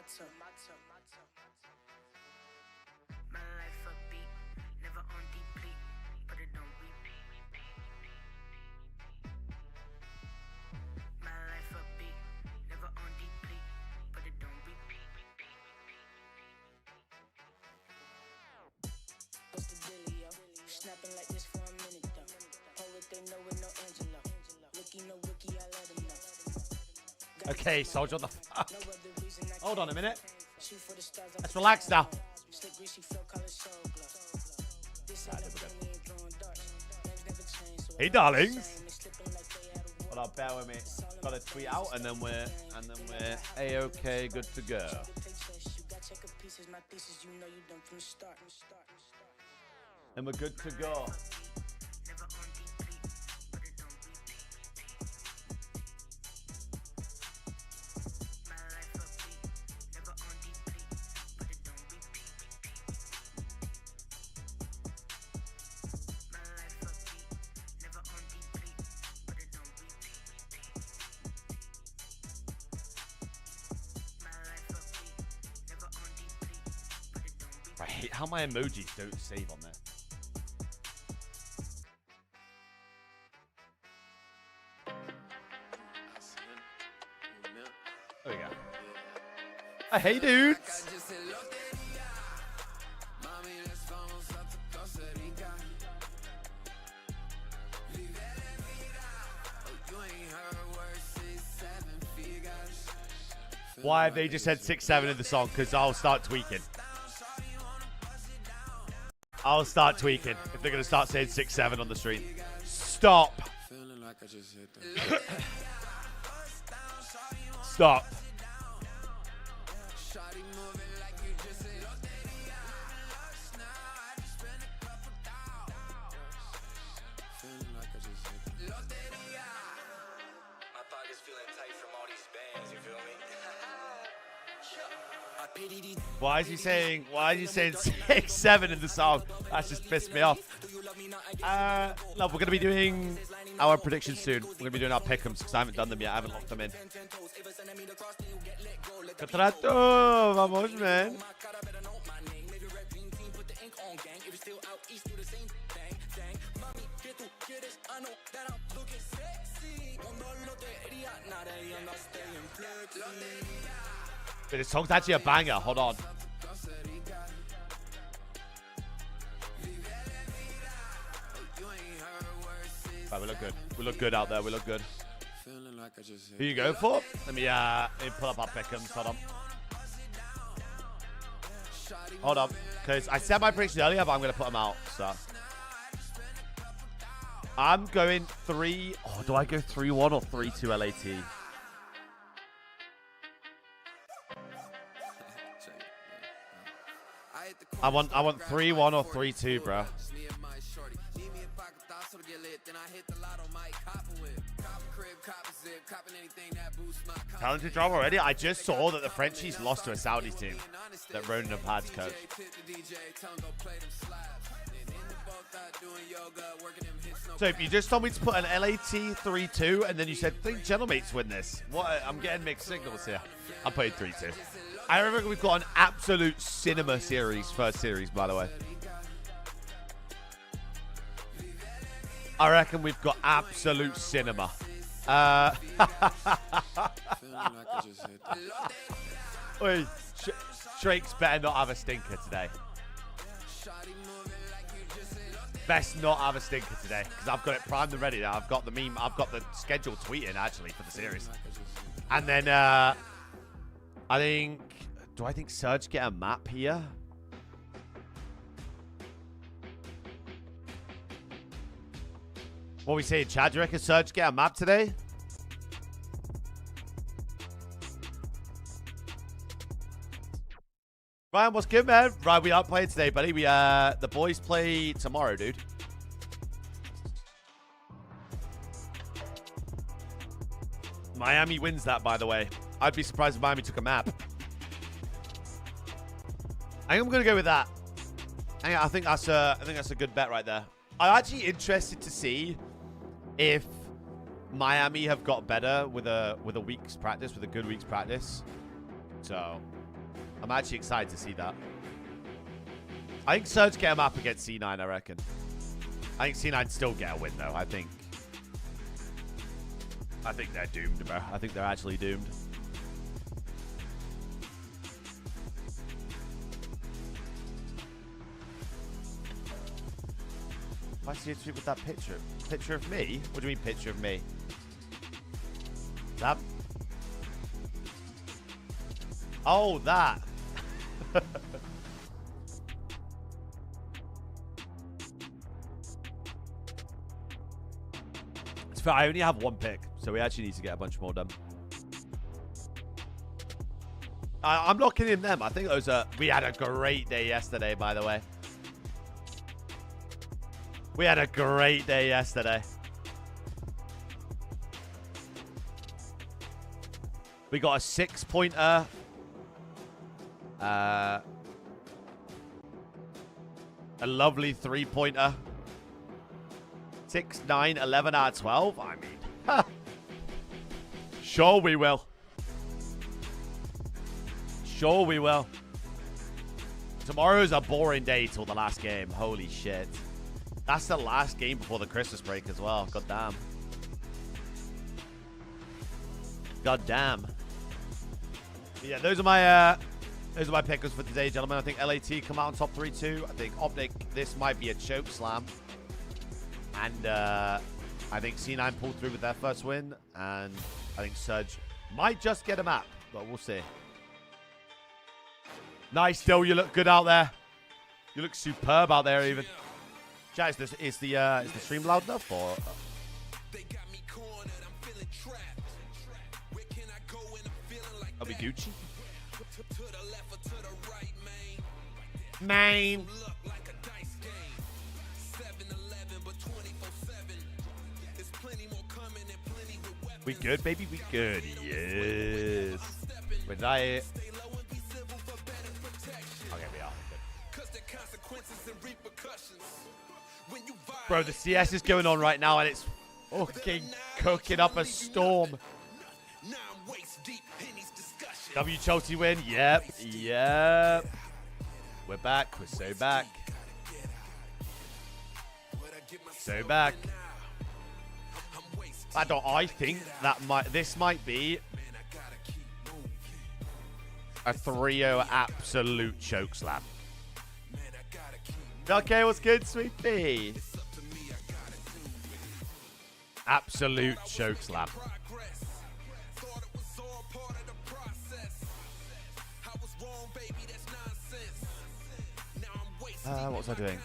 My life upbeat, never on deplete, but it don't repeat. My life upbeat, never on deplete, but it don't repeat. What's the dealio? Snapping like this for a minute though. Poet they know it, no Angelo. Rookie no rookie, I let him know. Okay, soldier, what the fuck? Hold on a minute. Let's relax now. Hey, darlings. Hold on, bear with me. Got to tweet out, and then we're a-okay, good to go. And we're good to go. I hate how my emojis don't save on there. There we go. Hey, dudes. Why have they just said 6-7 in the song? Because I'll start tweaking. I'll start tweaking if they're going to start saying 6-7 on the stream. Stop. Stop. Why is he saying 6-7 in the song? That's just pissed me off. No, we're going to be doing our predictions soon. We're going to be doing our pick'ems because I haven't done them yet. I haven't locked them in. Contrato, vamos, man. But this song's actually a banger. Hold on. Right, we look good. We look good out there. We look good. Who you go for? Let me pull up our pick'ems. Hold on. Hold on. Because I said my predictions earlier, but I'm going to put them out. So I'm going 3. Oh, do I go 3-1 or 3-2 LAT? I want 3-1 or 3-2, bro. Talented drama already? I just saw that the Frenchies lost to a Saudi team that Ronan and Pad's coach. So if you just told me to put an LAT 3-2 and then you said, think Gentlemates win this. What? I'm getting mixed signals here. I'm putting 3-2. I remember we've got an absolute cinema series, first series, by the way. I reckon we've got absolute cinema. Wait, Drake's better not have a stinker today. Best not have a stinker today, because I've got it primed and ready now. I've got the meme, I've got the schedule tweeting, actually, for the series. And then, do I think Surge get a map here? What we saying, Chad? Do you reckon Surge get a map today? Ryan, what's good, man? Right, we aren't playing today, buddy. The boys play tomorrow, dude. Miami wins that, by the way. I'd be surprised if Miami took a map. I think I'm gonna go with that. I think that's a good bet right there. I'm actually interested to see if Miami have got better with a week's practice, with a good week's practice. So I'm actually excited to see that. I think Surge get a map against C9, I reckon. I think C9 still get a win, though. I think they're doomed, bro. I think they're actually doomed. I see a tweet with that picture. Picture of me? What do you mean, picture of me? That? Oh, that. It's fair. I only have one pick, so we actually need to get a bunch more done. I'm locking in them. I think those are... We had a great day yesterday, by the way. We had a great day yesterday. We got a 6-pointer. A lovely 3-pointer. 6, 9, 11 out of 12. I mean, ha. Sure we will. Sure we will. Tomorrow's a boring day till the last game. Holy shit. That's the last game before the Christmas break as well. God damn. God damn. Yeah, those are my pickers for today, gentlemen. I think LAT come out on top 3-2. I think Optic, this might be a choke slam. And I think C9 pulled through with their first win. And I think Surge might just get a map, but we'll see. Nice, Dill. You look good out there. You look superb out there, even. Chat, is the stream loud enough, or? Are we Gucci? Main. We good, baby? We good. Yes. Wait, did I... Okay, we are. Bro, the CS is going on right now, and it's fucking cooking up a storm. W Chelsea win. Yep. Yep. We're back. We're so back. So back. I think that this might be a 3-0 absolute choke slam. Okay, what's good, Sweet Pea? Absolute choke slam. What was I doing?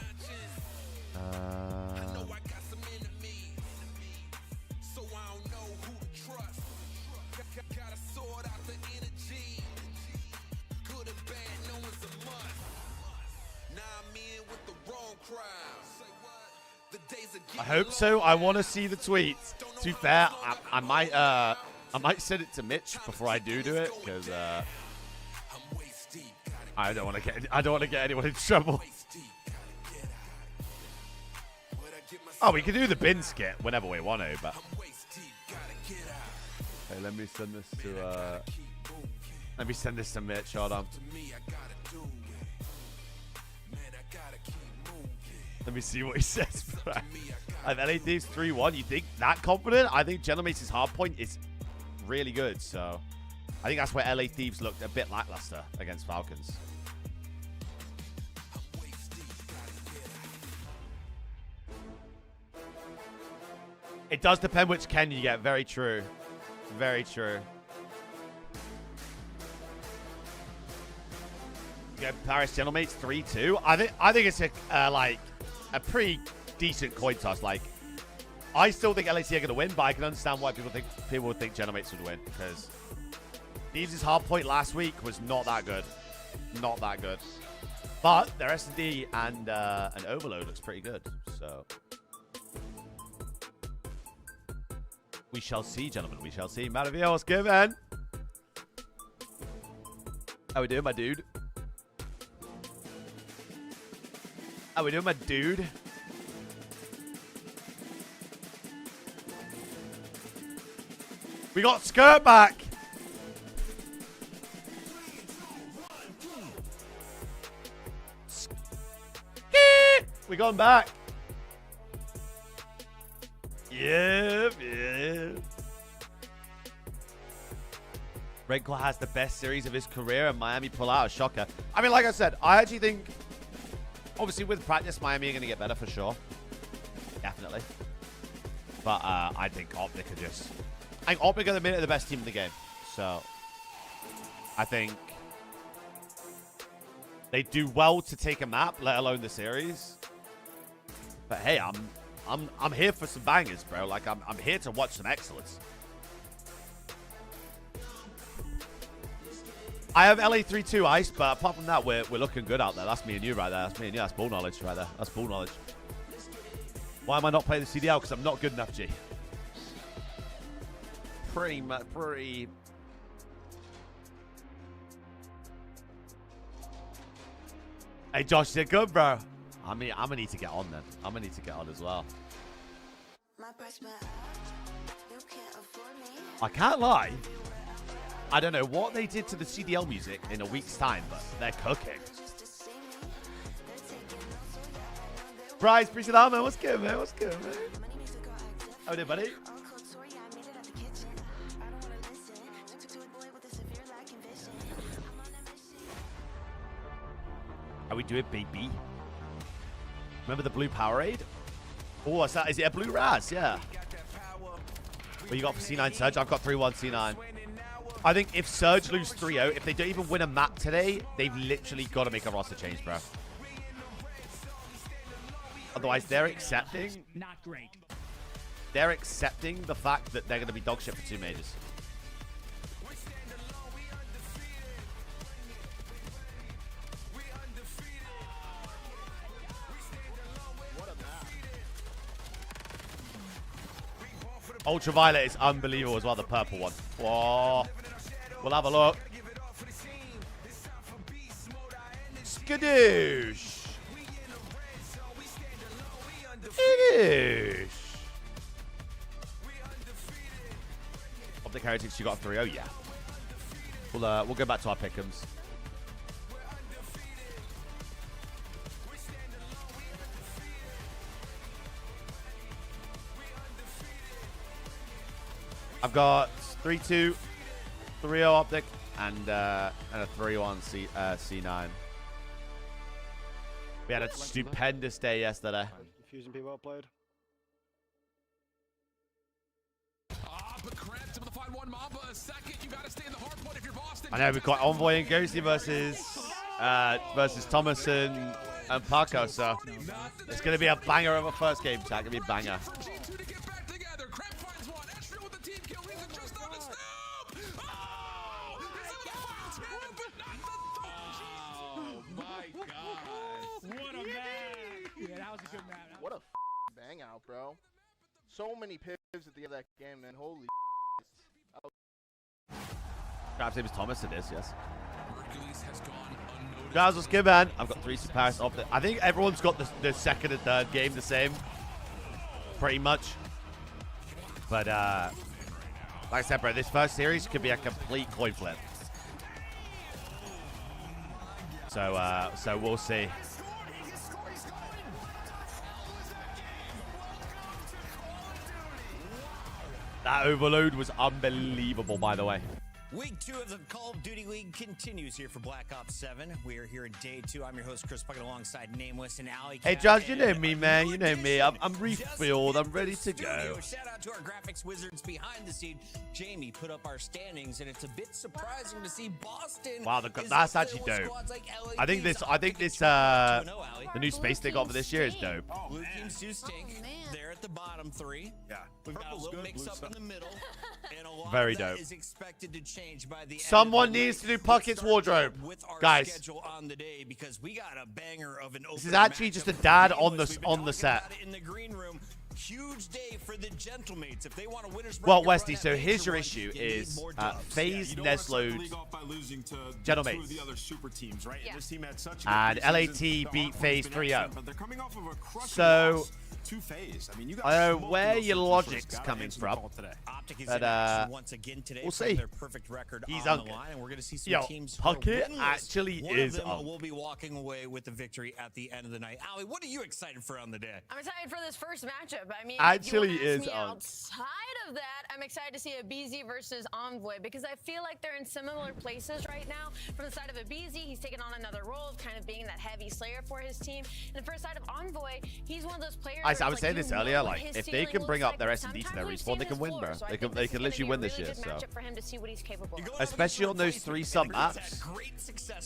I hope so. I want to see the tweets. To be fair, I might send it to Mitch before I do it, because I don't want to get anyone in trouble. Oh, we can do the bin skit whenever we want to, but hey, let me send this to Mitch. Hold on. Let me see what he says. And LA Thieves 3-1. You think that confident? I think GM8's hard point is really good. So I think that's where LA Thieves looked a bit lackluster against Falcons. It does depend which Ken you get. Very true. Very true. You get Paris GM8 3-2. I think it's a pretty decent coin toss. Like, I still think LAC are going to win, but I can understand why people would think GM8 would win, because Thieves' hard point last week was not that good. Not that good. But their S&D and an Overload looks pretty good. So we shall see, gentlemen. We shall see. Maravilla, what's good, man? How we doing, my dude? How we doing, my dude? We got Skirt back. We're going back. Yep, yep. Renko has the best series of his career, and Miami pull out a shocker. I mean, like I said, I actually think, obviously with practice, Miami are going to get better for sure. Definitely. But I think Optic are just... I think Optic are the minute the best team in the game. So, I think they do well to take a map, let alone the series. But hey, I'm here for some bangers, bro. Like, I'm here to watch some excellence. I have LA3-2 ice, but apart from that, we're looking good out there. That's me and you right there. That's me and you. That's ball knowledge right there. That's ball knowledge. Why am I not playing the CDL? Because I'm not good enough, G. Pretty much, pretty... Hey, Josh, you're good, bro. I mean, I'm going to need to get on then. I'm going to need to get on as well. I can't lie. I don't know what they did to the CDL music in a week's time, but they're cooking. Bryce, appreciate that, man. What's good, man? What's good, man? How are you, buddy? How we do it, baby? Remember the blue Powerade? Oh, what's that? Is it a blue Raz? Yeah. What you got for C9 Surge? I've got 3-1 C9. I think if Surge lose 3-0, if they don't even win a map today, they've literally got to make a roster change, bro. Otherwise, they're accepting... Not great. They're accepting the fact that they're going to be dog shit for 2 majors. Ultraviolet is unbelievable as well, the purple one. Whoa. We'll have a look. Skadoosh. Skadoosh. Optic Heritage, you got a 3-0, yeah. We'll go back to our pick'ems. I've got 3-2, 3-0 Optic, and a 3-1 C9. We had a stupendous day yesterday. Fusion P well played. I know we've got Envoy and Ghosty versus Thomas and Paco, so it's going to be a banger of a first game. It's going to be a banger. What a bang out, bro. So many pivots at the end of that game, man. Holy Perhaps name is Thomas, it is, yes. Guys, what's good, man? I've got 3 Paris off the... I think everyone's got the second and third game the same. Pretty much. But, like I said, bro, this first series could be a complete coin flip. So we'll see. That overload was unbelievable, by the way. Week 2 of the Call of Duty League continues here for Black Ops 7. We are here in day 2. I'm your host, Chris Puckett, alongside Nameless and Alley. Hey, Josh, you know me, man. You know me. I'm refilled. I'm ready to go. Shout out to our graphics wizards behind the scene. Jamie put up our standings, and it's a bit surprising to see Boston. Wow, that's actually dope. Like I think this the new space they got for this year is dope. Blue Team Stu Stink. They're at the bottom 3. Yeah. We've got a little mix-up in the middle. And a lot Very of that dope. is expected to change by the Someone end of the needs to do week. Puckett's wardrobe. With our Guys. schedule on the day, because we got a banger of an This is actually just a dad on the set. in the green room. Huge day for the Gentlemates if they want to winners. Well, Westy, so here's your issue is FaZe, Nesload, Gentlemates, and LAT beat FaZe 3-0. So, I don't know where your logic's coming from. Optic is But, in action once again today. we'll from see. Their perfect record He's on on the line, and we're going to see some Yo, teams Puckett winless. actually One is of them on. will be walking away with the victory at the end of the night. Ali, what are you excited for on the day? I'm excited for this first matchup. I mean, Actually if you ask is me on. outside of that, I'm excited to see a BZ versus Envoy because I feel like they're in similar places right now. From the side of a BZ, he's taking on another role of kind of being that heavy slayer for his team. And for the side of Envoy, he's one of those players. I where was it's saying like, this you know earlier, what like, his if they ceiling can bring looks up their like, S&D to sometimes their we've respawn, seen they his can win, floor. bro. So I They think can this is gonna literally be a win this really year. good So, matchup for him to see what he's capable of. especially on those 3-sub maps,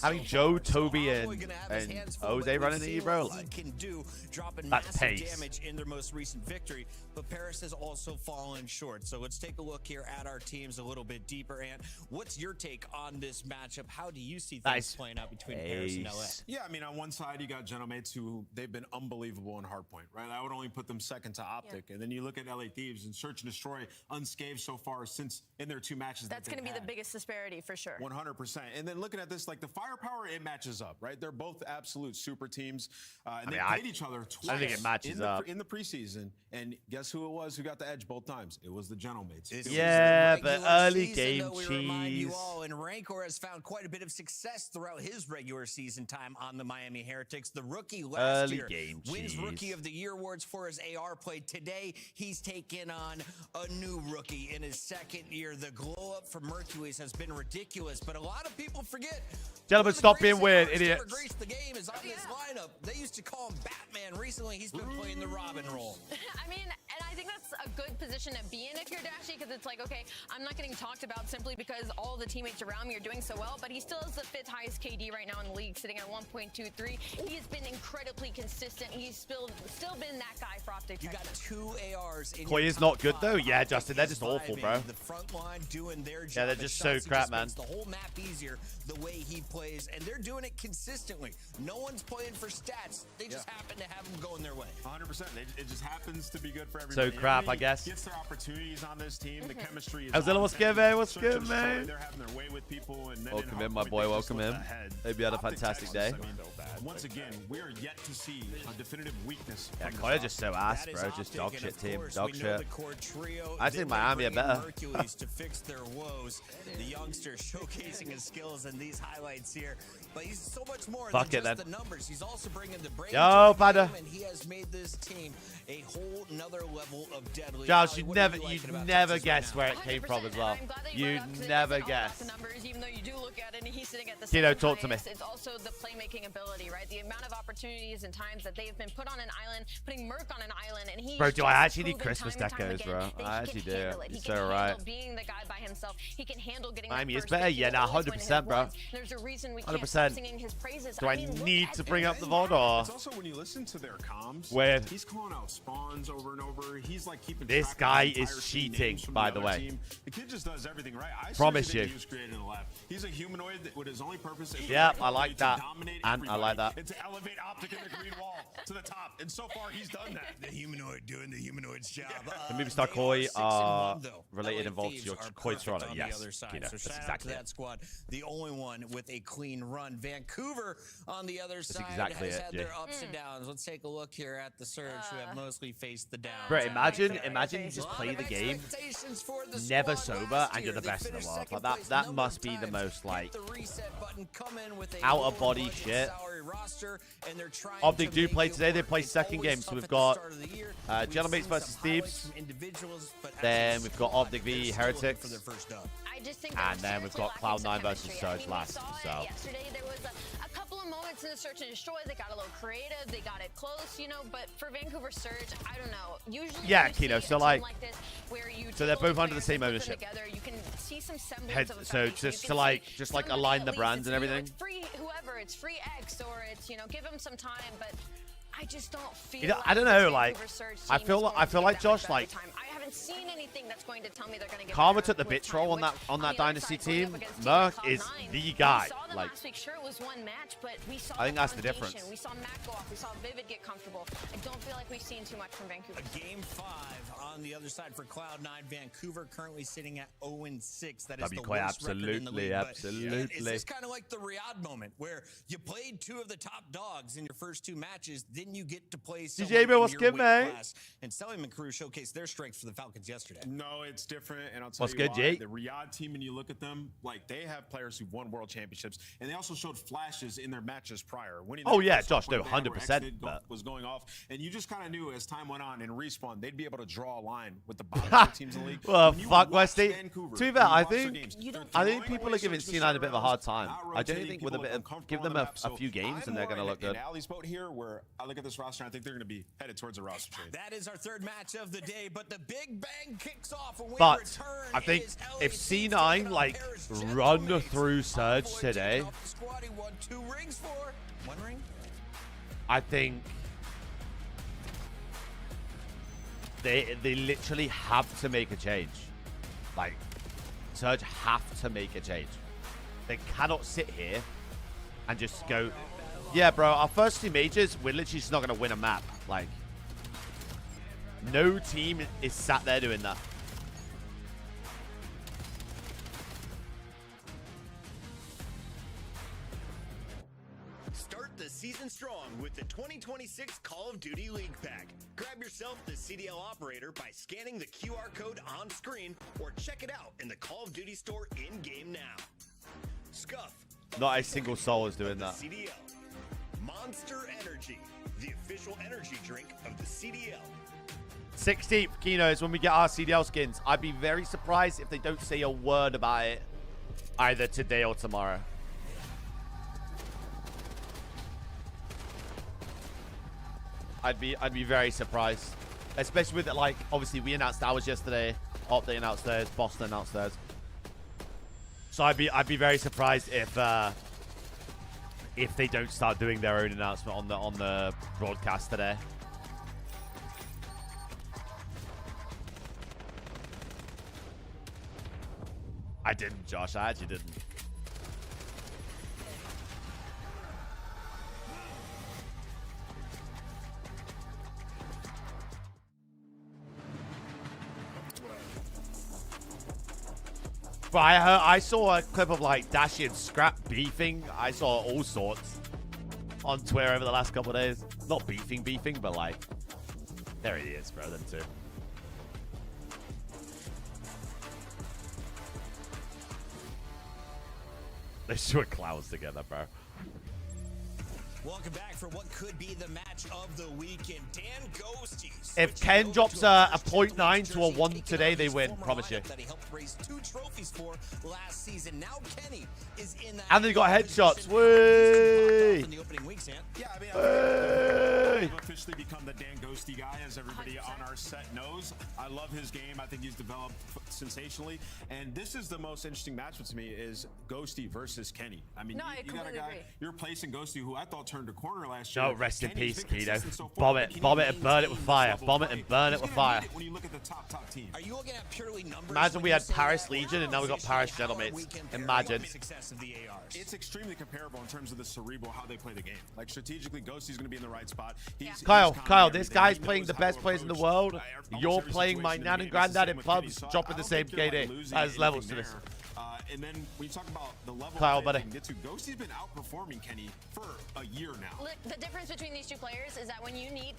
having Joe, Toby, and Jose running at you, bro, like, that's pace. Damage in their most recent victory, but Paris has also fallen short. So let's take a look here at our teams a little bit deeper. And what's your take on this matchup? How do you see things playing out between Paris and LA? Yeah, I mean, on one side, you got GM8 who they've been unbelievable in hardpoint, right? I would only put them second to Optic. And then you look at LA Thieves and Search and Destroy unscathed so far since in their 2 matches. That's going to be the biggest disparity for sure. 100%. And then looking at this, like the firepower, it matches up, right? They're both absolute super teams. And they played each other twice. I think it matches up in the preseason. And guess who it was who got the edge both times? It was the GM8s. Yeah, but early game We remind you cheese. all, and Rancor has found quite a bit of success throughout his regular season time on the Miami Heretics. The rookie last Early year game wins cheese. Rookie of the Year awards for his AR play. Today, he's taken on a new rookie in his second year. The glow up from Mercules has been ridiculous, but a lot of people forget. Gentlemen, stop being weird, Idiots. idiots. Grace the game is on this lineup. They used to call him Batman. Recently, he's been playing the Robin role. I mean, and I think that's a good position to be in if you're Dashy, because it's like, okay, I'm not getting talked about simply because all the teammates around me are doing so well, but he still has the 5th highest KD right now in the league, sitting at 1.23. He's been incredibly consistent. He's still been that guy for Optic. You got 2 ARs in Koi your is top not good, 5. though. Yeah, Optic Justin, they're is just awful, vibing. bro. The front line doing their job. Yeah, they're And just so Chauncey crap, man. makes the whole map easier the way he plays, and they're doing it consistently. No one's playing for stats. They just happen to have them going their way. 100%. It just happens to be good for everybody. So crap, I Everybody guess. Gets their opportunities on this team. The chemistry is Ozilla, what's good, man? What's good, man? They're having their way with people. And then Welcome in in, my hardpoint, boy. they just Welcome look in. ahead. Hope you had a Optic fantastic Texas, day. I mean, once again, we're yet to see a definitive weakness. Yeah, from Koi this just so ass, That is bro. Just Optic, dog and shit of team. course, Dog we know shit. the core trio, I they think will Miami are bring in better. Hercules to fix their woes. The youngster showcasing his skills in these highlights here. But he's so much more Fuck than it, just then. the numbers. He's also bringing the brain. Yo, to the Pada. game, and he has made this team a whole nother level of deadly. Josh, Ali, you'd what never, are you liking about you'd never Texas guess right where now? it came from as 100%, well. and I'm glad that you You'd brought it up 'cause it never isn't all about guess. the numbers, even though you do look at it and he's sitting at the Kiddo, second talk to me. highest, it's also the playmaking ability, right? The amount of opportunities and times that they've been put on an island, putting Merc on an island, and he's Bro, do I just actually need proven Christmas time and time decos, again bro? that he I can actually do. handle it. He You're can so handle right. being the guy by himself. He can handle getting Miami that is first better. pick. He Yeah, nah, always win his 100%, bro. ones. There's a reason we can't 100%. stop singing his praises. Do I mean, look need at to bring up this the VOD or? It's also when you listen to their comms, With- he's calling out spawns over and over. He's like keeping This track of guy his entire is team cheating, names from by the the other way. team. The kid just does everything right. I Promise seriously you. think he was created in the lab. He's a humanoid that with his only purpose is Yeah, to I like to that. dominate And I like everybody that. and to elevate Optic in the green wall to the top. And so far, he's done that. The humanoid doing the humanoid's job. The movie star They Koi 6-1, are though. related LA involved Thieves to your are Koi perfect Toronto. on Yes, the other side. you know, So that's shout out exactly to it. that squad. The only one with a clean run. Vancouver on the other side exactly has it, had Jay. their ups and downs. Let's take a look here at the Surge, who have mostly faced the downs. Bro, Sorry. imagine you just play the game, Expectations for the never squad sober, last and you're year. the They best in the finished world. second Like, place that number must of be the times. most, Hit like, the reset button, come in with a out of lower body budget shit. salary roster, and they're trying Optic to do make play it today. They work. play It's second always game, so tough we've at the got, start of the year. GM8 We've seen versus some highlights Thieves. from individuals, but as Then a we've got squad, Optic v they're still looking Heretics. for their first dub. I just think And they're then we've seriously got lacking some Cloud9 versus chemistry. Surge I mean, last, we saw so. it yesterday. There was a couple of moments in the Search and Destroy. They got a little creative. They got it close, you know. But for Vancouver Surge, I don't know. Usually, Yeah, when you Kino, see so, a team like- this, where you so they're take all both the under the players same and put them ownership. Together, you can see some semblance Head- of a so foundation. just You to, can like- see just, like, somebody align at the least, brands it's, and you know, everything? It's free whoever. It's free X, or it's, you know, give them some time. But I just don't feel. You know, like I don't this know, like, Vancouver Surge I team feel is like- going I to feel get like that Josh, much better like, with time. I haven't seen anything that's going to tell me they're going to get Karma better took the with bit time, troll on which that on the other Dynasty side, going team. up against Merc Cloud9, is the we guy. saw them Like, last week. Sure, it was one match, but we saw I think that's the foundation. difference. We saw Matt go off. We saw Vivid get comfortable. I don't feel like we've seen too much from Vancouver. Game 5 on the other side for Cloud9. Vancouver currently sitting at 0-6. That is the WK, worst record in the absolutely, league. But absolutely. is this kind of like the Riyadh moment where you played 2 of the top dogs in your first 2 matches, then you get to play someone DJ, bro, in what's your good, weight man? class? And Selling and crew showcased their strengths for the Falcons yesterday. No, it's different, and I'll tell What's you good, why. Jake? The Riyadh team, when you look at them, like they have players who've won world championships, and they also showed flashes in their matches prior. Winning Oh, that yeah, first Josh, one no, they had where 100%, Exit but- was going off, and you just kind of knew as time went on in Respawn, they'd be able to draw a line with the bottom teams in the league. Well, When you fuck watch Westy. Vancouver, To be when fair, you I watch their think games, You they're don't- I think throwing people away are giving search C9 a the bit of a rounds, hard time. not I don't rotating, think with a people bit look of uncomfortable give on them the a map. So few games I'm and they're more gonna look in good. Ali's boat here, where I look at this roster, and I think they're going to be headed towards a roster trade. That is our third match of the day, but the big bang kicks off when we But return. I think is if LAC C9 taking on like Paris run Gentlemen. through Surge Envoy today, taking off the squad he won 2 rings for. 1 ring? I think they literally have to make a change. Like Surge have to make a change. They cannot sit here and just go, yeah, bro, our first 2 majors, we're literally just not going to win a map. Like, no team is sat there doing that. Start the season strong with the 2026 Call of Duty League Pack. Grab yourself the CDL operator by scanning the QR code on screen or check it out in the Call of Duty store in-game now. Scuff. Not a single soul is doing that. CDL. Monster Energy, the official energy drink of the CDL. 16th, Kino, is when we get our CDL skins. I'd be very surprised if they don't say a word about it either today or tomorrow. I'd be very surprised, especially with it, like, obviously we announced ours yesterday, Optic announced theirs, Boston announced theirs. So I'd be very surprised if they don't start doing their own announcement on the broadcast today. I didn't, Josh. I actually didn't. But I saw a clip of like Dashi and Scrap beefing. I saw all sorts on Twitter over the last couple of days. Not beefing, but like, there it is, bro. Them two. Those two are clouds together, bro. Welcome back for what could be the match of the weekend. Dan Ghosty. If Ken drops a 0.9 to a 1 today, they win. Promise you. That he helped raise 2 trophies for last season. Now Kenny is in that. And they got headshots. Whee! In the opening weeks, Ant. Yeah, I mean, Hey! I've officially become the Dan Ghosty guy, as everybody on our set knows. I love his game. I think he's developed sensationally. And this is the most interesting matchup to me is Ghosty versus Kenny. I mean, No, I you got a completely guy, agree. you're placing Ghosty, who I thought turned a corner last year. No, rest in Kenny's peace, been Keto. consistent so far, Bomb but it, can he bomb it, and burn it with maintain fire. this level Bomb of it and play? burn it He's with gonna fire. need it when you look at the top team. Are you looking at purely numbers? Imagine we when had you say Paris that? Legion and now we got Positionally, Paris how are Gentlemen. we comparing Imagine. the success of the ARs? It's extremely comparable in terms of the cerebral, how they play the game. Like strategically, Ghosty's going to be in the right spot. He's Kyle, calm this everything. guy's He playing knows the how best to players in the approach, world. almost You're every playing my situation in nan the and game. It's the granddad same in with Kenny. pubs, So dropping I the don't same think you're, KD. losing There's levels to anything this. there. And then when you talk about the level Kyle, of play buddy. they can get to, Ghosty's been outperforming Kenny for a year now. Look, the difference between these two players is that when you need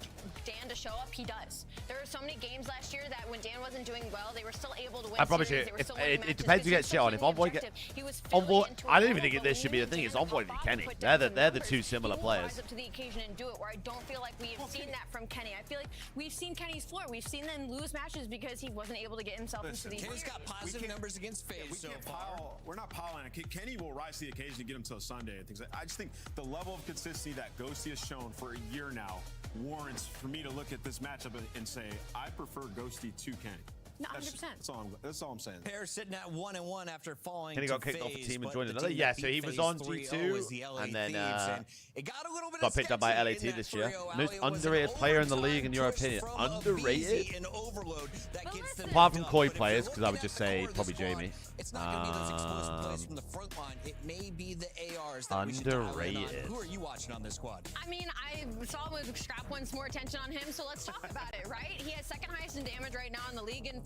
Dan to show up, he does. There were so many games last year that when Dan wasn't doing well, they were still able to win. I promise series, you, they were if- still winning it matches depends who because gets he shit was on. If fulfilling Envoy the get- objective. He was Envoy, filling into a I don't even role, think but this when should you be the need thing. Dan It's to Envoy pop and off Kenny. put They're down the some two numbers, similar he will players. rise up to the occasion and do it, where I don't feel like we have seen that from Kenny. I feel like we've seen Kenny's floor. We've seen them lose matches because he wasn't able to get himself into the. Kenny's got positive numbers against We FaZe so can't far. pile. We're not piling. Kenny will rise to the occasion to get him till Sunday and things like. I just think the level of consistency that Ghosty has shown for a year now warrants for me to look at this matchup and say I prefer Ghosty to Kenny. No, 100%. That's all I'm saying. Pair sitting at 1-1 after falling. Kenny to got kicked off the FaZe, team and but joined the another. team Yeah, that so beat he was FaZe on 3-0 G2, is the LA and then, Thieves, and it got a little bit got picked up by sketchy LAT in this that year. 3-0. Most LA was an underrated player in the league, in your overtime opinion. push from a Underrated? VZ in overload that But gets listen. them Apart from done. Koi But if players, you're 'cause I would looking just at the say core of the probably squad, Jamie. It's not going to be those explosive plays from the front line. It may be the ARs that we should dial in on. Underrated. Who are you watching on this squad? I mean, I saw with Scrap wants more attention on him, so let's talk about it, right? He has second highest in damage right now in the league, and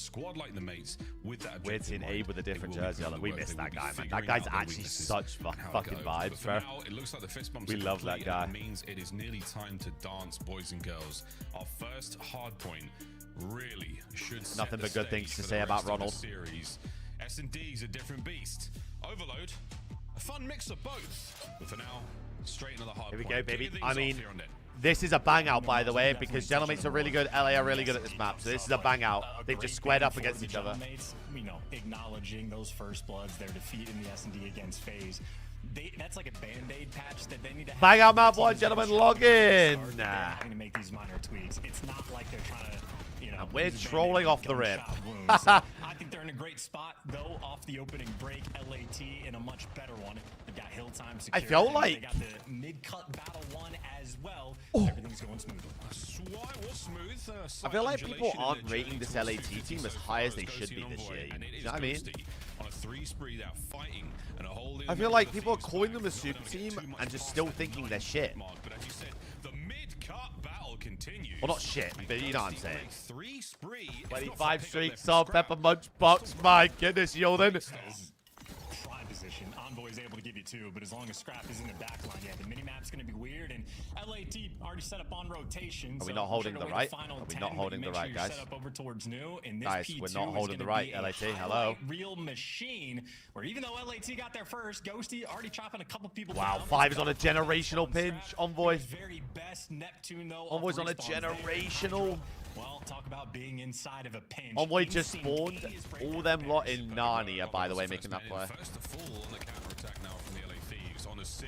squad like the mates with that Weird seeing Abe with a different jersey on. We missed that guy, man. That guy's actually such fucking vibes, bro. Now, it looks like the fist bumps We are love that complete, guy. and that means it is nearly time to dance, boys and girls. Our first hard point really should set Nothing the but good things stage to for say the about rest of the Ronald. series. S&D's a different beast. Overload, a fun mix of both. But for now, straight into the hard Here we point. go, baby. Kicking I things mean, off here and then. this is a bang out, by the way, because Gentlemen's are really good. LA are really good at this map, so this is a bang out. They've just squared up against each other. You know, acknowledging those first bloods, their defeat in the S&D against FaZe. That's like a band-aid patch that they need to have. Bang out map one, gentlemen, log in. Nah. Having to make these minor tweaks. It's not like they're trying to, you know. And we're trolling off the rip. So I think they're in a great spot, though, off the opening break. LAT in a much better one. They've got hill time secured. I felt like they got the mid-cut battle one as well. Everything's going smooth. Smooth. I feel like people aren't rating this LAT team as high as they should be this year. You know what I mean? On a 3 spree, they're fighting and a whole I feel like people are calling them a super team and just still thinking they're shit. But as you said, the mid-cut battle continues. Well, not shit, but you know what I'm saying. 3 spree. 25 streaks, salt, pepper, munch, box. My goodness, Yolden. Prime position. Envoy is able to give you 2, but as long as Scrap is in the back line, yeah, the mini-map's going to be weird, and LAT already set up on rotation. Are we not holding the right? Are we not holding the right, guys? Over towards new, and this Guys, P2 we're not holding the right, LAT. Hello. Real machine, where even though LAT got there first, Ghosty already chopping a couple people Wow, down. 5 is on a generational pinch. Envoy. Very best Neptune, though. Envoy's on a generational. Well, talk about being inside of a pinch. Envoy just spawned. All them lot in Narnia, by the way, making that play. First to fall on the counter-attack now from the LA Thieves. On a Sid.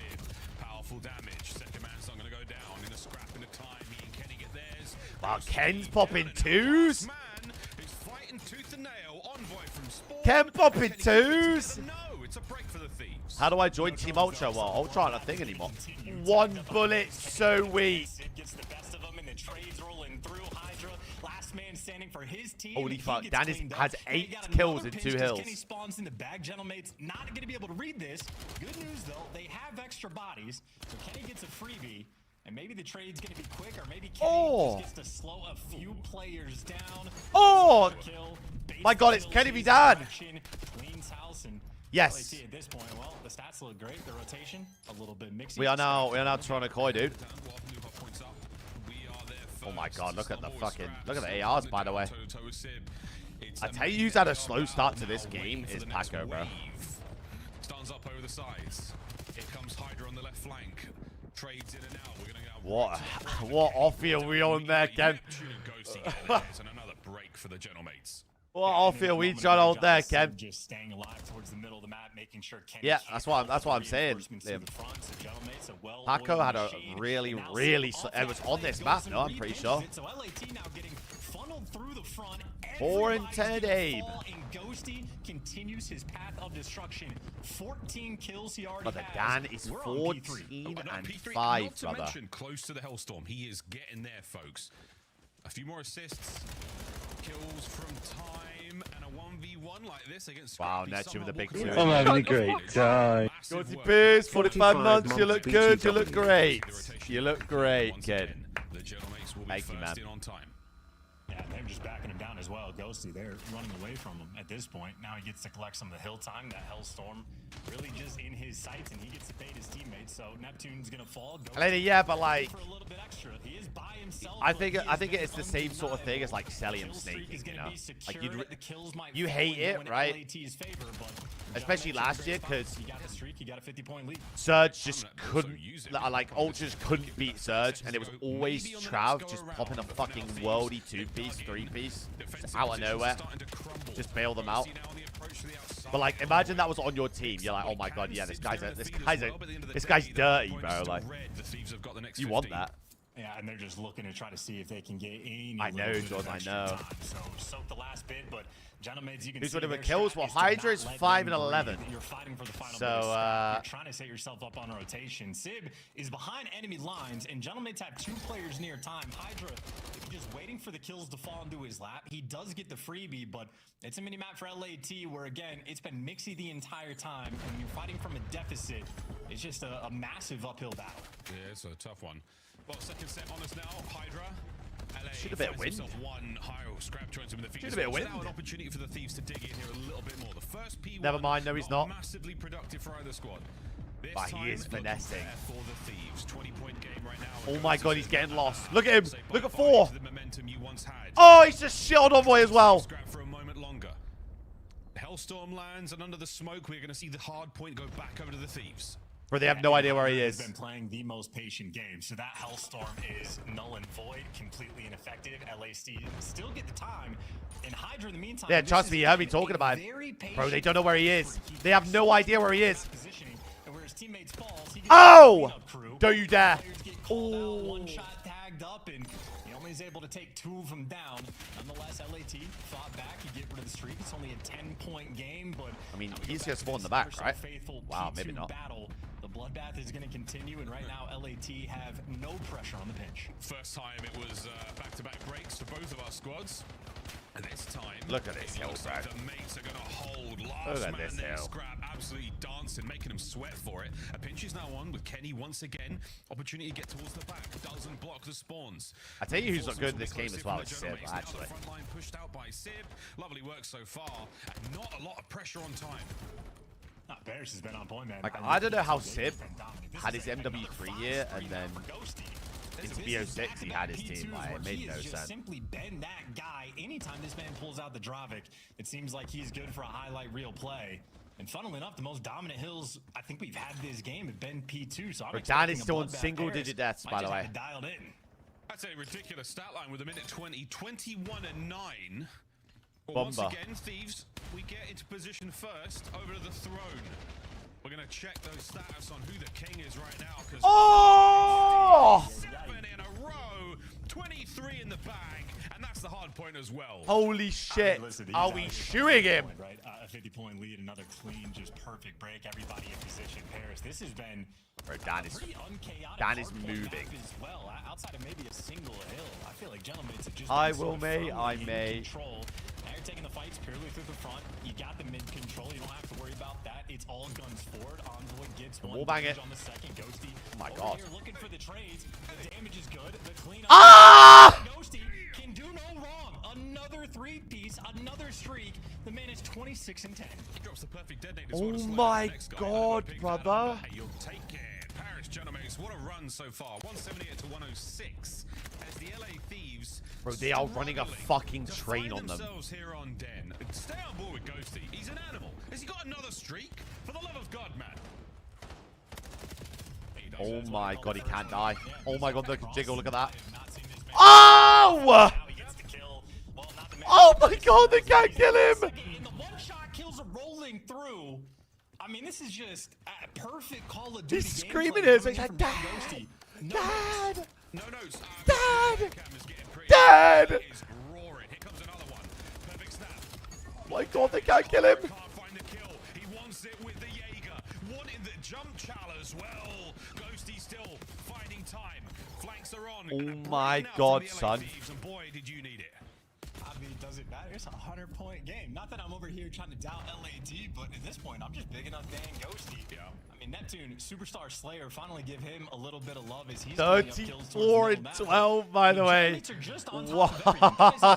Powerful damage. Second man's not going to go down. In a scrap in a time. He and Kenny get theirs. Wow, Ken's popping 2s. Man is fighting tooth and nail. Envoy from Spawn. Ken popping 2s. No, it's a break for the Thieves. How do I join Team Ultra? Well, Ultra aren't a thing anymore. 1 bullet, so weak. Gets the best of them, and the trades rolling through. Hydra, last man standing for his team. Holy fuck, Dan has 8 kills kills in 2 hills. Kenny spawns in the bag. Gentlemate's not going to be able to read this. Good news, though, they have extra bodies, so Kenny gets a freebie. And maybe the trade's going to be quick, or maybe Kenny just gets to slow a few players down. Oh! My god, it's Kenny v. Dan. Cleans house and Yes. at this point, well, the stats look great. The rotation, a little bit mixy. We are now trying to Koi, dude. Oh my god, look at the ARs, by the way. I tell you who's had a slow start to this game is Paco, bro. Stands up over the sides. Here comes Hydra on the left flank. Trades in and out. We're gonna go What off-field we on there, Ken? and another break for the Gentlemates. What off-field we trying to hold there, Ken? Just staying alive towards the middle of the map, making sure Kenny Yeah, that's what I'm saying. Liam. Paco had a really, it was on this map, no, I'm pretty sure. So LAT now getting funneled through the front. 4 and 10, Abe. And Ghosty continues his path of destruction. 14 kills he already Brother, has. Dan is We're on 14 P3. and P3, 5, not to brother. mention close to the Hellstorm. He is getting there, folks. A few more assists, kills from time, and a 1v1 like this against Wow, Scrappy Neptune with a big somehow 2. will I'm having a great time. Gordy Pierce, 45 months, you look good, you look BTW. great. You look great, Once kid. again, the Gentlemates will be Thank you, first man. in on time. Yeah, they're just backing him down as well. Ghosty, they're running away from him at this point. Now he gets to collect some of the hill time. That Hellstorm really just in his sights, and he gets to bait his teammates. So Neptune's gonna fall. Lady, yeah, but like, For a little bit extra. He is by himself. I think it's the same sort of thing as like Cellium snaking, you know? Like you hate it, right? Especially last year, because He got the streak. He got a 50-point lead. Surge just couldn't, like Ultras couldn't beat Surge, and it was always Trav just popping a fucking worldy 2-piece, 3-piece, just out of nowhere, just bail them out. But like, imagine that was on your team. You're like, oh my god, yeah, this guy's dirty, bro. Like, you want that. Yeah, and they're just looking to try to see if they can get any. I know, Jordan, I know. So soak the last bit, but Gentlemates, you can Who's see winning with their kills? strat Well, is to Hydra is not let 5 them and 11. breathe. You're fighting for the final So, bit of scrap. You're trying to set yourself up on a rotation. Sib is behind enemy lines, and Gentlemates have 2 players near time. Hydra just waiting for the kills to fall into his lap. He does get the freebie, but it's a mini-map for LAT where, again, it's been mixy the entire time, and when you're fighting from a deficit, it's just a massive uphill battle. Yeah, it's a tough one. Well, second set on us now. Hydra. LA Should have been a finds win. himself one high scrap joins him in the feet. Should have been a win. Now an opportunity for the Thieves to dig in here a little bit more. The first P1. Never mind, no, he's not. Massively productive for either squad. This But he is time, looking finessing. fair for the Thieves. 20-point game right now. Oh my god, he's getting lost. Look at him. Look at 4. The momentum you once had. Oh, he's just shit on Envoy as well. Scrap for a moment longer. Hellstorm lands, and under the smoke, we're going to see the hard point go back over to the Thieves. Bro, they have no idea where he is. He's been playing the most patient game, so that Hellstorm is null and void, completely ineffective. LAC still get the time. And Hydra, in the meantime, Yeah, trust me, you heard me talking about him. Bro, they don't know where he is. They have no idea where he is. Oh! Don't you dare. Oh. One shot tagged up, and he only is able to take 2 of them down. Nonetheless, LAT fought back. You get rid of the streak. It's only a 10-point game, but I mean, he's just spawned in the back, right? Wow, maybe not. Battle. The bloodbath is going to continue, and right now LAT have no pressure on the pinch. First time it was back-to-back breaks for both of our squads. And this time, look at this hill, bro. The mates are going to hold. Last man there, Scrap, absolutely dancing, making him sweat for it. A pinch is now on with Kenny once again. Opportunity to get towards the back. Doesn't block the spawns. I tell you who's not good in this game as well is Sib, actually. Front line pushed out by Sib. Lovely work so far. And not a lot of pressure on time. Bears has been on point, man. Like, I don't know how Sib had his MW3 year and then into BO6 he had his team. Like, it made no sense. Simply been that guy. Anytime this man pulls out the Dravic, it seems like he's good for a highlight reel play. And funnily enough, the most dominant hills I think we've had this game have been P2. So Dan is still in single-digit deaths, by the way. Dialed in. That's a ridiculous stat line with a minute 20, 21 and 9. Well, once again, Thieves, we get into position first over to the throne. We're going to check those stats on who the king is right now. Oh! 7 in a row, 23 in the bag, and that's the hard point as well. Holy shit. Are we shooing him? Right? A 50-point lead, another clean, just perfect break. Everybody in position. Paris, this has been Dan is moving. As well. Outside of maybe a single hill, I feel like gentlemen, it's just I may. Control. Now you're taking the fights purely through the front. You got the mid control. You don't have to worry about that. It's all guns forward. Envoy gets one. We'll bang it. On the second. Ghosty. Oh my god. Here looking for the trades. The damage is good. The cleanup. Ah! Ghosty can do no wrong. Another 3-piece, another streak. The man is 26 and 10. He drops the perfect detonate. Oh my god, brother. You'll take it. Paris Genomates, what a run so far. 178 to 106. As the LA Thieves. Bro, they are running a fucking train on them. Here on Den. Stay on board with Ghosty. He's an animal. Has he got another streak? For the love of God, man. Oh my god, he can't die. Oh my god, look at Jiggle, look at that. Oh! Oh my god, they can't kill him! The one-shot kills are rolling through. I mean, this is just a perfect Call of Duty. He's screaming it. He's like, Dad! Dad! No, Dad! Dad! Here comes another one. Perfect snap. Oh my god, they can't kill him. Can't find the kill. He wants it with the Jaeger. Wanting the jump chal as well. Ghosty still finding time. Flanks are on. Oh my god, son. And boy, did you need it. I mean, does it matter? It's a 100-point game. Not that I'm over here trying to doubt LAD, but at this point, I'm just bigging up Dan Ghosty. Yeah. I mean, Neptune, Superstar Slayer, finally give him a little bit of love as he's 34 and 12, by the way. Wow.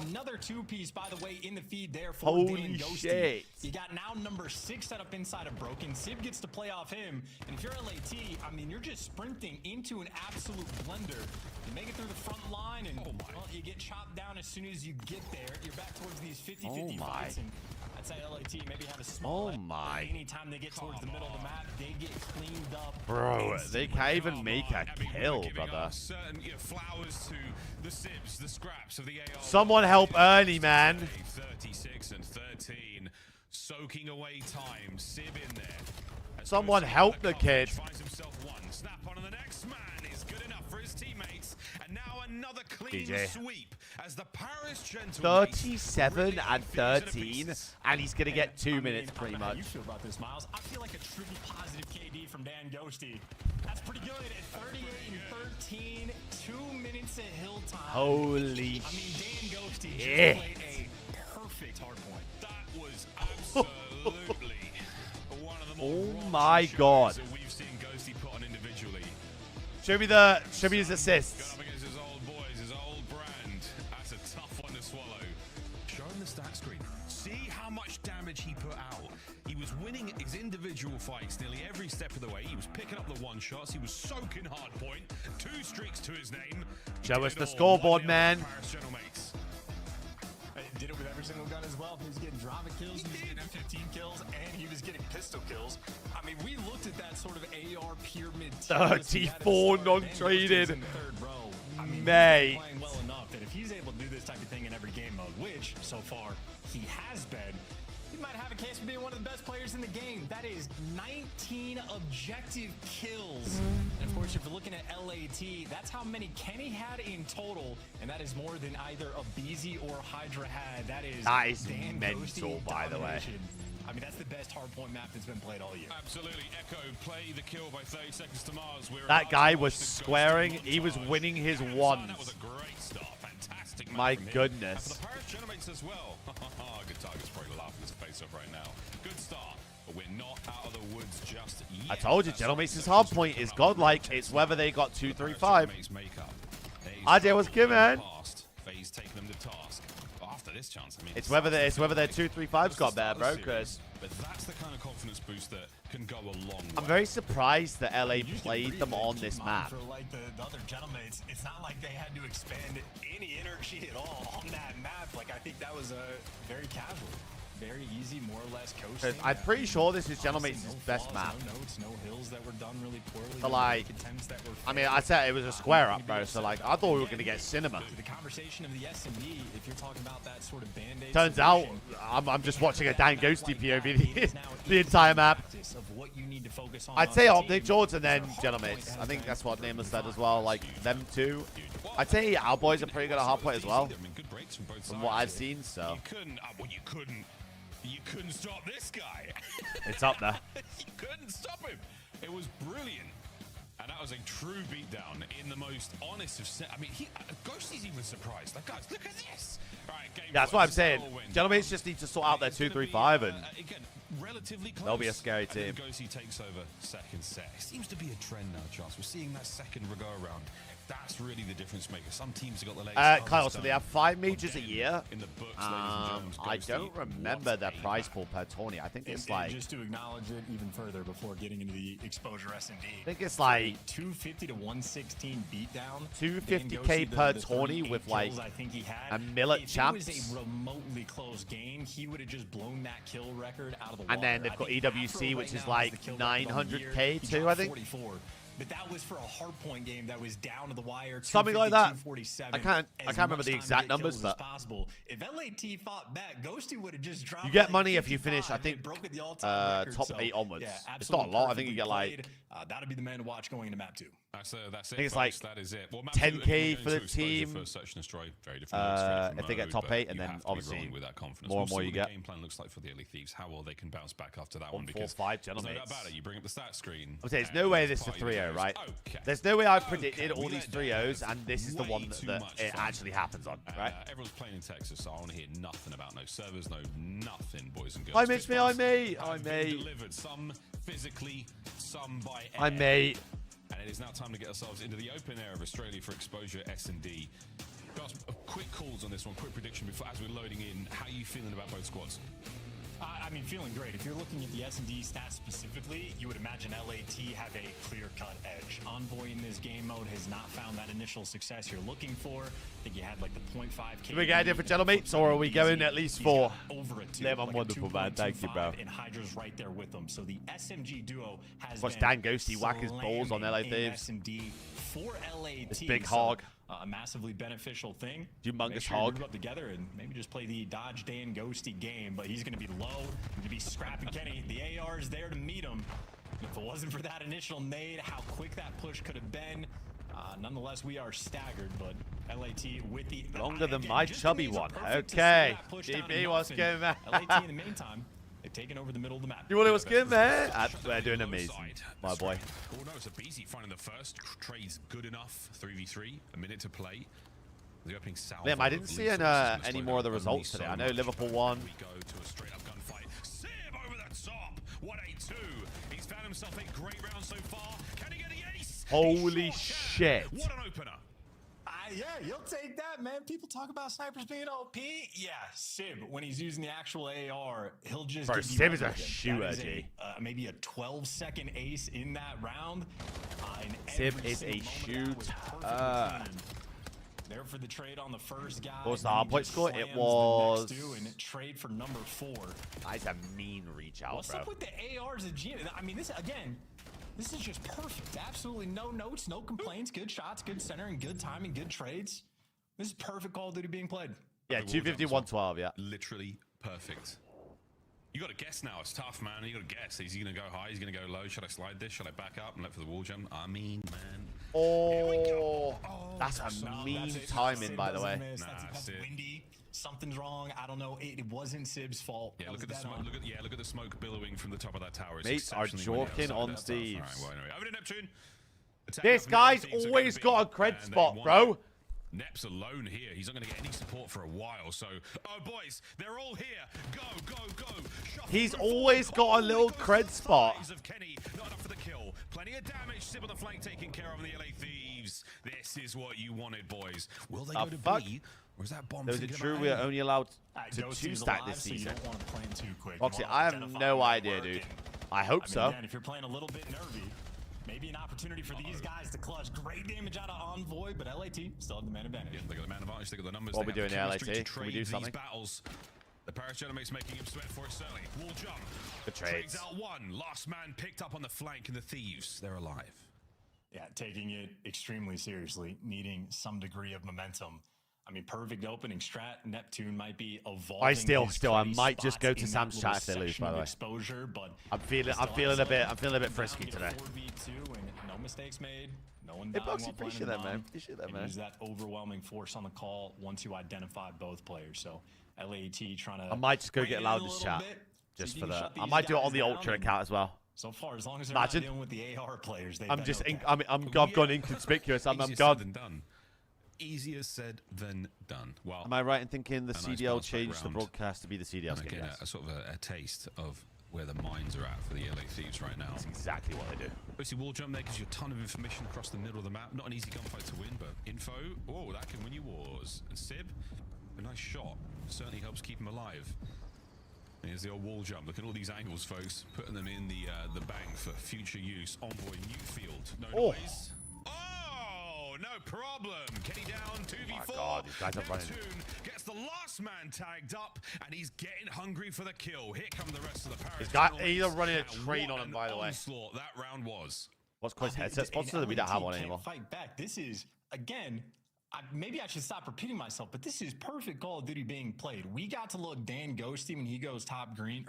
Another 2-piece, by the way, in the feed there for Holy shit. You got now number 6 set up inside of Broken. Sib gets to play off him. And if you're LAT, I mean, you're just sprinting into an absolute blender. You make it through the front line, and well, you get chopped down as soon as you get there. You're back towards these 50-50 fights. And I'd say LAT maybe have a small anytime they get towards the middle of the map, they get cleaned up. Bro, they can't even make a kill, brother. Certain flowers to the Sibs, the scraps of the AR. Someone help Ernie, man. 36 and 13, soaking away time. Sib in there. Someone help the kid. Finds himself one. Snap on, and the next man is good enough for his teammates. And now another clean sweep as the Paris Gentlemen 37 and 13, and he's gonna get 2 minutes pretty much. How you feel about this, Miles? I feel like a triple positive KD from Dan Ghosty. That's pretty good at 38 and 13, 2 minutes at hill time. Holy I mean, Dan Ghosty just played a perfect hard point. That was absolutely one of the more my god. that we've seen Ghosty put on individually. Show me his assists. Going up against his old boys, his old brand. That's a tough one to swallow. Show him the stat screen. See how much damage he put out. He was winning his individual fights nearly every step of the way. He was picking up the one-shots. He was soaking hard point. 2 streaks to his name. Show us the scoreboard, man. did it with every single gun as well. He was getting drama kills, he was getting M15 kills, and he was getting pistol kills. I mean, we looked at that sort of AR pyramid. 34 non-traded. I mean, Mate. he's playing well enough that if he's able to do this type of thing in every game mode, which so far he has been, he might have a case for being one of the best players in the game. That is 19 objective kills. And of course, if you're looking at LAT, that's how many Kenny had in total, and that is more than either Abizi or Hydra had. That is Dan mental, by the way. I mean, that's the best hardpoint map that's been played all year. Absolutely. Echo play the kill by 30 seconds to Mars. That guy was squaring. He was winning his ones. That was a great start. Fantastic. My goodness. For the Paris Genomates as well. Good target's probably laughing his face off right now. Good start. But we're not out of the woods just yet. I told you, Genomates' hard point is godlike. It's whether they got 2-3-5. Idea was good, man. FaZe taking them to task. After this chance, I mean, It's whether their 2-3-5's got better, bro. Because but that's the kind of confidence boost that can go a long way. I'm very surprised that LA played them on this map. For like the other Genomates, it's not like they had to expend any energy at all on that map. Like, I think that was very casual. Very easy, more or less coasting. I'm pretty sure this is Genomates' best map. No notes, no hills that were done really poorly. So like, I mean, I said it was a square up, bro. So like, I thought we were gonna get cinema. The conversation of the S&D, if you're talking about that sort of band-aid. Turns out, I'm just watching a Dan Ghosty POV the entire map. I'd say Optic George and then Genomates. I think that's what Nameless said as well. Like them two. I'd say our boys are pretty good at hardpoint as well. From what I've seen, so. You couldn't stop this guy. It's up there. You couldn't stop him. It was brilliant. And that was a true beatdown in the most honest of... I mean, Ghosty's even surprised. Like, guys, look at this. All right, game That's what I'm saying. Genomates just need to sort out their 2-3-5 and again, relatively close. They'll be a scary team. Ghosty takes over second set. It seems to be a trend now, Charles. We're seeing that second go around. That's really the difference maker. Some teams have got the legs. Kyle, so they have 5 majors a year. In the books, I don't remember their prize pool per tourney. I think it's like... Just to acknowledge it even further before getting into the exposure S&D. I think it's like... 250 to 116 beatdown. 250k per tourney with like a millet champs. If it was a remotely close game, he would have just blown that kill record out of the water. And then they've got EWC, which is like 900k too, I think. 44. But that was for a hardpoint game that was down to the wire. Something like that. I can't remember the exact numbers, but possible. If LAT fought back, Ghosty would have just dropped. You get money if you finish, I think, top 8 onwards. Yeah, it's not a lot. I think you get like. That'd be the man to watch going into map 2. That's it. I think it's like that is it. Well, 10k for the team. For search and destroy, very different if they get top 8, and then obviously with that confidence. more and more you get. The game plan looks like for the Elite Thieves. How well they can bounce back after that one. 1-4-5 Genomates. No doubt about it. You bring up the stat screen. I'm saying there's no way this is a 3-0, right? Okay. There's no way I predicted all these 3-0s, and this is the one that it actually happens on, right? Everyone's playing in Texas, so I want to hear nothing about no servers, no nothing, boys and girls. I miss me, I may. Delivered some physically, some by air. I may. And it is now time to get ourselves into the open air of Australia for exposure S&D. Quick calls on this one, quick prediction before as we're loading in. How are you feeling about both squads? I mean, feeling great. If you're looking at the S&D stats specifically, you would imagine LAT have a clear-cut edge. Envoy in this game mode has not found that initial success you're looking for. I think you had like the 0.5k. Do we get a different Genomates, or are we going at least for? Over a 2. Liam, I'm wonderful, man. Thank you, bro. And Hydra's right there with them. So the SMG duo has watch Dan Ghosty whack his balls on LA Thieves. S&D for LAT. This big hog. A massively beneficial thing. Humongous hog. Group up together and maybe just play the Dodge Dan Ghosty game, but he's going to be low. He's going to be scrapping Kenny. The AR is there to meet him. If it wasn't for that initial nade, how quick that push could have been. Nonetheless, we are staggered, but LAT with the longer than my chubby one. Okay, GB, what's good, man? LAT in the meantime, they've taken over the middle of the map. You want what's good, man? They're doing amazing, my boy. Cool, no, it's Abizi finding the first trade's good enough. 3v3, a minute to play. The opening salvo. Liam, I didn't see any more of the results today. I know Liverpool won. We go to a straight up gunfight. Sib over the top. 1-8-2. He's found himself a great round so far. Can he get the ace? Holy shit. What an opener. Yeah, you'll take that, man. People talk about snipers being OP. Yeah, Sib, when he's using the actual AR, he'll just give you Sib is a everything. shooter, G. Maybe a 12-second ace in that round. Sib is a shooter. There for the trade on the first guy. What was the hard point score? It was... And trade for number 4. That's a mean reach out, What's bro. up with the ARs and GM? I mean, this again, this is just perfect. Absolutely no notes, no complaints. Good shots, good centering, good timing, good trades. This is perfect Call of Duty being played. Yeah, 250, 112, yeah. Literally perfect. You got to guess now. It's tough, man. You got to guess. Is he going to go high? Is he going to go low? Should I slide this? Should I back up and look for the wall jump? I mean, man. Oh, that's a mean timing, by the way. That's windy. Something's wrong. I don't know. It wasn't Sib's fault. Yeah, look at the smoke. Look at the smoke billowing from the top of that tower. It's Mates are joking on Steve. All right, well, anyway, over to Neptune. This guy's always got a cred spot, bro. Nep's alone here. He's not going to get any support for a while. So, oh, boys, they're all here. Go, go, go. He's always got a little cred spot. Of Kenny, not enough for the kill. Plenty of damage. Sib on the flank taken care of the LA Thieves. This is what you wanted, boys. Will they go to B? Or is that bomb? Is it true we are only allowed to 2-stack this season? So you don't want to plan too quick. Foxy, I have no idea, dude. I hope so. Again, if you're playing a little bit nervy, maybe an opportunity for these guys to clutch great damage out of Envoy, but LAT still have the man advantage. Yeah, they got the man advantage, they got the numbers. What are we doing here, LAT? Can we do something? Battles. The Paris Genomate's making him sweat for it, certainly. Wall jump. The trades. Out one. Last man picked up on the flank, and the Thieves, they're alive. Yeah, taking it extremely seriously, needing some degree of momentum. I mean, perfect opening strat. Neptune might be evolving. I might just go to Sam's chat if they lose, by the way. Exposure, but I'm feeling a bit frisky today. 4v2 and no mistakes made. No one Hey, dying Boxy, while playing appreciate the that, man. bomb. Appreciate that, And man. use that overwhelming force on the call once you identify both players. So LAT trying to. I might just go rein get it loud in a this little chat. bit, Just see if for you can the. shut I these might do it guys on the down, Ultra and account as well. So far, as long as they're Imagine. not dealing with the AR players, I'm just. I've gone inconspicuous. I'm Easier gone. said than done. Easier said than done. Well, Am I right in thinking the a nice CDL bounce back changed the round. broadcast to be the CDL And skin? again, Yes. a sort of a taste of where the mines are at for the LA Thieves right now. That's exactly what they do. Obviously, wall jump there gives you a ton of information across the middle of the map. Not an easy gunfight to win, but info, oh, that can win you wars. And Sib, a nice shot. Certainly helps keep him alive. Here's the old wall jump. Look at all these angles, folks. Putting them in the bank for future use. Envoy Newfield. No noise. Oh, no problem. Kenny down, 2v4. Oh my God, these guys are running. Neptune gets the last man tagged up, and he's getting hungry for the kill. Here come the rest of the Paris. He's running a train on him, by the way. Onslaught that round was. What's Quest headset sponsor? We don't have one anymore. Fight back. This is again. Maybe I should stop repeating myself, but this is perfect Call of Duty being played. We got to look Dan Ghosty when he goes top ring,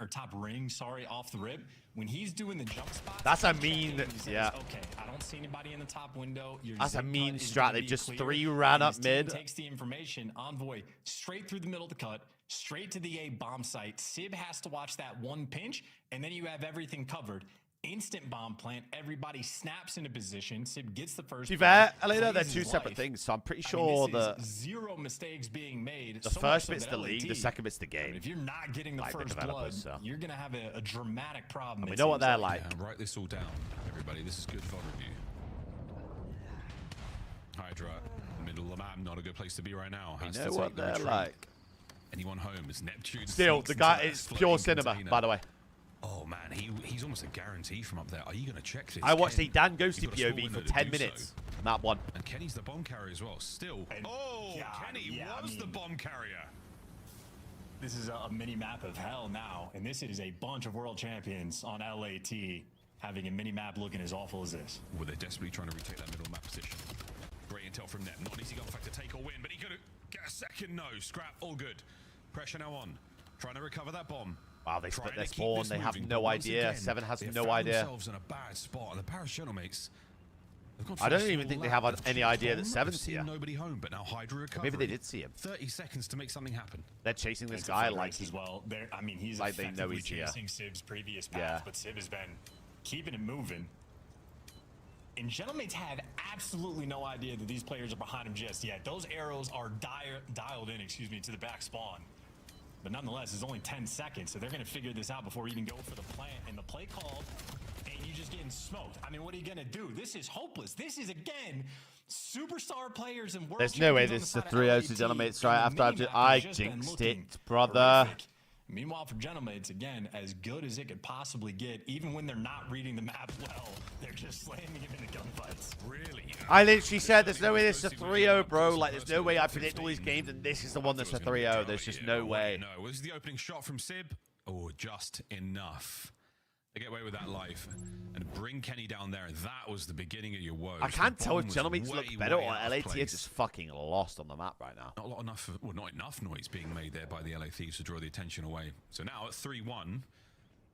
off the rip. When he's doing the jump spots. That's a mean, yeah. Okay, I don't see anybody in the top window. That's a mean strat. They just ran up mid. Takes the information. Envoy straight through the middle of the cut, straight to the A bomb site. Sib has to watch that one pinch, and then you have everything covered. Instant bomb plant. Everybody snaps into position. Sib gets the first. To be fair, Elena, they're two separate things, so I'm pretty sure that zero mistakes being made. The first bit's the league, the second bit's the game. If you're not getting the first blood, you're gonna have a dramatic problem. And we know what they're like. Yeah, write this all down, everybody. This is good VOD review. Hydra, middle of the map, not a good place to be right now. We know what they're like. Anyone home is Neptune. Still, the guy, it's pure cinema, by the way. Oh man, he's almost a guarantee from up there. Are you going to check this? I watched a Dan Ghosty POV for 10 minutes. That one. And Kenny's the bomb carrier as well. Still. Kenny was the bomb carrier. This is a mini map of hell now, and this is a bunch of world champions on LAT having a mini map looking as awful as this. Well, they're desperately trying to retake that middle map position. Great intel from Nep. Not an easy gunfight to take or win, but he could get a second no. Scrap, all good. Pressure now on. Trying to recover that bomb. Wow, they split their spawn. They have no idea. Seven has no idea. Themselves in a bad spot, and the Paris Genomates. I don't even think they have any idea that Seven's here. Nobody home, but now Hydra recovered. Maybe they did see him. 30 seconds to make something happen. They're chasing this guy like as well. I mean, he's like they know he's chasing Sib's previous path, but Sib has been keeping it moving. And Genomates have absolutely no idea that these players are behind him just yet. Those arrows are dialed in, to the back spawn. But nonetheless, it's only 10 seconds, so they're going to figure this out before we even go for the plant. And the play called, and you just getting smoked. I mean, what are you going to do? This is hopeless. This is, again, superstar players and world There's no way this is the 3-0 to Genomates right after I jinxed it, brother. Meanwhile, for Gentlemates, again, as good as it could possibly get, even when they're not reading the map well, they're just slamming him into gunfights. Really? I literally said there's no way this is a 3-0, bro. Like, there's no way I predict all these games, and this is the one that's a 3-0. There's just no way. No, was the opening shot from Sib? Oh, just enough. They get away with that life and bring Kenny down there. That was the beginning of your woes. I can't tell if Gentlemates look better or LA Thieves is fucking lost on the map right now. Not enough noise being made there by the LA Thieves to draw the attention away. So now at 3-1,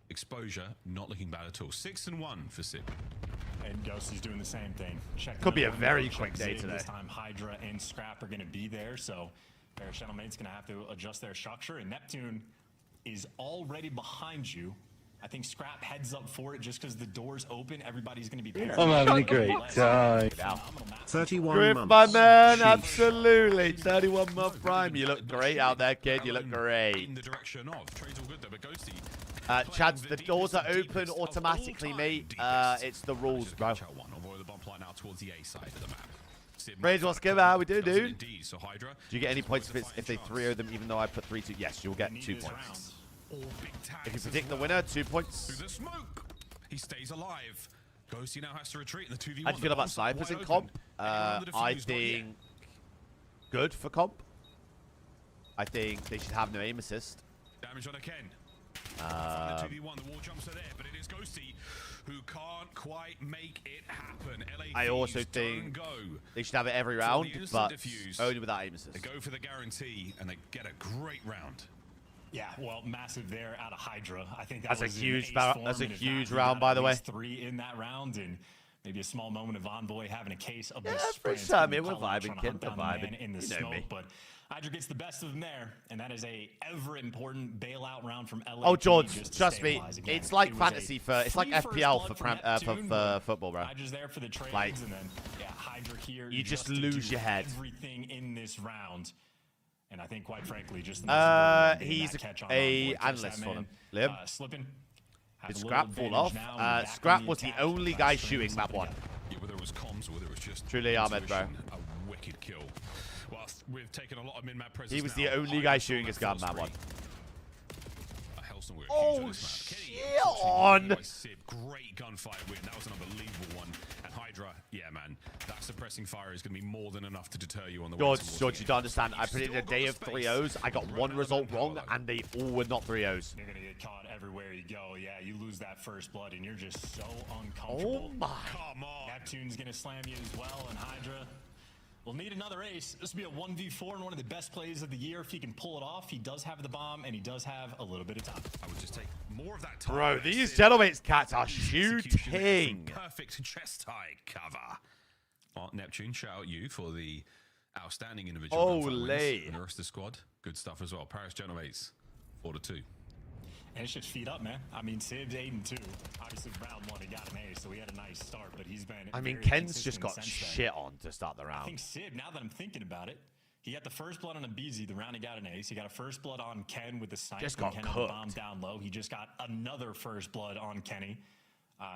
Exposure not looking bad at all. 6-1 for Sib. And Ghosty's doing the same thing. Could be a very quick day today. This time Hydra and Scrap are going to be there, so Bearish Gentlemate's going to have to adjust their structure, and Neptune is already behind you. I think Scrap heads up for it just because the door's open. Everybody's going to be there. I'm having a great time. 31 Grip, months. My man, absolutely. 31-month prime. You look great out there, kid. You look great. In the direction of Trade's all good though, but Ghosty. Chad, the doors are open automatically, mate. It's the rules, bro. Avoid the bump line now towards the A side of the map. Rage, what's good? How we do, dude? Indeed. So Hydra. Do you get any points if they 3-0 them, even though I put 3-2? Yes, you'll get 2 points. If you predict the winner, 2 points. Through the smoke, he stays alive. Ghosty now has to retreat in the 2v1. How do you feel about snipers in comp? I think good for comp. I think they should have no aim assist. Damage on a Ken. The 2v1, the wall jumps are there, but it is Ghosty who can't quite make it happen. I also think they should have it every round, but only with that aim assist. They go for the guarantee and they get a great round. Yeah, well, massive there out of Hydra. I think that's a huge round, by the way. 3 in that round, and maybe a small moment of Envoy having a case of the sprint. Yeah, we're vibing, kid. We're vibing. In the smoke, but Hydra gets the best of them there, and that is a ever important bailout round from LA. Oh, George, trust me, it's like fantasy it's like FPL for football, bro. Hydra's there for the trades, like, and then Hydra here. You just lose your head. Everything in this round. And I think, quite frankly, just he's a analyst for them. Liam. Slipping. Did Scrap fall off? Scrap was the only guy shooting map 1. Yeah, whether it was comms or whether it was just truly Ahmed, bro. A wicked kill. Well, we've taken a lot of min-map presence. He was the only guy shooting his gun map 1. Oh, shit on! Great gunfight win. That was an unbelievable one. And Hydra, yeah, man, that suppressing fire is going to be more than enough to deter you on the way. George, you don't understand. I predicted a day of 3-0s. I got one result wrong, and they all were not 3-0s. You're going to get caught everywhere you go. Yeah, you lose that first blood, and you're just so uncomfortable. Oh, my. Come on. Neptune's going to slam you as well, and Hydra will need another ace. This will be a 1v4 and one of the best plays of the year if he can pull it off. He does have the bomb, and he does have a little bit of time. I would just take more of that time. Bro, these Gentlemates cats are shooting. Perfect chest tie cover. Well, Neptune, shout out you for the outstanding individual. Olé. And the rest of the squad, good stuff as well. Paris Gentlemates, 4-2. And it's just feet up, man. I mean, Sib's 8-2. Obviously, round 1, he got an ace, so he had a nice start, but he's been Ken's just got shit on to start the round. I think Sib, now that I'm thinking about it, he got the first blood on a BZ the round he got an ace. He got a first blood on Ken with the snipe. Just got Ken had the bomb down low. He just got another first blood on Kenny,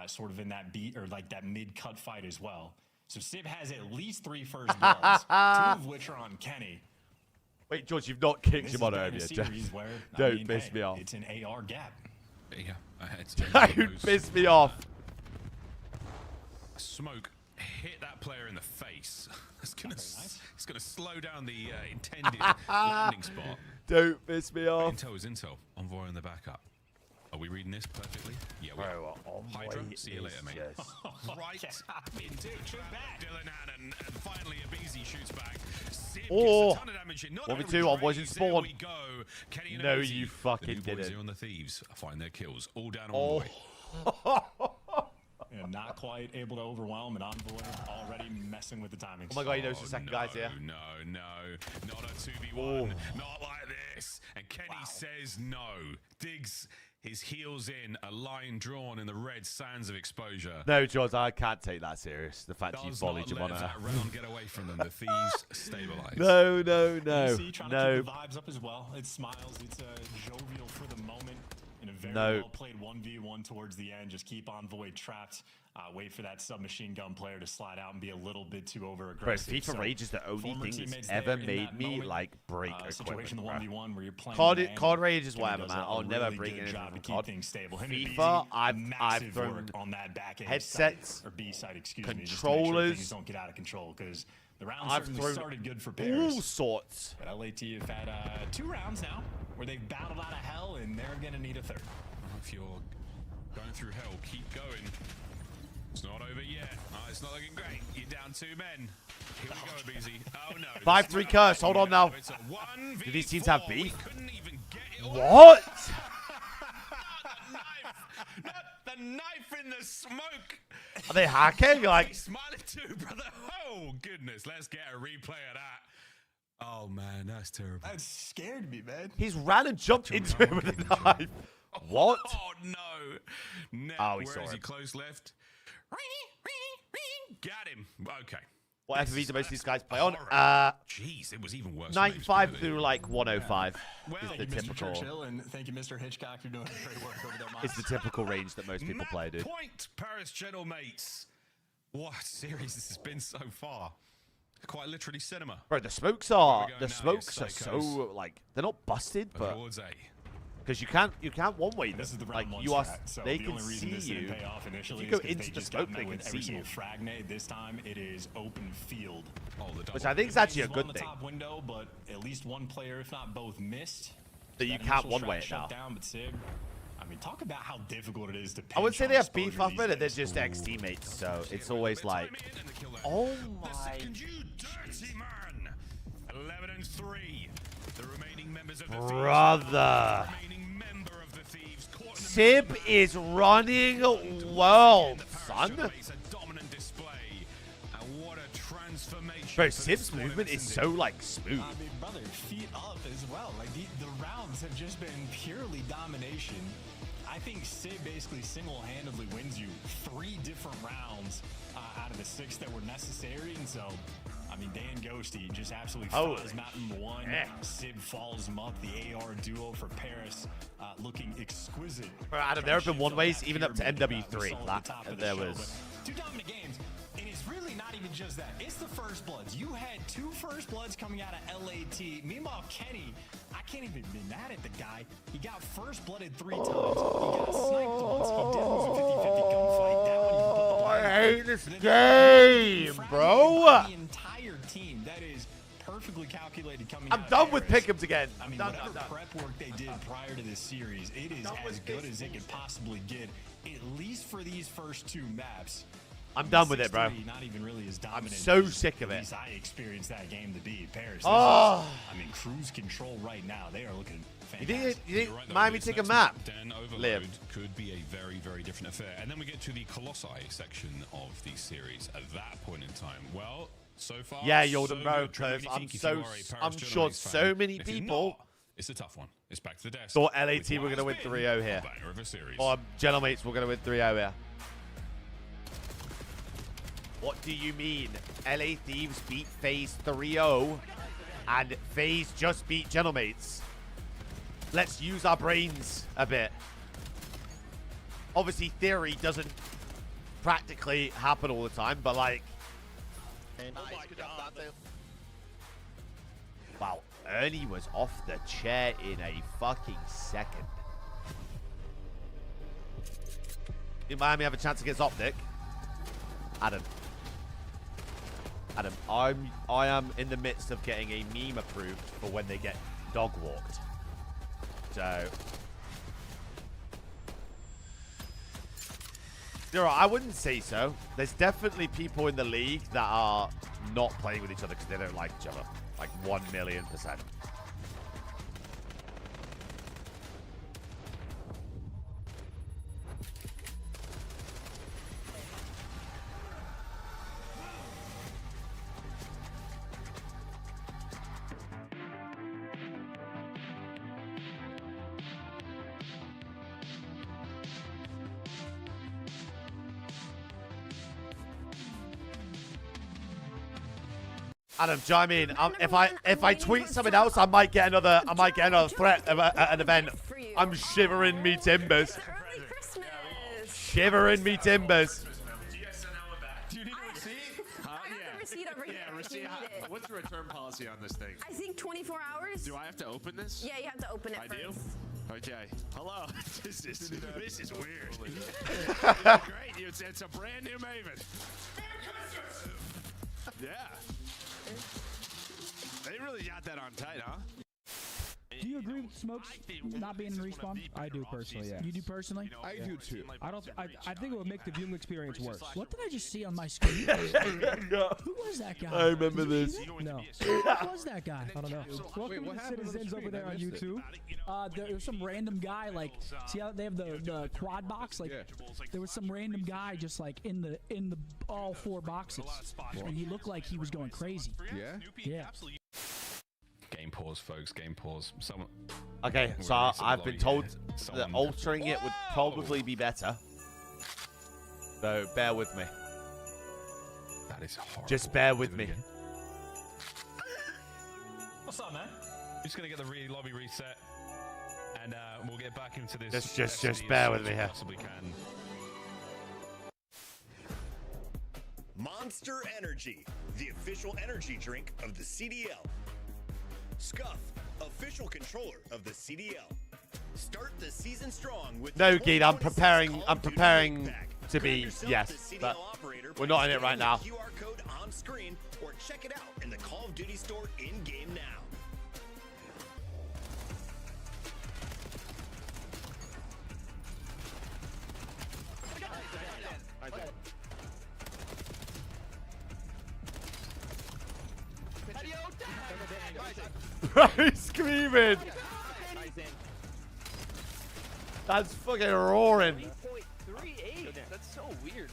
sort of in that beat, or like that mid-cut fight as well. So Sib has at least 3 first bloods, 2 of which are on Kenny. Wait, George, you've not kicked him on over yet. Don't piss me off. It's an AR gap. Yeah, don't piss me off. Smoke hit that player in the face. It's gonna slow down the intended landing spot. Don't piss me off. Intel is intel. Envoy on the backup. Are we reading this perfectly? Yeah, we are. Hydra, see you later, mate. Right into Dylan and finally a BZ shoots back. Sib gets a ton of damage in. 1v2 on boys in spawn. We go. No, you fucking did it. On the thieves find their kills. All down on And not quite able to overwhelm, and Envoy already messing with the timing. Oh my god, he knows the second guy's here. No, not a 2v1, not like this. And Kenny says no. Digs his heels in, a line drawn in the red sands of Exposure. No, George, I can't take that serious. The fact you volleyed him on that round get away from them. The thieves stabilize. No. You see, trying to keep the vibes up as well. It smiles. It's jovial for the moment. In a very No. well played 1v1 towards the end. Just keep on Void trapped. Wait for that submachine gun player to slide out and be a little bit too over Bro, aggressive. FIFA Rage is the only former thing that's teammates ever there in made that me moment, like break situation, the equipment. 1v1 where you're playing COD Rage is Kenny whatever, does man. a I'll never really bring good anything job from to keep COD. things stable. Him and FIFA, BZ, I've massive thrown work on that back end headsets, side, or B side, excuse me, just to make sure controllers. things don't get out of control, because the round I've certainly thrown started good for all Paris. sorts. But LAT have had 2 rounds now where they've battled out of hell, and they're going to need a third. If you're going through hell, keep going. It's not over yet. It's not looking great. You're down 2 men. Here we go, BZ. Oh no. 5-3 curse. Hold on now. It's a 1v4. Do these teams have beef? We couldn't even get it. What? Not the knife in the smoke. Are they hacking? Like, Smiling too, brother. Oh goodness. Let's get a replay of that. Oh man, that's terrible. That scared me, man. he's ran and jumped into him with a knife. What? Oh no. No. Oh, he Where saw is he? him. Close left. Got him. Okay. What FPV do most of these guys play on? Jeez, it was even worse. 95 through like 105 Well, is thank the you, Mr. typical. Churchill, and thank you, Mr. Hitchcock. You're doing great work over there, It's the typical range that most people play, dude. Point, Paris Gentlemates. What a series this has been so far. Quite literally cinema. Bro, the smokes Where are we going now? so Psychos. like they're not busted, but Towards A. because you can't one way them. This is the Like round one you are, strat, so they the can only reason see this you. didn't pay off initially If you is go 'cause into they the just got smoke, met they can with every see single you. frag nade. This time it is open field. Oh, the double. Which I think is actually a One on good the thing. top window, but at least one player, if not both, missed. That you That can't initial one-way strat it shut now. down, but Sib, I mean, talk about how difficult it is to. I would pinch say on they have exposure beef off these it, and they're days. just ex-teammates, so it's always like, oh my. Can you dirty man? 11 and 3. The remaining members of the Brother. Thieves. Remaining member of the Thieves. Caught in the Sib middle. is running well, son. It's a dominant display. And what a transformation. Bro, for Sib's this squad movement of is SND. so like smooth. I mean, brother, feet up as well. Like the rounds have just been purely domination. I think Sid basically single-handedly wins you 3 different rounds out of the 6 that were necessary, and so. I mean, Dan Ghosty just absolutely flies Mountain 1. Yeah. Sid follows him up. The AR duo for Paris looking exquisite. Bro, Adam, there have been one-ways even up to MW3. There was. 2 dominant games, and it's really not even just that. It's the first bloods. You had 2 first bloods coming out of LAT. Meanwhile, Kenny, I can't even be mad at the guy. He got first blooded 3 times. He got sniped once. He did lose a 50-50 gunfight. That one you put the I line hate on. this But then game, bro. The entire team, that is perfectly calculated coming I'm out of done with Paris. pick'ems again. I mean, Done, whatever done, done. prep work they did prior to this series, it is as good as it could possibly get, at least for these first 2 maps. I'm done with it, bro. 6-3, not even really as dominant. so as sick of at it. least I experienced that game to be. Paris. Oh. I mean, cruise control right now. They are looking You fantastic. think You're right, though, Miami this take a next map? Den overload Live. could be a very, very different affair. And then we get to the Colossi section of the series at that point in time. Well, so far, Yeah, so Jordan, bro, good. because Really I'm think if so- you are a Paris I'm Journalists sure fan, so many if you're people not, it's a tough one. It's back to the desk. thought LAT with were what going to win has been 3-0 here. a banger of a series. Or Gentlemates were going to win 3-0 here. What do you mean? LA Thieves beat FaZe 3-0 and FaZe just beat Gentlemates. Let's use our brains a bit. Obviously, theory doesn't practically happen all the time, but like... Nice, good job, Dante. Wow, Ernie was off the chair in a fucking second. Did Miami have a chance against Optic? Adam, I am in the midst of getting a meme approved for when they get dog walked. So, I wouldn't say so. There's definitely people in the league that are not playing with each other because they don't like each other. Like 1,000,000%. Adam, chime in. If I tweet something else, I might get another threat of an event I'm shivering me timbers. Early Christmas. Shivering me timbers. Do you guys send that one back? Do you need a receipt? I have the receipt over here. Yeah, if receipt. you need it. What's the return policy on this thing? I think 24 hours. Do I have to open this? Yeah, you have to open it I first. do? Okay. Hello. This is weird. Great. It's a brand new Maven. Yeah. They really got that on tight, huh? Do you agree with Smokes not being in respawn? I do personally, yeah. You do personally? I do too. I don't. I think it would make the viewing experience worse. What did I just see on my screen? Who was that guy? I remember this. No. Who was that guy? I don't know. Welcome what to happened on the Citizens over screen? there I on missed it. YouTube. There was some random guy, like, see how they have the quad box? Like, there was some random guy just like in the all 4 boxes, and he looked like he was going crazy. Yeah? Yeah. Game pause, folks. Game pause. Someone. Okay, so I've been told that altering it would probably be better. So bear with me. That is horrible. Just bear with me. What's up, man? I'm just gonna get the lobby reset, and we'll get back into this. Just bear with me here. Possibly can. Monster Energy, the official energy drink of the CDL. Scuff, official controller of the CDL. Start the season strong with No, the Geet, I'm 2026 preparing Call of Duty Pack. to Grab be, yourself yes, the CDL but operator we're by not in it right scanning now. the QR code on screen or check it out in the Call of Duty store in-game now. Bro, he's screaming. That's fucking roaring. 3.38. That's so weird.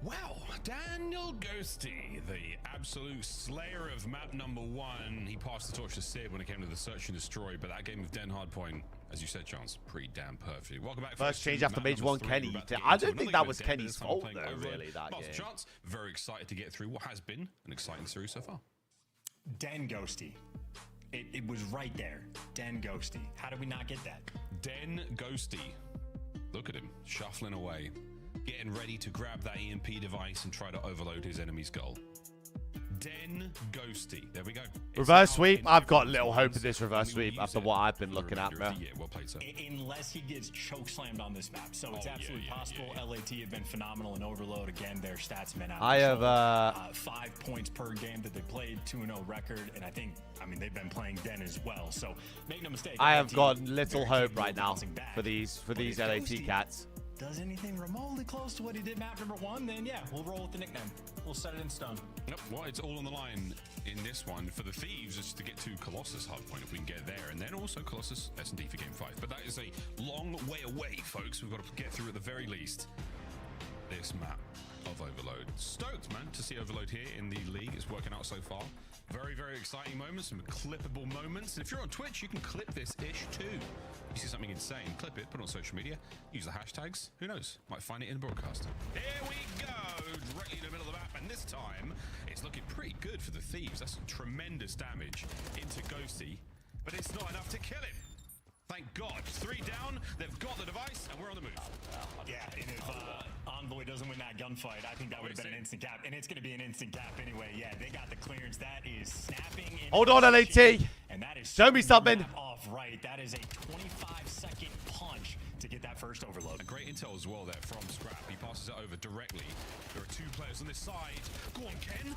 Wow, Daniel Ghosty, the absolute slayer of map number 1. He passed the torch to Sid when it came to the search and destroy, but that game with Den Hardpoint, as you said, Chance, pretty damn perfect. Welcome back. First change after map Mage number 1 3. Kenny. We're about to get I into don't think another that game was of Den, Kenny's this time fault playing though, Overload. really, that Master game. Chance, very excited to get through what has been an exciting series so far. Den Ghosty. It was right there. Den Ghosty. How did we not get that? Den Ghosty. Look at him, shuffling away, getting ready to grab that EMP device and try to overload his enemy's goal. Den Ghosty. There we go. Reverse sweep. I've got little hope of this reverse sweep after what I've been looking at, bro. Yeah, well played, sir. Unless he gets choke slammed on this map. So it's absolutely possible. yeah. LAT have been phenomenal in Overload. Again, their stats been out. I have 5 points per game that they played, 2-0 record, and I mean they've been playing Den as well. So make no mistake. I have LAT got little very hope capable right of now bouncing back. for these But if LAT Ghosty cats. does anything remotely close to what he did map number 1, then yeah, we'll roll with the nickname. We'll set it in stone. Nope, well, it's all on the line in this one for the Thieves, just to get to Colossus hardpoint if we can get there, and then also Colossus S&D for game 5. But that is a long way away, folks. We've got to get through at the very least this map of Overload. Stoked, man, to see Overload here in the league. It's working out so far. Very, very exciting moments, some clippable moments. And if you're on Twitch, you can clip this ish too. You see something insane, clip it, put it on social media, use the hashtags. Who knows? Might find it in the broadcast. Here we go, directly in the middle of the map, and this time it's looking pretty good for the Thieves. That's some tremendous damage into Ghosty, but it's not enough to kill him. Thank God. 3 down, they've got the device, and we're on the move. Yeah, and if Envoy doesn't win that gunfight, I think that would have been an instant cap. And it's going to be an instant cap anyway. Yeah, they got the clearance. That is snapping. Hold on, LAT. And that is Show me something. Off right. That is a 25-second punch to get that first overload. A great intel as well there from Scrap. He passes it over directly. There are 2 players on this side. Go on, Ken.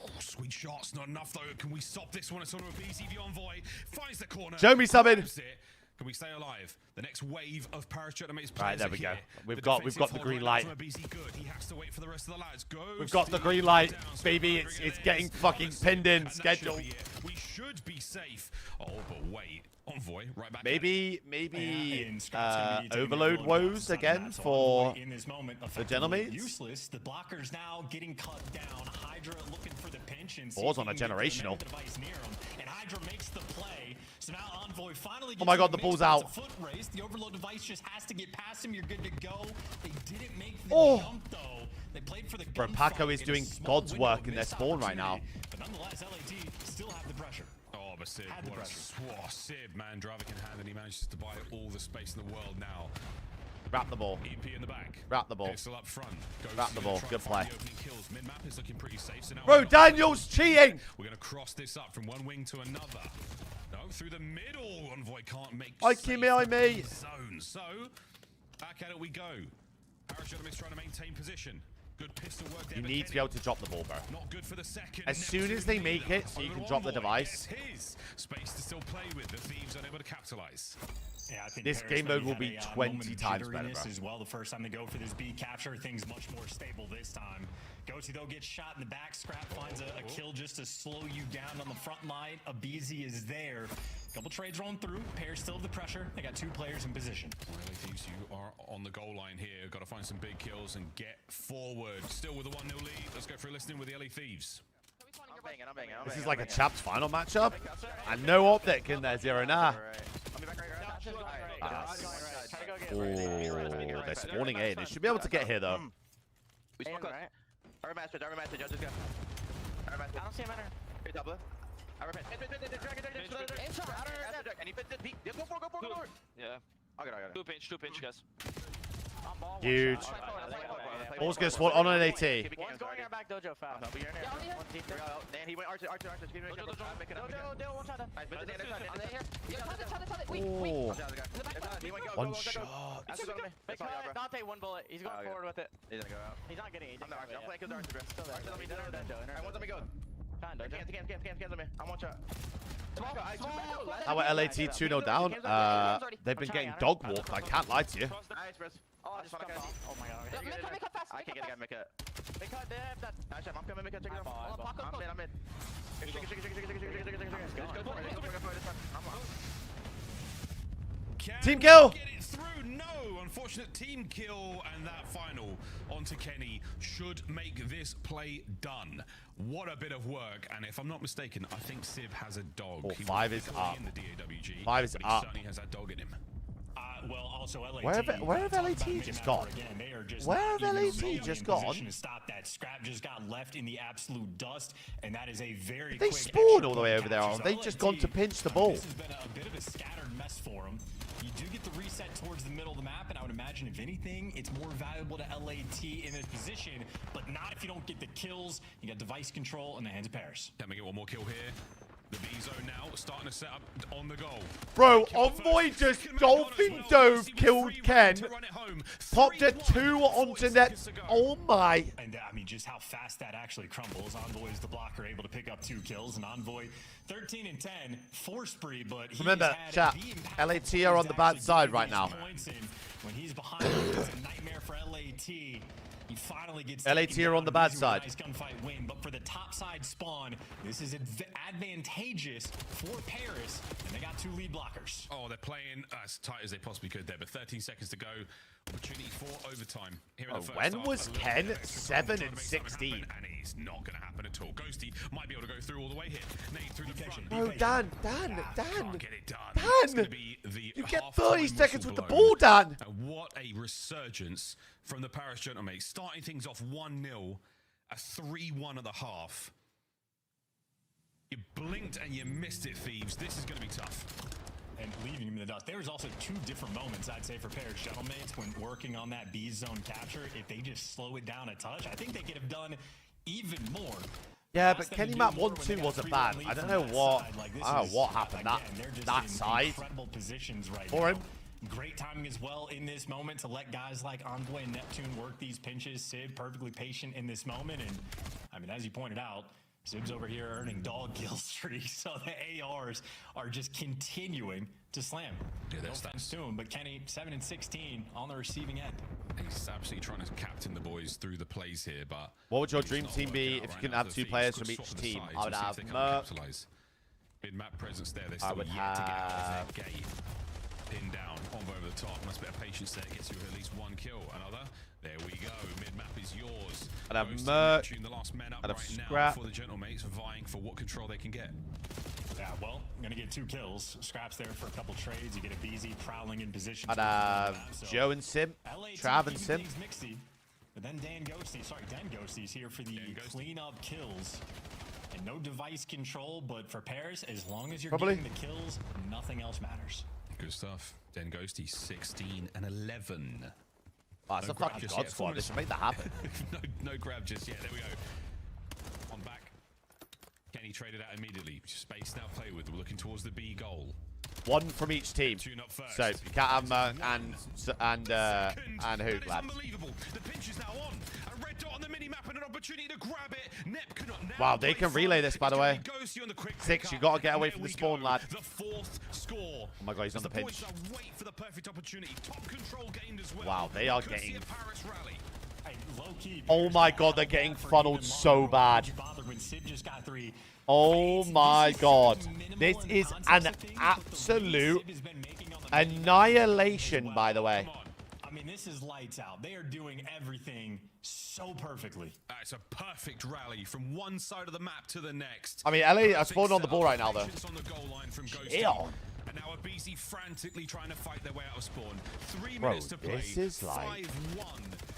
Oh, sweet shots, not enough though. Can we stop this one? It's on a BCV Envoy. Finds the corner. Show me something. Can we stay alive? The next wave of parachute mates. Right, there we go. We've got the green light. He has to wait for the rest of the lads. We've got the green light, baby. It's getting fucking pinned in schedule. We should be safe. Oh, but wait. Envoy right back. Maybe Overload woes again for the Gentlemates. Useless. The blockers now getting cut down. Hydra looking for the pinch and Balls on a generational. And Hydra makes the play. So now Envoy finally gets Oh my God, the ball's out. Foot race. The overload device just has to get past him. You're good to go. They didn't make the jump though. They played for the Bro, Paco is doing God's work in their spawn right now. But nonetheless, LAT still have the pressure. Oh, Oh, but Sib, Sib, man, driver can hand, and he manages to buy all the space in the world now. Wrap the ball. EP in the back. Wrap the ball. Still up front. Wrap the ball. Good play. Mid-map is looking pretty safe. So now Bro, Daniel's cheating. We're going to cross this up from one wing to another. No, through the middle. Envoy can't make I me. zone. So, back at it we go. Paris Gentleman is trying to maintain position. Good pistol work there. You need to be able to drop the ball, bro. Not good for the second. As soon as they make it, so you can drop the device. His space to still play with. The Thieves unable to capitalize. Yeah, I think This Paris game mode will maybe be had a 20 moment of times better, jitteriness bro. as well the first time they go for this B capture. Things much more stable this time. Ghosty, though, gets shot in the back. Scrap finds a kill just to slow you down on the front line. Abizi is there. Couple trades rolling through. Paris still have the pressure. They got 2 players in position. LA Thieves, you are on the goal line here. Got to find some big kills and get forward. Still with a 1-0 lead. Let's go for a listening with the LA Thieves. I'm banging. This is like a chaps final matchup. And no optic in there, Zero. Nah. Oh, they're spawning A. They should be able to get here, though. We spawn right? Aroma message, y'all just go. Aroma message. I don't see him enter. Here, double. Aroma message. And he fit the peak. Go for it. Yeah. I'll get it. 2 pinch, guys. Huge. Ball's gonna spawn on an AT. One's going in our back dojo fast. Dan, he went Archer. Give me a dojo, one shot. Nice, but One shot. Dante, 1 bullet. He's going forward with it. He's gonna go out. He's not getting it. I'm playing because Archer, bro. Archer, let me dojo. Alright, let me go. Can't let me. I'm 1 shot. How are LAT 2-0 down? They've been getting dog walked. I can't lie to you. Nice, bro. Oh, just oh my god. I can't get a guy, make it. Make it, they have that. Nice, I'm coming, make it, check it out. I'm in. Team kill! Get it through. No, unfortunate team kill, and that final onto Kenny should make this play done. What a bit of work, and if I'm not mistaken, I think Civ has a dog. Oh, 5 is up. In the DAWG, 5 is but up. He certainly has that dog in him. Well, also LAT. Where have LAT just gone? Where have LAT just gone? To stop that. Scrap just got left in the absolute dust, and that is a very They quick spawned all the way extra over there. capture. They've just gone to pinch the ball. This has been a bit of a scattered mess for them. You do get the reset towards the middle of the map, and I would imagine, if anything, it's more valuable to LAT in this position, but not if you don't get the kills. You got device control in the hands of Paris. Can we get 1 more kill here? The B zone now starting to set up on the goal. Bro, Envoy just dolphin dove, killed Ken, popped a 2 onto net. Oh my. And I mean, just how fast that actually crumbles. Envoy is the blocker, able to pick up 2 kills, and Envoy 13 and 10, 4 spree, but he remember, chat, LAT are on the bad side right now. When he's behind, it's a nightmare for LAT. He finally gets LAT are on the bad side. Nice gunfight win, but for the top side spawn, this is advantageous for Paris, and they got 2 lead blockers. Oh, they're playing as tight as they possibly could there, but 13 seconds to go. Opportunity for overtime. Here in the first when half, was Ken 7 and 16? And it's not going to happen at all. Ghosty might be able to go through all the way here. Nade through the front. Bro, Dan. Can't get it done. It's gonna be the You get half-time 30 seconds whistle with the blown. ball, Dan. And what a resurgence from the Paris Gentlemen. Starting things off 1-0, a 3-1 at the half. You blinked and you missed it, Thieves. This is going to be tough. And leaving him in the dust. There was also 2 different moments, I'd say, for Paris Gentlemen when working on that B zone capture. If they just slow it down a touch, I think they could have done even more. Yeah, but Kenny Map 1-2 wasn't bad. I don't know what happened that side positions right for him. Great timing as well in this moment to let guys like Envoy and Neptune work these pinches. Sid perfectly patient in this moment, and I mean, as you pointed out, Sib's over here earning dog kill streaks, so the ARs are just continuing to slam. Yeah, no offense to him, but Kenny 7 and 16 on the receiving end. He's absolutely trying to captain the boys through the plays here, but what would your dream team be if you could have 2 players from each team? I would have Merc. Mid-map presence there. They're I still would yet to get out of have their gate. Pinned down, Envoy over the top. Nice bit of patience there. Gets you at least 1 kill. Another. There we go. Mid-map is yours. I'd have Merc. The last man up I'd have right Scrap. now for the Gentlemates, vying for what control they can get. Yeah, well, I'm going to get 2 kills. Scraps there for a couple trades. You get a BZ prowling in position. I'd have Joe and Sim. Trav and Sim. Mixy, but then Dan Ghosty's here for the cleanup kills. And no device control, but for Paris, as long as you're Probably. getting the kills, nothing else matters. Good stuff. Den Ghosty 16 and 11. Oh, it's a grab fucking just god yet. squad. They should make that happen. no grab just yet. There we go. On back. Kenny traded out immediately. Space now play with. We're looking towards the B goal. One from each team. Tune up first. So you can't have and who, lads? Unbelievable. The pinch is now on. A red dot on the mini map and an opportunity to grab it. Nep cannot now Wow, they can relay this, by the way. Ghosty on the quick 6, pickup. you got to get away And from there the we spawn, go. lad. The 4th score. Oh my god, he's on the pinch. Boys are waiting for the perfect opportunity. Top control gained as well. Wow, they are Courtesy getting... of Paris Rally. Hey, low-key, Oh my god, they're getting funneled so bad. When Sid just got 3. Oh my god. This is an absolute annihilation, by the way. I mean, this is lights out. They are doing everything so perfectly. It's a perfect rally from one side of the map to the next. I mean, LA are spawning on the ball right now, though. On the goal line from Ghosty. Ew. And now a BC frantically trying to fight their way out of spawn. 3 Bro, minutes to play. this is like... 5-1.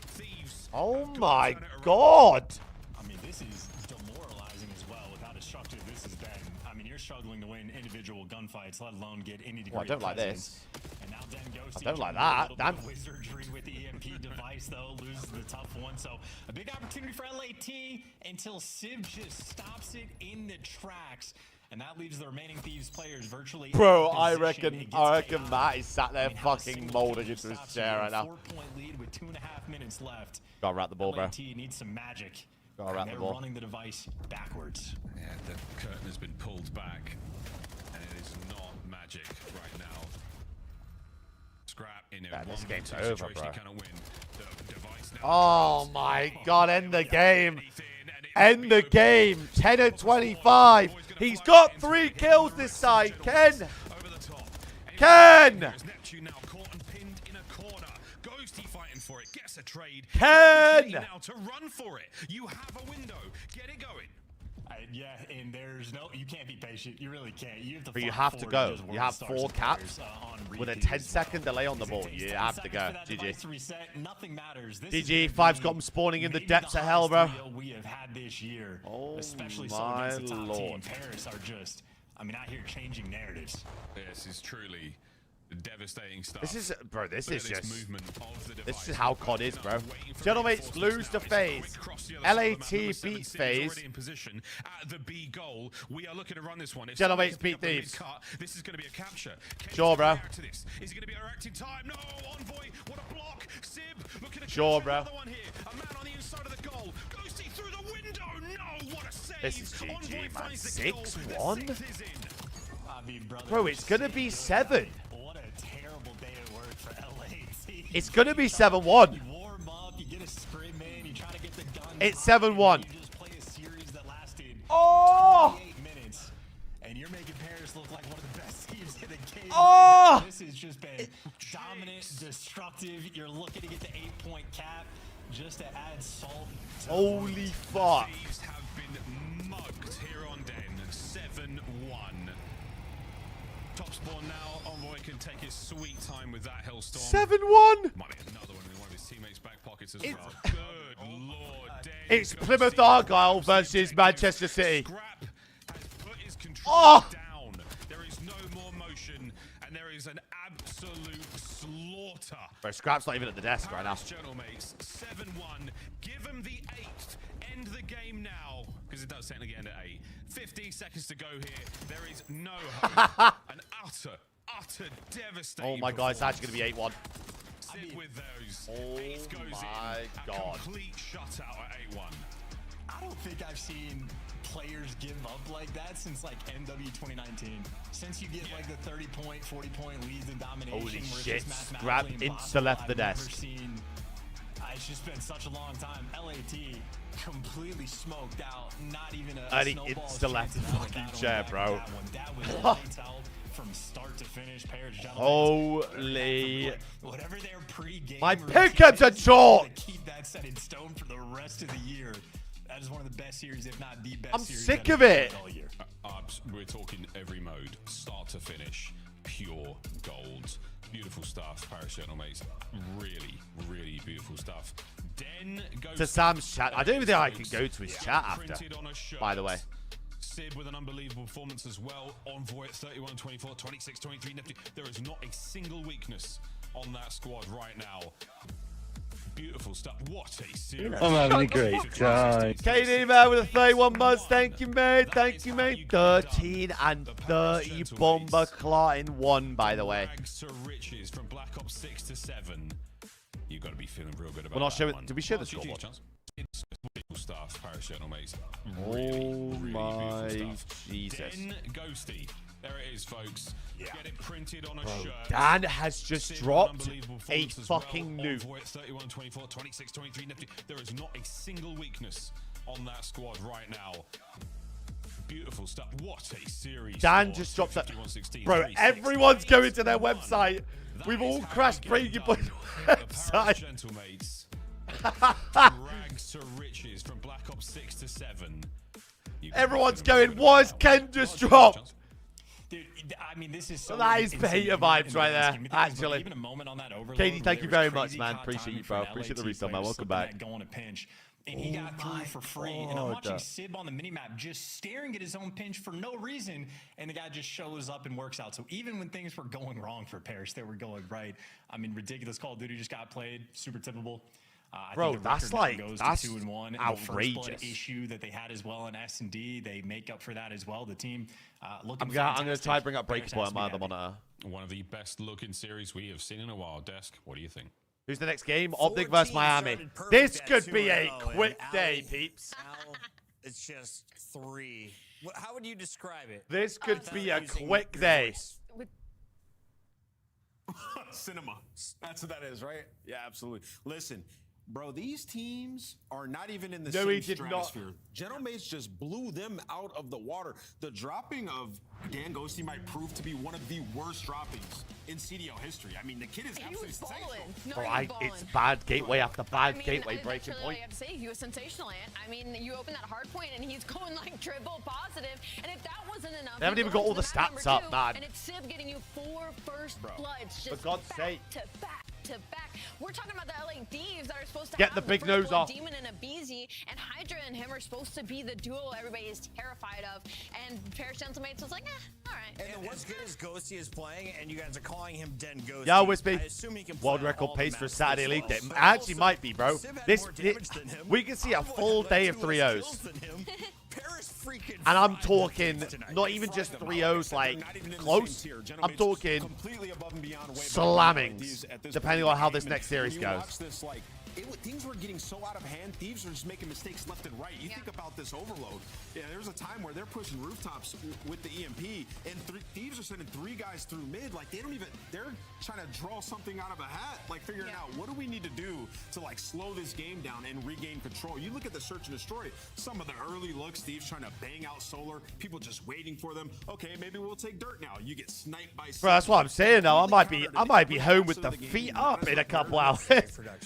Thieves. Oh my god. I mean, this is demoralizing as well with how destructive this has been. I mean, you're struggling to win individual gunfights, let alone get any degree Oh, I don't of like presence. this. And now Den Ghosty I don't like can do a that. little Damn. bit of wizardry with the EMP device, though, loses the tough one. So a big opportunity for LAT until Civ just stops it in the tracks. And that leaves the remaining Thieves players virtually Bro, out of I position. reckon Matt is sat there fucking molding into his chair right now. 4-point lead with 2.5 minutes left. Gotta wrap the ball, bro. LAT needs some magic. Gotta wrap the They're ball. running the device backwards. Yeah, the curtain has been pulled back. And it is not magic right now. Scrap in a This 1v2 game's situation, over, bro. he cannot win. The device now Oh my god, end the game. End the game. 10 and 25. He's got 3 kills this side. Ken. over the top. Ken. Neptune now caught and pinned in a corner. Ghosty fighting for it. Gets a trade. Ken. Now to run for it. You have a window. Get it going. Yeah, and there's no, you can't be patient. You really can't. You have to. But you fight have to forward go. and just You world have stars 4 and caps players, on with a repeat 10-second delay on the ball. It takes You 10 have to seconds go. for that device GG. to reset. Nothing matters. This is GG. gonna 5's be got him spawning in the maybe depths of highest hell, bro. 3-0 we have had this year. Oh Especially so my against the top team. lord. Paris are just, I mean, out here changing narratives. This is truly devastating stuff. This is, bro, this Look is at just... movement of the This device. is how COD is, bro. Waiting for Gentlemen, reinforcements lose now. the It's a phase. quick cross the other side of the LAT map. Number 7 beat Sid is phase. already in position at the B goal. We are looking to run this one. If Gentlemen, someone can beat pick up the Thieves. mid-cut, this is going to be a capture. Kenny's Sure, gonna bro. react to this. Is it going to be a reacting time? No, Envoy. What a block. Sib looking to Sure, capture bro. another one here. A man on the inside of the goal. Ghosty through the window. No, what a save. This is GG, Envoy man. finds the kill. The 6-1? 6th is in. I mean, brother, Bro, it's going to be 7. what a terrible day at work for LAT. It's going to be 7-1. You warm up, you get a scrim in, you try to get the gun. It's hot, 7-1. and You just play a series that lasted Oh! 28 minutes, and you're making Paris look like one of the best teams in the game. Oh! Right now. This has just been dominant, destructive. You're looking to get the 8-point cap just to add salt. To Holy fuck. Thieves have been mugged here on Den. 7-1. Top spawn now. Envoy can take his sweet time with that Hellstorm. 7-1. Might be another one in one of his teammates' back pockets as It's- well. Good lord. Den It's goes Plymouth to Argyle the versus Manchester City. Scrap has put his control Oh! down. There is no more motion, and there is an absolute slaughter. Bro, Scrap's not even at the desk right now. Paris Gentlemen, 7-1. Give him the 8th. End the game now, because it does technically end at 8. 15 seconds to go here. There is no hope. An utter devastating. Oh my god, it's actually going to be 8-1. Sit with those. Oh 8th goes my in. God. A complete shutout at 8-1. I don't think I've seen players give up like that since like MW 2019. Since you get like the 30-point, 40-point leads in domination. Holy where it's shit, just Scrap mathematically insta-left the impossible. I've desk. never seen, it's just been such a long time. LAT completely smoked out. Not even a And he snowball's insta-left chance the in fucking that one. chair, bro. That was lights out from start to finish. Paris Gentlemen. Holy. Whatever their pre-game My routine pickups are is, short. to keep that set in stone for the rest of the year. That is one of the best series, if not the best I'm series. sick that of I've it. played all year. We're talking every mode, start to finish, pure gold. Beautiful stuff, Paris Gentlemen. Really beautiful stuff. Den goes To Sam's chat. I don't even think I can go to his chat after, by the way. Sib with an unbelievable performance as well. Envoy at 31-24, 26-23. Nifty. There is not a single weakness on that squad right now. Beautiful stuff. What a series. I'm having a great time. KD, man, with a 31 months. Thank you, mate. Thank you, mate. 13 and 30 bomber clotting one, by the way. Rags to riches from Black Ops 6 to 7. You've got to be feeling real good about We're not that showing. one. Did we show the GG scoreboard? chance. It's beautiful stuff, Paris Gentlemen. Oh Really my beautiful stuff. Jesus. Den Ghosty. There it is, folks. Get it printed on a shirt. Dan has just Sid, dropped unbelievable a performance as well. fucking nuke. Envoy at 31-24, 26-23. Nifty. There is not a single weakness on that squad right now. Beautiful stuff. What a series. Dan just dropped that. Bro, everyone's going to their website. We've all crashed Breaking Point website. Gentlemates. Rags to riches from Black Ops 6 to 7. Everyone's going, what has Ken just dropped? Dude, I mean, this is so. That is beta vibes right there, actually. Even a moment on that overload. Katie, thank you there was very much, crazy man. hot Appreciate timing you, for bro. an Appreciate the LAT resale, man. player Welcome slipping back. that Going a pinch. And he got through for free. And I'm watching Sib on the minimap just staring at his own pinch for no reason. And the guy just shows up and works out. So even when things were going wrong for Paris, they were going right. I mean, ridiculous. Call of Duty just got played. Super typical. Bro, that's like, that's 2-1. outrageous. The first blood issue that they had as well in S&D, they make up for that as well. The team looking I'm gonna try to bring up Breaking Point on my other monitor. One of the best looking series we have seen in a while. Desk, what do you think? Who's the next game? Optic versus Miami. This could be a quick day, peeps. Now it's just 3. How would you describe it? This could be a quick day. Cinema. That's what that is, right? Yeah, absolutely. Listen, bro, these teams are not even in the same stratosphere. Gentlemates just blew them out of the water. The dropping of Dan Ghosty might prove to be one of the worst droppings in CDL history. I mean, the kid is absolutely sensational. Bro, it's bad gateway after bad gateway. That's Breaking really Point. all I have to say. He was sensational, Ant. I mean, you open that hard point and he's going like triple positive. And if that wasn't enough, They haven't even got all the stats up, man. And it's Sib getting you 4 first bloods. Just For God's sake. to back to back. We're talking about the LA Thieves that are supposed to Get have the big first nose blood off. Demon and Abizi, and Hydra and him are supposed to be the duo everybody is terrified of. And Paris Gentlemates was like, all right. And what's good as Ghosty is playing, and you guys are calling him Den Ghosty. Yo, Wispy. I assume he can play World on record all pace the for a maps Saturday as League well. Day. But Actually also, might be, bro. Sib had This more damage than him. we can see a Envoy full had day of less 3-0s. kills than him. Paris freaking And I'm fried talking them tonight. not even just 3-0s, like Not even in the close. same tier. I'm Gentlemates talking completely above and beyond, way better than slammings, Thieves at this depending point on how in the this game. next series And you goes. watch this, like, things were getting so out of hand. Thieves are just making mistakes left and right. You think about this overload. Yeah, there's a time where they're pushing rooftops with the EMP, and Thieves are sending 3 guys through mid. Like, they don't even, they're trying to draw something out of a hat, like figuring out what do we need to do to like slow this game down and regain control. You look at the search and destroy, some of the early looks, Thieves trying to bang out Solar, people just waiting for them. Okay, maybe we'll take dirt now. You get sniped by Bro, that's what I'm saying though. I might be home with the feet up in a couple hours.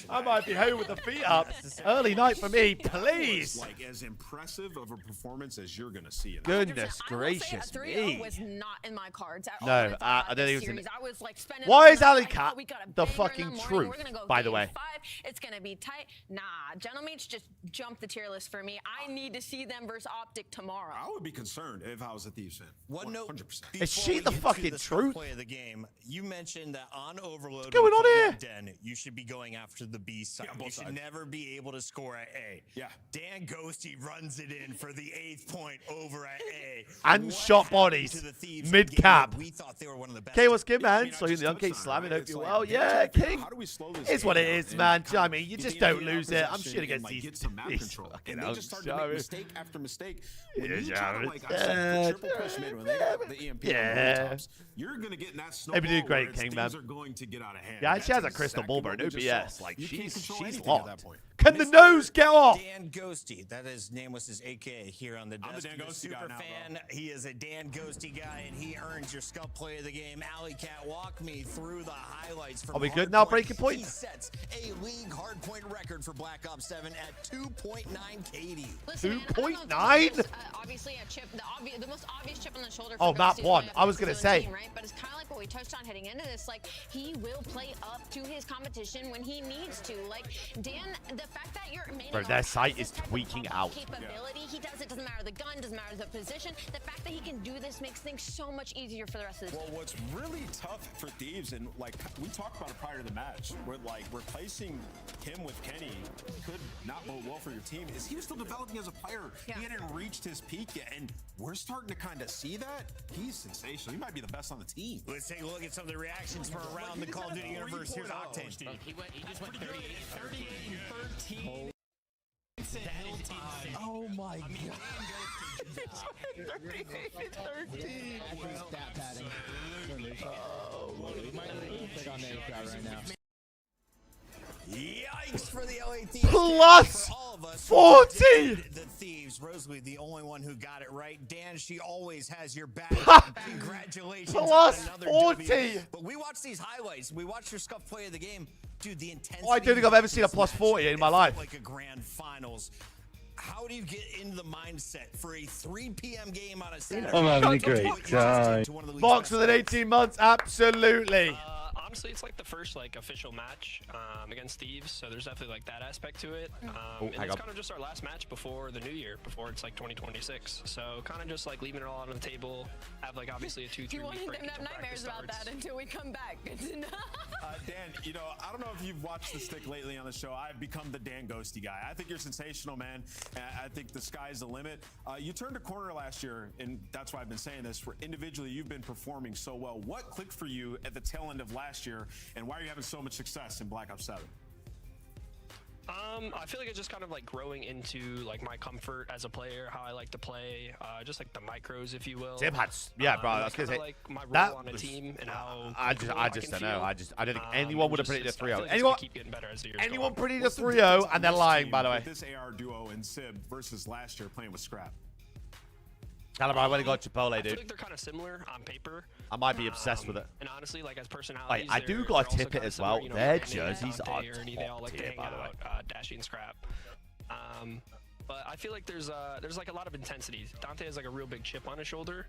I might be home with the feet up. Early night for me, please. Like as impressive of a performance as you're gonna see. Goodness I will say gracious a 3-0 me. was not in my cards at all. No, when I thought about don't this think it was in series. I was like spending Why all is night, Alley like, Cat oh, we got a the banger in fucking morning. truth, We're gonna go by the game way? 5. It's gonna be tight. Nah, Gentlemates just jumped the tier list for me. I need to see them versus Optic tomorrow. I would be concerned if I was a Thieves fan. One note. 100%. Is she the fucking truth? Play of the game. You mentioned that on Overload, What's going on here? Den, you should be going after the B side. Yeah, both you should sides. never be able to score at A. Yeah. Dan Ghosty runs it in for the 8th point over at A. And What shot happened bodies. to the Thieves Mid game? cap. We thought they were one of the best. Okay, what's good, man? I mean, So I you just the touched okay on it, slamming. right? Hope It's you like, well. they're Yeah, trying to figure out King. how do we slow this It's what game it down is, and man. kind of I mean, you just get don't lose it. I'm possession shooting and, against like, these. get some map these control. fucking And they just started to make hoes, mistake after mistake. When Yeah, you try yeah, to, like I yeah. said, triple push mid when they got the EMP on Yeah. the rooftops, you're gonna get in that snowball. Maybe do great, where King, man. things are going to get out of hand. Yeah, And she has a that's crystal exactly ball, bro. what No we just BS. saw. Like, You can't she's control she's anything at that locked. point. Can the nose get off? Dan Ghosty. That is name was his AKA here on the desk. I'm a Dan He's a Ghosty guy super now, fan. He is a Dan Ghosty guy, and he earns your scalp play of the game. Alley Cat, walk me through the highlights. From Are we good hard now, point. Breaking Point? He sets a league hard point record for Black Ops 7 at 2.9 KD. Listen, man, I don't know if 2.9? this is, obviously a chip, the most obvious chip on the shoulder. Oh, for map Ghosty is one. playing I was up gonna to say. 17, right? But it's kind of like what we touched on heading into this. Like he will play up to his competition when he needs to. Like Dan, the fact that you're Bro, their site is tweaking out. capability, he does it doesn't matter the gun, doesn't matter the position. The fact that he can do this makes things so much easier for the rest of the team. Well, what's really tough for Thieves, and like we talked about it prior to the match, where like replacing him with Kenny could not bode well for your team, is he was still developing as a player. Yeah. He hadn't reached his peak yet, and we're starting to kind of see that. He's sensational. He might be the best on the team. Let's take a look at some of the reactions from around the Call of Duty universe. Here's Octane. He just went 38 13. Oh my god. 13. Yikes for the LA Thieves. Plus For all of us, 40. The Thieves. Rosalie, the only one who got it right. Dan, she always has your back. Congratulations. Plus on another 40. W. But we watched these highlights. We watched your scuff play of the game. Dude, the intensity. Oh, I don't think I've ever seen a plus 40 in my life. Like a grand finals. How do you get into the mindset for a 3 p.m. game on a Saturday? I'm having a great time. Box within 18 months, absolutely. Honestly, it's like the first like official match against Thieves, so there's definitely like that aspect to it. And it's kind of just our last match before the new year, before it's like 2026. So kind of just like leaving it all out on the table. Have like obviously a 2-3 week break. You want them to have nightmares about that until we come back. Dan, you know, I don't know if you've watched the stick lately on the show. I've become the Dan Ghosty guy. I think you're sensational, man. I think the sky's the limit. You turned a corner last year, and that's why I've been saying this. For individually, you've been performing so well. What clicked for you at the tail end of last year, and why are you having so much success in Black Ops 7? I feel like it's just kind of like growing into like my comfort as a player, how I like to play, just like the micros, if you will. Tim had, yeah, bro. I was gonna say like my role that on a was, team and how I just don't know. I don't think anyone would have predicted a 3-0. Like Anyone? keep getting better as the years Anyone go predicted a 3-0, and they're lying, by the way. This AR duo and Sib versus last year playing with Scrap. Caliber, I went and got Chipotle, I feel dude. like they're kind of similar on paper. I might be obsessed with it. And honestly, like as personalities, Wait, I do gotta tip it as well. Their jerseys are top tier, by the way. Dashy and Scrap. But I feel like there's like a lot of intensity. Dante has like a real big chip on his shoulder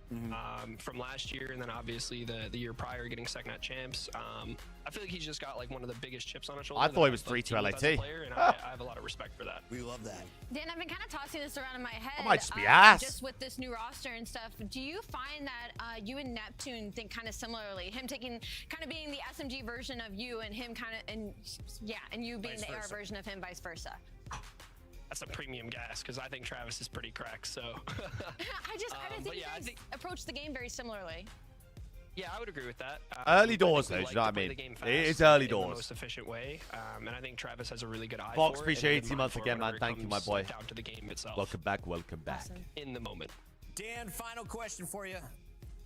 from last year, and then obviously the year prior getting second at champs. I feel like he's just got like one of the biggest chips on his shoulder. I thought he was 3-2 LAT. And I have a lot of respect for that. We love that. Dan, I've been kind of tossing this around in my head. I might just be ass. Just with this new roster and stuff. Do you find that you and Neptune think kind of similarly? Him taking, kind of being the SMG version of you, and him kind of, and you being the AR version of him, vice versa. That's a premium gas because I think Travis is pretty cracked. So I think you guys approach the game very similarly. Yeah, I would agree with that. Early doors, though. Do you know what I mean? It is early doors. In the most efficient way, and I think Travis has a really good eye. Fox, for appreciate it, 18 months again, man. Thank you, my boy. Down to the game itself. Welcome back. Welcome back. Awesome. In the moment. Dan, final question for you.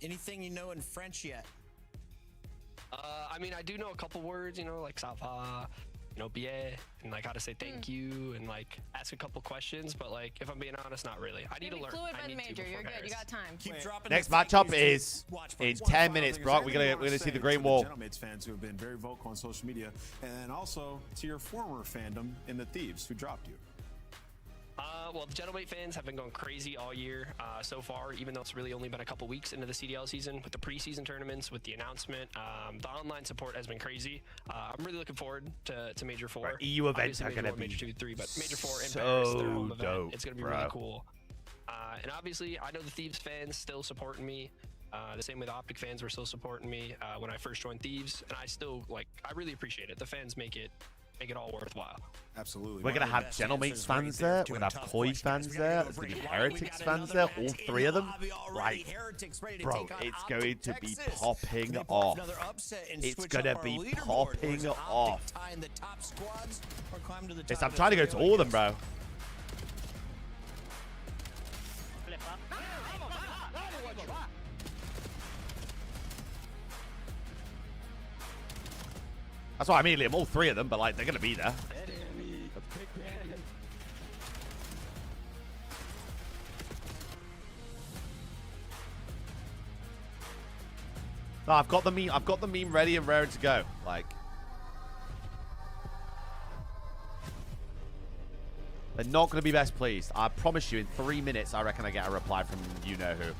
Anything you know in French yet? I mean, I do know a couple words, you know, like ça va, you know, bien, and like how to say thank you, and like ask a couple questions. But like, if I'm being honest, not really. I need to learn. Fluid by the major. You're good. You got time. Keep dropping Next the thank matchup yous. is in 10 minutes, bro. We're gonna see the Green Wall. GM8's fans who have been very vocal on social media, and also to your former fandom in the Thieves who dropped you. Well, the GM8 fans have been going crazy all year so far, even though it's really only been a couple weeks into the CDL season with the preseason tournaments, with the announcement. The online support has been crazy. I'm really looking forward to Major 4. Right, EU events Obviously, are going to be Major 2, 3, but Major 4 in so Paris, their home event. dope, It's going to be bro. really cool. And obviously, I know the Thieves fans still supporting me. The same with Optic fans were still supporting me when I first joined Thieves, and I still I really appreciate it. The fans make it all worthwhile. Absolutely. We're going to have GM8 fans there. We're going to have Koi fans there. There's going to be Heretics fans there. All three of them. Like, bro, it's going to be popping off. It's going to be popping off. Yes, I'm trying to go to all of them, bro. That's why I mean, Liam, all three of them, but like they're gonna be there. No, I've got the meme. I've got the meme ready and raring to go. Like, they're not gonna be best pleased. I promise you, in 3 minutes, I reckon I get a reply from you know who. I'm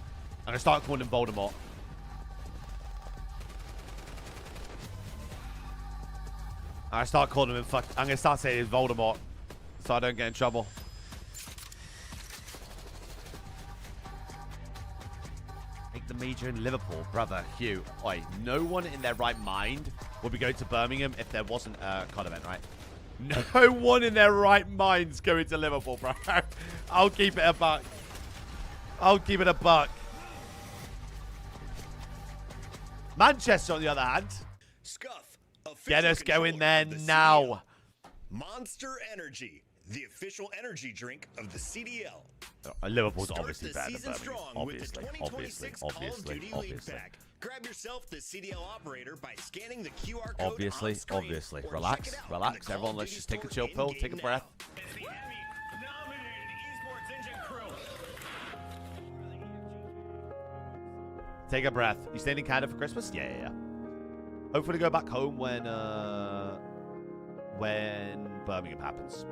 gonna start calling him Voldemort. I start calling him I'm gonna start saying it's Voldemort, so I don't get in trouble. major in Liverpool, brother. Hugh, oi, no one in their right mind would be going to Birmingham if there wasn't a COD event, right? No one in their right mind's going to Liverpool, bro. I'll keep it a buck. I'll keep it a buck. Manchester, on the other hand. Scuff. Get us going there now. Monster Energy, the official energy drink of the CDL. Liverpool's obviously better than Start the season Birmingham. strong with the 2026 Call of Duty League Pack. Grab yourself the CDL operator by scanning the QR code Obviously. Relax. Everyone, let's just take a chill pill, take a breath. Take a breath. You staying in Canada for Christmas? Yeah. Hopefully go back home when Birmingham happens.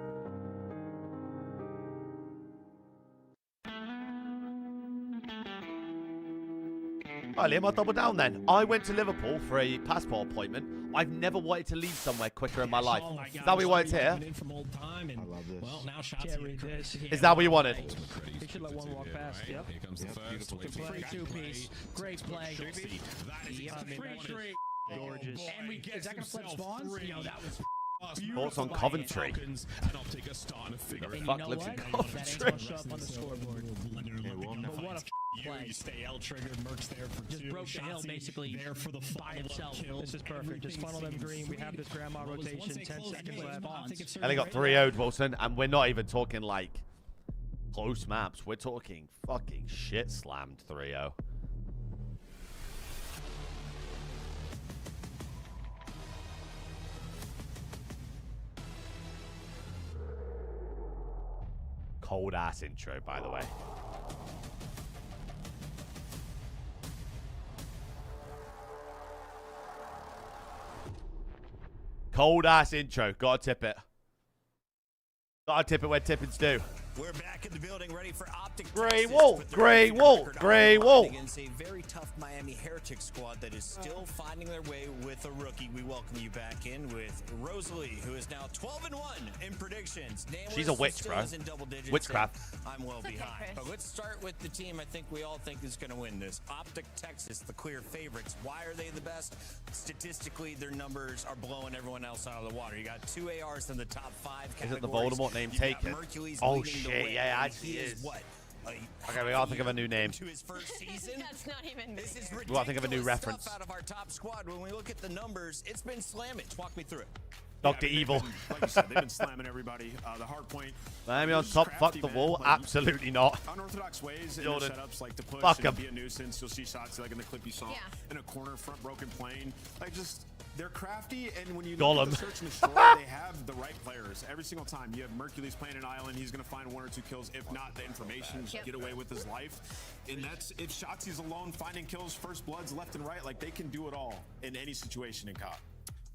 All right, Liam, I'll double down then. I went to Liverpool for a passport appointment. I've never wanted to leave somewhere quicker in my life. Is that what you wanted to hear? I love this. Well, now Is that what you wanted? He should let one walk past. Yep. Here comes the first. Good play, two-piece. Great play. Gorgeous. And is that going to flip spawns? Yo, that was Thoughts on Coventry? Fuck lives in Coventry. on the scoreboard. But what a play. You stay L-triggered, Mercs there for Just two. broke the hill basically there for the by himself. This is perfect. Just funnel them green. We have this grandma rotation. 10 seconds left. And they got 3-0'd, Wilson, and we're not even talking like close maps. We're talking fucking shit slammed 3-0. Cold ass intro, by the way. Cold ass intro. Gotta tip it. Gotta tip it where tippings do. We're back in the building, ready for Optic. Grey Wall, Grey Wall, Grey Wall. Against a very tough Miami Heretic squad that is still finding their way with a rookie. We welcome you back in with Rosalie, who is now 12-1 in predictions. She's a witch, bro. Witchcraft. I'm well behind. But let's start with the team I think we all think is going to win this. Optic Texas, the clear favorites. Why are they the best? Statistically, their numbers are blowing everyone else out of the water. You got 2 ARs in the top 5 categories. Is it the Voldemort name taken? Oh shit, yeah, actually is. What? Okay, we gotta think of a new name. To his first season? That's not even. This is We gotta think of a new ridiculous reference. stuff out of our top squad. When we look at the numbers, it's been slamming. Walk me through it. Dr. Evil. Like you said, they've been slamming everybody. The hard point. Miami on top, fuck the wall. Absolutely not. Unorthodox ways in Jordan. their setups, like to push Fuck and 'em. be a nuisance. You'll see shots like in the clip you saw in a corner, front broken plane. Like just they're crafty, and when you look at the search and destroy, they have the right players every single time. You have Mercules playing an island; he's going to find 1 or 2 kills. If not, the information just get away with his life. And that's if Shotzi's alone finding kills, first bloods left and right. Like they can do it all in any situation in COD.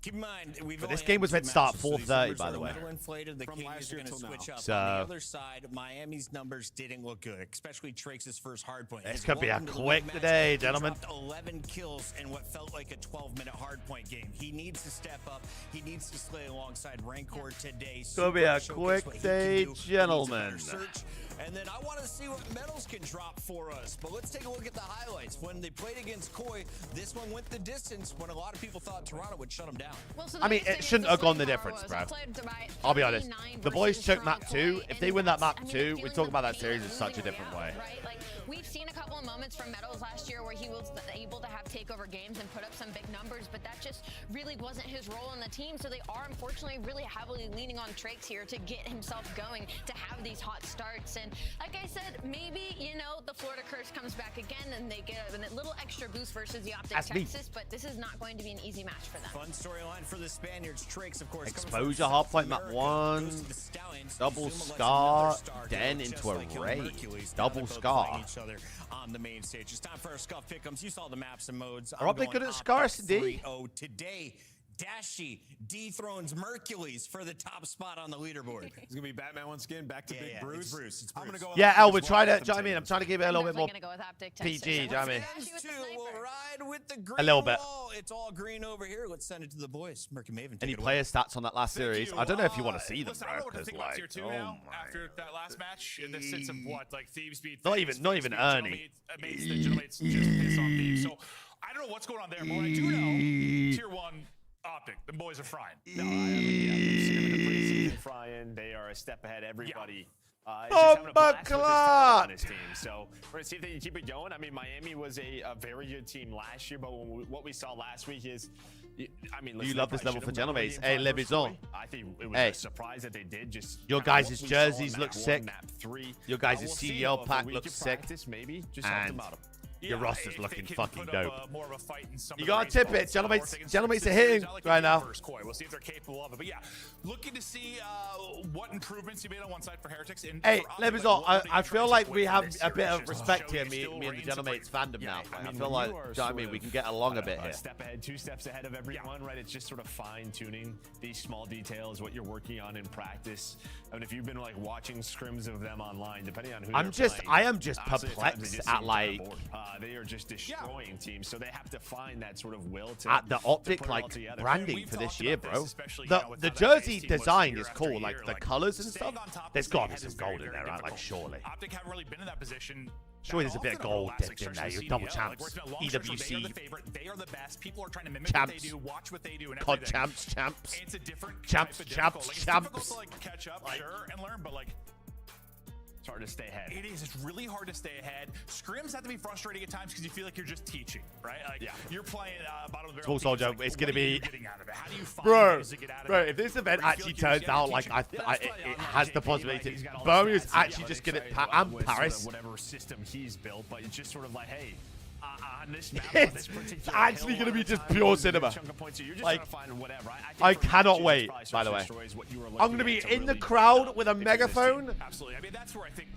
Keep in mind, But this game was meant to start 4:30, by the way. Inflated. The Kings are going to switch up. So, on the other side, Miami's numbers didn't look good, especially Trix's first hardpoint. This could be a quick today, gentlemen. 11 kills in what felt like a 12-minute hardpoint game. He needs to step up. He needs to slay alongside Rancor today. Could be a quick day, gentlemen. And then I want to see what medals can drop for us. But let's take a look at the highlights. When they played against Koi, this one went the distance when a lot of people thought Toronto would shut them down. Well, so I mean, it shouldn't have gone the difference, bro. I'll be honest. The boys took map 2. If they win that map 2, we talk about that series in such a different way. Right? Like, we've seen a couple of moments from Metals last year where he was able to have takeover games and put up some big numbers, but that just really wasn't his role in the team. So they are unfortunately really heavily leaning on Trakes here to get himself going, to have these hot starts. And like I said, maybe, you know, the Florida curse comes back again and they get a little extra boost versus the Optic Texas, but this is not going to be an easy match for them. Fun storyline for the Spaniards. Trakes, of course, Exposure, hardpoint map 1. Double Scar, Den into a raid. Double Scar. Each other on the main stage. It's time for our Scuff Pick'ems. You saw the maps and modes. Are they good at Scar, SD? Today, Dashy dethrones Mercules for the top spot on the leaderboard. It's going to be Batman once again, back to Big Bruce. It's Bruce. I'm going to go with Yeah, Optic El, as we're well. trying to, That's do you know what I mean? I'm trying to give it a little bit more Gonna go with Optic PG, do you know what I mean? Two will ride with the green A little bit. wall. It's all green over here. Let's send it to the boys. Murky Maven, take Any it away. player stats on that last series? I don't know if you want to see them, Listen, bro. I don't know what to 'cause, think about like, tier 2 oh now my after that last match in the sense of what, like Thieves beat Not Thieves, even Thieves beat Ernie. Makes the Gentlemates just piss on Thieves. So I don't know what's going on there, but what I do know, tier 1 Optic, the boys are frying. No, we've seen them in the preseason frying. They are a step ahead. Everybody. Just having a blast with this talent on his team. So we're going to see if they can keep it going. I mean, Miami was a very good team last year, but what we saw last week is, I mean, listen, You love this level for Gentlemates. Hey, Hey, Lebizon. I think it was a surprise that they did. Just your kinda guys' what we saw jerseys in look map sick. 1, map 3. Your guys' We'll see, CDL though, if a pack week looks of sick. practice, maybe just help them out. Your roster's looking fucking dope. More of a fight in some You of gotta the tip race it. balls. Gentlemates are hitting right now. First Koi. We'll see if they're capable of it. But yeah, looking to see what improvements you made on one side for Heretics. And Hey, for Optic, Lebizon, what I feel like we have this a bit series of just respect show here, you me still and the reigns supreme. Gentlemates fandom now. I I mean, feel when like, you are do you know what I mean? sort We of can get along a bit a here. step ahead, 2 steps ahead of everyone, right? It's just sort of fine-tuning these small details, what you're working on in practice. I mean, if you've been like watching scrims of them online, depending on who I am just honestly, at times they perplexed just at seem like kind of bored. They are just destroying teams, so they have to find that sort of will to at the Optic put it all like together. branding for this year, bro. especially, The jersey design is cool, like the colors and stuff. There's got to be some gold in there, right? Like surely. Optic haven't really been in that position. Surely there's a bit of gold dipped in there. You're double champs, EWC, They are the best. People are trying to mimic what they do, watch what they do, and COD everything. champs. It's a different Champs. It's difficult to like catch up, sure, and learn, but like it's hard to stay ahead. It is. It's really hard to stay ahead. Scrims have to be frustrating at times because you feel like you're just teaching, right? Like you're playing bottom of the barrel. Small soldier, like, it's gonna be, how do you find bro. ways to get out of Bro, it? if this event Where you actually feel like turns you're out just like teaching. it has the possibility, He's got all Birmingham's the stats, actually but just they gonna say, and with Paris. sort of whatever system he's built, but it's just sort of like, hey, on this map, It's actually gonna be just pure cinema. Like, I cannot wait. By the way, I'm gonna be in the crowd with a megaphone. Absolutely. I mean, that's where I think.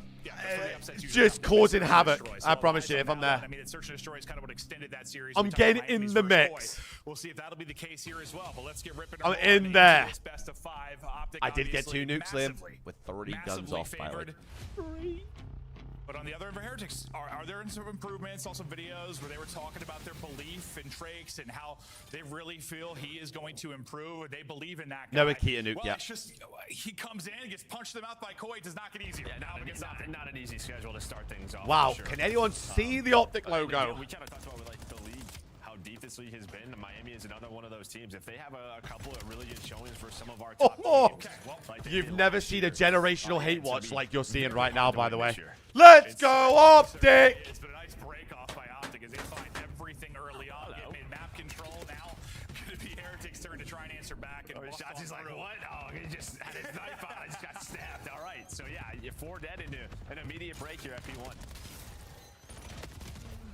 Just causing havoc. I promise you, if I'm there. I mean, Search and Destroy is kind of what extended that series. I'm getting in the mix. We'll see if that'll be the case here as well. But let's get ripping. I'm in there. Best of 5. Optic, I did get 2 obviously nukes, Liam, massively, with 3 guns off, by the way. 3. But on the other end for Heretics, are there some improvements? Saw some videos where they were talking about their belief in Trakes and how they really feel he is going to improve. They believe in that guy. No Akita nuke, well, yeah. It's just, he comes in, gets punched in the mouth by Koi, does not get easier. Yeah, not an easy schedule to start things off. Wow, sure. can anyone see the Optic logo? We kind of talked about with like the league, how deep this league has been. Miami is another one of those teams. If they have a couple of really good showings for some of our top teams, like You've never seen a generational hate watch like you're seeing right now, by the way. Let's go, Optic! It's been a nice break off by Optic as they find everything early on. Get mid-map control now. Going to be Heretics' turn to try and answer back. And Shotzi's like, what? Oh, he just had his knife out. I just got stabbed. All right. So, yeah, you're 4 dead into an immediate break here at P1.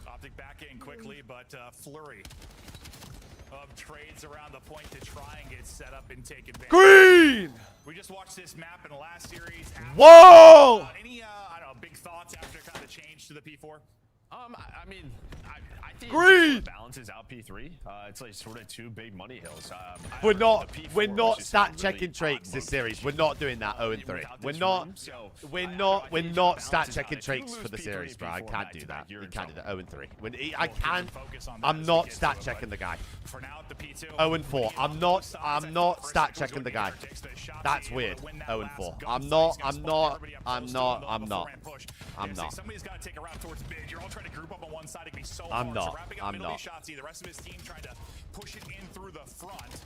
Optic back in quickly, but flurry of trades around the point to try and get set up and take advantage. Green! We just watched this map in the last series. Whoa! Any, I don't know, big thoughts after kind of the change to the P4? I mean, I think Green! it balances out P3. It's like sort of 2 big money hills. We're not stat checking Trakes this series. We're not doing that 0-3. We're not stat checking Trakes for the series, bro. I can't do that. You can't do that 0-3. I can't. I'm not stat checking the guy. 0-4. I'm not stat checking the guy. That's weird. 0-4. I'm not. Somebody's got to take a route towards mid. You're all trying to group up on one side. It can be so I'm hard. not. So wrapping up I'm middle not. Shotzi, the rest of his team trying to push it in through the front.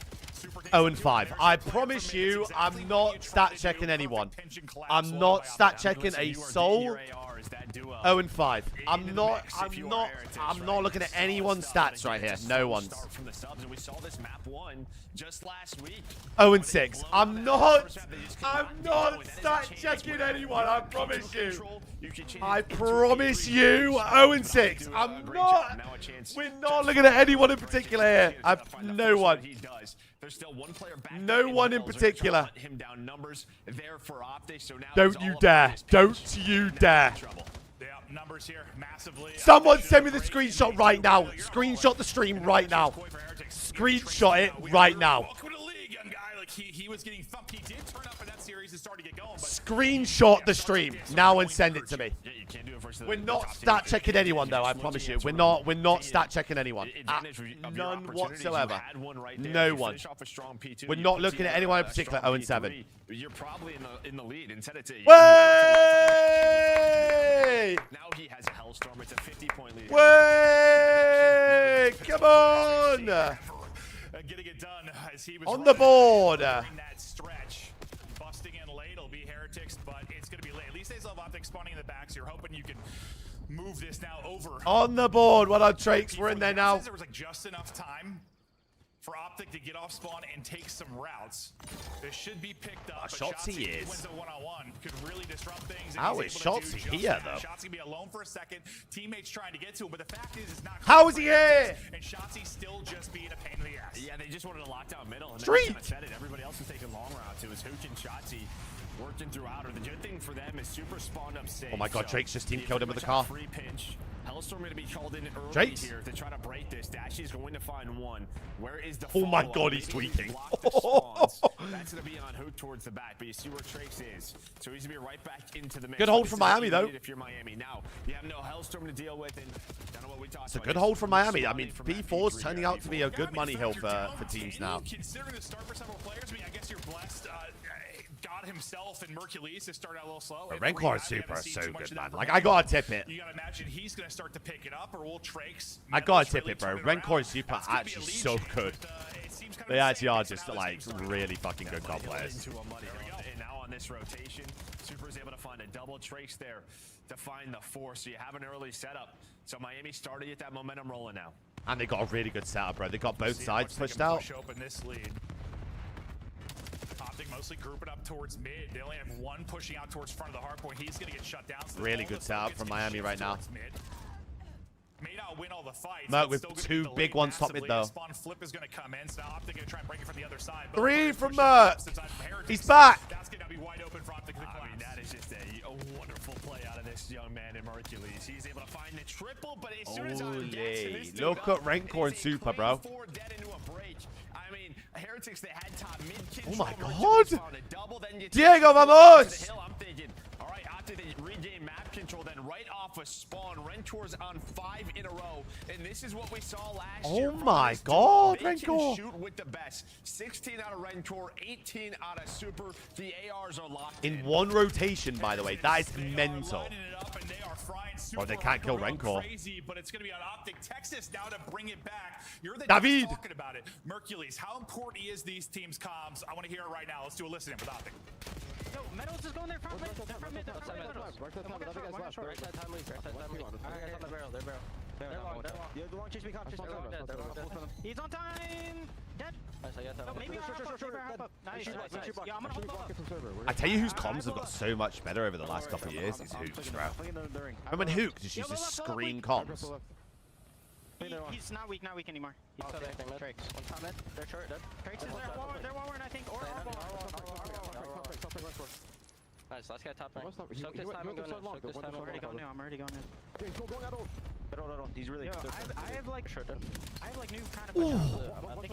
0-5. I promise you, I'm not stat checking anyone. I'm not stat checking a soul. 0-5. I'm not looking at anyone's stats right here. No one's. 0-6. I'm not stat checking anyone. I promise you. I promise you. 0-6. I'm not. We're not looking at anyone in particular here. No one. There's still one player back. No one in particular. Him down numbers there for Optic. So now Don't you dare. Don't you dare. Yeah, numbers here massively. Someone send me the screenshot right now. Screenshot the stream right now. Screenshot it right now. Welcome to the league, young guy. Like he was getting thumped. He did turn up in that series and start to get going. But Screenshot the stream now and send it to me. We're not stat checking anyone though, I promise you. We're not stat checking anyone. None whatsoever. No one. We're not looking at anyone in particular. 0-7. You're probably in the lead. Instead it's a Way! now he has a hellstorm. It's a 50-point lead. Way! Come on! Getting it done as he was On the board. That stretch. Busting in late. It'll be Heretics, but it's going to be late. At least they still have Optic spawning in the back, so you're hoping you can move this now over. On the board. What are Drakes? We're in there now. There was like just enough time for Optic to get off spawn and take some routes. This should be picked up. Shotzzy is. Wins a one-on-one, could really disrupt things. How is Shotzzy here, though? Shotzzy be alone for a second. Teammates trying to get to him, but the fact is, it's not. How is he here? And Shotzzy still just being a pain in the ass. Yeah, they just wanted to lock down middle. And Street. They kind of said it. Everybody else was taking long routes. It was Hook and Shotzzy working throughout. Or the good thing for them is Super spawned up safe. Oh my god, Drake's just team killed him with the car. Free pinch. Hellstorm going to be called in early Drake's here to try to break this. Dashy's going to find one. Where is the Oh my follow-up? god, he's Maybe tweaking. blocked the spawns. That's going to be on Hook towards the back, but you see where Trace is. So he's going to be right back into the mix. Good hold This from is what Miami, you though. need if you're Miami. Now, you have no Hellstorm to deal with, and I don't know what we talked It's a about. good hold from Miami. I mean, B4's turning out to be a good money hill for teams now. Considering the start for several players, I mean, I guess you're blessed. God himself and Mercules to start out a little slow. But Rencor Super is so good, man. Like, I gotta tip it. You gotta imagine he's gonna start to pick it up, or will Trakes. I gotta tip it, bro. Rencor Super actually so good. They actually are just, like, really fucking good god players. And now on this rotation, Super's able to find a double Trace there to find the 4. So you have an early setup. So Miami started to get that momentum rolling now. And they got a really good setup, bro. They got both sides pushed out. Push open this lead. Optic mostly grouping up towards mid. They only have one pushing out towards front of the hard point. He's going to get shut down. So Really good setup from Miami right now. May not win all the fights. Merc with 2 big ones top mid, though. Spawn flip is going to come in. So now Optic going to try and break it from the other side. 3 from Merc. He's back. That's going to be wide open for Optic. I mean, that is just a wonderful play out of this young man in Hercules. He's able to find the triple, but as soon as Look at Rencor and Super, bro. I mean, Heretics, they had top mid. Oh my god. Diego, vamos. I'm thinking, all right, after they regain map control, then right off a spawn, Rentor's on 5 in a row, and this is what we saw last year. Oh my god, They can Rencor. shoot with the best. 16 out of Rentor, 18 out of Super. The ARs are locked In one rotation, by the way. That is mental. Or they can't kill Rencor. Crazy, but it's going to be on Optic Texas now to bring it back. You're the David. talking about it. Mercules, how important is these teams' comms? I want to hear it right now. Let's do a listening with Optic. Yo, Meadows is going there from mid. They're from mid. They're from mid. Right side time lead. Right side time lead. Alright, on the barrel. They're barrel. They're long. They're long. Yeah, the long chase me. He's on time. Dead. No, maybe up. Nice. Yeah, I'm gonna hold up. I tell you whose comms have got so much better over the last couple of years is Hook's, bro. Remember when Hook just used to screen comms? He's not weak anymore. He's still there. Trakes. One top mid. They're short. Trakes is there. They're Warren, I think. Or nice. Last guy top right. Soak this time and go now. Soak this time. I'm already going in. He's really good. I have like new kind of push. They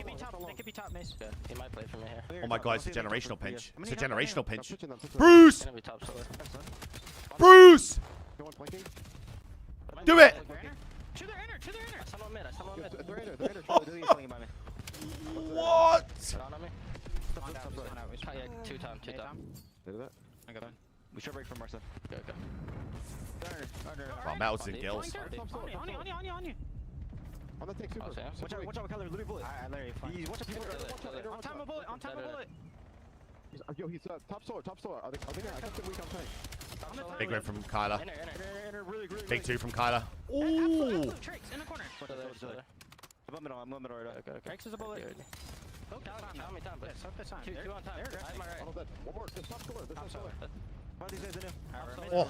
could be top mace. Good. He might play for me here. Oh my god, it's a generational pinch. It's a generational pinch. Bruce! Bruce! Do it! To their inner. I saw him mid. What? Yeah, two time. I got in. We should break from Marcel. Go. Oh, Mel's in gills. On you. I'm gonna take Super. Watch out, Keller. Literally bullet. I literally fine. Watch out, people. On time of bullet. Yo, he's top solar. I think I got the weak on tank. Big win from Kyla. Inner, really great. Big 2 from Kyla. Ooh! Trakes in the corner. I'm middle right. Okay. Trakes is a bullet. Time. Two on time. I'm right. One more. There's top solar. One of these guys in here. Oh.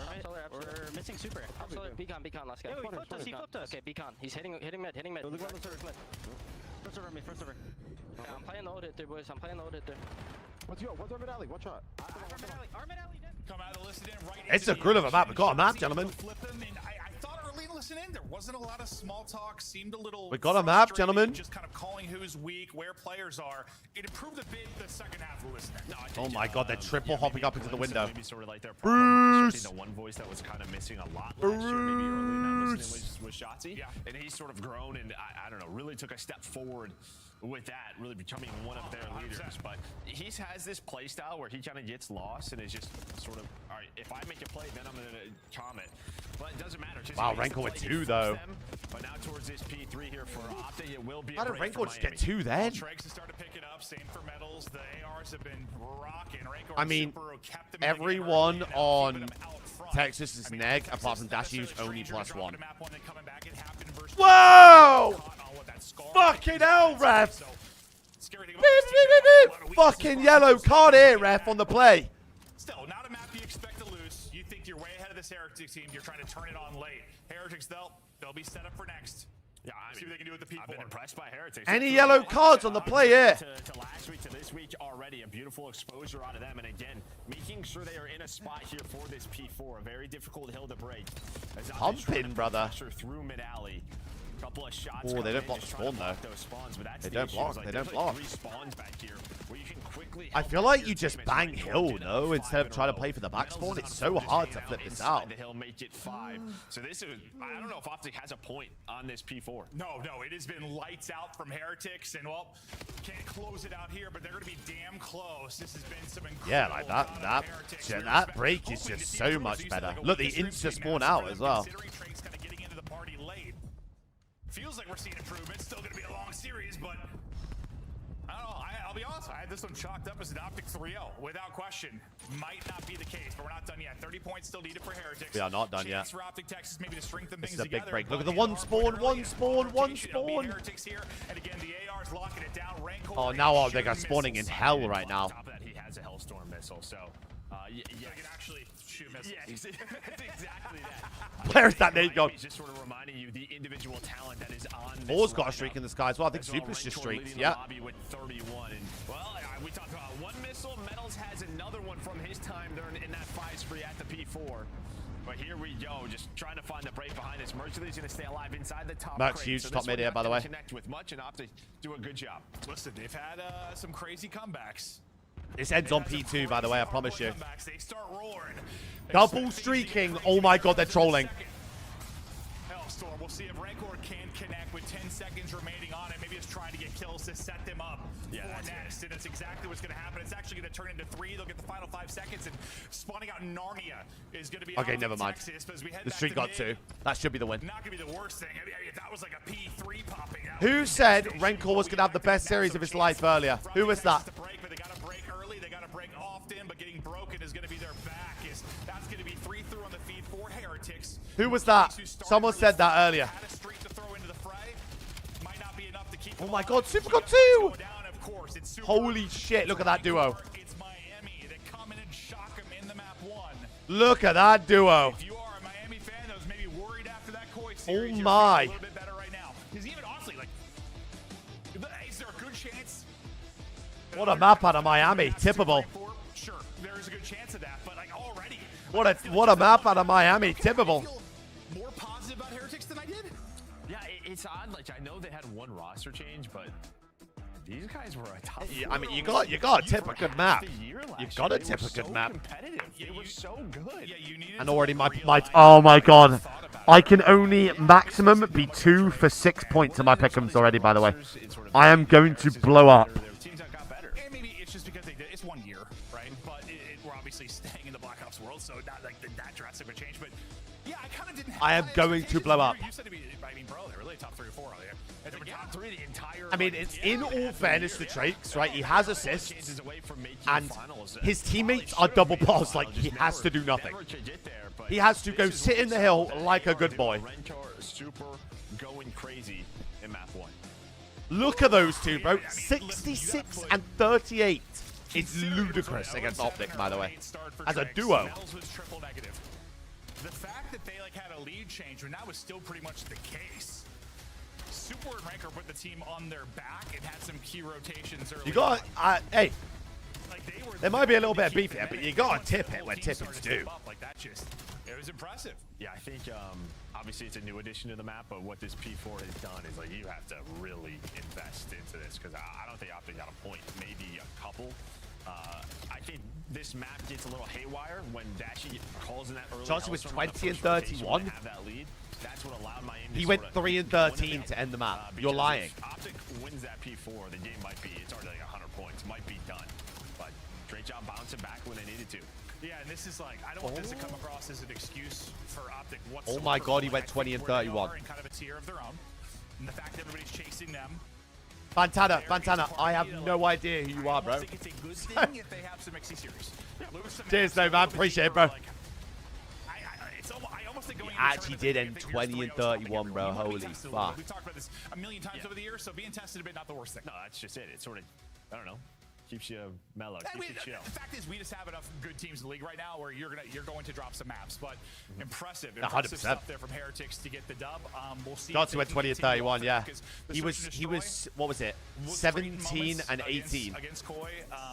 We're missing Super. Beacon, last guy. Yo, he flipped us. Okay, Beacon. He's hitting mid. Look at the server. First over me. Yeah, I'm playing the ult hit there, boys. What's Armid Alley? Watch out. Armid Alley come out of listen in right. It's a grill of a map. We got a map, gentlemen. I thought early in listen in there wasn't a lot of small talk. Seemed a little. We got a map, gentlemen. Just kind of calling who's weak, where players are. It improved a bit the second half of listen. No, Oh my God, they're triple hopping up into the window. Maybe sort of like their problem. The one voice that was kind of missing a lot last year, maybe early in that listening was Shotzi. Yeah. And he's sort of grown and I don't know, really took a step forward with that, really becoming one of their leaders. But he has this play style where he kind of gets lost and is just sort of, all right, if I make a play, then I'm going to comment. But it doesn't matter. Wow, Renko with 2 though. But now towards this P3 here for Optic, it will be. How did Renko just get 2 then? Trakes have started to pick it up. Same for Metals. The ARs have been rocking. Renko I mean, everyone on Texas is neg apart from Dashu's only +1. Whoa! Fucking hell, ref! Fucking yellow card here, ref, on the play. Still, not a map you expect to lose. You think you're way ahead of this Heretics team. You're trying to turn it on late. Heretics, they'll be set up for next. Yeah, I mean, see what they can do with the P4. I've been impressed by Heretics. Any yellow cards on the play here? To last week to this week already, a beautiful exposure out of them, and again, making sure they are in a spot here for this P4, a very difficult hill to break. Pumping, brother. Through mid alley. Couple of shots. Oh, they don't block spawn though. They don't block. They don't block. I feel like you just bang hill, no, instead of trying to play for the back spawn. It's so hard to flip this out. The hill make it 5. So this is, I don't know if Optic has a point on this P4. No, it has been lights out from Heretics, and well, can't close it out here, but they're going to be damn close. This has been some incredible. Yeah, like that break is just so much better. Look, the insta spawn out as well. Feels like we're seeing improvements. Still going to be a long series, but I don't know. I'll be honest. I had this one chalked up as an Optic 3-0 without question. Might not be the case, but we're not done yet. 30 points still needed for Heretics. We are not done yet. For Optic Texas, maybe to strengthen this things is a big together, break. Look at the one spawn. Heretics here, and again, the AR's locking it down. Renko, oh, now Optic are spawning in hell right now. On top of that, he has a Hellstorm missile, so yeah, can actually shoot missiles. Yeah, exactly that. Where's that nade gone? He's just sort of reminding you the individual talent that is on this Ball's got a streak in the sky as well. I think Super's just streaked. Yeah. With 31. And, well, we talked about one missile. Metals has another one from his time during in that 5 spree at the P4. But here we go, just trying to find the break behind us. Mercury's going to stay alive inside the top. Max huge top mid here, by the way. Connect with much and Optic do a good job. Listen, they've had some crazy comebacks. This ends on P2, by the way, I promise you. They start roaring. Double streaking. Oh my God, they're trolling. Hellstorm. We'll see if Rancor can connect with 10 seconds remaining on it. Maybe it's trying to get kills to set them up for next. And that's exactly what's going to happen. It's actually going to turn into 3. They'll get the final 5 seconds. And spawning out Narnia is going to be okay, never mind. The streak got 2. That should be the win. Not going to be the worst thing. I mean, if that was like a P3 popping out. Who said Rancor was going to have the best series of his life earlier? Who was that? But getting broken is going to be their back. That's going to be 3 through on the feed for Heretics. Who was that? Someone said that earlier. Oh my God, Super got 2! Holy shit, look at that duo. It's Miami that come in and shock them in the map 1. Look at that duo. If you are a Miami fan that was maybe worried after that Koi series, oh my. A little bit better right now. Because even honestly, like, is there a good chance? What a map out of Miami, tippable. Sure, there is a good chance of that, but like already. What a map out of Miami, tippable. More positive about Heretics than I did. Yeah, it's odd. Like I know they had one roster change, but these guys were a tough. Yeah, I mean, you got to tip a good map. You got to tip a good map. They were so good. Yeah, you needed and already my oh my God, I can only maximum be 2 for 6 points in my pick'ems already. By the way, I am going to blow up. And maybe it's just because it's 1 year, right? But we're obviously staying in the Black Ops world, so not like that drastic of a change. But yeah, I kind of didn't. I am going to blow up. You said to me, I mean, bro, they're really top 3 or 4 out there. They were top 3 the entire. I mean, it's in all fairness to Trakes, right? He has assists, and his teammates are double pass. Like he has to do nothing. He has to go sit in the hill like a good boy. Super going crazy in map 1. Look at those two, bro. 66 and 38. It's ludicrous against Optic, by the way. As a duo. The fact that they had a lead change when that was still pretty much the case. Super and Ranker put the team on their back and had some key rotations early. You got, hey, like they were. There might be a little bit of beef here, but you gotta tip it when tipping's due. Like that just, it was impressive. Yeah, I think obviously it's a new addition to the map, but what this P4 has done is like you have to really invest into this because I don't think Optic got a point, maybe a couple. I think this map gets a little haywire when Dashi calls in that early. Chelsea was 20 and 31. Have that lead. That's what allowed Miami. He went 3 and 13 to end the map. You're lying. If Optic wins that P4, the game might be, it's already like 100 points, might be done. But great job bouncing back when they needed to. Yeah, and this is like, I don't want this to come across as an excuse for Optic whatsoever. Oh my God, he went 20 and 31. In kind of a tier of their own. And the fact that everybody's chasing them. Fantana, I have no idea who you are, bro. I think it's a good thing if they have some XC series. Cheers, though, man. Appreciate it, bro. I almost think going He actually did end 20 and 31, bro. Holy fuck. We've talked about this a million times over the years, so being tested a bit, not the worst thing. No, that's just it. It's sort of, I don't know, keeps you mellow, keeps you chill. The fact is, we just have enough good teams in the league right now where you're going to drop some maps, but impressive 100%. stuff there from Heretics to get the dub. We'll see. Johnson went 20 and 31, yeah. He was, what was it? 17 and 18. Against Koi.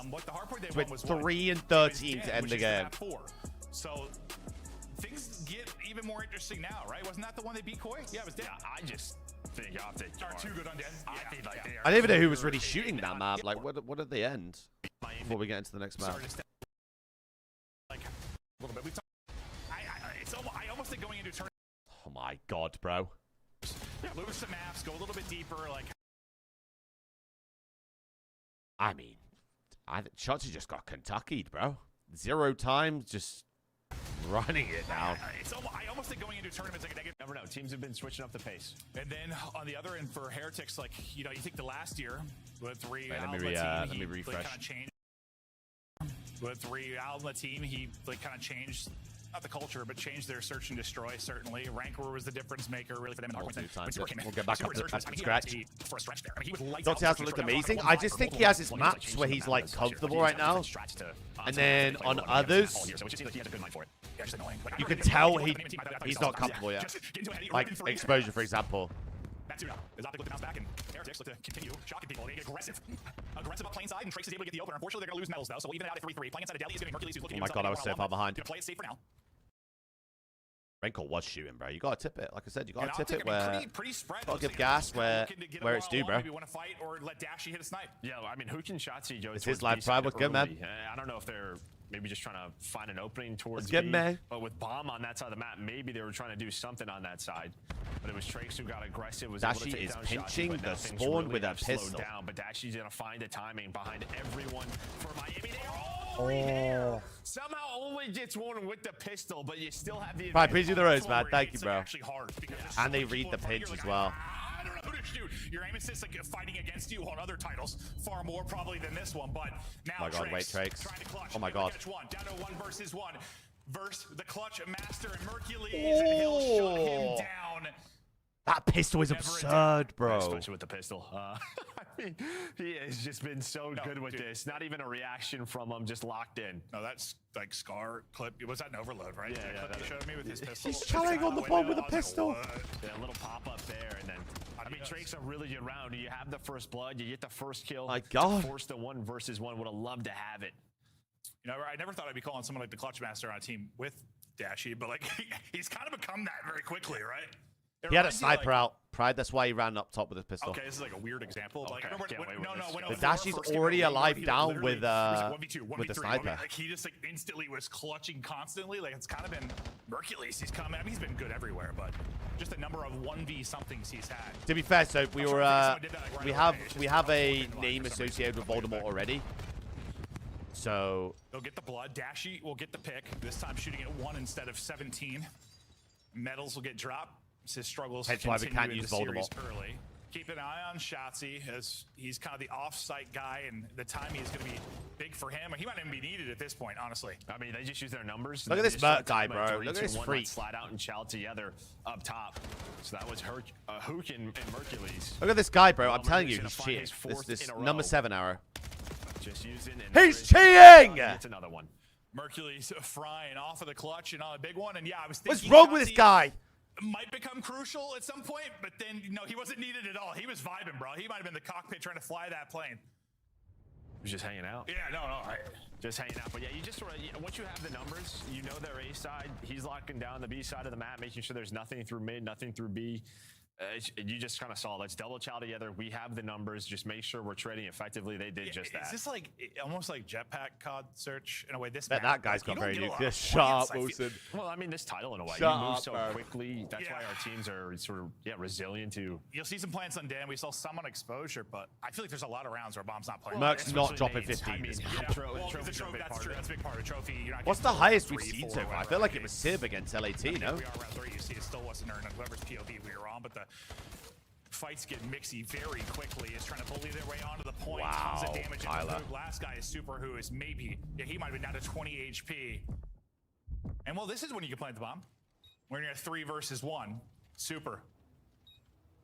What the hard point they went won was 3 and 13 to end the game. So things get even more interesting now, right? Wasn't that the one they beat Koi? Yeah, it was dead. Yeah, I just think Optic are too good on dead. I think like they are. I don't even know who was really shooting that map. Like, what did they end? Before we get into the next map. Like a little bit. I almost think going into turn. Oh my God, bro. Lose some maps, go a little bit deeper. Like, I mean, Chauncey just got Kentucky'd, bro. 0 times, just running it now. I almost think going into tournaments like a negative. Never know. Teams have been switching up the pace. And then on the other end for Heretics, like, you know, you think the last year with 3 Wait, let me refresh. Kind of changed. With 3 out on the team, he like kind of changed. Not the culture, but changed their search and destroy, certainly. Rancor was the difference maker, really, for them in the hardpoint. We'll get back up to scratch. For a stretch there. I mean, he was Dottie hasn't looked amazing. I just think he has his maps where he's, like, comfortable right now. And then on others, you can tell he's not comfortable yet. Like, Exposure, for example. As Optic look to bounce back, and Heretics look to continue shocking people. They get aggressive. Aggressive up plane side, and Trace is able to get the opener. Unfortunately, they're going to lose medals, though, so we'll even it out at 3-3. Playing inside of Deli is going to be Mercules, who's looking Oh my God, I was so far behind. Going to play it safe for now. Rancor was shooting, bro. You gotta tip it. Like I said, you gotta tip it I mean, where. pretty spread. Gotta give gas where it's due, bro. Maybe want to fight or let Dashi hit a snipe. Yeah, I mean, who can Shotzi go? It's his live pride. What's good, man? I don't know if they're maybe just trying to find an opening towards What's good, man? But with Bomb on that side of the map, maybe they were trying to do something on that side. But it was Trace who got aggressive. Was Dashi is pinching the spawn with a pistol. Down, but Dashi's gonna find the timing behind everyone for Miami. Oh. Somehow only gets one with the pistol, but you still have the. Right, please do the rose, man. Thank you, bro. Hard and they read the pinch as well. I don't know who to shoot. Your aim assist like fighting against you on other titles far more probably than this one, but now oh my God, wait, Trace. Oh my God. Down to 1 versus 1. Versus the clutch master and Mercules, and he'll shut him down. That pistol is absurd, bro. Especially with the pistol. I mean, he has just been so good with this. Not even a reaction from him, just locked in. No, that's like Scar clip. Was that an overload, right? Yeah, clip he showed me with his pistol. He's trying on the bomb with a pistol. Yeah, a little pop up there, and then I mean, Drake's a really good round. You have the first blood, you get the first kill. My God. Force the 1 versus 1. Would have loved to have it. You know, I never thought I'd be calling someone like the Clutch Master on a team with Dashi, but like he's kind of become that very quickly, right? He had a sniper out. Pride, that's why he ran up top with his pistol. Okay, this is like a weird example. Okay. Like, I remember when the Dashi's already alive down with the sniper. Like he just like instantly was clutching constantly. Like it's kind of been Mercules. He's coming. I mean, he's been good everywhere, but just the number of 1v somethings he's had. To be fair, so we were we have a name associated with Voldemort already. So they'll get the blood. Dashi will get the pick. This time shooting at 1 instead of 17. Medals will get dropped. His struggles. That's why we can't use Voldemort early. Keep an eye on Shotzi as he's kind of the off-site guy, and the timing is going to be big for him. He might even be needed at this point, honestly. I mean, they just use their numbers. Look at this Mert guy, bro. Look at this freak. Slide out and chow together up top. So that was Hook and Mercules. Look at this guy, bro. I'm telling you, he's cheating. This number 7 arrow. Just using. He's cheating. It's another one. Mercules frying off of the clutch and on a big one, and yeah, I was thinking. What's wrong with this guy? Might become crucial at some point, but then, you know, he wasn't needed at all. He was vibing, bro. He might have been the cockpit trying to fly that plane. was just hanging out. Yeah, no. Just hanging out. But yeah, you just sort of, once you have the numbers, you know their A side. He's locking down the B side of the map, making sure there's nothing through mid, nothing through B. You just kind of saw, let's double chow together. We have the numbers. Just make sure we're trading effectively. They did just that. Is this like almost like jetpack COD search in a way? This Bet map, that guy's like, got very you don't new. get a lot of Shut up, points, Wilson. Well, I mean, this title in a way. Shut You move up, so bro. quickly. That's why our teams are sort of resilient to. You'll see some plants on Dan. We saw some on exposure, but I feel like there's a lot of rounds where Bomb's not playing. Merc's not dropping 50. I mean, That's true. That's a big part of the trophy. You're not What's the getting highest we've 3, seen 4, so far? I whatever. feel like it was Sib against LAT, no? We are around 3. You see, it still wasn't earned on whoever's POV we were on, but the fights get mixy very quickly. Is trying to bully their way onto the point. Wow, Tons of damage. Tyler. Last guy is Super, who is maybe, he might have been down to 20 HP. And well, this is when you can plant the bomb. When you're at 3 versus 1, Super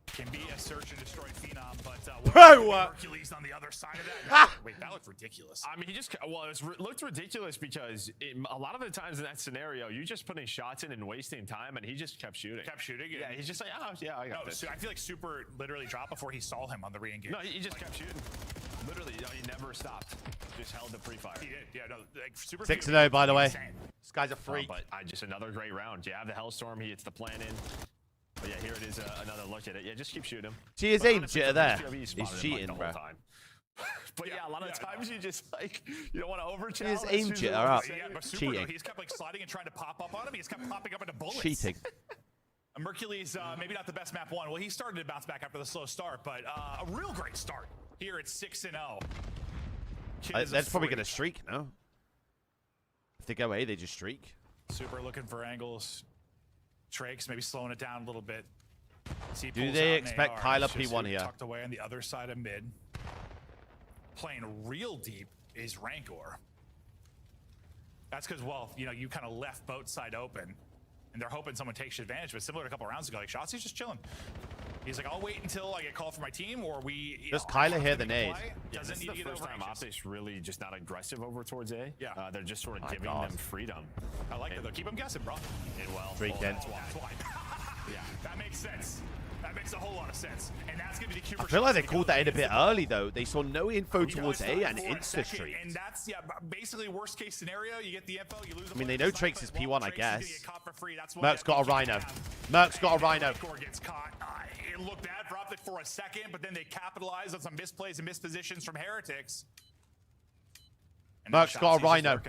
can be a search and destroy phenom, but Hercules on the other side of that. Wait, that looked ridiculous. I mean, it looked ridiculous because a lot of the times in that scenario, you just putting shots in and wasting time, and he just kept shooting. Yeah, he's just like, oh, yeah, I got this. So I feel like Super literally dropped before he saw him on the re-engage. No, he just kept shooting. Literally, he never stopped. Just held the pre-fire. He did, yeah. No, like Super 6-0, by the way. insane. This guy's a freak. But just another great round. Yeah, the Hellstorm, he hits the plan in. But yeah, here it is, another look at it. Yeah, just keep shooting him. See his aim jitter there. He's He's cheating, bro. But yeah, a lot of times you just like, you don't want to overcharge. His aim jitter up. Yeah, but Super, Cheating. he's kept like sliding and trying to pop up on him. He's kept popping up into bullets. Cheating. Mercules, maybe not the best map one. Well, he started to bounce back after the slow start, but a real great start here at 6-0. That's probably going to streak, no? If they go A, they just streak. Super looking for angles. Trakes maybe slowing it down a little bit. Do they expect Kyler P1 here? Tucked away on the other side of mid. Playing real deep is Rancor. That's because, well, you kind of left both side open, and they're hoping someone takes advantage. But similar to a couple rounds ago, like Shotzi's just chilling. He's like, I'll wait until I get called for my team, or we. Does Kyler hear the nade? Yeah, this is the first time Optics really just not aggressive over towards A. Yeah. They're just sort of giving them freedom. I like that, though. Keep them guessing, bro. Freak in. That's why. Yeah, that makes sense. That makes a whole lot of sense. And that's going to be the cue. I feel like they called that in a bit early, though. They saw no info towards A and insta-streak. And that's, basically worst case scenario. You get the info, you lose the I mean, they know Trakes is P1, I guess. Merc's Merc's got a Rhino. Merc's got a Rhino. Gets caught. It looked bad for Optic for a second, but then they capitalized on some misplays and mispositions from Heretics. Merc's got a Rhino.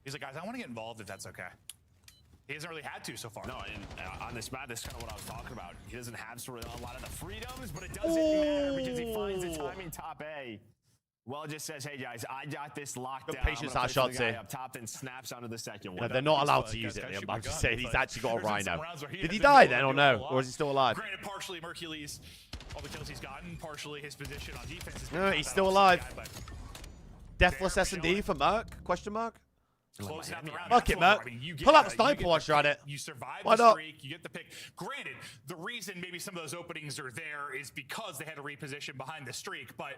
He's like, guys, I want to get involved if that's okay. He hasn't really had to so far. No, and on this map, that's kind of what I was talking about. He doesn't have sort of a lot of the freedoms, but it doesn't matter because he finds the timing top A. Well, it just says, hey, guys, I got this locked down. Patience our shots here. Up top, then snaps onto the second one. No, they're not allowed to use it, Liam. I'm just saying he's actually got a Rhino. Did he die then or no? Or is he still alive? Granted, partially Mercules, all the kills he's gotten, partially his position on defense. No, he's still alive. Deathless S&D for Merc? Question mark? Closing out the round. Fuck it, Merc. Pull out the sniper watch at it. You survive Why the not? streak, you get the pick. Granted, the reason maybe some of those openings are there is because they had to reposition behind the streak, but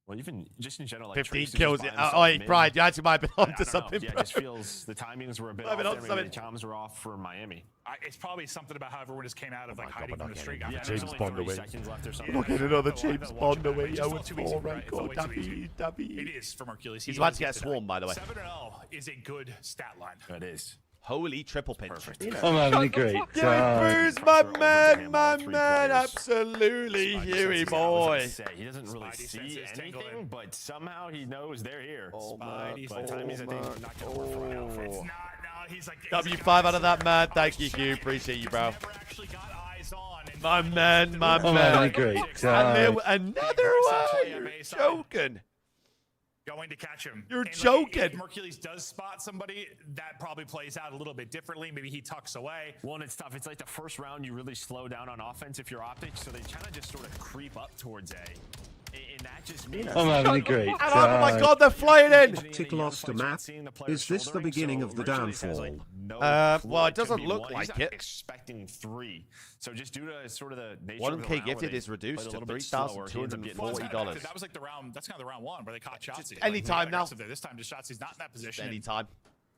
well, even just in general, like 15 kills. Oh, Brian, you actually might be onto something. Yeah, it just feels the timings were a bit off there. Maybe the comms were off for Miami. It's probably something about how everyone just came out of like hiding from the streak. Yeah, there's only 3 seconds left or something. Look at another James Bond away. 0-4 record. W. It is for Mercules. He's about to get swarmed, by the way. 7-0 is a good stat line. It is. Holy triple pinch. I'm having a great time. Bruce, my man, absolutely, Huey boy. He doesn't really see anything, but somehow he knows they're here. Oh, Timings, I think, not going to work for him. It's not, no, he's like, W5 out of that, man. Thank you, Hugh. Appreciate you, bro. My man, my I'm having a great time. Another one. You're joking. Going to catch him. You're and joking. If Mercules does spot somebody, that probably plays out a little bit differently. Maybe he tucks away. Well, and it's tough. It's like the first round you really slow down on offense if you're Optics, so they kind of just sort of creep up towards A. And that just means I'm having a great time. Oh my god, they're flying in. Optic lost a map. Is this the beginning of the downfall? Well, it doesn't look like it. Expecting 3. So just due to sort of the nature 1K gifted is reduced to $3,240. That was like the round. That's kind of the round 1 where they caught Shotzi. Anytime now. This time, just Shotzi's not in that position. Anytime.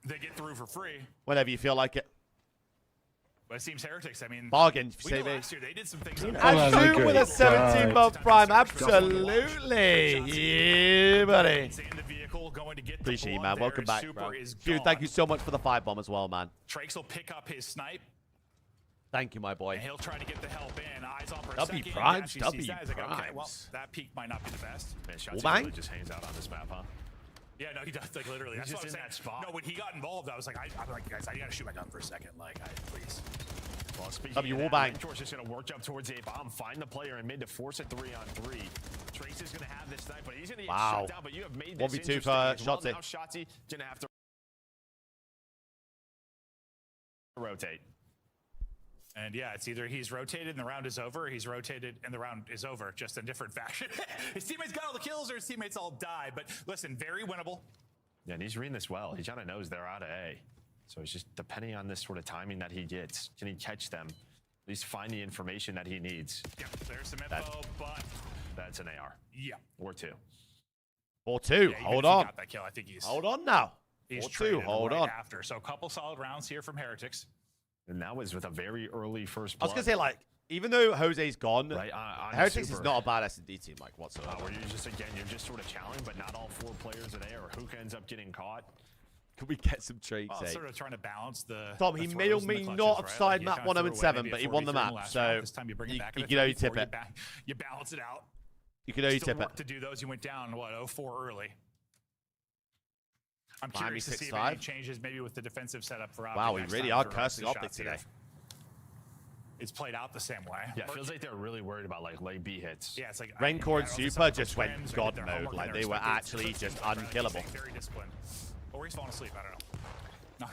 They get through for free. Whenever you feel like it. But it seems Heretics, I mean, bargain. we know last year they did some things. And two with a 17-month prime. Absolutely. Yeah, buddy. Appreciate you, man. Welcome back, bro. Dude, thank you so much for the 5-bomb as well, man. Trakes will pick up his snipe. Thank you, my boy. And he'll try to get the help in. Eyes on for a W second. primes, He W sees that. He's like, okay, well, primes. that peak might not be the best. Man, Shotzi Bang. really just hangs out on this map, huh? Yeah, no, he does. Like literally, He's that's just what I'm in saying. that spot. No, when he got involved, I was like, I'm like, guys, I gotta shoot my gun for a second. Like, please. Well, speaking W of wall that, bang. Mentor's just gonna work up towards a bomb, find the player in mid to force a 3-on-3. Trace is gonna have this snipe, but he's gonna get shut down. But you have made this 1v2 interesting for as well. Shotzi. Now Shotzi gonna have to rotate. And yeah, it's either he's rotated and the round is over, or he's rotated and the round is over, just in different fashion. His teammates got all the kills, or his teammates all die. But listen, very winnable. Yeah, and he's reading this well. He kind of knows they're out of A. So it's just depending on this sort of timing that he gets. Can he catch them? At least find the information that he needs. Yep, there's some info, but that's an AR. Yeah. Or 2. Or 2. Yeah, Hold if he on. got that kill, I think he's Hold on now. He's Or 2. traded Hold right on. after. So a couple solid rounds here from Heretics. And that was with a very early first I was blood. going to say, like, even though Jose's gone, Right, on Heretics Super. is not a bad S&D team, like, whatsoever. Where you're just, again, you're just sort of challenged, but not all 4 players are there, or who ends up getting caught. Could we get some traits, Well, sort of trying to balance the. Tom, the he may or throws and may the not clutches, have right? side Like, you map kinda 1 throw 0 away 7, maybe but a he won the 43 in map, last so round. This time you bring it back. you At a can only 54, tip it. You balance it out. You can only Still tip it. work to do those. You went down what 0-4 early. I'm Miami curious to see if 6-5. any changes maybe with the defensive setup for Optic. Wow, we next really time are for cursing Optic Optic shots here. today. It's played out the same way. Yeah, it feels like they're really worried about like late B hits. Yeah, it's like Raincore and I don't know if Super it's just something went for God friends or mode. their homework Like, and they their were respective actually coaches, just but they're unkillable. staying very disciplined. Or he's falling asleep. I don't know.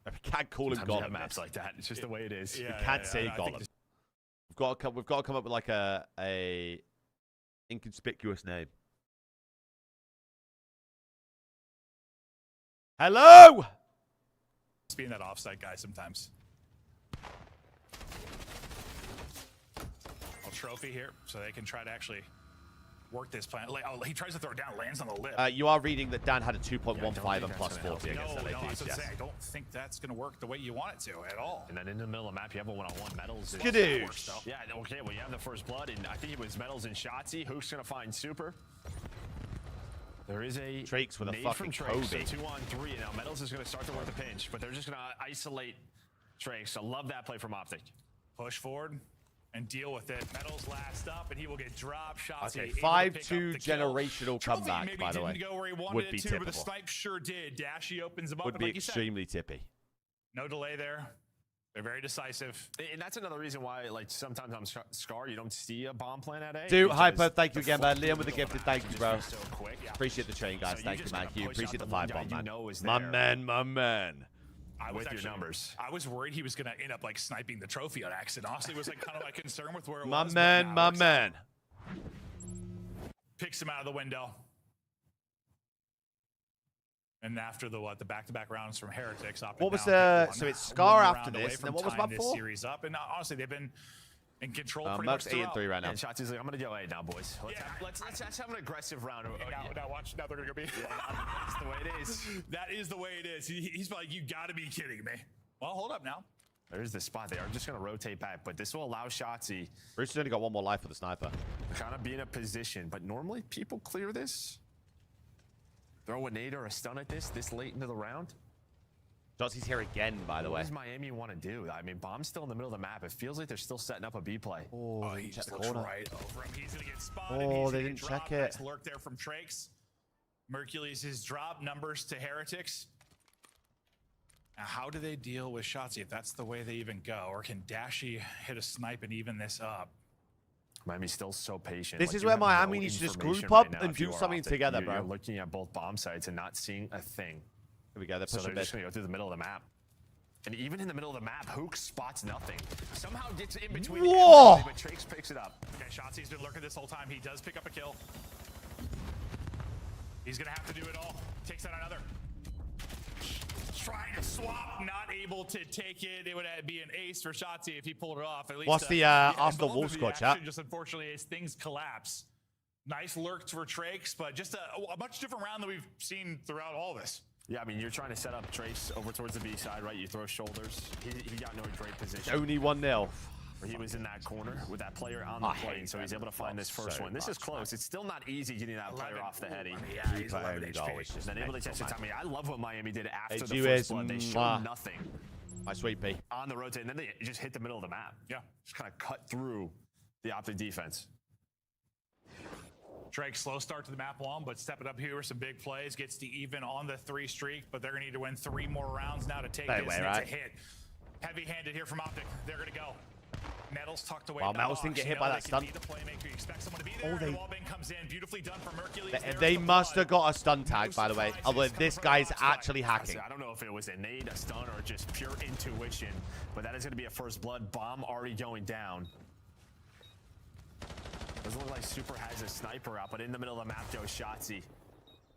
No, We can't call him Sometimes you have Gollum. maps like that. It's just the way it is. We can't say Gollum. We've got to come up with like a inconspicuous name. Hello. Just being that offside guy sometimes. A trophy here, so they can try to actually work this plan. Like, oh, he tries to throw it down, lands on the lip. You are reading that Dan had a 2.15 and plus 40 No, against no, I LAPs, was gonna yes. say, I don't think that's going to work the way you want it to at all. And then in the middle of the map, you have a one-on-one Metals. Skadoosh. Yeah, okay, well, you have the first blood, and I think it was Metals and Shotzi. Hook's going to find Super. There is a Trakes with a nade fucking from Trakes, Kobe. so 2-on-3, and now Metals is going to start to work the pinch, but they're just going to isolate Trakes. I love that play from Optic. Push forward and deal with it. Metals last up, and he will get dropped. Shots. Okay, 5-2 generational comeback, by the way. Go where he wanted Would be it to, but the typical. snipe sure did. Dashy opens him up. Would and be like you said, extremely tippy. no delay there. They're very decisive. And that's another reason why, like, sometimes on Scar, you don't see a bomb plan at A. Dude, because Hyper, thank you the again, man. flow Liam with the in middle gifted, of thank map you, just bro. goes so quick. Appreciate the train, guys. So Thank you, just man. gotta You push appreciate out the the one 5 guy bomb, you man. know is My there. man, my man. With your numbers. I was worried he was going to end up like sniping the trophy on accident. Honestly, it was like kind of my concern with where it My was. man, my man. Picks him out of the window. And after the back-to-back rounds from Heretics, Optic What was now the- get so one- it's Scar one after round this, away and then from what was tying map this 4? series up, and honestly, they've been in control pretty much Merc's 8 and 3 right now. And Shotzi's like, I'm going to go A now, boys. Let's have an aggressive round. Now watch. Now they're going to go B. That's the way it is. That is the way it is. He's like, you got to be kidding me. Well, hold up now. There's the spot. They are just going to rotate back, but this will allow Shotzi Bruce has only got 1 more life for the sniper. to kind of be in a position. But normally, people clear this. Throw a nade or a stun at this late into the round. Jotzi's here again, by the What way. does Miami want to do? I mean, Bomb's still in the middle of the map. It feels like they're still setting up a B play. Oh, He check just the looks corner. right over him. He's going to get spotted. Oh, He's they gonna didn't get check dropped. it. Nice lurk there from Trakes. Mercules his drop numbers to Heretics. Now, how do they deal with Shotzi if that's the way they even go? Or can Dashy hit a snipe and even this up? Miami's still so patient. This Like, is you where have no Miami needs to just information group up right now and if you do are something Optic. together, You're bro. looking at both bomb sites and not seeing a thing. Here we go. They're So pushing they're just bit. going to go through the middle of the map. And even in the middle of the map, Hook spots nothing. Somehow gets in between Whoa! everybody, but Trakes picks it up. Okay, Shotzi's been lurking this whole time. He does pick up a kill. He's going to have to do it all. Takes out another. Trying to swap, not able to take it. It would be an ace for Shotzi if he pulled it off. At least, What's the Arsenal Wolves score, chat? Just unfortunately, as things collapse. Nice lurks for Trakes, but just a much different round than we've seen throughout all this. Yeah, I mean, you're trying to set up Trace over towards the B side, right? You throw shoulders. He got no great position. Only 1-0. He was in that corner with that player on the plane, so he's able to find this first one. This is close. It's still not easy getting that player off the heady. Yeah, he's 11 HP. And then able to catch the time. I mean, I love what Miami did after the first blood. They showed nothing. My sweet pea. On the rotate, and then they just hit the middle of the map. Yeah. Just kind of cut through the Optic defense. Drake, slow start to the map one, but step it up here with some big plays. Gets to even on the 3 streak, but they're going to need to win 3 more rounds now to take this. It's a hit. Heavy-handed here from Optic. They're going to go. Metals tucked away. Wow, Metals didn't get hit by that stun. They must have got a stun tag, by the way. Although this guy's actually hacking. I don't know if it was a nade, a stun, or just pure intuition, but that is going to be a first blood. Bomb already going down. Doesn't look like Super has a sniper out, but in the middle of the map goes Shotzzy.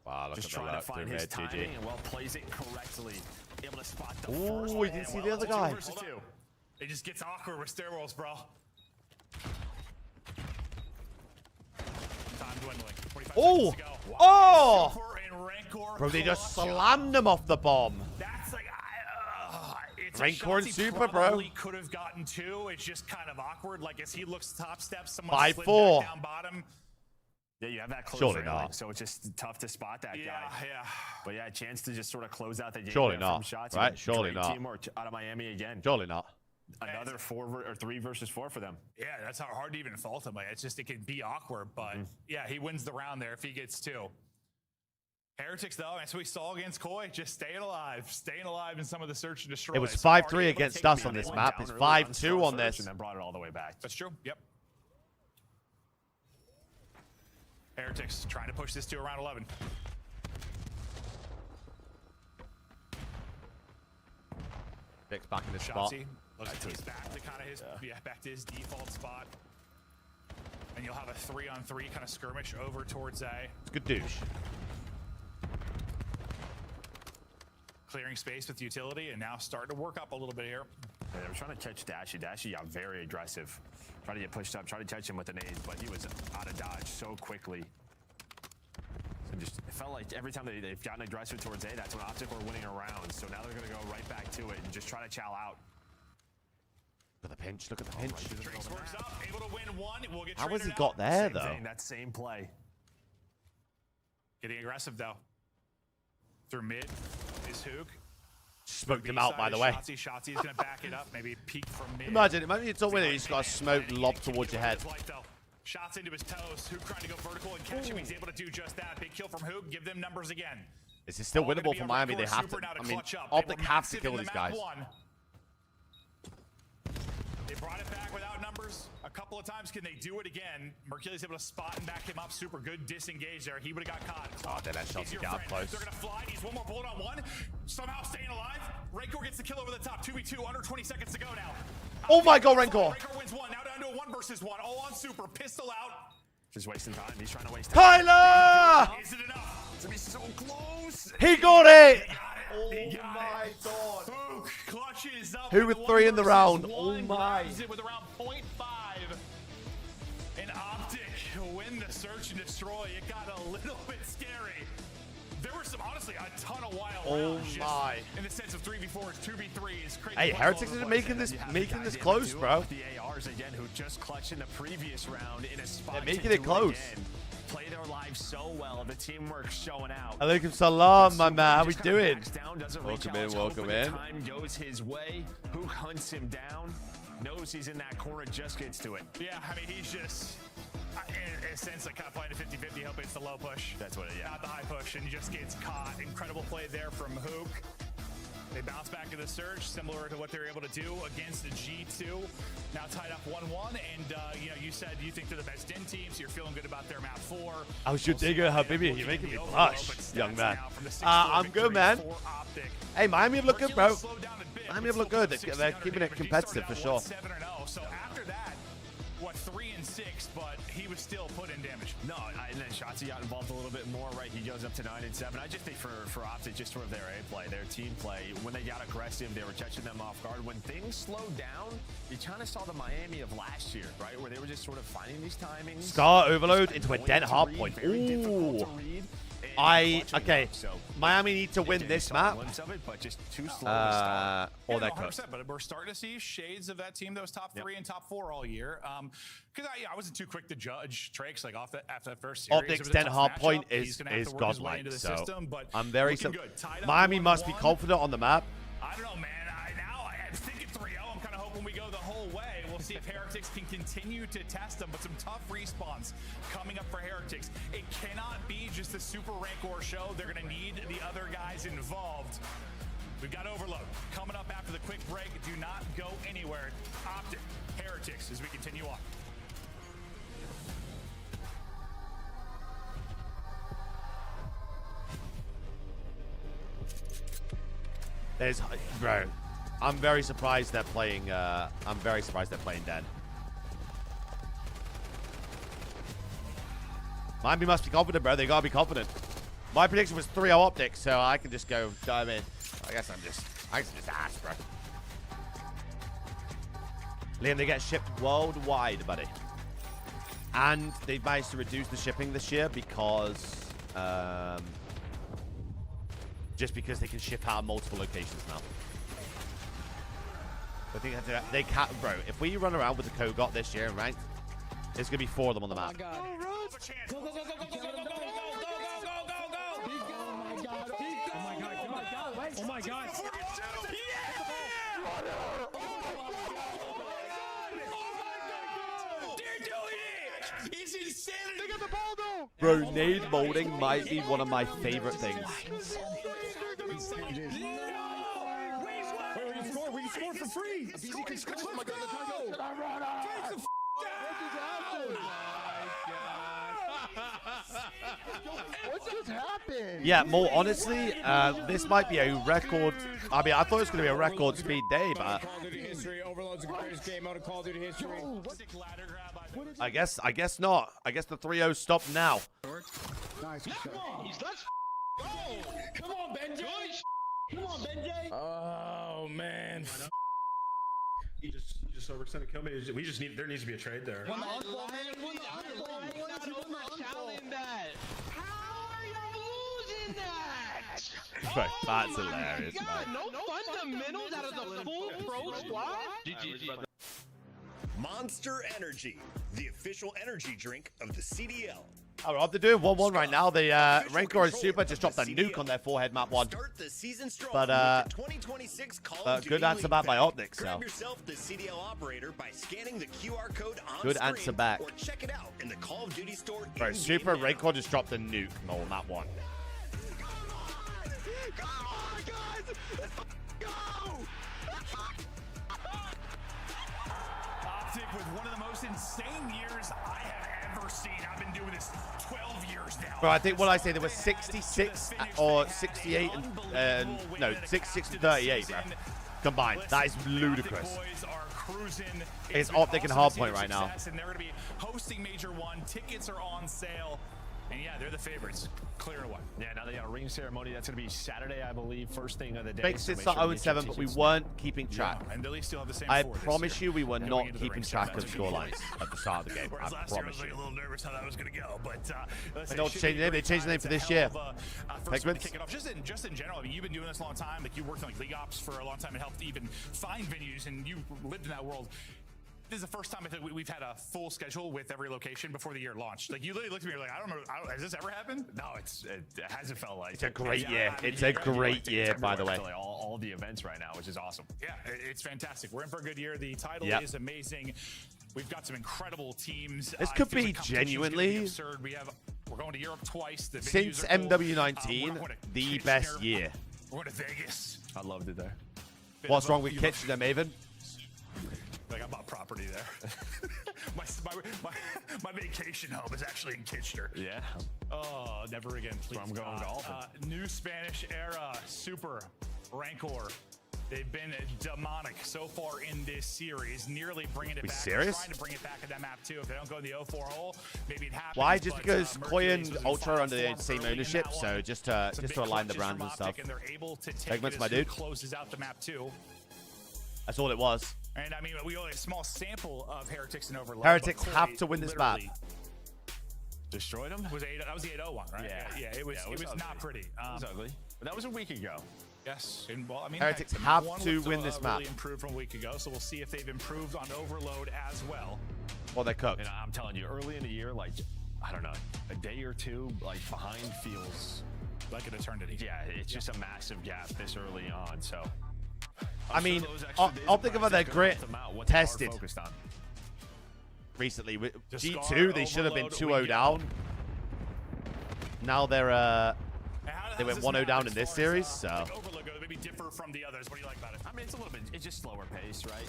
Wow, look just at trying to find his timing and plays it correctly. Able to spot the first. Oh, you didn't see the other guy. It just gets awkward with stairwells, bro. Time dwindling. 45 oh! seconds to go. Oh! Bro, they just slammed him off the bomb. That's like, Rancor and Super, bro. Probably could have gotten 2. It's just kind of awkward. Like as he looks top step, someone slid 5-4. down bottom. Yeah, you have that close Surely railing, not. so it's just tough to spot that guy. Yeah. But yeah, a chance to just sort of close out the game. Surely there not, from Shotzzy. right? Surely Great not. Teamwork out of Miami again. Surely not. Another 3 versus 4 for them. Yeah, that's hard to even fault him. Like, it's just, it can be awkward, but yeah, he wins the round there if he gets 2. Heretics, though, as we saw against Koi, just staying alive in some of the search and destroy. It was 5-3 against us on this map. It's 5-2 on this. And then brought it all the way back. That's true. Yep. Heretics trying to push this to around 11. Vic's back in his spot. Looks like he's back to kind of his back to his default spot. And you'll have a 3-on-3 kind of skirmish over towards A. It's good douche. Clearing space with utility and now starting to work up a little bit here. Yeah, they were trying to catch Dashy. Dashy got very aggressive. Trying to get pushed up, trying to catch him with the nades, but he was out of dodge so quickly. So just, it felt like every time they've gotten aggressive towards A, that's when Optic were winning a round. So now they're going to go right back to it and just try to chow out. Look at the pinch. Look at the pinch. Drakes works up, able to win 1. We'll get How has he out. got there, Same though? thing, that same play. Getting aggressive, though. Through mid is Hook. Smoked him out, by the way. Shotzzy's going to back it up, maybe peek from mid. Imagine you top winner, he's got a smoke lob towards your head. Shots into his toes. Hook trying to go vertical and catch him. He's able to do just that. Big kill from Hook. Give them numbers again. This is still winnable for Miami. They have to. I mean, Optic have to kill these guys. They brought it back without numbers a couple of times. Can they do it again? Mercury's able to spot and back him up. Super good disengage there. He would have got caught. Oh, then that shot got up close. They're going to fly. He's one more bullet on 1. Somehow staying alive. Rancor gets the kill over the top. 2v2. Under 20 seconds to go now. Oh my god, Rancor. Rancor wins 1. Now down to a 1 versus 1. All on Super. Pistol out. Just wasting time. He's trying to waste time. Tyler! Is it enough? It's going to be so close. He got it! Oh my god. Hook clutches up. Who with 3 in the round? Oh my. It with around 0.5. And Optic win the search and destroy. It got a little bit scary. There were some, honestly, a ton of wild rounds. My. In the sense of 3v4s, 2v3s. Hey, Heretics is making this close, bro. The ARs again, who just clutched in the previous round in a spot. They're making it close. Play their lives so well. The teamwork showing out. Alaikum salam, my man. How we doing? Welcome in, welcome in. Time goes his way. Who hunts him down? Knows he's in that corner, just gets to it. Yeah, I mean, he's just, in a sense, like kind of playing a 50-50, hoping it's the low push. That's what it is. Not the high push, and he just gets caught. Incredible play there from Hook. They bounce back to the surge, similar to what they were able to do against the G2. Now tied up 1-1, and you know, you said you think they're the best DIN team, so you're feeling good about their map 4. I was your digger, Habibi. You're making me blush, young man. I'm good, man. Hey, Miami have looked good, bro. Miami have looked good. They're keeping it competitive for sure. So after that, what, 3-6, but he was still put in damage. No, and then Shotzzy got involved a little bit more, right? He goes up to 9-7. I just think for Optic, just sort of their A play, their team play, when they got aggressive, they were catching them off guard. When things slowed down, you kind of saw the Miami of last year, right? Where they were just sort of finding these timings. Star overload into a dead hard point. Ooh. Okay, Miami need to win this map. But just too slow to start. Or they're 100%, cooked. but we're starting to see shades of that team that was top 3 and top 4 all year. Because I wasn't too quick to judge Trakes like after that first series. Optics then hard point is godlike. So I'm very Miami must be confident on the map. I don't know, man. I think at 3-0, I'm kind of hoping we go the whole way. We'll see if Heretics can continue to test them, but some tough respawns coming up for Heretics. It cannot be just a super Rancor show. They're going to need the other guys involved. We've got Overload coming up after the quick break. Do not go anywhere. Optic, Heretics, as we continue on. Bro, I'm very surprised they're playing. I'm very surprised they're playing dead. Miami must be confident, bro. They gotta be confident. My prediction was 3-0 Optics, so I can just go dive in. I guess I'm just ass, bro. Liam, they get shipped worldwide, buddy. And they've managed to reduce the shipping this year because, just because they can ship out of multiple locations now. I think they can't, bro. If we run around with the Kogot this year in ranked, there's gonna be 4 of them on the map. Go, go, go, go, go, go, go, go, go, go, Oh my god. It's insanity. They got the ball though. Bro, nade molding might be one of my favorite things. We can score for free. Oh my god. What just happened? Yeah, more honestly, this might be a record. I mean, I thought it was going to be a record speed day, but I guess not. I guess the 3-0 stopped now. Nice. Come on, Benji. Come on, Benji. Oh man. He just overextended kill me. There needs to be a trade there. How are you losing that? Bro, that's hilarious, man. No fundamentals out of the full pro squad. GG. Monster Energy, the official energy drink of the CDL. Oh, we're up to doing 1-1 right now. The Rancor and Super just dropped a nuke on their forehead map 1. But good answer back by Optics. So. Grab yourself the CDL operator by scanning the QR code on Good screen, answer back. or check it out in the Call of Duty store. Bro, Super Rancor just dropped a nuke on map 1. Come on, guys! Let's go! Optic with one of the most insane years I have ever seen. I've been doing this 12 years now. Bro, I think what I say there was 66 or 68 and no, 66 to 38, bro. Combined. That is ludicrous. It's Optic and Hardpoint right now. And they're going to be hosting Major 1. Tickets are on sale. And yeah, they're the favorites. Clear and away. Yeah, now they got a ring ceremony. That's going to be Saturday, I believe, first thing of the day. Fake sits are 0-7, but we weren't keeping track. And they still have the same I four this promise year. you we were And not into the keeping ring track of ceremony. scorelines at the start of the game. Whereas I last year I promise was like you. a little nervous how that was going to go, but They don't change the name. They changed the name for this year. First one to kick it off. Just in general, I mean, you've been doing this a long time. Like you worked on like league ops for a long time and helped even find venues, and you lived in that world. This is the first time I think we've had a full schedule with every location before the year launched. Like you literally looked at me, you're like, I don't know, has this ever happened? No, it hasn't felt like. It's a great year. It's a great year, by the way. All the events right now, which is awesome. Yeah, it's fantastic. We're in for a good year. The title is amazing. We've got some incredible teams. This could be genuinely, absurd. We're going to Europe twice. The since venues are cool. MW19, the best year. We're going to Vegas. I loved it there. What's wrong with Kitchener, Maven? Like I bought property there. my vacation home is actually in Kitchener. Yeah. Oh, never again, please. So I'm going golfing. New Spanish era, Super Rancor. They've been demonic so far in this series, nearly bringing it back. Serious? Trying to bring it back in that map too. If they don't go in the 0-4 hole, maybe it happens. Why? Just but, because Koi and Mercury's Ultra are under in the same early in ownership, that so one. just to align the clutches brands from and stuff. Optic, and they're able to take Segments, it my as dude. closes out the map too. That's all it was. And I mean, we only have a small sample of Heretics and Overload. Heretics but have Koi to win this map. literally Destroyed him? That was the 8-0 one, right? Yeah, it was not pretty. It was ugly. But that was a week ago. Yes, and well, I mean, Heretics heck, have one to looked, win this map. Really improved from a week ago, so we'll see if they've improved on Overload as well. Well, they're cooked. And I'm telling you, early in the year, like, I don't know, a day or two, like, behind feels like an eternity. Yeah, it's just a massive gap this early on. So, I mean, I'll think about their grit tested recently. With G2, they should have been 2-0 down. Now they're they went 1-0 down in this series, so. Maybe differ from the others. What do you like about it? I mean, it's a little bit, it's just slower pace, right?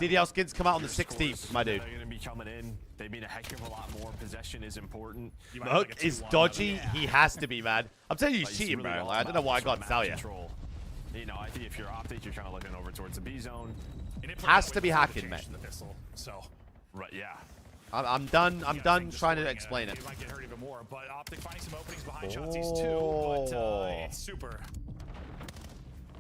DDL skins come out on the 16th, my dude. They're going to be coming in. They mean a heck of a lot more. Possession is important. Hook is dodgy. He has to be, man. I'm telling you, he's cheating, really bro. Like, I don't know why I got to tell you. You know, I think if you're Optic, you're kind of looking over towards the B zone. Has to be hacking, man. So, right, yeah. I'm done. I'm done trying to explain it. He might get hurt even more, but Optic finding some openings behind Shotzi's too. But it's super.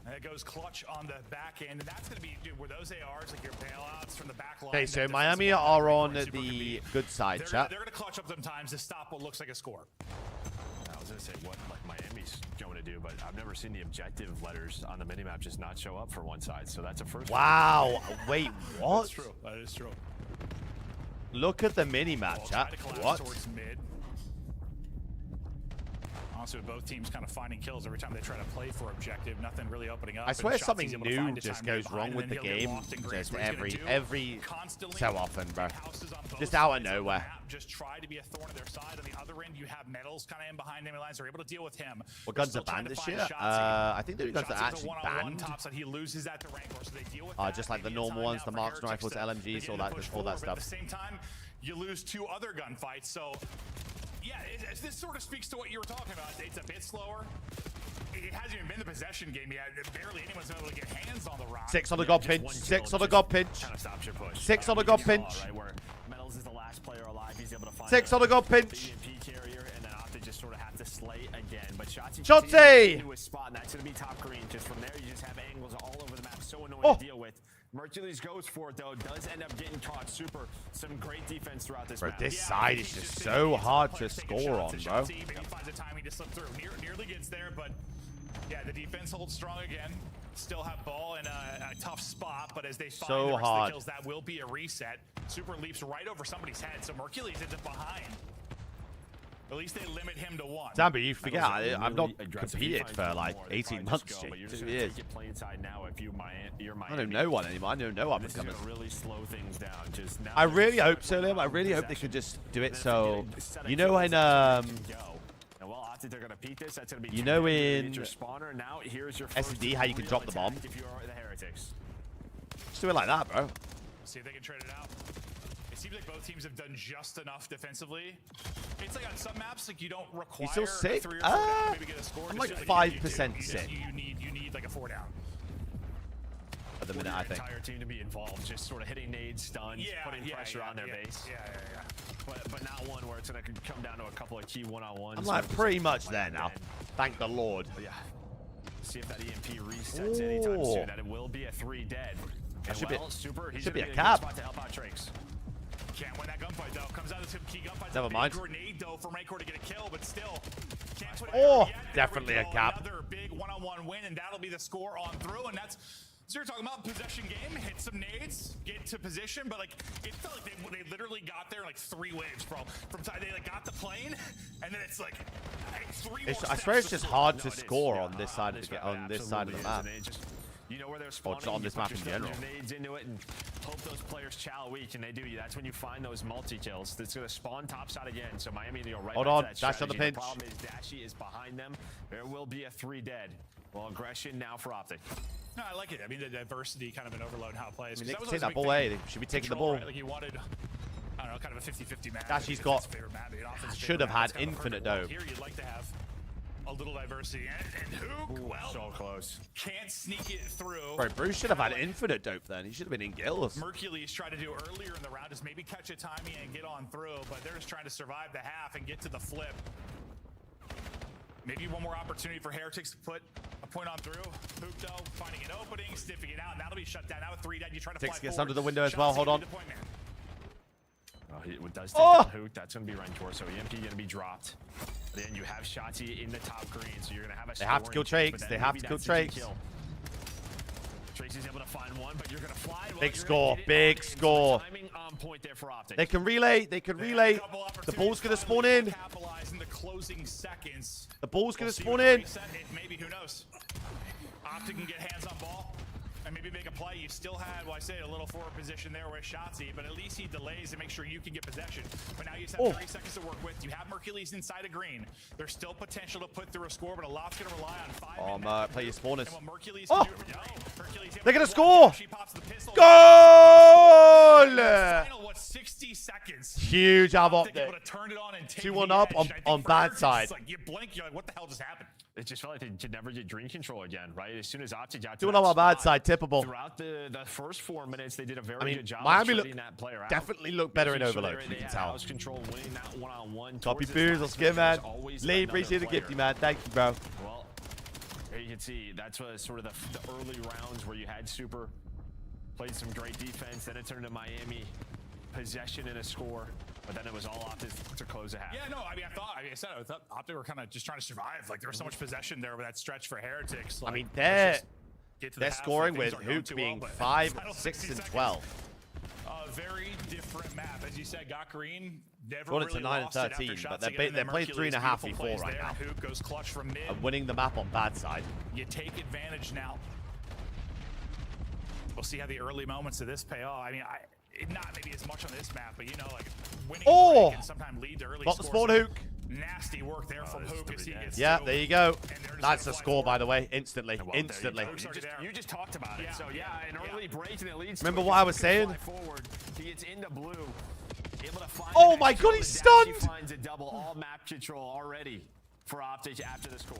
And it goes clutch on the back end, and that's going to be, dude, were those ARs like your bailouts from the back line? Okay, so Miami are on the good side, chat. They're going to clutch up sometimes to stop what looks like a score. I was going to say what like Miami's going to do, but I've never seen the objective letters on the minimap just not show up for one side, so that's a first. Wow. Wait, what? That's true. That is true. Look at the minimap, chat. What? Honestly, with both teams kind of finding kills every time they try to play for objective, nothing really opening up. I swear something new just goes wrong with the game just every so often, bro. Just out of nowhere. Just try to be a thorn in their side. On the other end, you have Metals kind of in behind enemy lines. They're able to deal with him. What guns are banned this year? I think the guns are actually banned. He loses that to Rancor, so they deal with just like the normal ones, the marks rifles, LMGs, all that stuff. At the same time, you lose 2 other gunfights, so. Yeah, this sort of speaks to what you were talking about. It's a bit slower. It hasn't even been the possession game yet. Barely anyone's been able to get hands on the rock. 6 on the god pinch. 6 on the god pinch. 6 on the god pinch. Metals is the last player alive. He's able to find 6 on the god pinch. carrier, and then Optic just sort of have to slay again. But Shotzi into a spot, and that's going to be top green. Just from there, you just have angles all over the map. So annoying to deal with. Mercules goes for it, though. Does end up getting caught. Super. Some great defense throughout this map. This side is just so hard to score on, bro. He finds the timing to slip through. Nearly gets there, but yeah, the defense holds strong again. Still have ball in a tough spot, but as they find the rest of the kills, that will be a reset. Super leaps right over somebody's head, so Mercules ends up behind. At least they limit him to 1. Damn, but you forget, I've not competed for like 18 months, 2 years. I don't know one anymore. I don't know I'm coming. I really hope so, Liam. I really hope they could just do it so, you know, when you know in SD how you can drop the bomb. Just do it like that, bro. See if they can trade it out. It seems like both teams have done just enough defensively. It's like on some maps, like you don't require He's still sick. 3 or 4 down, maybe get a score. I'm like like 5% sick. You need like a 4 down. At the minute, I think. Entire team to be involved, just sort of hitting nades, stuns, putting pressure on their base. Yeah. But not one where it's going to come down to a couple of key one-on-ones. I'm like pretty much there now. Thank the Lord. But yeah. See if that EMP resets anytime soon. That it will be a 3 dead. And should Super, should be a good cap. spot to help out Trakes. Can't win that gunfight though. Comes out of some key gunfights. Never mind. Grenade though for Rancor to get a kill, but still can't put definitely a cap. Another big one-on-one win, and that'll be the score on through. And that's so you're talking about possession game. Hit some nades, get to position, but like it felt like they literally got there like 3 waves, bro. From side they like got the plane, and then it's like 3 more. I swear it's just hard to score on this side of the map. You know where they're spawning, on this map in general. Nades into it and hope those players chow weak, and they do. That's when you find those multi-kills. It's going to spawn topside again, so Miami to go right Hold back on, to that Dash on the strategy. pinch. The problem is Dashy is behind them. There will be a 3 dead. Well, aggression now for Optic. No, I like it. I mean, the diversity kind of an overload in how it plays. I mean, they take that ball away. They should be taking the ball. Right? Like you wanted, I don't know, kind of a 50-50 map. Dashy's got, should have had infinite dope. Here you'd like to have a little diversity, and Hook, well, so close. Can't sneak it through. Bro, Bruce should have had infinite dope then. He should have been in gills. Mercules tried to do earlier in the round is maybe catch a timing and get on through, but they're just trying to survive the half and get to the flip. Maybe one more opportunity for Heretics to put a point on through. Hook though, finding an opening, sniffing it out, and that'll be shut down. Now with 3 dead, you try to fly Six gets forward. under the window as well. Hold on. it does take down Hook. That's going to be Rancor. So EMP going to be dropped. Then you have Shotzi in the top green, so you're going to have a They have to kill Trakes. They have to kill Trakes. Tracy's able to find one, but you're going to fly. Big score. Big score. They can relay. They can relay. The ball's going to spawn in. The closing seconds. The ball's going to spawn in. Maybe, who knows? Optic can get hands on ball and maybe make a play. You still had, well, I say, a little forward position there with Shotzi, but at least he delays to make sure you can get possession. But now you just have 30 seconds to work with. You have Mercules inside of green. There's still potential to put through a score, but a lot's going to rely on 5 play your spawners. Oh! They're going to score! Goal! What, 60 seconds? Huge out of Optic. 2-1 up on bad side. Like, you blink, you're like, what the hell just happened? It just felt like they could never get green control again, right? As soon as Optic got 2-1 on bad side, tippable. Throughout the first 4 minutes, they did a very good job Miami of shutting that player out. definitely looked better in Overload, you can tell. House control, winning that one-on-one. Copy booze, let's get, man. Lee, appreciate the gifty, man. Thank you, bro. Well, here you can see, that's what sort of the early rounds where you had Super, played some great defense, then it turned into Miami, possession and a score. But then it was all Optic to close the half. Yeah, no, I mean, I thought Optic were kind of just trying to survive. Like, there was so much possession there with that stretch for Heretics. Like, I mean, they're scoring with Hook being 5, 6, and 12. A very different map. As you said, got green. Never Going really to 9 and 13, but they're playing 3.5 v4 right now. Hook goes clutch from mid. And winning the map on bad side. You take advantage now. We'll see how the early moments of this pay off. I mean, not maybe as much on this map, but you know, like winning can sometimes lead to early got the scores. spawn Hook. Nasty work there from Hook as he gets there you go. That's the score, by the way, instantly. Instantly. You just talked about it. So yeah, an early break and it leads. Remember what I was saying? Forward. He gets into blue. Able to find oh my god, he's stunned! He finds a double all map control already for Optic after the score.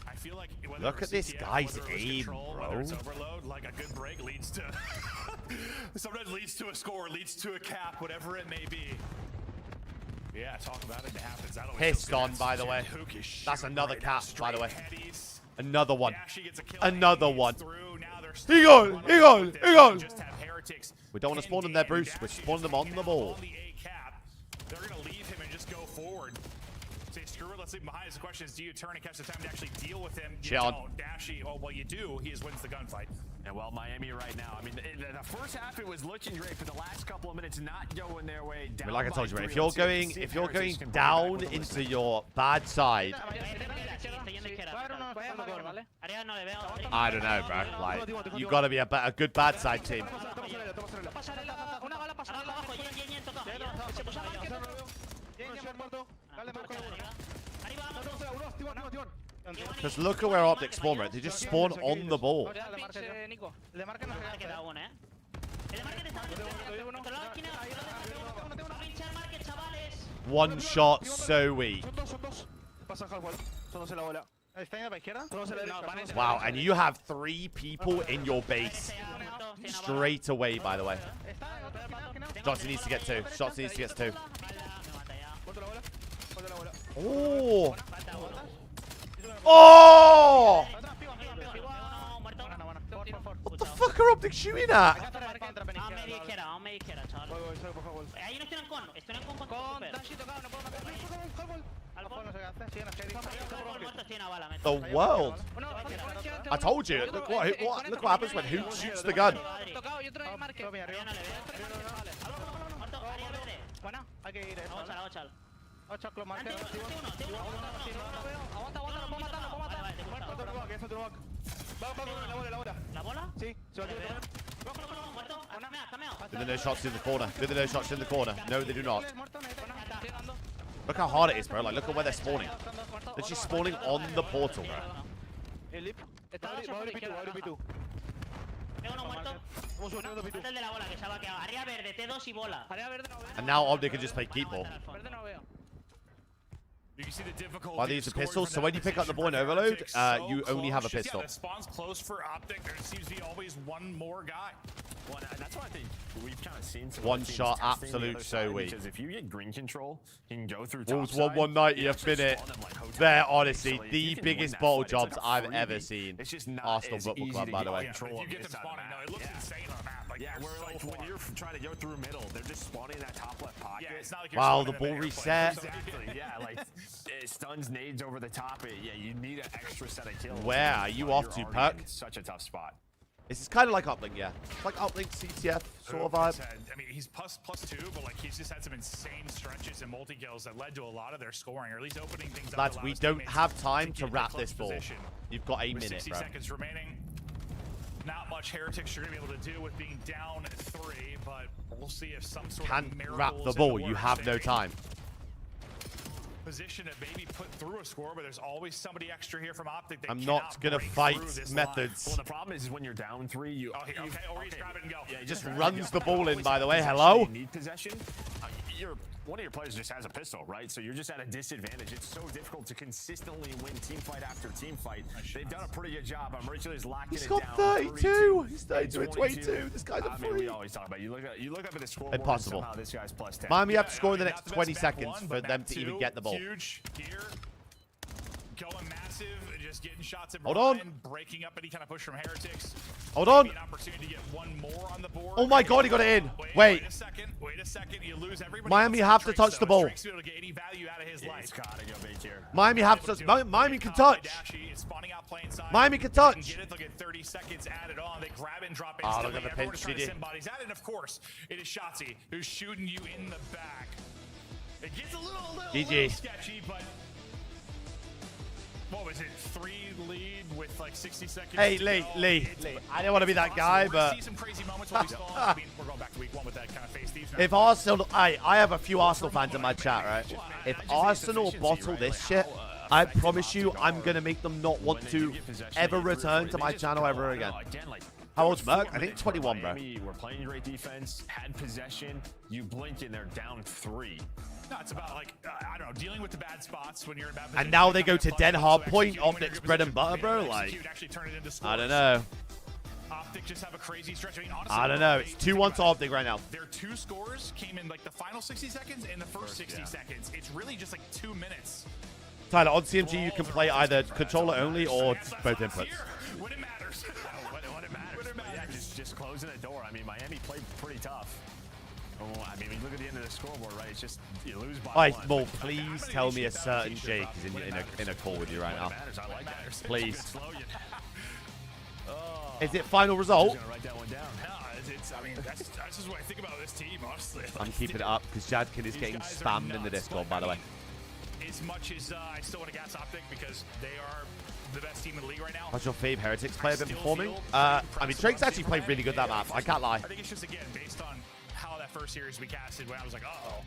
I feel like look at this guy's aim, bro. It's overload, like a good break leads to sometimes leads to a score, leads to a cap, whatever it may be. Yeah, talk about it. It happens. Pissed on, by the way. That's another cap, by the way. Another one. Another one. He gone. He gone. He gone. We don't want to spawn them there, Bruce. We're spawning them on the ball. They're going to leave him and just go forward. Say, screw it, let's leave him behind. The question is, do you turn and catch the time to actually deal with him? You don't. Dashy, well, you do. He just wins the gunfight. And well, Miami right now, I mean, the first half it was looking great, for the last couple of minutes not going their way. I mean, like I told you, if you're going down into your bad side, I don't know, bro. Like, you got to be a good bad side team. Because look at where Optic spawn, right? They just spawn on the ball. One shot, so weak. Wow, and you have 3 people in your base. Straight away, by the way. Shotzi needs to get 2. Shotzi needs to get 2. Oh! Oh! What the fuck are Optic shooting at? The world. I told you. Look what happens when Hook shoots the gun. Do the no shots in the corner. Do the no shots in the corner. No, they do not. Look how hard it is, bro. Like, look at where they're spawning. They're just spawning on the portal, bro. And now Optic can just play keep ball. You can see the difficulty. Why these are pistols? So when you pick up the ball in Overload, you only have a pistol. Yeah, the spawn's close for Optic. There seems to be always one more guy. Well, that's what I think we've kind of seen. One shot, absolute so weak. Because if you get green control, you can go through Wolves won 190 a minute. They're honestly the biggest bottle jobs I've ever seen. It's just not Arsenal Football Club, by the way. If you get them spawning, no, it looks insane on the map. Like, yeah, where like when you're trying to go through middle, they're just spawning in that top left pocket. Yeah, it's not like you're Wow, the spawning in ball the reset. Exactly. Yeah, like it stuns nades over the top. Yeah, you need an extra set of kills. Where are you off to, Puck? Such a tough spot. This is kind of like uplink, yeah. It's like uplink CTF sort of vibe. I mean, he's plus 2, but like he's just had some insane stretches and multi-kills that led to a lot of their scoring, or at least opening things up. Lads, we don't have time to wrap this ball. You've got a With minute, 60 bro. seconds remaining. Not much Heretics you're going to be able to do with being down 3, but we'll see if some sort Can't of miracle wrap the ball. You have no time. Position to maybe put through a score, but there's always somebody extra here from Optic that I'm not going to fight methods. Well, the problem is when you're down 3, you... Okay, or he's grab it and go. Yeah, Just runs the ball in, by the way. Hello? You need possession. One of your players just has a pistol, right? So you're just at a disadvantage. It's so difficult to consistently win team fight after team fight. They've done a pretty good job. I'm Richard's locking it down. He's got 32. He's 32 and 22. This guy's a I mean, freak. we always talk about you look up at the scoreboard. Impossible. And somehow this guy's plus 10. Miami have to score in the next Not 20 best seconds map for one, them but to map even two, get the ball. Huge here. Going massive, just getting shots in Hold on. behind, breaking up any kind of push from Heretics. Hold on. Maybe an opportunity to get one more on the board. Oh my God, he got it in. Wait a second. You lose everybody. Miami have to touch the ball. Drake's be able to get any value out of his life. It's gotta go big here. Miami have to touch. Miami can touch. Miami can touch. Get it, they'll get 30 seconds added on. They grab it and drop Oh, instantly. look at the Everyone is pinch trying to he send bodies at it, and of course, it is Shotzi who's shooting you in the back. It gets a little sketchy, but what was it? 3 lead with like 60 seconds. Hey, to Lee. go. I don't want to be that guy, but See some crazy moments when we still, I mean, we're going back to week 1 with that kind of face thieves. if Arsenal, I have a few Arsenal fans in my chat, right? If Arsenal bottle this shit, I promise you, I'm gonna make them not want to ever return to my channel ever again. How old's Merc? I think 21, bro. We're playing great defense, had possession. You blink and they're down 3. No, it's about like I don't know, dealing with the bad spots when you're in bad position. And now they go to Den Hard Point, Optics bread and butter, bro. Like, I don't know. Optic just have a crazy stretch. I mean, honestly, I don't know. It's 2-1 to Optic right now. Their 2 scores came in like the final 60 seconds and the first 60 seconds. It's really just like 2 minutes. Tyler, on CMG, you can play either controller only or both inputs. When it matters. When it matters. Yeah, just closing the door. I mean, Miami played pretty tough. Oh, I mean, you look at the end of the scoreboard, right? It's just you lose by 1. Well, please tell me a certain Jake is in a call with you right now. I like that. Please. Is it final result? I'm gonna write that one down. I mean, that's just what I think about this team, honestly. I'm keeping it up because Jadkin is getting spammed in the Discord, by the way. As much as I still want to gas Optic because they are the best team in the league right now. How's your fave Heretics player been performing? I mean, Drake's actually played really good that map. I can't lie. I think it's just, again, based on how that first series we casted when I was like, uh-oh.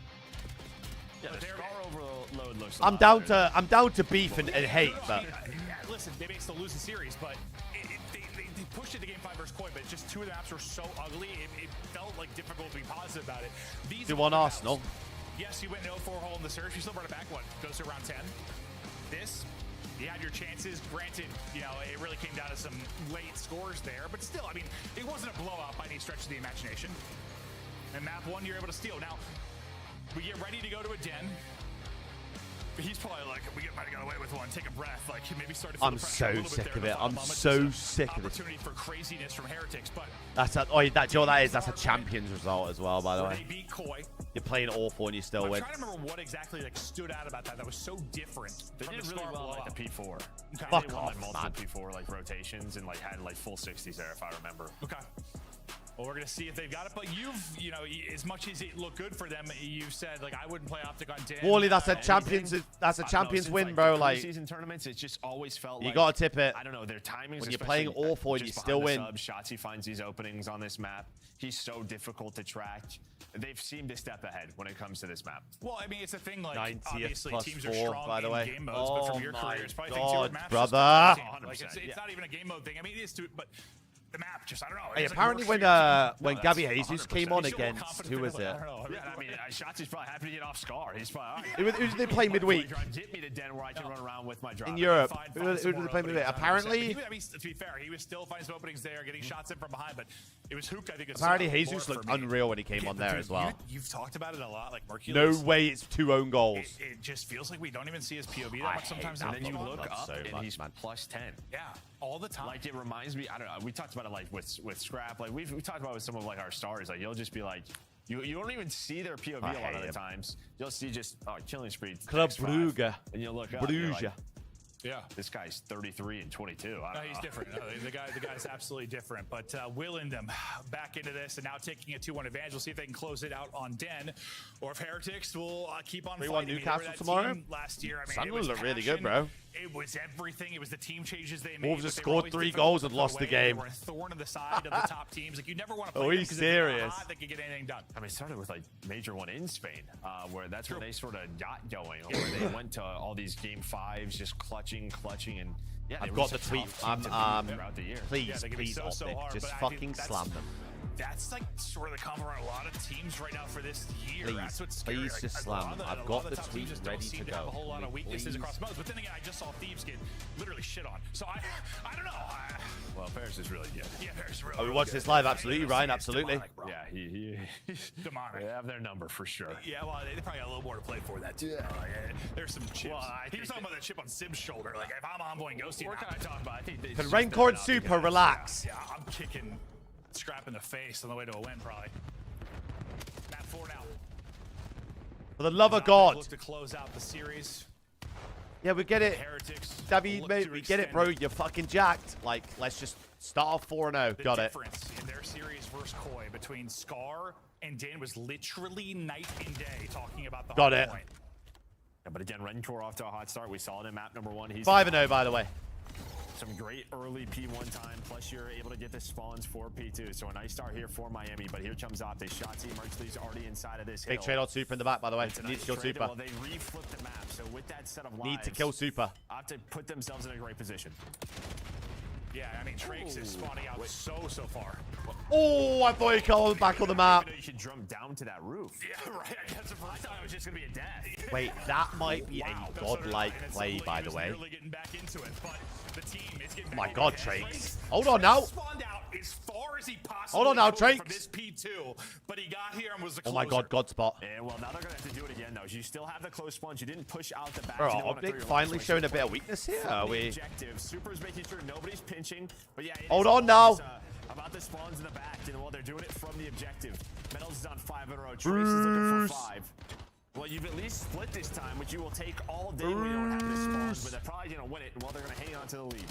Yeah, the star overload looks I'm down to beef and hate, but listen, they may still lose the series, but they pushed it to Game 5 versus Koi, but just 2 of the maps were so ugly, it felt like difficult to be positive about it. These 2-1 Arsenal. Yes, you went 0-4 hole in the surge. You still brought it back. What goes to around 10? This, you had your chances. Granted, you know it really came down to some late scores there, but still, I mean, it wasn't a blowout by any stretch of the imagination. And map 1, you're able to steal. Now, we get ready to go to a den. He's probably like, we might have got away with one. Take a breath. Like, maybe start to feel I'm the pressure a so little bit sick there of in the it. final I'm moments. so Just sick of it. Opportunity for craziness from Heretics, but That's a, oh, that, Joe, that is. That's a champions result as well, by the where way. they beat Koi. You're playing awful and you still I'm win. trying to remember what exactly like stood out about that. That was so different. They from did the really Star well blowout. like the P4. Okay. Fuck They won off, like man. multiple P4 like rotations and like had like full 60s there if I remember. Okay. Well, we're gonna see if they've got it. But you know, as much as it looked good for them, you said like I wouldn't play Optic on Dan. Wally, that's a champions. That's a champions win, bro. Like season tournaments, it just always felt you like gotta tip it. I don't know their timings. When you're playing awful and you still win. Shotzi finds these openings on this map. He's so difficult to track. They've seemed a step ahead when it comes to this map. Well, I mean, it's a thing like 90th obviously plus teams 4, are strong by the in way. game modes, but from your Oh my career, it's probably God, thing too. Maps brother. Like it's not even a game mode thing. I mean, it is too, but the map just I don't know. Hey, It's like apparently when Gabby Jesus came on against, who was it? Yeah, I mean, Shotzi's probably happy to get off Scar. He's probably Who did they play midweek? Get me to Den where I can run around with my drive. In Europe. Who did they play midweek? Apparently, I mean, to be fair, he was still finding some openings there, getting shots in from behind, but it was Hook. I think. apparently Jesus looked unreal when he came on there dude, as well. You've talked about it a lot, like No Mercurius. way, it's 2 own goals. It just feels like we don't even see his POV that much sometimes. And then you look up so and much, he's man. plus 10. Yeah, all the time. Like it reminds me, I don't know. We talked about about it like with Scrap. Like we've talked about it with some of like our stars. Like you'll just be like, you don't even see their POV a lot of the times. You'll see just killing spree. Club Brugge. And you'll look up. Brugge. Yeah, this guy's 33 and 22. No, he's different. No, the guy's absolutely different. But Will and them back into this and now taking a 2-1 advantage. We'll see if they can close it out on Den, or if Heretics will keep on fighting. 3-1 Newcastle tomorrow. Last year, I mean, Sunderland it was look really passion. good, bro. It was everything. It was the team changes they made. Wolves have scored 3 goals and lost the game. They were a thorn in the side of the top teams. Like you never want to play Oh, them he's 'cause if they're serious. hot, they could get anything done. I mean, it started with like Major 1 in Spain, where that's where they sort of got going, where they went to all these game 5s, just clutching, and yeah, I've got the tweet. Throughout the year. Please, please, Optic, just fucking slam them. That's like sort of the common around a lot of teams right now for this year. Please, That's what's scary. please Like, just a slam lot of them. the- I've a got lot of the top tweet teams just ready don't seem to have a go. whole lot of weaknesses Please. across modes. But then again, I just saw Thieves get literally shit on. So I don't know. Well, Paris is really good. Yeah, Paris is really Oh, we good. watched this live, absolutely, Ryan, absolutely. Yeah, he's demonic. They have their number for sure. Yeah, well, they probably got a little more to play for that too. Yeah. There's some chips. Well, he was talking about the chip on Sib's shoulder. Like if I'm envoying Ghosty, We're kind of talking about. I think Can Raincourt Super relax? Yeah, I'm kicking Scrap in the face on the way to a win, probably. Map 4 now. For the love of God. Look to close out the series. Yeah, we get it. Heretics David, look mate, to we get it, extend bro. You're fucking jacked. Like, let's just start off 4-0. The Got it. difference in their series versus Koi between Scar and Dan was literally night and day talking about the Got hard it. point. Yeah, but again, Rencore off to a hot start. We saw it in map number 1. He's 5-0, by the way. some great early P1 time, plus you're able to get the spawns for P2. So a nice start here for Miami, but here comes Optic. Shotzi Merchley's already inside of this Big hill. trade on Super in the back, by the way. It's a Need nice to kill trade. Super. Well, they reflipped the map, so with that set of lives, Need to kill Super. Optic put themselves in a great position. Yeah, I mean, Trakes is spawning out so far. Oh, I thought he called back on the map. You should jump down to that roof. Yeah, right. I thought it was just going to be a death. Wait, that might be a godlike play, by the way. Really getting back into it, but the team is getting Oh my back God, into it. Trakes. Hold on now. Spawned out as far as he possibly Hold on now, could from Trakes. this P2, but he got here and was the Oh closer. my God, God spot. And well, now they're going to have to do it again, though. You still have the close spawns. You didn't push out the back. Bro, You didn't wanna Optic throw your finally last showing one. a bit of weakness here. From Are the we? objective. Super's making sure nobody's pinching. But yeah, it Hold is on now. always, about the spawns in the back, and well, they're doing it from the objective. Metals is on 5 in a row. Trace is looking for 5. Well, you've at least split this time, which you will take all day. We don't have the spawns, but they're probably going to win it. Well, they're going to hang on to the lead.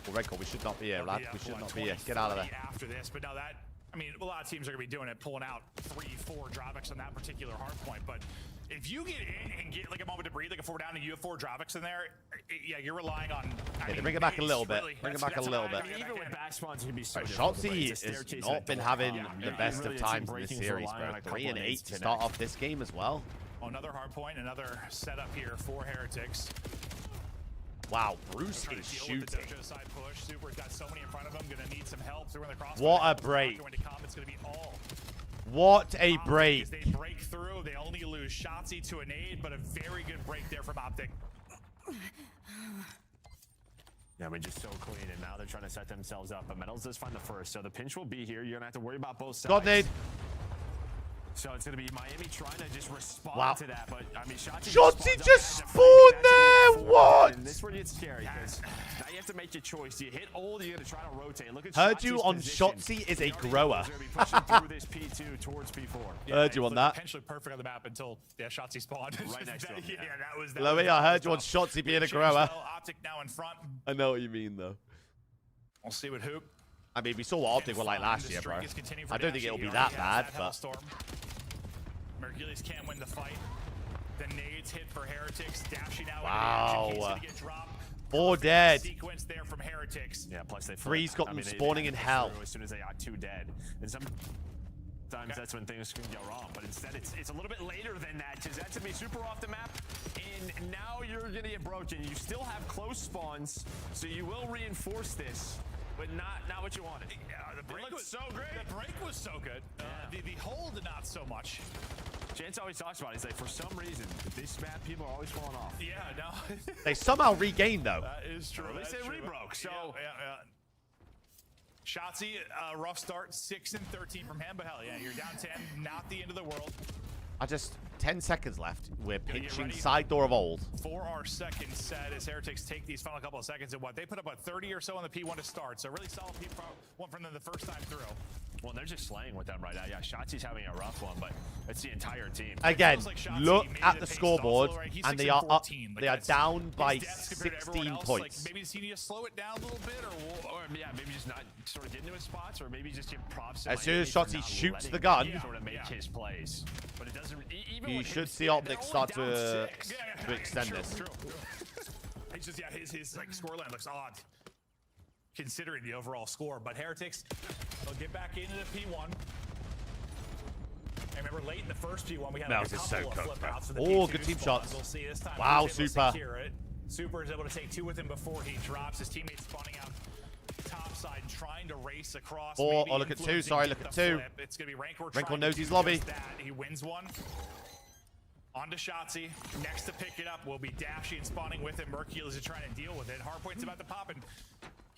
Well, Redcore, we should not be here, lad. We should not be here. Get out of there. After this, but now that, I mean, a lot of teams are going to be doing it, pulling out 3-4 dropbacks on that particular hard point. But if you get in and get like a moment to breathe, like a 4 down, and you have 4 dropbacks in there, yeah, you're relying on. Yeah, bring it back a little bit. Bring it back a little bit. Even with back spawns, it can be so Right, difficult. Shotzi It's a has staircase not and been a having door. the best of times in this series, bro. 3 and 8 to start off this game as well. Another hard point, another setup here for Heretics. Wow, Bruce Trying is to deal with the shooting. dojo side push. Super's got so many in front of him. Gonna need some help through in the crossbar. What a break. Going to come. It's gonna be all. What a Optic, break. as they break through, they only lose Shotzi to a nade, but a very good break there from Optic. Yeah, I mean, just so clean, and now they're trying to set themselves up. But Metals does find the first, so the pinch will be here. You're gonna have to worry about both sides. God nade. So it's gonna be Miami trying to just respond Wow. to that, but I mean, Shotzi just spawned there. What? And this is where it gets scary, because now you have to make your choice. Do you hit old? Or you're gonna try to rotate. Look at Heard you Shotzi's on position. Shotzi is a He already grower. knows they're gonna be pushing through this P2 towards P4. Heard you on that. Potentially perfect on the map until Shotzi spawned. Right next to him. Yeah, that was. Chloe, I heard you on Shotzi being a grower. Optic now in front. I know what you mean, though. We'll see what Hoop. I mean, we saw what Optic were like last year, bro. I don't think it'll be that bad, but Mercules can't win the fight. The nades hit for Heretics. Dashing out. Wow. He's gonna get dropped. 4 dead. Sequence there from Heretics. Yeah, plus they 3's got them they spawning had in to hell. through as soon as they got 2 dead. And sometimes that's when things can go wrong. But instead, it's a little bit later than that, because that's gonna be super off the map. And now you're gonna get broken. You still have close spawns, so you will reinforce this, but not what you wanted. Yeah, the break looked was so great. The break was so good. The hold, not so much. Chance always talks about it. He's like, for some reason, this map, people are always falling off. Yeah, no. They somehow regained, though. That is true. Well, at least That's they true. rebroke, so. Yeah. Shotzi, rough start, 6 and 13 from him, but hell yeah, you're down 10, not the end of the world. I just 10 seconds left. We're pinching side door of old. For our second set, as Heretics take these final couple of seconds, and what they put up 30 or so on the P1 to start. So really solid P1 from them the first time through. Well, they're just slaying with them right now. Yeah, Shotzi's having a rough one, but it's the entire team. Again, Like look at the scoreboard, He's and 6 they are up. 14. They are down by 16 points. Like maybe does he need to slow it down a little bit, or yeah, maybe just not sort of get into his spots, or maybe just give props to As soon as Shotzi shoots the gun, sort of make his plays. But it doesn't. Even you when should his- see Optic start down to 6. extend True, this. true. It's just his like scoreline looks odd considering the overall score. But Heretics, they'll get back into the P1. I remember late in the first P1 we had like a couple of flip outs in the Oh, P2 good team spawns. shots. We'll see this time. Wow, He's able to Super. secure it. Super is able to take 2 with him before he drops. His teammates spawning out top side and trying to race across. Oh, maybe look at 2. influencing Sorry, look the at 2. flip. It's going to be Rancor. Rancor trying knows to his do lobby. just that. He wins one. On to Shotzi. Next to pick it up will be Dashy and spawning with him. Merciless is trying to deal with it. Hardpoint's about to pop, and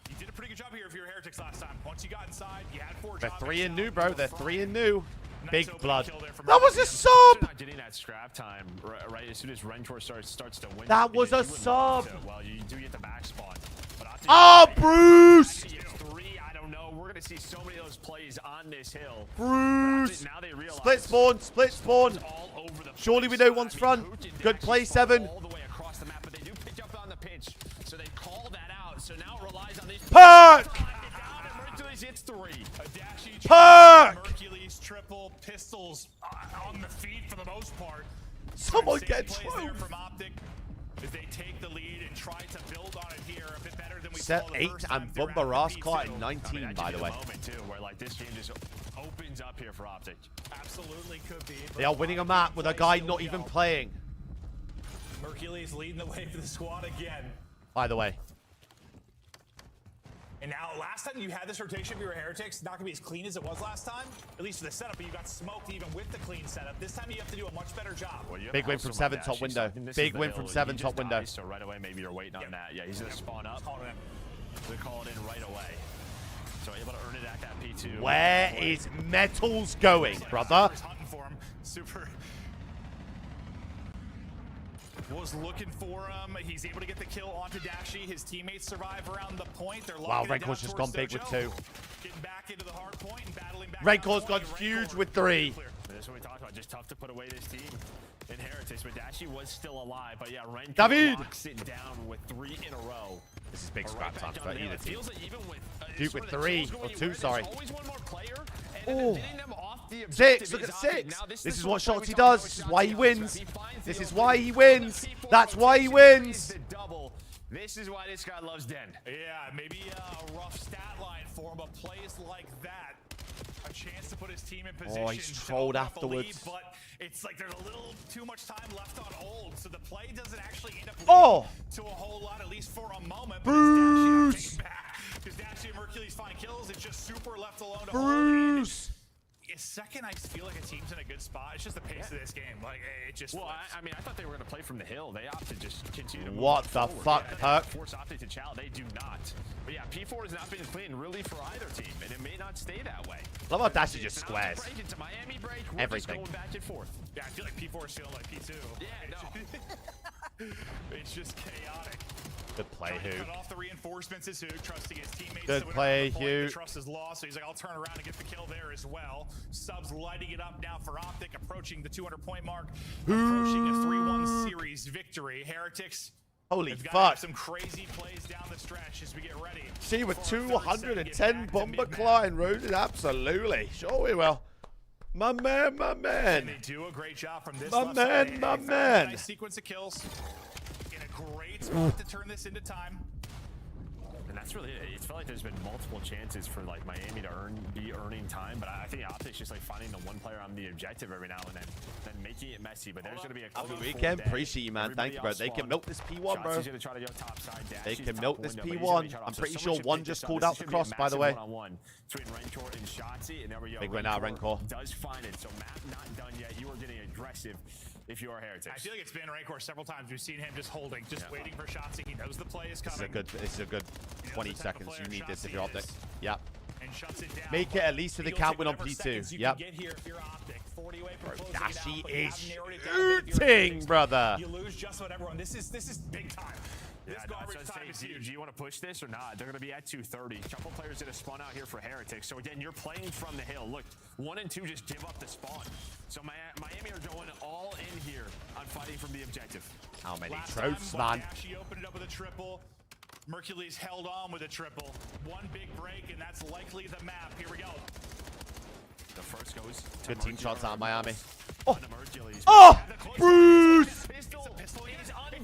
you did a pretty good job here if you were Heretics last time. Once you got inside, you had 4 They're drops. 3 in new, bro. They're 3 in new. Big opening blood. kill there from That was a Merciless. sub. Not getting that scrap time right as soon as Rentor starts to win. That was a because you wouldn't want sub. to. Well, you do get the back spawn. But Optic- Oh, Bruce! I think it's 3. I don't know. We're gonna see so many of those plays on this hill. Bruce! Now they realize Split spawn, split spawn. all over the Surely we know one's front. Good play, 7. all the way across the map, but they do pick up on the pinch, so they call that out. So now it relies on these. Perk! Hercules hits 3. A Dashy Perk! Hercules triple pistols on the feet for the most part. Someone Same get plays there through. from Optic as they take the lead and try to build on it here a bit better than we Set saw the 8 first time and throughout Bumba the Ross P2. caught in 19, that by could the be way. moment too, where like this game just opens up here for Optic. Absolutely could be. They are winning a map with a guy not even playing. Hercules leading the way for the squad again. By the way. And now, last time you had this rotation if you were Heretics, not going to be as clean as it was last time, at least for the setup, but you got smoked even with the clean setup. This time you have to do a much better job. Well, you have Big a win house from of 7 Dash. top window. This Big is win the from hill. 7 He top just window. dies, so right away, maybe you're waiting on that. Yeah, he's going to spawn up. They call it in right away. So able to earn it at that P2. Where is Metals going, brother? Hunting for him. Super was looking for him. He's able to get the kill onto Dashy. His teammates survive around the point. They're Wow, locking it down Renkor's just gone towards big with Dojo. 2. Getting back into the hard point and battling back. Renkor's down gone the point. huge Rancor with 3. That's what we talked about. Just tough to put away this team in Heretics, but Dashy was still alive. But yeah, Renko David! locks it down with 3 in a row. This is big Right scrap back time down for the hill. either It team. feels like even with, Duke sort with of the 3 kills or going 2, red, sorry. there's always one more player, and Oh. then getting them off the 6, objective look at is Optic. 6. Now, This is the what sort of Shotzi play we does. talked This is about why with he Shotzi. wins. He finds This the is opening. why he wins. That's why he wins. The double. This is why this guy loves Den. Yeah, maybe a rough stat line for him, but plays like that, a chance to put his team in position. Oh, he's to trolled open up a lead, afterwards. but it's like there's a little too much time left on old, so the play doesn't actually end up Oh! to a whole lot, at least for a moment. Bruce! Because Dashy and Hercules find kills, it's just Super left alone to Bruce! hold. Second, I feel like a team's in a good spot. It's just the pace of this game. Like, it just. Well, I mean, I thought they were going to play from the hill. They opted to just continue to move What the forward. fuck, Yeah, Perk? Force Optic to challenge. They do not. But yeah, P4 has not been clean really for either team, and it may not stay that way. Love how Dashy just Now squares. break into Miami break. We're Everything. Just going back and forth. Yeah, I feel like P4 is feeling like P2. Yeah, no. It's just chaotic. Good play, Trying to Hook. cut off the reinforcements is Hook, trusting his teammates. Good to win play, around the point. The Hook. trust is lost, so he's like, I'll turn around and get the kill there as well. Subs lighting it up now for Optic, approaching the 200-point mark, approaching a 3-1 series victory. Heretics. Holy have got fuck. some crazy plays down the stretch as we get ready. See, with for our third set to get 210 back to Bumba mid-map. Klein roaded, absolutely. Sure we will. My man, my And man. they do a great job from this My left man, side. my They found a man. Nice sequence of kills in a great spot to turn this into time. And that's really it. It felt like there's been multiple chances for like Miami to be earning time, but I think Optic's just like finding the one player on the objective every now and then making it messy. But there's going to be a Have a clean weekend. full day. Appreciate you, man. Thank you, bro. They can milk this P1, bro. Shotzi's gonna try to go top side, They Dashy's can top milk this window, but he's P1. gonna be shut off. I'm So pretty someone sure should one pick just this up. called This out the should be a cross, by the massive way. one-on-one between Rancor and Shotzi, and there we go. Big win out, Rancor. Does find it. So map not done yet. You are getting aggressive if you are Heretics. I feel like it's been Rancor several times. We've seen him just holding, just waiting for shots. He knows the play is This coming. is a good 20 seconds. You need this if you're Optic. Yep. Make it at least so they can't win on P2. Yep. Dashi is shooting, brother. You lose just about everyone. This is big time. This garbage time is huge. Do you want to push this or not? They're going to be at 230. A couple players that have spawned out here for Heretics. So again, you're playing from the hill. Look, 1 and 2 just give up the spawn. So Miami are going all in here on fighting from the objective. How many Last tropes, time, man? She opened it up with a triple. Mercules held on with a triple. One big break, and that's likely the map. Here we go. The first goes. Good team shots out of Miami. Oh, oh, Bruce!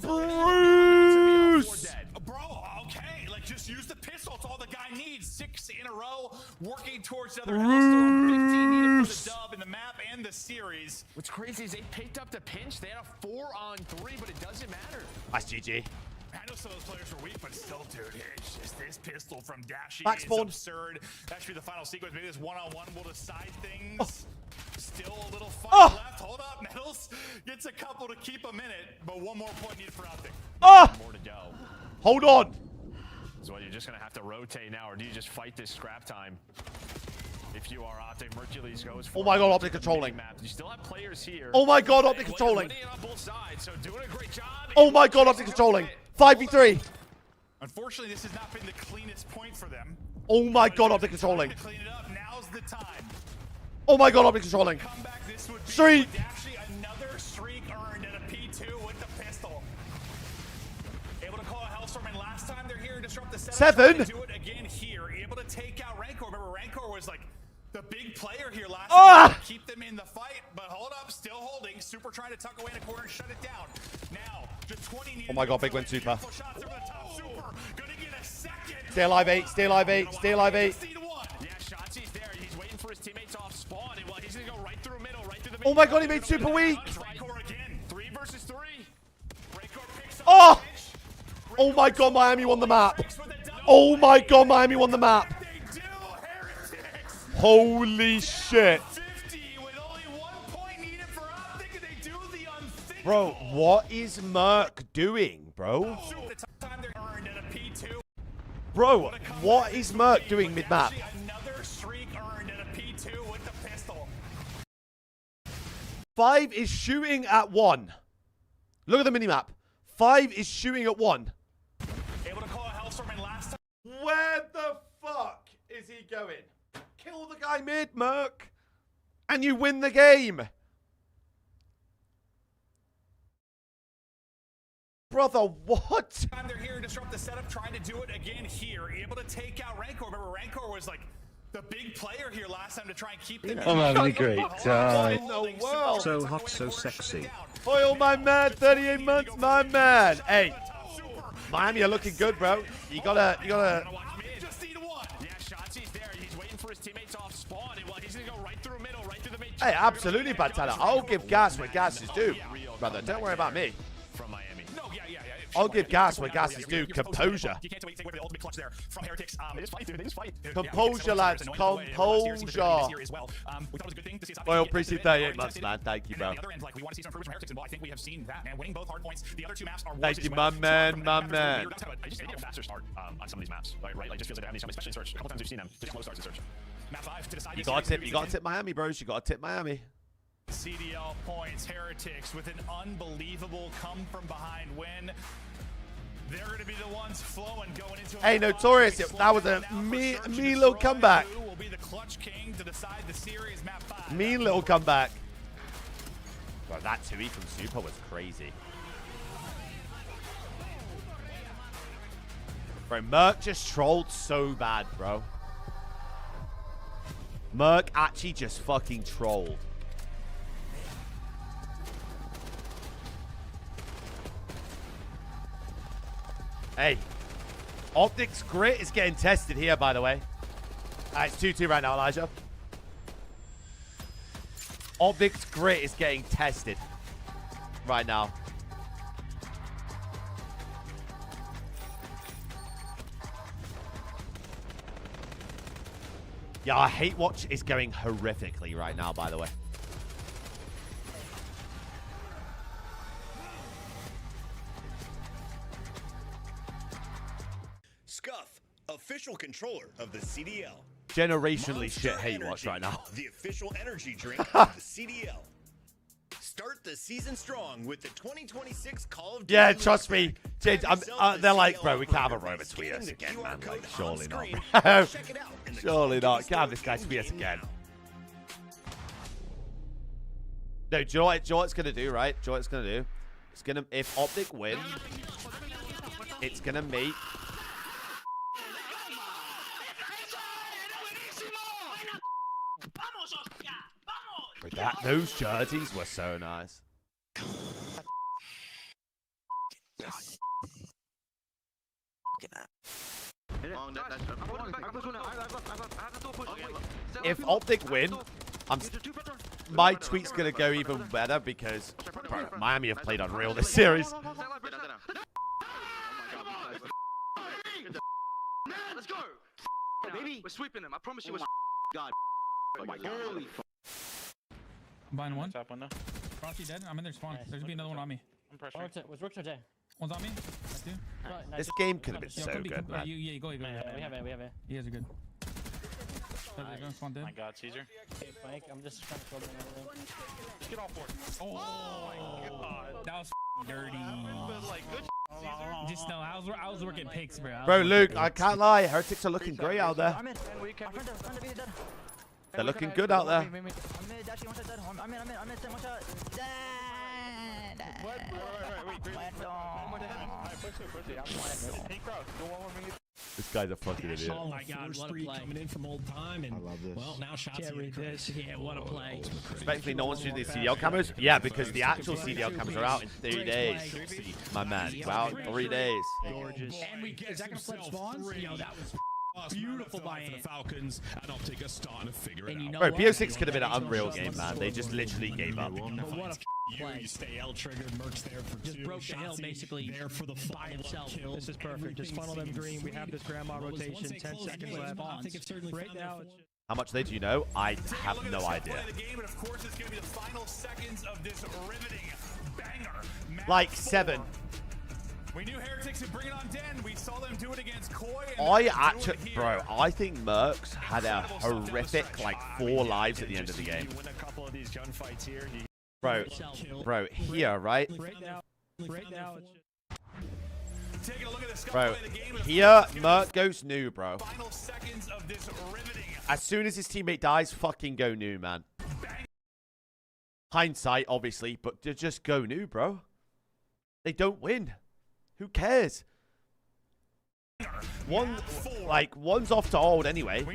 Bruce! Bro, okay, like just use the pistol. It's all the guy needs. 6 in a row, working towards another Hellstorm. 15 needed for the dub in the map and the series. What's crazy is they picked up the pinch. They had a 4-on-3, but it doesn't matter. That's GG. I know some of those players were weak, but still, dude, it's just this pistol from Dashi Back is spawn. absurd. That should be the final sequence. Maybe this one-on-one will decide things. Oh. Still a little fight left. Hold up, Metals gets a couple to keep a minute, but one more point needed for Optic. Oh! More to go. Hold on. So you're just going to have to rotate now, or do you just fight this scrap time? If you are Optic, Mercules goes for Oh my god, Optic controlling. You still have players here. Oh my god, Optic controlling. Winning it on both sides, so doing a great job. Oh my god, Optic controlling. 5v3. Unfortunately, this has not been the cleanest point for them. Oh my god, Optic controlling. To clean it up, now's the time. Oh my god, Optic controlling. Comeback, this would be Streak. Actually, another streak earned at a P2 with the pistol. Able to call a Hellstorm, and last time they're here to disrupt the setup. 7. Do it again here. Able to take out Rancor. Remember, Rancor was like the big player here last time. Keep them in the fight, but hold up, still holding. Super trying to tuck away in a corner and shut it down. Now, just 20 needed. Oh my god, big win, Super. Shots over the top. Super gonna get a second. Stay alive 8, stay alive 8, stay alive 8. Yeah, Shotzi's there. He's waiting for his teammates off spawn, and he's gonna go right through middle, right through the middle. Oh my god, he made Super weak. Rancor again. 3 versus 3. Rancor picks up Oh! Oh my god, Miami won the map. Oh my god, Miami won the map. Holy shit. Bro, what is Merc doing, bro? Bro, what is Merc doing mid-map? Another streak earned at a P2 with the pistol. 5 is shooting at 1. Look at the minimap. 5 is shooting at 1. Able to call a Hellstorm, and last time. Where the fuck is he going? Kill the guy mid, Merc. And you win the game. Brother, what? They're here to disrupt the setup, trying to do it again here. Able to take out Rancor. Remember, Rancor was like the big player here last time to try and keep them. I'm having a great time. In the world. So hot, so sexy. Oil, my man. 38 months, my man. Hey, Miami are looking good, bro. You gotta. Just need one. Yeah, Shotzi's there. He's waiting for his teammates off spawn, and he's gonna go right through middle, right through the main. Hey, absolutely, Batana. I'll give gas where gas is due, brother. Don't worry about me. From Miami. No, yeah. I'll give gas where gas is due. Composure. You can't wait to take away the ultimate clutch there from Heretics. They just fight, dude. They just fight. Composure, lads. Composure. Oil, appreciate 38 months, man. Thank you, bro. On the other end, like, we want to see some improvements from Heretics, and I think we have seen that, man. Winning both hard points. The other 2 maps are Thank you, my man, my man. I just need a faster start on some of these maps, right? Like, just feels like they have these, especially in Search. A couple times we've seen them, just slow starts in Search. Map 5 to decide. You gotta tip Miami, bros. You gotta tip Miami. CDL points, Heretics with an unbelievable come from behind win. They're going to be the ones flowing going into. Hey, Notorious, that was a mean little comeback. Will be the clutch king to decide the series. Map 5. Mean little comeback. Bro, that 2E from Super was crazy. Bro, Merc just trolled so bad, bro. Merc actually just fucking trolled. Hey, Optic's grit is getting tested here, by the way. It's 2-2 right now, Elijah. Optic's grit is getting tested right now. Yeah, our hate watch is going horrifically right now, by the way. Scuff, official controller of the CDL. generationally shit hate watch right now. The official energy drink of the CDL. Start the season strong with the 2026 Call of Duty. Yeah, trust me. They're like, bro, we can't have Aroma tweet us again, man. Like, surely not. Surely not. Can't have this guy tweet us again. No, do you know what it's going to do, right? Do you know what it's going to do? It's going to, if Optic win, it's going to make... Those jerseys were so nice. If Optic win, my tweet's gonna go even better because bro, Miami have played unreal this series. Let's go. Baby, we're sweeping them. I promise you. God. Holy fuck. I'm buying one. Rocky dead. I'm in their spawn. There's gonna be another one on me. I'm pressuring. Was Rooks or Jay? One's on me. That's two. This game could have been so good, man. Yeah, go. We have it. You guys are good. Oh my God, Caesar. Okay, Mike, I'm just trying to throw them everything. Just get off board. Oh my God. That was dirty. Just know, I was working picks, bro. Bro, Luke, I can't lie. Heretics are looking great out there. They're looking good out there. This guy's a fucking idiot. Oh my God, what a play. Coming in from old time, and I love this. Well, now shots. Yeah, what a play. Respectfully, no one's using the CDL cameras? Yeah, because the actual CDL cameras are out in 3 days. My man, wow, 3 days. Gorgeous. And is that gonna flip spawns? Yo, that was beautiful by the Falcons, and Optic are starting to figure it out. Bro, BO6 could have been an unreal game, man. They just literally gave up. What a play. You stay L triggered, Mercs there for just 2. broke the hill basically there for the by himself. This is perfect. Just funnel them green. We have this grandma rotation. 10 seconds left. I think it's certainly right now. How much they do you know? I have no idea. Like 7. We knew Heretics would bring it on Den. We saw them do it against Koi. I think Mercs had a horrific, like, 4 lives at the end of the game. You win a couple of these gunfights here. Bro, here, right? Right now. Taking a look at the bro, here, Merc goes new, bro. Final seconds of this riveting. As soon as his teammate dies, fucking go new, man. Hindsight, obviously, but just go new, bro. They don't win. Who cares? One's off to old anyway.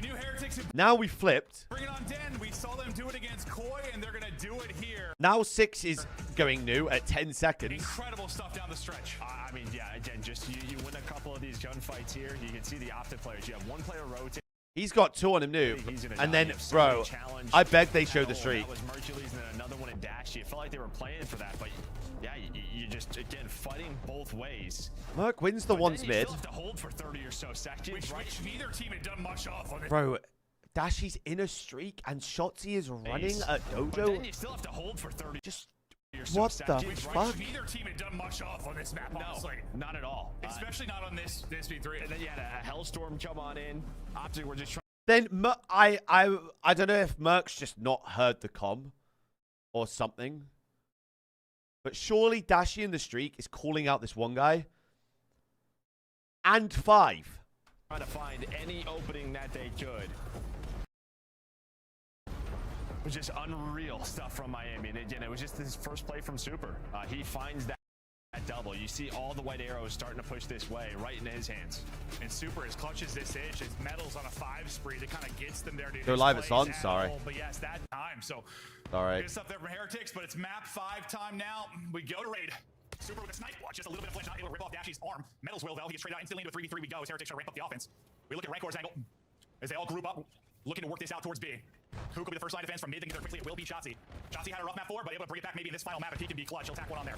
Now we flipped. Bring it on Den. We saw them do it against Koi, and they're gonna do it here. Now 6 is going new at 10 seconds. Incredible stuff down the stretch. I mean, yeah, again, just you win a couple of these gunfights here. You can see the Optic players. You have one player rotate. He's got 2 on him new, and then, bro, I beg they show the streak. That was Mercules and then another one in Dash. It felt like they were playing for that, but yeah, you just, again, fighting both ways. Merc wins the ones mid. You still have to hold for 30 or so seconds, which neither team had done much off on it. Bro, Dashy's in a streak, and Shotzi is running a dojo. But then you still have to hold for 30 Just what the fuck? Neither team had done much off on this map, honestly. No, not at all. Especially not on this V3. And then you had a Hellstorm come on in. Optic were just trying. Then I don't know if Merc's just not heard the comm or something. But surely Dashy in the streak is calling out this one guy. And 5. Trying to find any opening that they could. It was just unreal stuff from Miami. And again, it was just his first play from Super. He finds that double. You see all the white arrows starting to push this way, right into his hands. And Super, as clutch as this is, his medals on a 5 spree that kind of gets them there. Go live, it's on, sorry. But yes, that time. So, alright. Good stuff there from Heretics, but it's map 5 time now. We go to raid. Super with a snipe watch, just a little bit of flinch, not able to rip off Dashy's arm. Medals will, though. He gets traded out instantly into a 3v3. We go as Heretics try to ramp up the offense. We look at Rancor's angle as they all group up, looking to work this out towards B. Who could be the first line defense from mid? Then get there quickly. It will be Shotzi. Shotzi had a rough map 4, but able to bring it back maybe in this final map if he can be clutch. He'll tack one on there.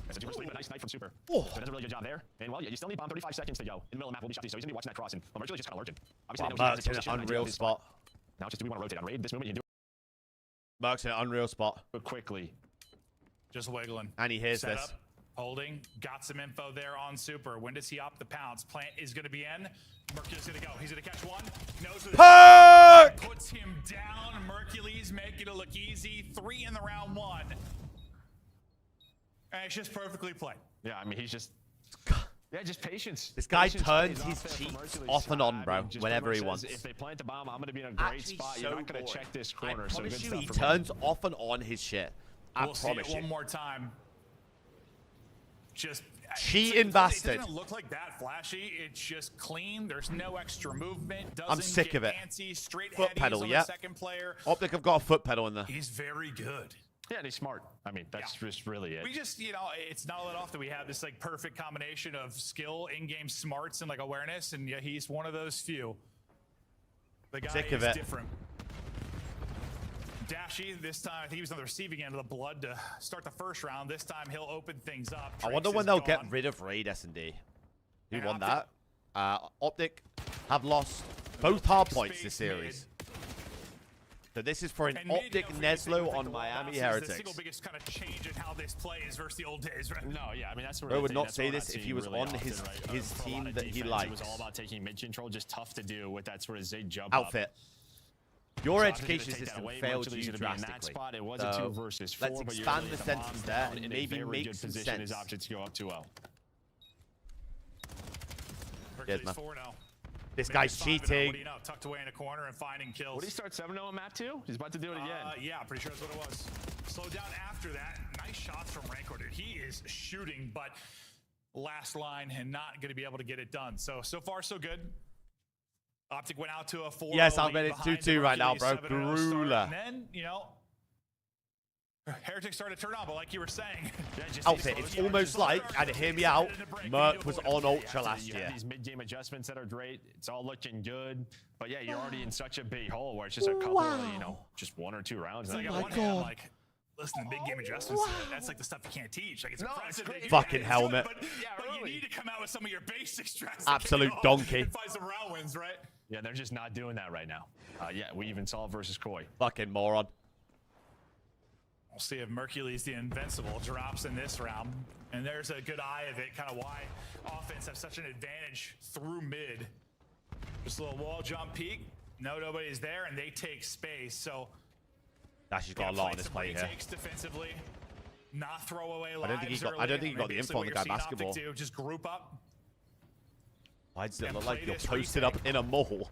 That's a nice snipe from Super. Oh. So does a really good job there. And well, yeah, you still need bomb 35 seconds to go. In the middle of the map will be Shotzi, so he's gonna be watching that cross. And Mercury just kind of lurking. Obviously, Merc's in an unreal spot. Now it's just, do we want to rotate on raid? This movement you do. Merc's in an unreal spot. Quickly. Just wiggling. And he hears Set this. Up, holding. Got some info there on Super. When does he opt the pounce? Plant is going to be in. Mercury's going to go. He's going to catch one. Knows easy. 3 in the round 1. And it's just perfectly played. Yeah, I mean, he's just... Yeah, just patience. This guy Patience turns pays his off there for cheeks Mercury's off and on, side. bro, I mean, just whenever he pretty much wants. says, if they plant the bomb, I'm going to be in a great spot. You're not going to check this corner. I So promise good you, stuff he for turns off and on his shit. I We'll see promise it you. one more time. Just Cheating it bastard. doesn't look like that flashy. It's just clean. There's no extra movement. Doesn't I'm sick get of it. Fancy. Straight Foot headies pedal, on yeah. the second player. Optic have got a foot pedal in there. He's very good. Yeah, and he's smart. I mean, that's just really it. We just, you know, it's not that often we have this like perfect combination of skill, in-game smarts, and like awareness, and yeah, he's one of those few. The guy Sick is of it. different. Dashy, this time, I think he was on the receiving end of the blood to start the first round. This time, he'll open things up. I wonder Trace when is they'll gone. get rid of Raid S&D. Who And won Optic- that? Optic have lost both hard points this series. So this is for an And mid, Optic don't forget to say, Neslo with the on glove Miami bounces, the Heretics. single biggest kind of change in how this plays versus the old days, right? No, yeah, I mean, that's what Bro would not say this if he was on his team that he likes. It was all about taking mid control, just tough to do with that sort of Zig jump Outfit. Up. Your So I was gonna education take that system away. failed Mercury's you gonna be in that drastically. spot. It was a 2 versus 4, let's but you're expand really the at bomb sentence there down and in a maybe very make good some position. His sense. options go up 2-0. Cheers, man. 4-0. This Maybe guy's 5-0. cheating. What do you know? Tucked away in a corner and finding kills. Would he start 7-0 on map 2? He's about to do it again. Yeah, I'm pretty sure that's what it was. Slowed down after that. Nice shots from Rancor, dude. He is shooting, but last line and not going to be able to get it done. So far, so good. Optic went out to a 4-0 Yes, I'm lead getting behind 2-2 right now, Hercules, bro. 7-0 start. Grueler. And then, you know, Heretics started to turn on, but like you were saying, Outfit. It's almost like, and hear me out, Merc was on Ultra last You year. have these mid-game adjustments that are great. It's all looking good. But yeah, you're already in such a big hole where it's just a couple of, you know, just 1 or 2 rounds. It's like and on then one you're hand, like, like, listen, the big game adjustments, that's like the stuff you can't teach. Like, it's impressive. great. that you Fucking guys do it, helmet. But you need to come out with some of your basic strats. Absolute donkey. And find some round wins, right? Yeah, they're just not doing that right now. Yeah, we even saw it versus Koi. Fucking moron. We'll see if Mercules the Invincible drops in this round. And there's a good eye of it, kind of why offense have such an advantage through mid. Just a little wall jump peek. No, nobody's there, and they take space. So Dashy's got a lot on this play here. Takes defensively, not throw away lives. I don't think he got the info on the guy basketball. Just group up. Why does it And look like play you're this posted retake. up in a mall?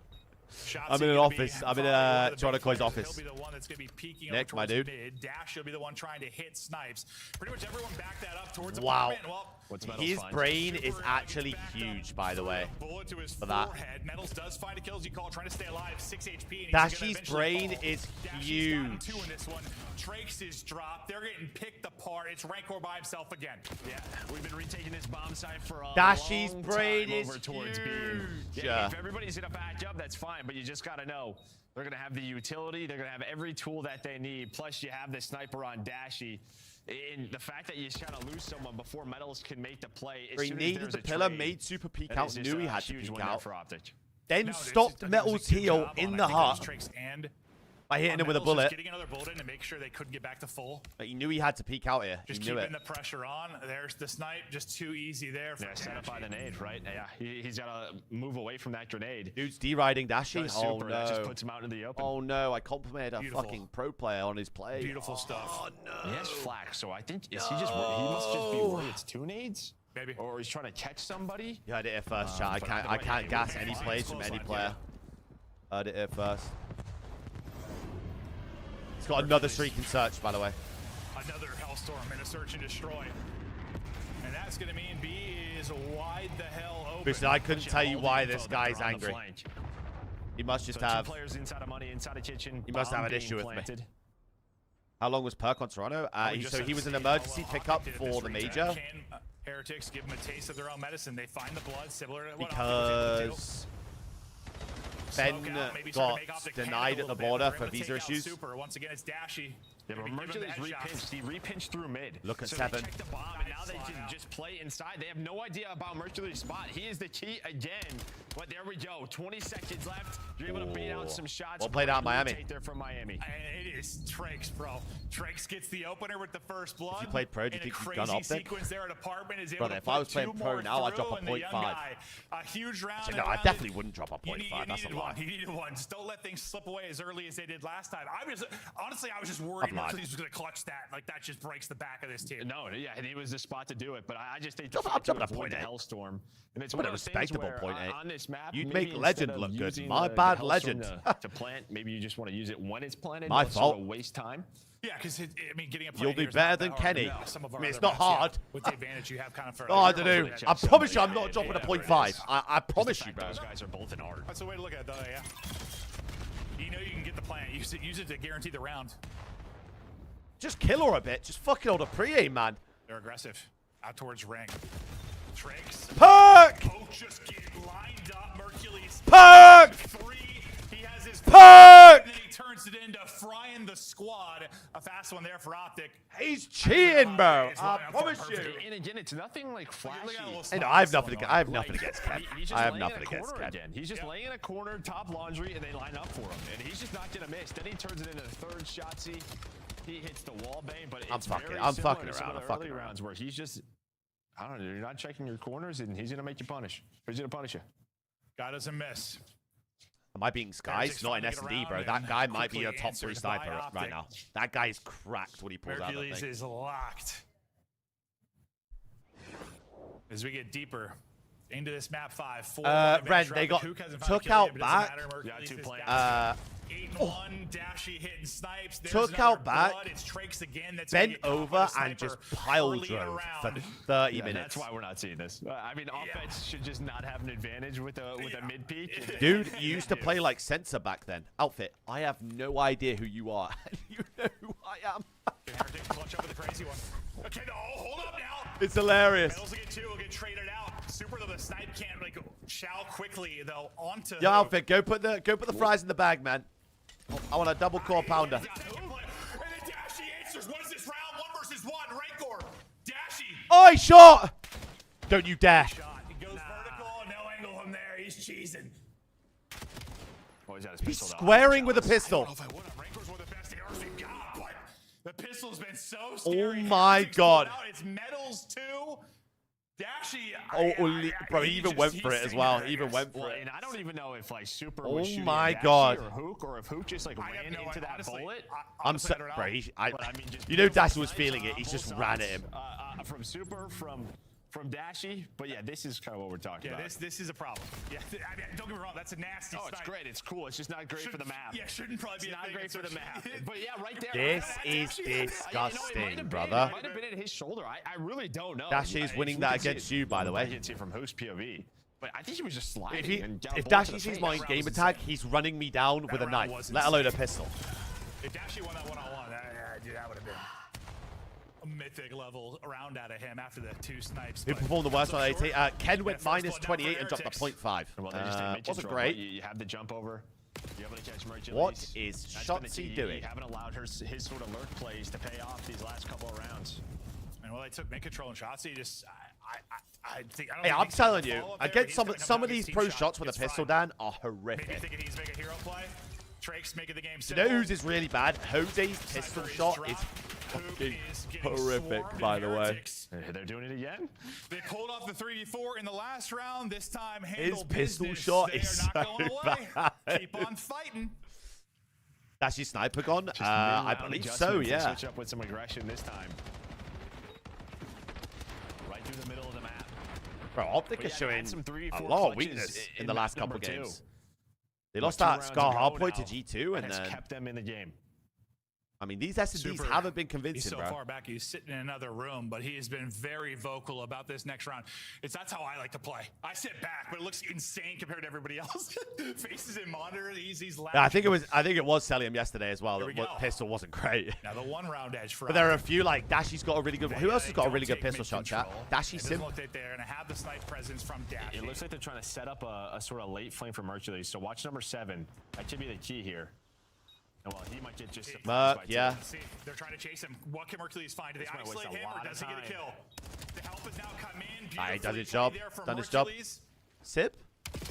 Shots I'm in are an gonna be office. I'm in following one of the big Jonakoi's players. office. He'll be the one that's going to be peeking Nick, over my towards dude. mid. Dash will be the one trying to hit snipes. Pretty much everyone back that up towards Wow. apartment. Well, His brain is actually huge, by the way. bullet to his For that. forehead. Metals does find a kill, as you call, trying to stay alive. 6 HP. And he's Dashy's gonna eventually brain fall. is Dashy's gotten huge. 2 in this one. Trakes is dropped. They're getting picked apart. It's Rancor by himself again. Yeah, we've been retaking this bomb site for a Dashy's long brain time is over towards B. huge. Yeah, if everybody's gonna back up, that's fine, but you just gotta know they're gonna have the utility, they're gonna have every tool that they need. Plus, you have the sniper on Dashy. And the fact that you just gotta lose someone before Metals can make the play. As He soon as needed there's the a pillar, trade, made super peek that out, is just knew he a had to huge peek win there out. for Optic. Then No, stopped I think it was Metal's a good heel job on, in I the think it was heart Trakes and by hitting him with a Metals just bullet. getting another bullet in to make sure they couldn't get back to full. But he knew he had to peek out here. Just he knew keeping it. the pressure on. There's the snipe, just too easy there. For Yeah, set up by the nade, right? Yeah, he's gotta move away from that grenade. Dude's D-riding Dashy. Got a Oh super that just no. puts him out into the open. Oh no, I complimented a Beautiful. fucking pro player on his play. Beautiful stuff. Oh no. He has flack, so I think he must just be worried it's 2 nades? Maybe. Or he's trying to catch somebody? You heard it here first, chat. but I can't gas any Fine, plays it's from close any line, player. Heard it here first. He's got another streak in search, by the way. Another Hellstorm and a search and destroy. And that's going to mean B is wide the hell open. Listen, I couldn't tell you why this guy's angry. He must just So have. 2 players inside of money, inside of kitchen. He must have bomb an issue being with planted. me. How long was Perk on Toronto? So he was an emergency pickup for the major. Can Heretics give them a taste of their own medicine? They find the blood, similar to what Optic was able to do. Because Ben Smoke out, maybe got start to make Optic panic denied a at the little bit. border They're for gonna visa take out issues. Super. Once again, it's Dashy. Yeah, but Maybe give him Mercury's the headshots. repinched. He repinched through mid. Look at so 7. They checked the bomb, and now they can just play inside. They have no idea about Mercury's spot. He is the key again. But there we go. 20 seconds left. You're able to beat out some shots. Well played out, Miami. Take there from Miami. And it is Trakes, bro. Trakes gets the opener with the first blood. If you played pro, do you in a think you'd gun crazy Optic? sequence there at apartment is able Brother, to if I was put playing 2 pro more now, I'd drop through, a and the young 0.5. guy, a huge round. Actually, and no, I around definitely it. wouldn't drop a 0.5. That's a needed lie. one. He needed one. Just don't let things slip away as early as they did last time. Honestly, I was just worried man. Mercury's going to clutch that. Like, that just breaks the back of this team. No, yeah, and it was the spot to do it. But I just think I'm jumping at avoid point the 8. Hellstorm. And it's I'm one a of those things respectable where, point 8. on this map, You'd maybe make Legend instead of look good. using My the bad, Hellstorm Legend. to plant, maybe you just want to use it when it's planted. My not fault. Sort of waste time. Yeah, because, I mean, getting a You'll plant do here is better not than that hard. Kenny. No, some of our I mean, it's other not maps, yeah, hard. with the advantage you have kind of for Oh, I don't know. I promise you I'm not dropping a point 5. I promise you, bro. Those guys are both in art. That's the way to look at it, though, yeah. You know you can get the plant. Use it to guarantee the round. Just kill her a bit. Just fucking hold a pre-aim, man. They're aggressive. Out towards ring. Tricks. Perk! Both just get lined up. Mercules. Perk! 3. He has his Perk! And then he turns it into frying the squad. A fast one there for Optic. He's cheating, bro. I promise you. And again, it's nothing like flashy. And I have nothing against Ken. I have nothing against Ken. Again. He's just laying in a corner, top laundry, and they line up for him. And he's just not gonna miss. Then he turns it into the third Shotzzy. He hits the wall bang, but it's I'm very fucking similar to some around. of the early rounds where he's just, I don't know, you're not checking your corners, and he's gonna make you punish. He's gonna punish you. Guy doesn't miss. Am I beating Skies? Not in S&D, bro. That guy might be a top 3 sniper right now. That guy is cracked when he pulls out that Mercules thing. is locked. As we get deeper into this map 5, 4. Ren, they got took out back. 8-1, Dashy hitting snipes. There's took out back, blood. It's Trakes again. That's bent over, and just pile drove for 30 minutes. That's why we're not seeing this. I mean, offense should just not have an advantage with a mid peak. Dude, you used to play like Sensor back then. Outfit, I have no idea who you are. You know who I am. Clutch up with the crazy one. Okay, no, hold up now. It's hilarious. Medals will get 2, will get traded out. Super though, the snipe can't like chow quickly though onto. Yo, Outfit, go put the fries in the bag, man. I want a double core pounder. And then Dashy answers. What is this round? 1 versus 1. Rancor. Dashy. Oh, he shot! Don't you dare. He goes vertical, no angle from there. He's cheesing. Oh, He's squaring with a pistol. Rancor's one of the best ARs we've got, but the pistol's been so scary. Oh my god. It's medals too. Dashy. Bro, he even went for it as well. He even went for it. And I don't even know if like Super Oh was shooting my at Dashy god. or Hook, or if Hook just like ran into that bullet. I'm so, bro. You know Dashy was feeling it. He just ran at him. From Super, from Dashy, but yeah, this is kind of what we're talking about. This is a problem. Yeah, I mean, don't get me wrong, that's a nasty it's great, it's cool, it's just not great for the map. Yeah, shouldn't probably be not great for the map. But yeah, right there. This is disgusting, brother. It might have been at his shoulder. I really don't know. Dashy's winning that against you, by the way. You can see it from Hook's POV. But I think he was just sliding. If Dashy sees my game attack, he's running me down with a knife, let alone a pistol. If Dashy won that one-on-one, dude, that would have been a mythic level round out of him after the 2 snipes. Who performed the worst on AT? Ken went minus 28 and dropped a 0.5. Well, wasn't great. You have the jump over. You're able to catch Mercules. What is Shotzzy doing? You haven't allowed his sort of lurk plays to pay off these last couple of rounds. And well, they took mid control and Shotzzy. Just I think. Hey, I'm telling you, against some of these pro shots with a pistol, Dan, are horrific. Maybe thinking he's making a hero play. Trakes making the game You simple. know whose is really bad? Jose's pistol shot is fucking horrific, by the way. They're doing it again. They pulled off the 3v4 in the last round. This time, His handle pistol business. shot They is are not so going away. bad. Keep on fighting. That's your sniper gone? I believe so, yeah. Switch up with some aggression this time. Right through the middle of the map. Bro, Optic is showing some 3-4 a lot of clutches weakness in the last couple number 2. games. They lost that Scar hardpoint to G2, and it's then kept them in the game. I mean, these S&Ds haven't been convincing, He's so bro. far back, he's sitting in another room, but he has been very vocal about this next round. That's how I like to play. I sit back, but it looks insane compared to everybody else. Faces in monitor, he's loud. Yeah, I think it was Celium yesterday as well. The pistol wasn't great. Now the 1 round edge for. But there are a few like Dashy's got a really good. Who else has got a really good pistol shot? Chat. Dashy Sim. Look like they're gonna have the snipe presence from Dashy. It looks like they're trying to set up a sort of late flame for Mercules. So watch number 7. That could be the key here. Well, he might get just surprised by yeah. See, they're trying to chase him. What can Mercules find? Do they isolate him or does he get a kill? The help has now come in. He done his job. Done his job. Sip?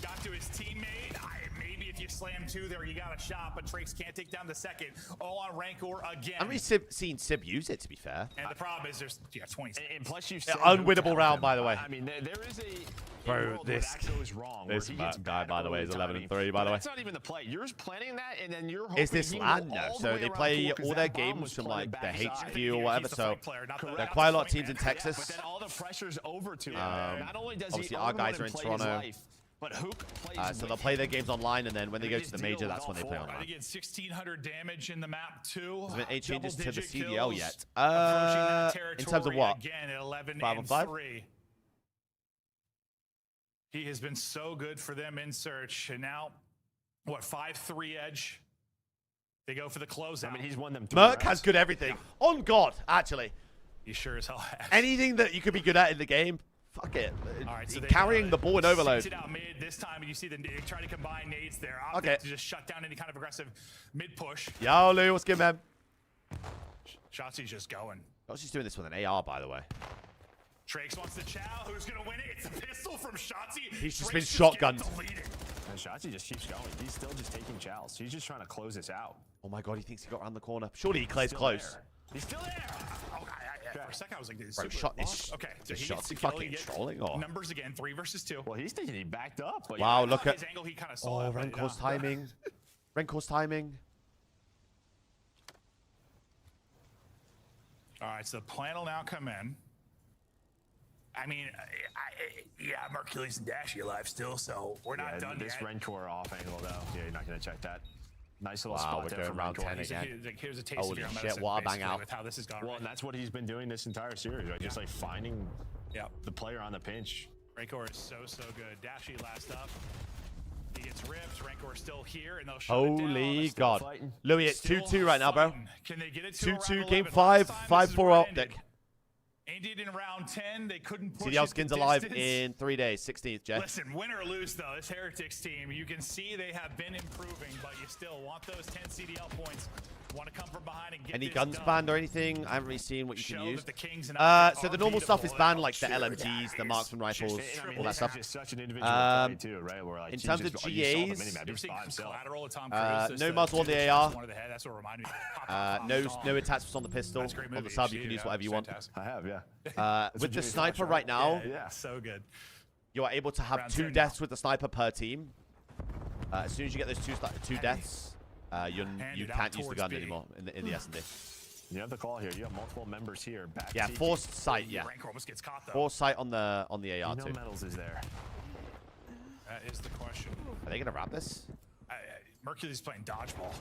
Got to his teammate. Maybe if you slam two there, you got a shot, but Trace can't take down the second. All on Rancor again. I've really seen Sib use it, to be fair. And the problem is there's 20 seconds. And plus you've unwinnable round, by the way. I mean, there is a Bro, this guy, by the way, is 11-3, by the way. That's not even the play. You're just planning that, and then you're hoping Is this LAN now? So they play all their games from like the HQ or whatever. So there are quite a lot of teams in Texas. But then all the pressure's over to him. Not only does obviously he our guys are in Toronto. But Hook plays so they'll play their games online, and then when they go to the major, that's when they play online. They get 1,600 damage in the map too. There's been 8 changes to the CDL kills. yet. In terms of what? Again at 5-on-5? He has been so good for them in search, and now what? 5-3 edge. They go for the closeout. I mean, he's won them. Merc has good everything. On God, actually. He sure as hell has. Anything that you could be good at in the game. Fuck it. All right, so carrying the ball in overload. It out mid this time, and you see them try to combine nades there. Okay. To just shut down any kind of aggressive mid push. Yo, Lou, what's good, man? Shotzi's just going. Shotzi's doing this with an AR, by the way. Trakes wants the chow. Who's gonna win it? It's a pistol from Shotzi. He's just been shotgunned. And Shotzi just keeps going. He's still just taking chows. He's just trying to close this out. Oh my God, he thinks he got around the corner. Surely he plays close. There. He's still there. For a second, I was like, bro, shot is okay. So is he Shotzi fucking trolling or? Numbers again, 3 versus 2. Well, he's thinking he backed up. But Wow, look at. His angle, he kind of saw Renkor's timing. Renkor's timing. All right, so the plan will now come in. I mean, yeah, Mercury's and Dashy alive still, so we're not done this yet. This Rancor off angle, though. Yeah, you're not going to check that. Nice little wow, spot we're there going from round Rancor. 10 again. Here's a taste Holy of your shit, medicine, what a bang out. with how this has gone. Well, and that's what he's been doing this entire series, right? Just like finding the player on the pinch. Rancor is so good. Dashy last up. He gets ripped. Rancor is still here, and they'll shut Holy it down. God. Louis, it's 2-2 right now, bro. Can they get it to 2-2, game 5, 5-4 optic. Ended in round 10. They couldn't push CDL skins the alive distance. in 3 days, 16th, Jay. Listen, win or lose, though, this Heretics team, you can see they have been improving, but you still want those 10 CDL points. Want to come from behind and get Any this guns done. banned or anything? I haven't really seen what you can Show use. that the Kings and So the normal stuff is banned, like the LMGs, the marksman rifles, all that stuff. Just such an individual play too, right? Where, like, in terms of GAs, no muzzle on the AR. No attachments on the pistol. On the sub, you can use whatever you want. I have, yeah. With the sniper right now, Yeah, so good. you are able to have Round 2 10 deaths with the sniper per team. As soon as you get those two deaths, you can't use the gun anymore in the S&D. You have the call here. You have multiple members here. Yeah, forced sight. Yeah, Rancor almost gets caught, though. forced sight on the AR too. Metals is there. That is the question. Are they gonna wrap this? Mercury's playing dodgeball.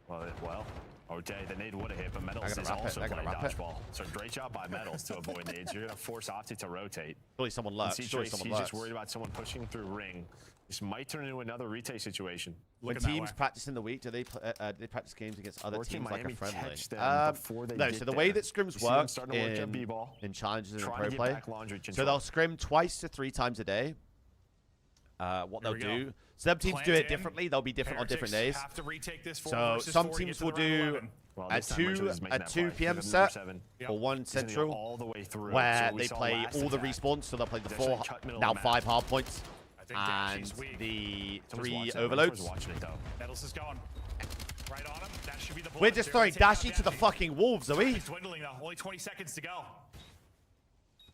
Well, okay, the nade would have hit, but Metals is also playing dodgeball. So great job by Metals to avoid nades. You're gonna force Opti to rotate. Surely someone lurks. Surely someone He's lurks. just worried about someone pushing through ring. This might turn into another retake situation. When teams practice in the week, do they practice games against other teams like a friendly? No, so the way that scrims work in challenges and in pro play, so they'll scrim 2 to 3 times a day. What they'll do, some teams do it differently. They'll be different on different days. So some teams will do a 2 p.m. set or 1 central, where they play all the respawns. So they'll play the 4, now 5 hard points, and the 3 overloads. Metals is going. Right on him. That should be the We're just throwing Dashy to the fucking wolves, are we? It's dwindling though. Only 20 seconds to go.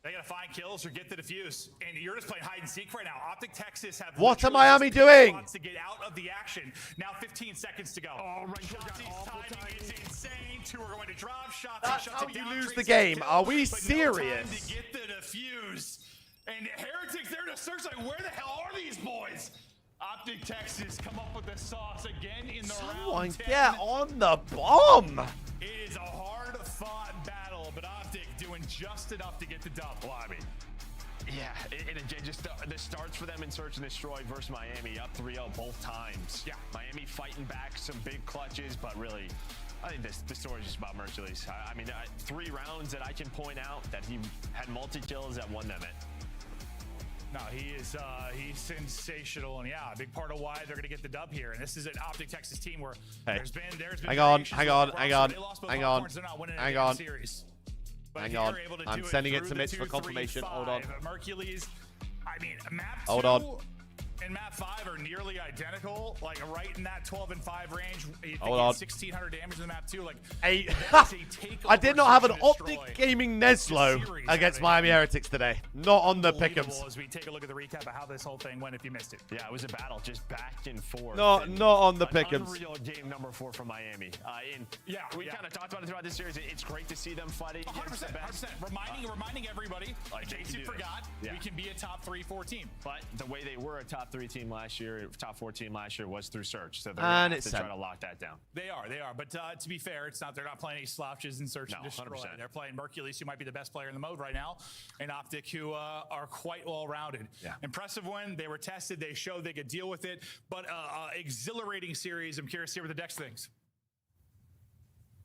They gotta find kills or get the defuse. And you're just playing hide and seek right now. Optic Texas have what are Miami doing? To get out of the action. Now 15 seconds to go. Oh, Shotzi's timing is insane. 2 are going to drop shots. That's how you lose the game. Are we serious? To get the defuse. And Heretics there to search, like, where the hell are these boys? Optic Texas come up with the sauce again in the Someone round 10. get on the bomb. It is a hard-fought battle, but Optic doing just enough to get the dub. Well, I mean, yeah, and again, just the starts for them in Search and Destroy versus Miami, up 3-0 both times. Yeah, Miami fighting back some big clutches, but really, I think the story is just about Mercules. I mean, 3 rounds that I can point out that he had multi-kills that won them it. No, he's sensational, and yeah, a big part of why they're going to get the dub here. And this is an Optic Texas team where there's been hang on. They're not winning series. Hang on. I'm sending it to Mitch for confirmation. Hold on. Mercules, I mean, map 2, Hold on. and map 5 are nearly identical, like right in that 12 and 5 range. Hold on. 1600 damage in the map 2. Like, I did not have an Optic Gaming Neslo against Miami Heretics today. Not on the pick'ems. As we take a look at the recap of how this whole thing went, if you missed it. Yeah, it was a battle just back and forth. Not on the pick'ems. Unreal game number 4 from Miami. We kind of talked about it throughout this series. It's great to see them fighting. 100%. Reminding everybody, Jason forgot, we can be a top 3-4 team. But the way they were a top 3 team last year, top 4 team last year was through Search. So they're And going to try to lock that down. They are. But to be fair, they're not playing any slouches in Search and Destroy. 100%. They're playing Mercules, who might be the best player in the mode right now, and Optic, who are quite well-rounded. Yeah. Impressive win. They were tested. They showed they could deal with it. But exhilarating series. I'm curious to hear what the Dex thinks.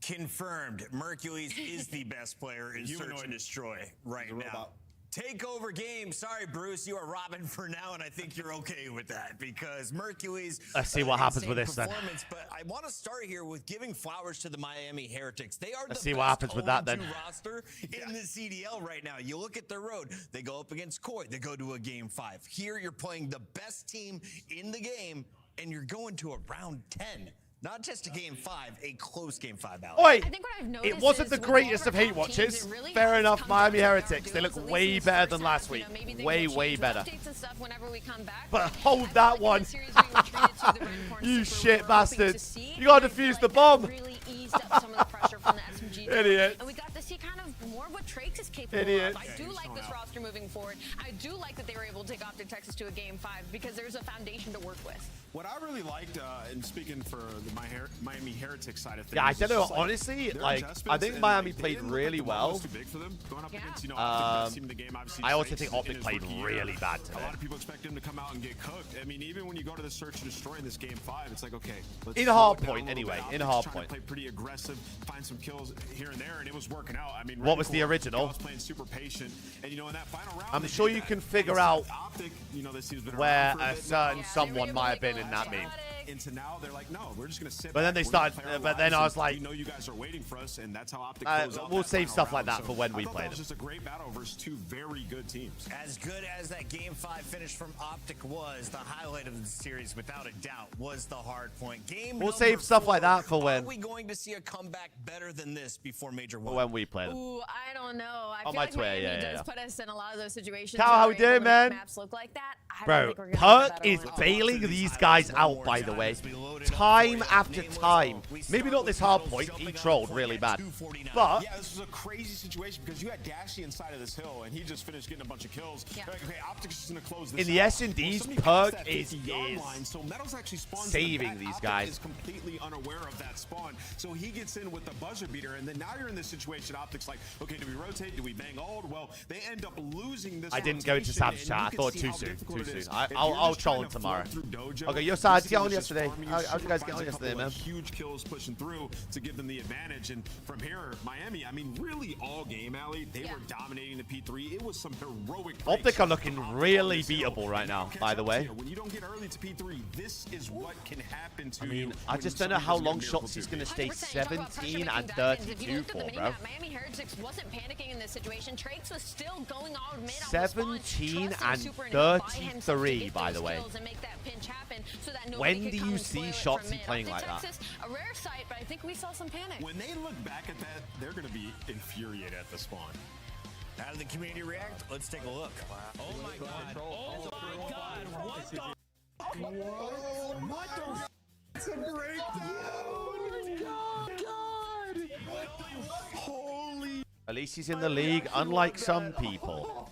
Confirmed. Mercules is the best player in Search and Destroy right now. Takeover game. Sorry, Bruce, you are Robin for now, and I think you're okay with that because Mercules. Let's see what happens with this then. But I want to start here with giving flowers to the Miami Heretics. They are the see what happens with that then. roster in the CDL right now. You look at their road. They go up against Koi. They go to a game 5. Here, you're playing the best team in the game, and you're going to a round 10. Not just a game 5, a close game 5 out. Oi! It wasn't the greatest of hate watches. Fair enough, Miami Heretics. They look way better than last week. Way better. But hold that one. You shit bastards. You gotta defuse the bomb. Idiot. And we got to see kind of more of what Traix is capable Idiot. of. I do like this roster moving forward. I do like that they were able to take Optic Texas to a game 5 because there's a foundation to work with. What I really liked, and speaking for the Miami Heretics side of things. Yeah, I don't know. Honestly, like, I think Miami played really well. Too big for them. Going up against, Optic, best team in the game. Obviously, I also think Optic played really bad today. A lot of people expect him to come out and get cooked. I mean, even when you go to the Search and Destroy in this game 5, it's like, okay. In Hardpoint, anyway. In Hardpoint. Play pretty aggressive, find some kills here and there, and it was working out. I mean, what was the original? I was playing super patient, and in that final round, I'm sure you can figure out Optic, this team's been where around for a certain someone might have been in that meme. Into now, they're like, no, we're just gonna sit. But then they started. But then I was like, we know you guys are waiting for us, and that's how Optic close out. We'll save stuff like that for when we play It them. was just a great battle versus 2 very good teams. As good as that game 5 finish from Optic was, the highlight of the series, without a doubt, was the hard point. We'll save stuff like that for when. Are we going to see a comeback better than this before Major 1? When we play them. Ooh, I don't know. I On feel my like Twitter, Miami yeah. does put us in a lot of those situations. Cal, how we where we're doing, able to make man? Maps look like that. I don't Bro, think we're gonna Perk get a is better one. bailing these guys out, by the way. Time after time. Maybe not this hard point. He trolled really bad. But yeah, this was a crazy situation because you had Dashy inside of this hill, and he just finished getting a bunch of kills. Yeah. Like, okay, Optic's just gonna close this in the out. S&Ds, Well, Perk somebody is passed that 50-yard line, so Metals actually spawns saving in the back. these Optic guys. is completely unaware of that spawn, so he gets in with the buzzer beater, and then now you're in this situation. Optic's like, okay, do we rotate? Do we bang ult? Well, they end up losing this. I didn't go into Sam's chat. I thought too soon. I'll troll him tomorrow. Okay, your side. Get on yesterday. How'd you guys get on yesterday, man? Huge kills pushing through to give them the advantage, and from here, Miami, I mean, really all game, Ali, they were dominating the P3. It was some heroic. Optic are looking really beatable right now, by the way. When you don't get early to P3, this is what can happen to you. I just don't know how long shots he's going to stay 17 and 32 for, bro. Miami Heretics wasn't panicking in this situation. Traix was still going on mid 17 and 33, by the way. When do you see Shotzi playing like that? A rare sight, but I think we saw some panic. When they look back at that, they're going to be infuriated at the spawn. How did the community react? Let's take a look. Oh my god. Oh my god. What the? What the? It's a breakdown. God. Holy. At least he's in the league, unlike some people.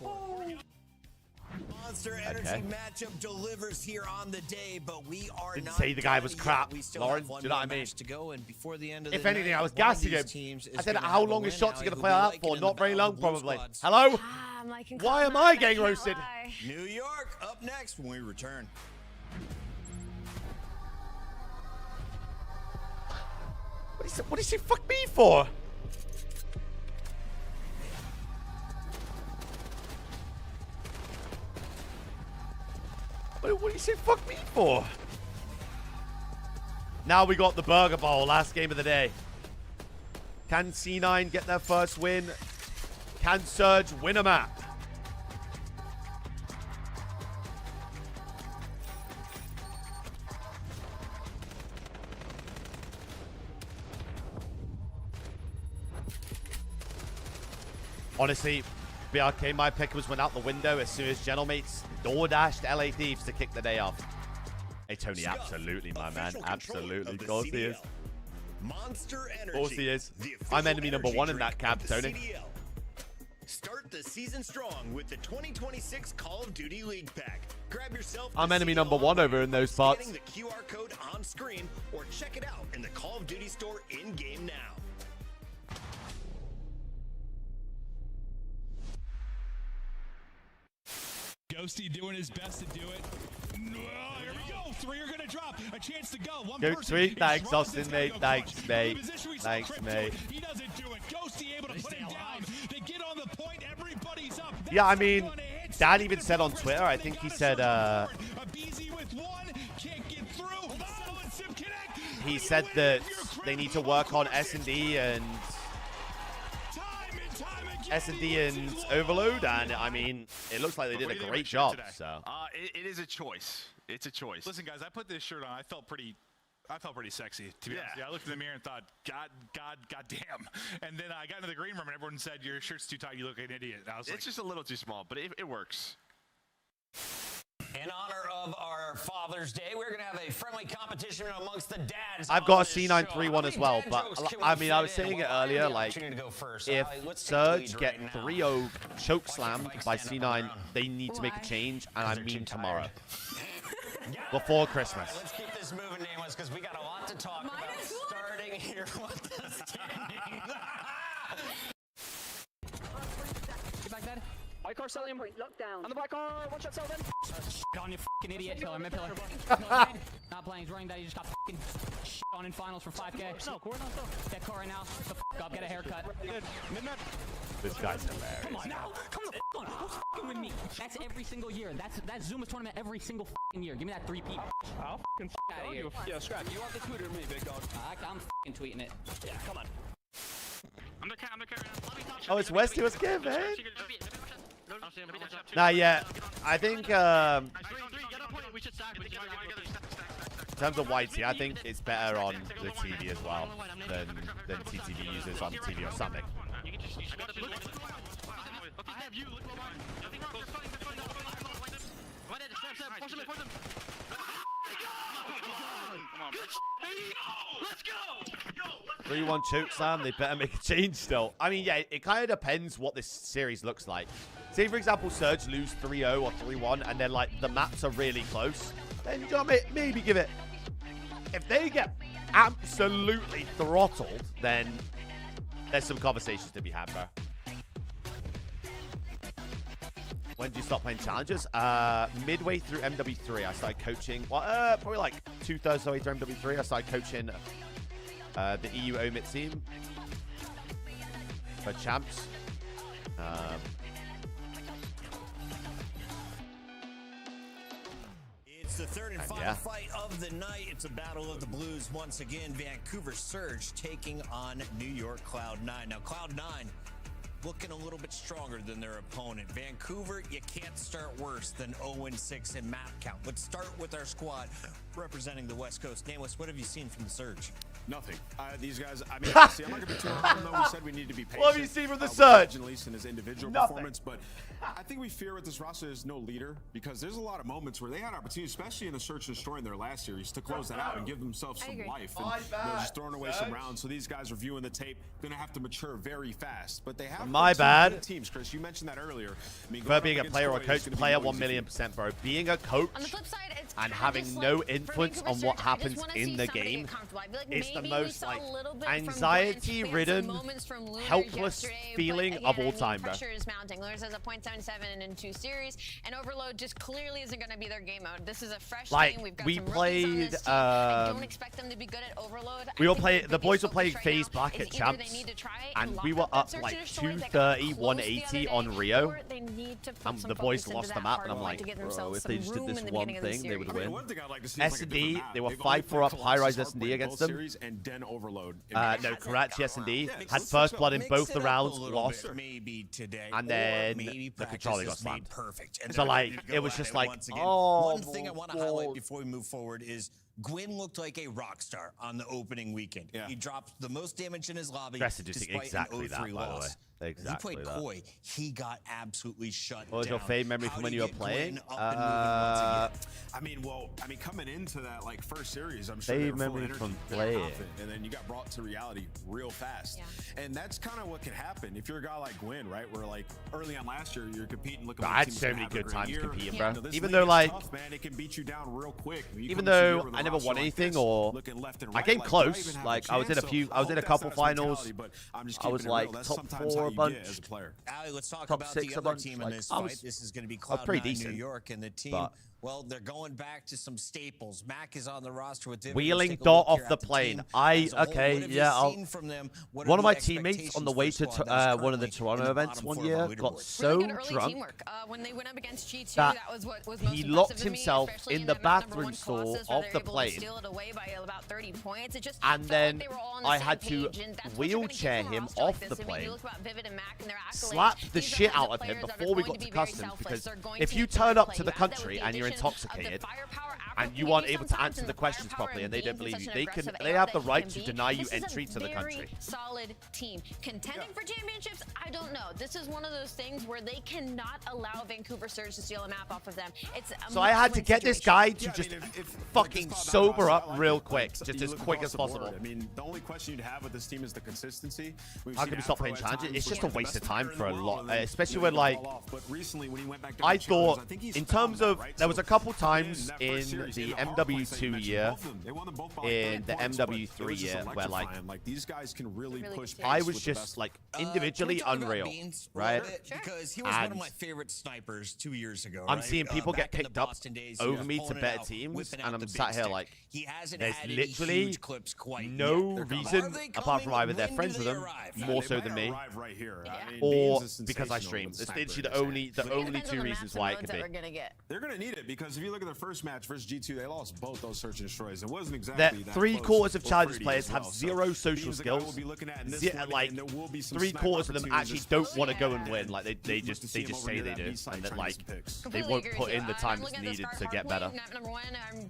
Monster Energy matchup delivers here on the day, but we are Didn't not say the guy was crap, Lauren. do you know what I mean? To go, and before the end of If the anything, night, I was one of gassing him. these I said, gonna how have a long is win. Shotzi Allie, going to who play we that like for? in the Not very battle long, of the blue probably. squads. Hello? I'm liking Why am Colin I back. getting Can't roasted? lie. New York up next when we return. What does he fuck me for? What did he say fuck me for? Now we got the Burger Bowl, last game of the day. Can C9 get their first win? Can Surge win a map? Honestly, BRK, my pick was went out the window as soon as Gentlemates door-dashed LA Thieves to kick the day off. Hey, Tony, absolutely, my man. Absolutely. Of course he is. Monster Energy. Of course he is. I'm enemy number one in that cab, Tony. CDL. Start the season strong with the 2026 Call of Duty League Pack. Grab yourself. I'm enemy number one over in those parts. Scanning the QR code on screen or check it out in the Call of Duty store in-game now. Ghosty doing his best to do it. Oh, here we go. 3 are going to drop. A chance to go. One Go person. sweet. Thanks, Austin, mate. Thanks, mate. Thanks, mate. He doesn't do it. Ghosty able to put him down. They get on the point. Everybody's up. Yeah, I mean, Dan even said on Twitter, I think he said, he said that they need to work on S&D and Overload, and I mean, it looks like they did a great job. So it is a choice. It's a choice. Listen, guys, I put this shirt on. I felt pretty sexy, to be honest. Yeah, I looked in the mirror and thought, God damn. And then I got into the green room and everyone said, your shirt's too tight. You look like an idiot. And I was like, it's just a little too small, but it works. In honor of our Father's Day, we're going to have a friendly competition amongst the dads. I've got a C931 as well, but I mean, I was saying it earlier, like, if Surge get 3-0 chokeslammed by C9, they need to make a change, and I mean tomorrow. Before Christmas. Let's keep this moving, Nameless, because we got a lot to talk about starting here with the standing. Get back there. White car, sell him. Lockdown. On the black car, one shot, sell them. On you fucking idiot, pillar, mid pillar. Not playing, he's running that. He just got fucking on in finals for 5K. No, core, no, that car right now. The fuck up, get a haircut. Mid-mid. This guy's hilarious. Come on now. Come the fuck on. Who's fucking with me? That's every single year. That's Zuma's tournament every single fucking year. Give me that 3P. I'll fucking out of here. Yeah, scrap. You want the Twitter or me, big dog? I'm fucking tweeting it. Yeah, come on. I'm the cat. Oh, it's Westy. What's good, man? Not yet. I think, in terms of YT, I think it's better on the TV as well than TTV users on TV or something. Let's go! 3-1 chokeslam, they better make a change still. I mean, yeah, it kind of depends what this series looks like. Say, for example, Surge lose 3-0 or 3-1, and then, like, the maps are really close. Then, you know, maybe give it... If they get absolutely throttled, then there's some conversations to be had, bro. When did you stop playing challenges? Midway through MW3, I started coaching. Well, probably like 2/3 of the way through MW3, I started coaching the EU Omit team for champs. It's the third and final fight of the night. It's a battle of the blues once again. Vancouver Surge taking on New York Cloud9. Now, Cloud9 looking a little bit stronger than their opponent. Vancouver, you can't start worse than 0-6 in map count. Let's start with our squad representing the West Coast. Nameless, what have you seen from the Surge? Nothing. These guys, I mean, see, I'm not going to be too hard on them. We said we need to be patient. What have you seen from the Surge? At least in his individual Nothing. performance, but I think we fear with this roster there's no leader because there's a lot of moments where they had opportunities, especially in the Search and Destroy in their last series, to close that out and give themselves some life. And they're just throwing away some rounds. So these guys reviewing the tape, going to have to mature very fast. But they have bad. Teams, Chris. You mentioned that earlier. I mean, for being a player or a coach, player 1,000,000%, bro. Being a coach and having no influence on what happens in the game is the most like anxiety-ridden, helpless feeling of all time, bro. Pressure is mounting. Lewis has a .77 in 2 series, and Overload just clearly isn't going to be their game mode. This is a fresh team. We've got we some played. I don't expect them to be good at Overload. We all play. The boys were playing FaZe Black at champs, and we were up like 230, 180 on Rio. And the boys lost the map, and I'm like, bro, if they just did this one thing, they would win. S&D, they were 5-4 up high-rise S&D against them. And then Overload. No, Karachi S&D had first blood in both the rounds, lost, and then the controller got slammed. Perfect. So like, it was just like, one thing I want to highlight before we move forward is Gwyn looked like a rock star on the opening weekend. He dropped the most damage in his lobby despite exactly an 0-3 that, by the way. loss. Exactly he played that. coy. He got absolutely shut What was down. your fave memory from when you were playing? I mean, coming into that like first series, I'm sure they Fave were full of memory energy, from very playing. confident, and then you got brought to reality real fast. And that's kind of what can happen if you're a guy like Gwyn, right? Where like early on last year, you're competing, looking. I like had teams so gonna many have a good great times year. competing, bro. This Even league though is like, tough, man, it can beat you down real quick. even though I never won anything or I came close, like I was in a few, I was in a couple finals. I was like top 4 a bunch. Ali, let's talk top about 6 the a other bunch. team in Like, this I fight. was, This is going to be I was pretty Cloud9 decent, New York, and the team. but Well, they're going back to some staples. Mac is on the roster with Vivid. wheeling Let's take a dot look off here the at plane. team as a whole. Okay, What have you yeah. seen from them? What are One of the my teammates on the way to expectations for a squad one of the that's Toronto currently in events the one bottom year four of got the so Really good early drunk teamwork. When they went up against G2, that that was what was most he impressive locked to me, himself especially in in the that map bathroom #1 stall Colossus, where of they the were able to plane. steal it away by about 30 points. It just And felt then like they were all on the I same had to page, and that's what you're gonna get wheelchair from a him roster like off this. the I mean, you plane, look about Vivid and Mac and their accolades. slap the These are shit the out of him players that are before we going got to to be very customs, selfless. because They're going if to you make the turn right up play. to the You add that with country the and you're addition of the intoxicated firepower, and you Afro aren't King able to sometimes, answer and the the questions firepower properly and they and don't being believe you, such an they can, aggressive they AR have the that he right can to be. deny you This is a entry to the country. very solid team. Contending for championships, I don't know. This is one of those things where they cannot allow Vancouver Surge to steal a map off of them. It's a So I had to must-win get this situation. guy to just fucking sober up real quick, just as quick as possible. I mean, the only question you'd have with this team is the consistency. How can we stop playing challenges? It's just a waste of time for a lot, especially when like I thought in terms of there was a couple times in the MW2 year, in the MW3 year where like these guys can really push. I was just like individually unreal, right? Because he was one of my favorite snipers 2 years ago. I'm right? seeing people get Back in the picked up Boston days, over he me was to pulling it better out, teams, whipping and out I'm the sat big here stick. like, he hasn't there's added literally any huge clips quite no yet. reason, Are they apart from coming? either they're When friends do with they them, arrive? more so than me, right here. I mean, or Beans is because I sensational stream. with It's sniper literally in the his only Depends on two the reasons maps and why it modes could that be. we're gonna get. They're going to need it because if you look at their first match versus G2, they lost both those search and destroys. It wasn't exactly that Three close quarters of for Challenges Freddy players as have well. zero So social Beans, the guy we'll skills. be looking at in this one, Like and there will be some 3/4 of them sniper actually don't want to go and win. Like they just say they do, and then like they won't put in the time that's needed to get better.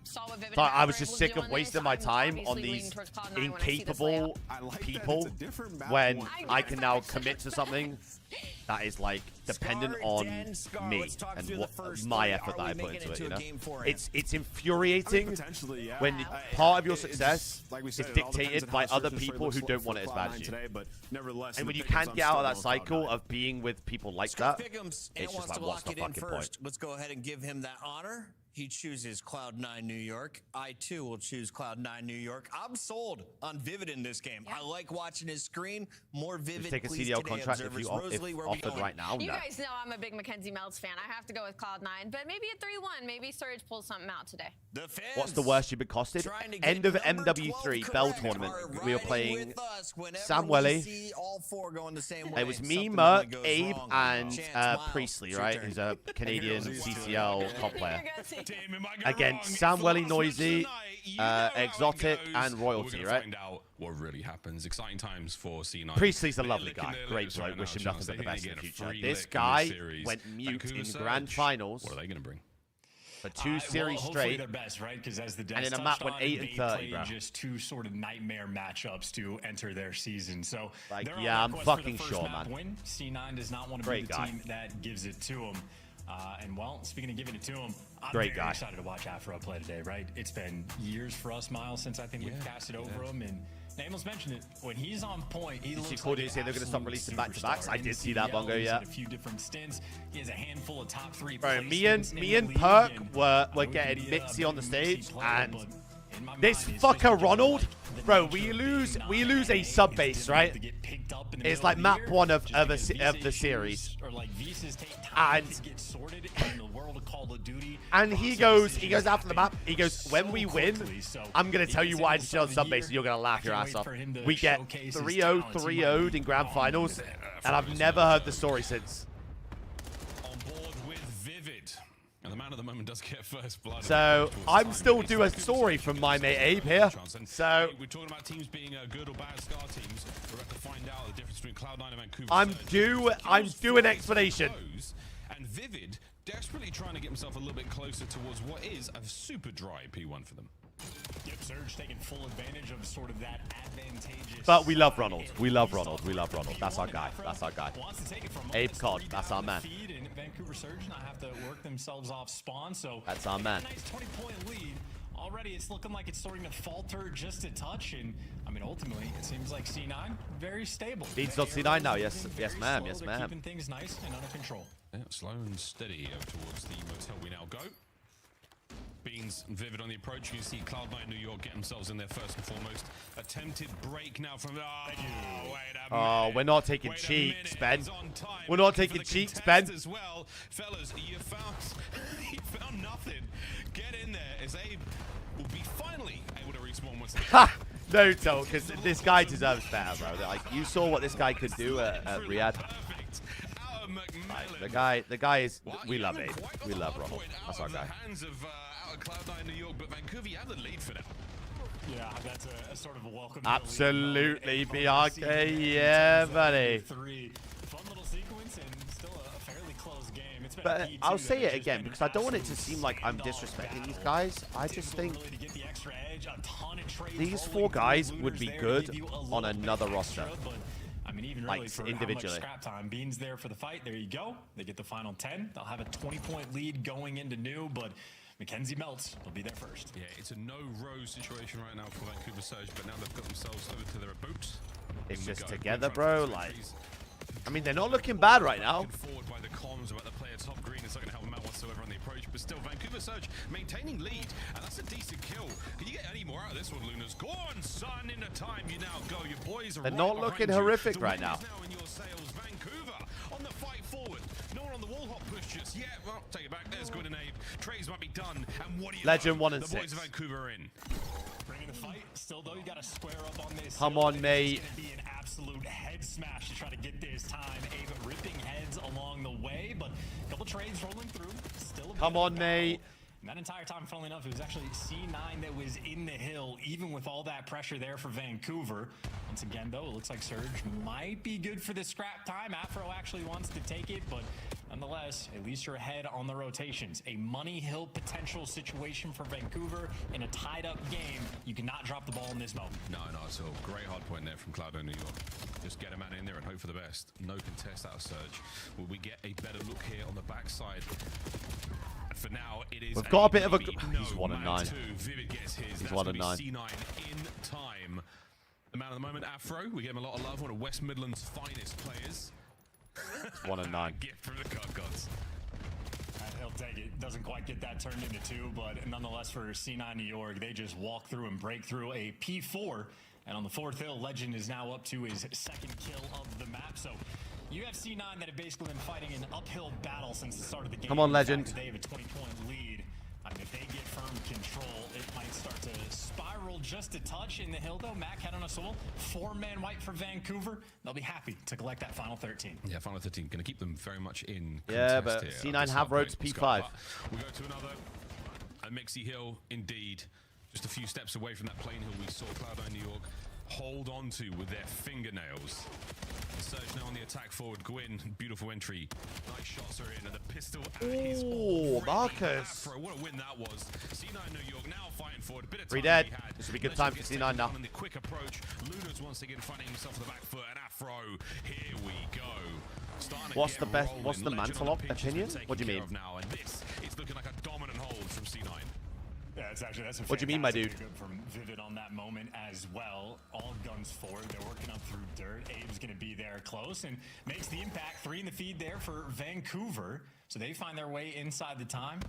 So I was just sick of wasting my time on these incapable people when I can now commit to something that is like dependent on me and what my effort that I put into it. You know, it's infuriating when part of your success is dictated by other people who don't want it as bad as you. And when you can't get out of that cycle of being with people like that, it's just like, what's the fucking point? Let's go ahead and give him that honor. He chooses Cloud9 New York. I, too, will choose Cloud9 New York. I'm sold on Vivid in this game. I like watching his screen. More Vivid, Just take a please, CDL today, contract if observers. you Rosalie, where we offered going? right now. You No. guys know I'm a big Mackenzie Melts fan. I have to go with Cloud9, but maybe a 3-1. Maybe Surge pulls something out today. The fans What's the worst you've been costed? End of MW3 Bell tournament. We were playing Sam Welly. It was me, Merc, Abe, and Priestley, right? Who's a Canadian CCL top player. Against Sam Welly, Noisy, Exotic, and Royalty, right? Find out what really happens. Exciting times for C9. Priestley's a lovely guy. Great bloke. Wish him nothing but the best in the future. This guy went mute in grand finals. What are they going to bring? For 2 series hopefully straight. they're best, right? Because as the And in a touched map went on, 8 and they 30, played bro. just 2 sort of nightmare matchups to enter their season. So like, they're on yeah, their I'm quest for the fucking first sure, map man. Win. C9 does not want to Great be the guy. team that gives it to them. And well, speaking of giving it to him, I'm Great very guy. excited to watch Afro play today, right? It's been years for us, Miles, since I think we've casted over him. And Namel's mentioned it. When he's on point, he looks like an say they're going to stop releasing back-to-backs? superstar. I did see that, CDL, Bongo, he's yeah. had a few different stints. He has a handful of top 3 Bro, me placements in and the Perk league, and were he getting could be a Mitzi on the big stage, player, and but in my this mind, it's fucker just Ronald, the bro, nature we of lose being a sub base, right? to get picked up in the It's middle like of the map year, 1 of just because the visa series. issues or like visas take time And to get sorted in the world of Call of Duty. And he goes after the map. He goes, when we win, I'm going to tell you why I did on sub base and you're going to laugh your ass off. We get 3-0, 3-0'd in grand finals, and I've never heard the story since. On board with Vivid. And the man of the moment does get first blood. So I'm still doing a story from my mate Abe here. So we're talking about teams being good or bad Scar teams. We're about to find out the difference between Cloud9 and Vancouver. I'm due an explanation. And Vivid desperately trying to get himself a little bit closer towards what is a super dry P1 for them. Surge taking full advantage of sort of that advantageous. But we love Ronald. We love Ronald. We love Ronald. That's our guy. That's our guy. Abe Cod. That's our man. And Vancouver Surge now have to work themselves off spawn. So that's our man. Nice 20-point lead. Already, it's looking like it's starting to falter just a touch, and I mean, ultimately, it seems like C9 very stable. Leads on C9 now. Yes, yes, ma'am. Yes, ma'am. Keeping things nice and under control. Yeah, slow and steady towards the motel we now go. Beans and Vivid on the approach. You can see Cloud9 New York get themselves in there first and foremost. Attempted break now from. Oh, we're not taking cheeks, Ben. We're not taking cheeks, Ben. As well, fellas, you found nothing. Get in there as Abe will be finally able to respawn once again. Ha! No, because this guy deserves better, bro. Like, you saw what this guy could do at Riyadh. Like, the guy is. We love Abe. We love Ronald. That's our guy. Hands of Cloud9 New York, but Vancouver, you have the lead for now. Yeah, that's a sort of a welcome. Absolutely, BRK. Yeah, buddy. Fun little sequence and still a fairly close game. It's been But I'll say it again because I don't want it to seem like I'm disrespecting these guys. I just think these 4 guys would be good on another roster. I mean, even like really for individually. How much scrap time. Beans there for the fight. There you go. They get the final 10. They'll have a 20-point lead going into new, but Mackenzie melts. They'll be there first. Yeah, it's a no-row situation right now for Vancouver Surge, but now they've got themselves over to their boat. It's just together, bro. Like, I mean, they're not looking bad right now. Forward by the comms about the player top green. It's not going to help them out whatsoever on the approach, but still, Vancouver Surge maintaining lead, and that's a decent kill. Can you get any more out of this one, Lunas? Go on, son. In the time you now go. Your boys are They're right not looking horrific right now. Now in your sails, Vancouver on the fight forward. No one on the wall hop push just yet. Well, take it back. There's Gwyn and Abe. Trays might be done. And what do you Legend know? 1 and the 6. boys of Vancouver are in. Bringing the fight. Still, though, you got to square up on this. Come on, mate. It's going to be an absolute head smash to try to get this time. Abe ripping heads along the way, but a couple trades rolling through. Still a Come on, mate. And that entire time, funnily enough, it was actually C9 that was in the hill, even with all that pressure there for Vancouver. Once again, though, it looks like Surge might be good for the scrap time. Afro actually wants to take it, but nonetheless, at least you're ahead on the rotations. A money hill potential situation for Vancouver in a tied-up game. You cannot drop the ball in this moment. No, not at all. Great hard point there from Cloud9 New York. Just get a man in there and hope for the best. No contest out of Surge. Will we get a better look here on the backside? For now, it is. We've got a bit of a. No, He's 1 and 9. Vivid gets his. He's 1 and 9. C9 in time. The man of the moment, Afro. We gave him a lot of love. One of West Midland's finest players. 1 and 9. Gift from the God Gods. He'll take it. Doesn't quite get that turned into 2, but nonetheless for C9 New York, they just walk through and break through a P4. And on the 4th hill, Legend is now up to his 2nd kill of the map. So you have C9 that have basically been fighting an uphill battle since the start of the game. Come on, Legend. They have a 20-point lead. I mean, if they get firm control, it might start to spiral just a touch in the hill, though. Mac head on a swivel. 4-man white for Vancouver. They'll be happy to collect that final 13. Yeah, final 13. Going to keep them very much in Yeah, contest but here. C9 have road to P5. We'll go to another. A Mixie Hill, indeed. Just a few steps away from that plain hill we saw Cloud9 New York hold on to with their fingernails. Surge now on the attack forward. Gwyn, beautiful entry. Nice shots are in, and the pistol at his Marcus. What a win that was. C9 New York now fighting forward. A bit of time 3 dead. he had. This will be good time for C9 now. And the quick approach. Luna's once again finding himself on the back foot, and Afro. Here we go. What's the best? What's the mantle opinion? What do you mean? Now, and this is looking like a dominant hold from C9. Yeah, that's a what do you mean, my dude? Good from Vivid on that moment as well. All guns forward. They're working up through dirt. Abe's going to be there close and makes the impact. 3 in the feed there for Vancouver. So they find their way inside the time.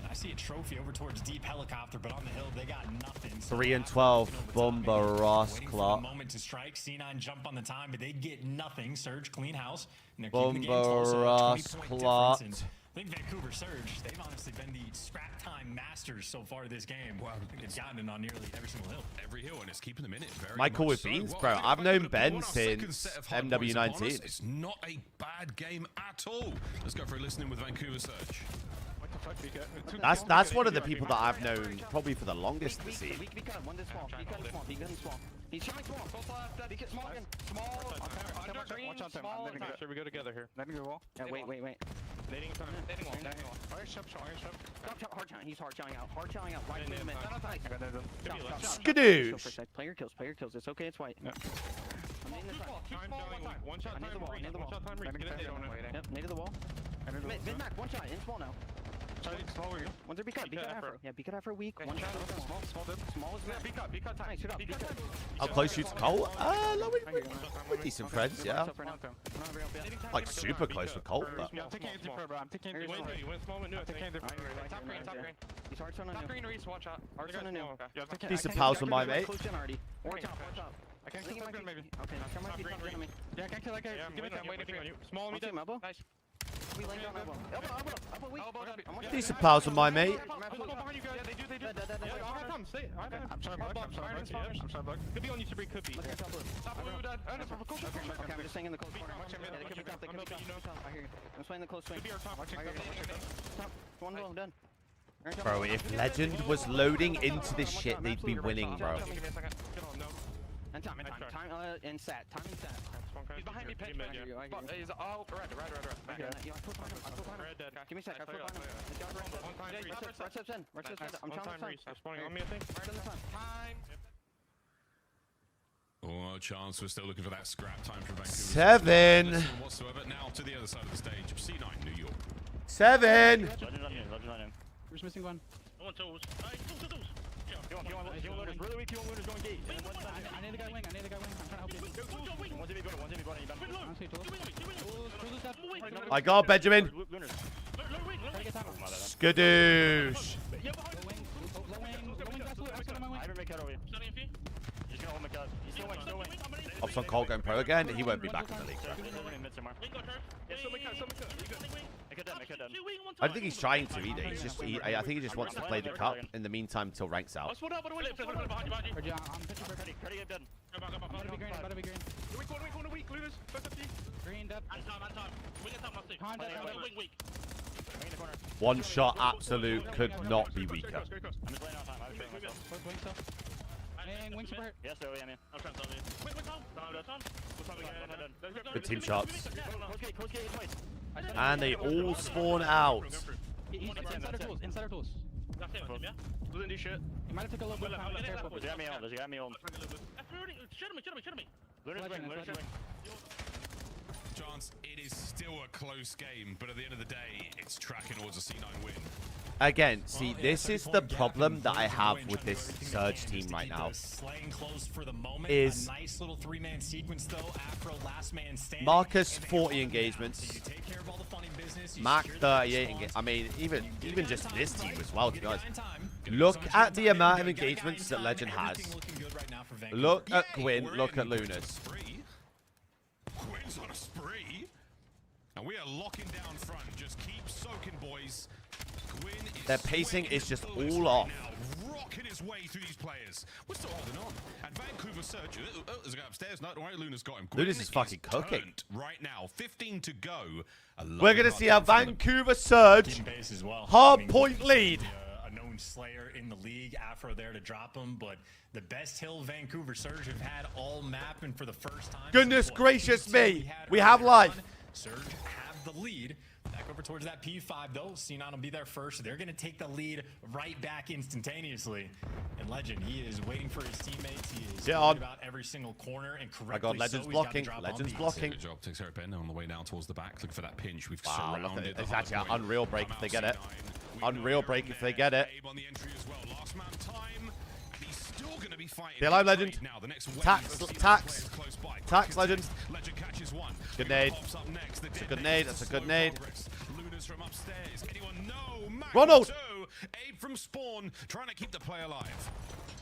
And I see a trophy over towards Deep Helicopter, but on the hill they got nothing. So 3 and 12. Bomber Ross Clark. Moment to strike. C9 jump on the time, but they get nothing. Surge clean house. And they're keeping the game close. Ross Clark. I think Vancouver Surge, they've honestly been the scrap time masters so far this game. Wow. They've gotten it on nearly every single hill. Every hill, and it's keeping them in it. Very Michael with so. Beans, Well, bro. I've known Ben since MW19. It's not a bad game at all. Let's go for a listening with Vancouver Surge. That's one of the people that I've known probably for the longest this season. He's trying small. Both left. He gets small again. Small. Watch on him. Sure, we go together here. Letting go wall. Yeah, wait. Nading time. Nading wall. Nading wall. Alright, shove. Hard shot. He's hard shotting out. Hard shotting out. Right in the middle. Skadoosh. Play your kills. It's okay. It's white. I'm nading this side. One shot time. Nade the wall. Nade the wall. Yep. Nade the wall. Mid-mac. One shot. In small now. One's there, be cut after. Yeah, be cut after a week. One shot, small is mid. Be cut time. Shoot up. How close shoots Colt? No, we're decent friends, yeah. Like super close with Colt, but. I'm taking anything for bro. I'm taking anything. He's hard shot on you. One shot. Hard shot on you. Decent pals with my mate. Or top. I can't kill that maybe. Okay, now come on, top green. Yeah, I can't kill that guy. I'm waiting on you. Small me down. Elbow. Nice. We laying down elbow. Weak. Decent pals with my mate. Yeah, they do. I'm sorry, bug. Could be on you, Sabri. Could be. Okay, I'm just staying in the close corner. They could be top. I hear you. I'm playing the close swing. Top. One roll, I'm done. Bro, if Legend was loading into this shit, they'd be winning, bro. And time, and sat. He's behind me, pinch. He's all red. Give me a sec. I flip behind him. Right steps in. I'm trying to spawning on me, I think. Right on the sun. Time. Oh, chance. We're still looking for that scrap time from Vancouver. 7. Whatsoever. Now to the other side of the stage. C9, New York. 7. Legend on him. Who's missing one? I want tools. Tools. You want loaders. Really weak. You want loaders going gate. I need the guy wing. I'm trying to help you. One's in me. I got Benjamin. Skadoosh. Ops on Colt going pro again. He won't be back in the league. I don't think he's trying to either. He's just. I think he just wants to play the cup in the meantime till ranks out. I'm about to be green. Green dead. One shot absolute could not be weaker. Yes, sir, yeah, man. Good team shots. And they all spawn out. Inside our tools. Doesn't do shit. He might have took a little bit of time. There's got me on. Shoot me. Chance, it is still a close game, but at the end of the day, it's tracking towards a C9 win. Again, see, this is the problem that I have with this Surge team right now. Is Marcus 40 engagements, Mac 38 engagements. I mean, even just this team as well, to be honest. Look at the amount of engagements that Legend has. Look at Gwyn, look at Lunas. Gwyn's on a spree. And we are locking down front. Just keep soaking, boys. Their pacing is just all off. Now rocking his way through these players. We're still holding on. And Vancouver Surge. Oh, there's a guy upstairs. No, don't worry, Luna's got him. Lunas is fucking cooking. Right now, 15 to go. We're going to see a Vancouver Surge hard point lead. A known slayer in the league. Afro there to drop him, but the best hill Vancouver Surge have had all map, and for the first time. Goodness gracious me. We have life. Surge have the lead. Back over towards that P5 though. C9 will be there first. They're going to take the lead right back instantaneously. And Legend, he is waiting for his teammates. He is worried about every single corner, and correctly I got Legend's so. blocking. Legend's blocking. Good job. Takes Ben on the way down towards the back. Looking for that pinch. We've surrounded. It's actually an unreal break if they get it. Unreal break if they get it. Stay alive, Legend. Tax, Legend. Good nade. That's a good nade. That's a good nade. Ronald! Abe from spawn, trying to keep the play alive.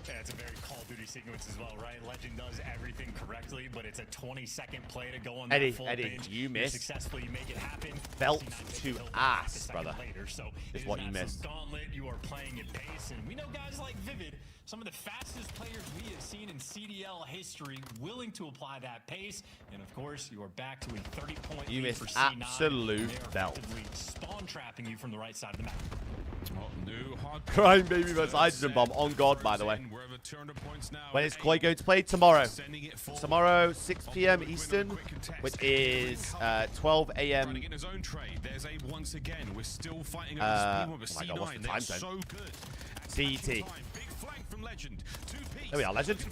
Yeah, it's a very Call of Duty sequence as well, right? Legend does everything correctly, but it's a 20-second play to go on Eddie, full Eddie, binge. you missed. Successfully make it happen. Belt to ass, brother. Later, so is what you missed. Gauntlet, you are playing at pace, and we know guys like Vivid, some of the fastest players we have seen in CDL history, willing to apply that pace. And of course, you are back to a 30-point You lead missed for C9. absolute belt. Spawn trapping you from the right side of the map. Well, Crying Baby vs Hydrogen Bomb on God, by the way. When is Koi going to play? Tomorrow. Tomorrow, 6 p.m. Eastern, which is 12 a.m. Oh my God, what's the time zone? CET. There we are, Legend.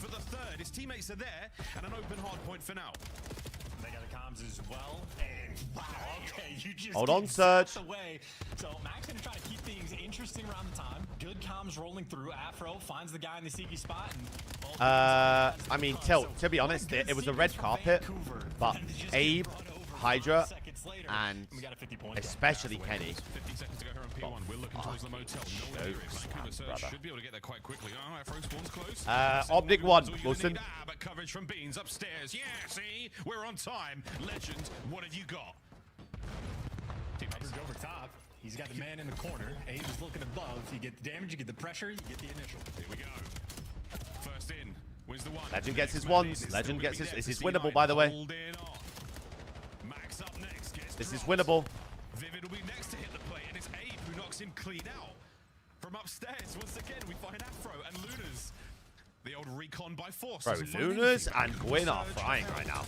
His teammates are there, and an open hard point for now. They got the comms as well, and wow, okay, you just hold on, Surge. Away. So Max gonna try to keep things interesting around the time. Good comms rolling through. Afro finds the guy in the CQ spot. And I mean, Tilt, to be honest, it was a red carpet, but Abe, Hydra, and especially Kenny. Should be able to get there quite quickly. Optic 1, Wilson. But coverage from Beans upstairs. Yeah, see? We're on time. Legend, what have you got? Coverage over top. He's got the man in the corner. Abe is looking above. You get the damage, you get the pressure, you get the initial. Here we go. First in. Wins the one. Legend gets his ones. Legend gets his. This is winnable, by the way. Max up next. This is winnable. Vivid will be next to hit the play, and it's Abe who knocks him clean out. From upstairs, once again, we find Afro and Lunas. The old recon by force. Bro, Lunas and Gwyn are frying right now.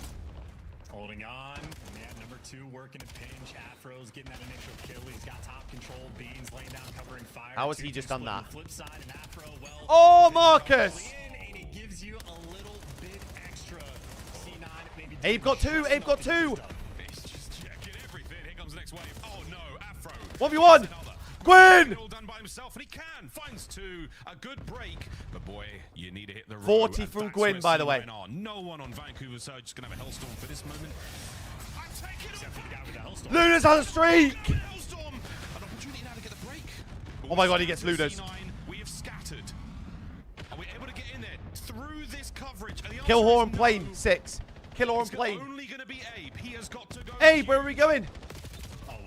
Holding on. Yeah, number 2 working a pinch. Afro's getting that initial kill. He's got top control. Beans laying down, covering fire. How has he just done that? Flip side, and Afro, well, oh, Marcus! And it gives you a little bit extra. C9, maybe. Abe got 2. Abe got 2. He's just checking everything. Here comes the next wave. Oh no, Afro. 1v1. Gwyn! All done by himself, and he can. Finds 2. A good break. But boy, you need to hit the road. 40 from Gwyn, by the way. No one on Vancouver Surge is going to have a Hellstorm for this moment. Lunas on a streak! Oh my God, he gets Lunas. We have scattered. Are we able to get in there through this coverage? Kill Horn plane 6. Kill Horn plane. Only going to be Abe. He has got to go. Abe, where are we going?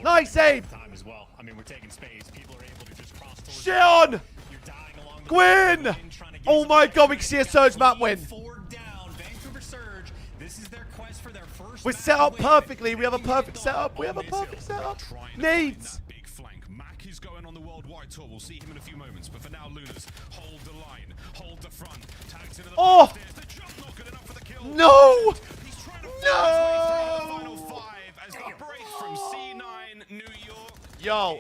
Nice, Abe. Time as well. I mean, we're taking space. People are able to just cross towards. Shit on! Gwyn! Oh my God, we can see a Surge map win. Vancouver Surge. This is their quest for their first. We're set up perfectly. We have a perfect setup. We have a perfect setup. Needs. Big flank. Mac is going on the worldwide tour. We'll see him in a few moments. But for now, Lunas, hold the line, hold the front. Tags into the oh! The jump not good enough for the kill. No! He's trying to no! Final 5 as the break from C9 New York. Yo,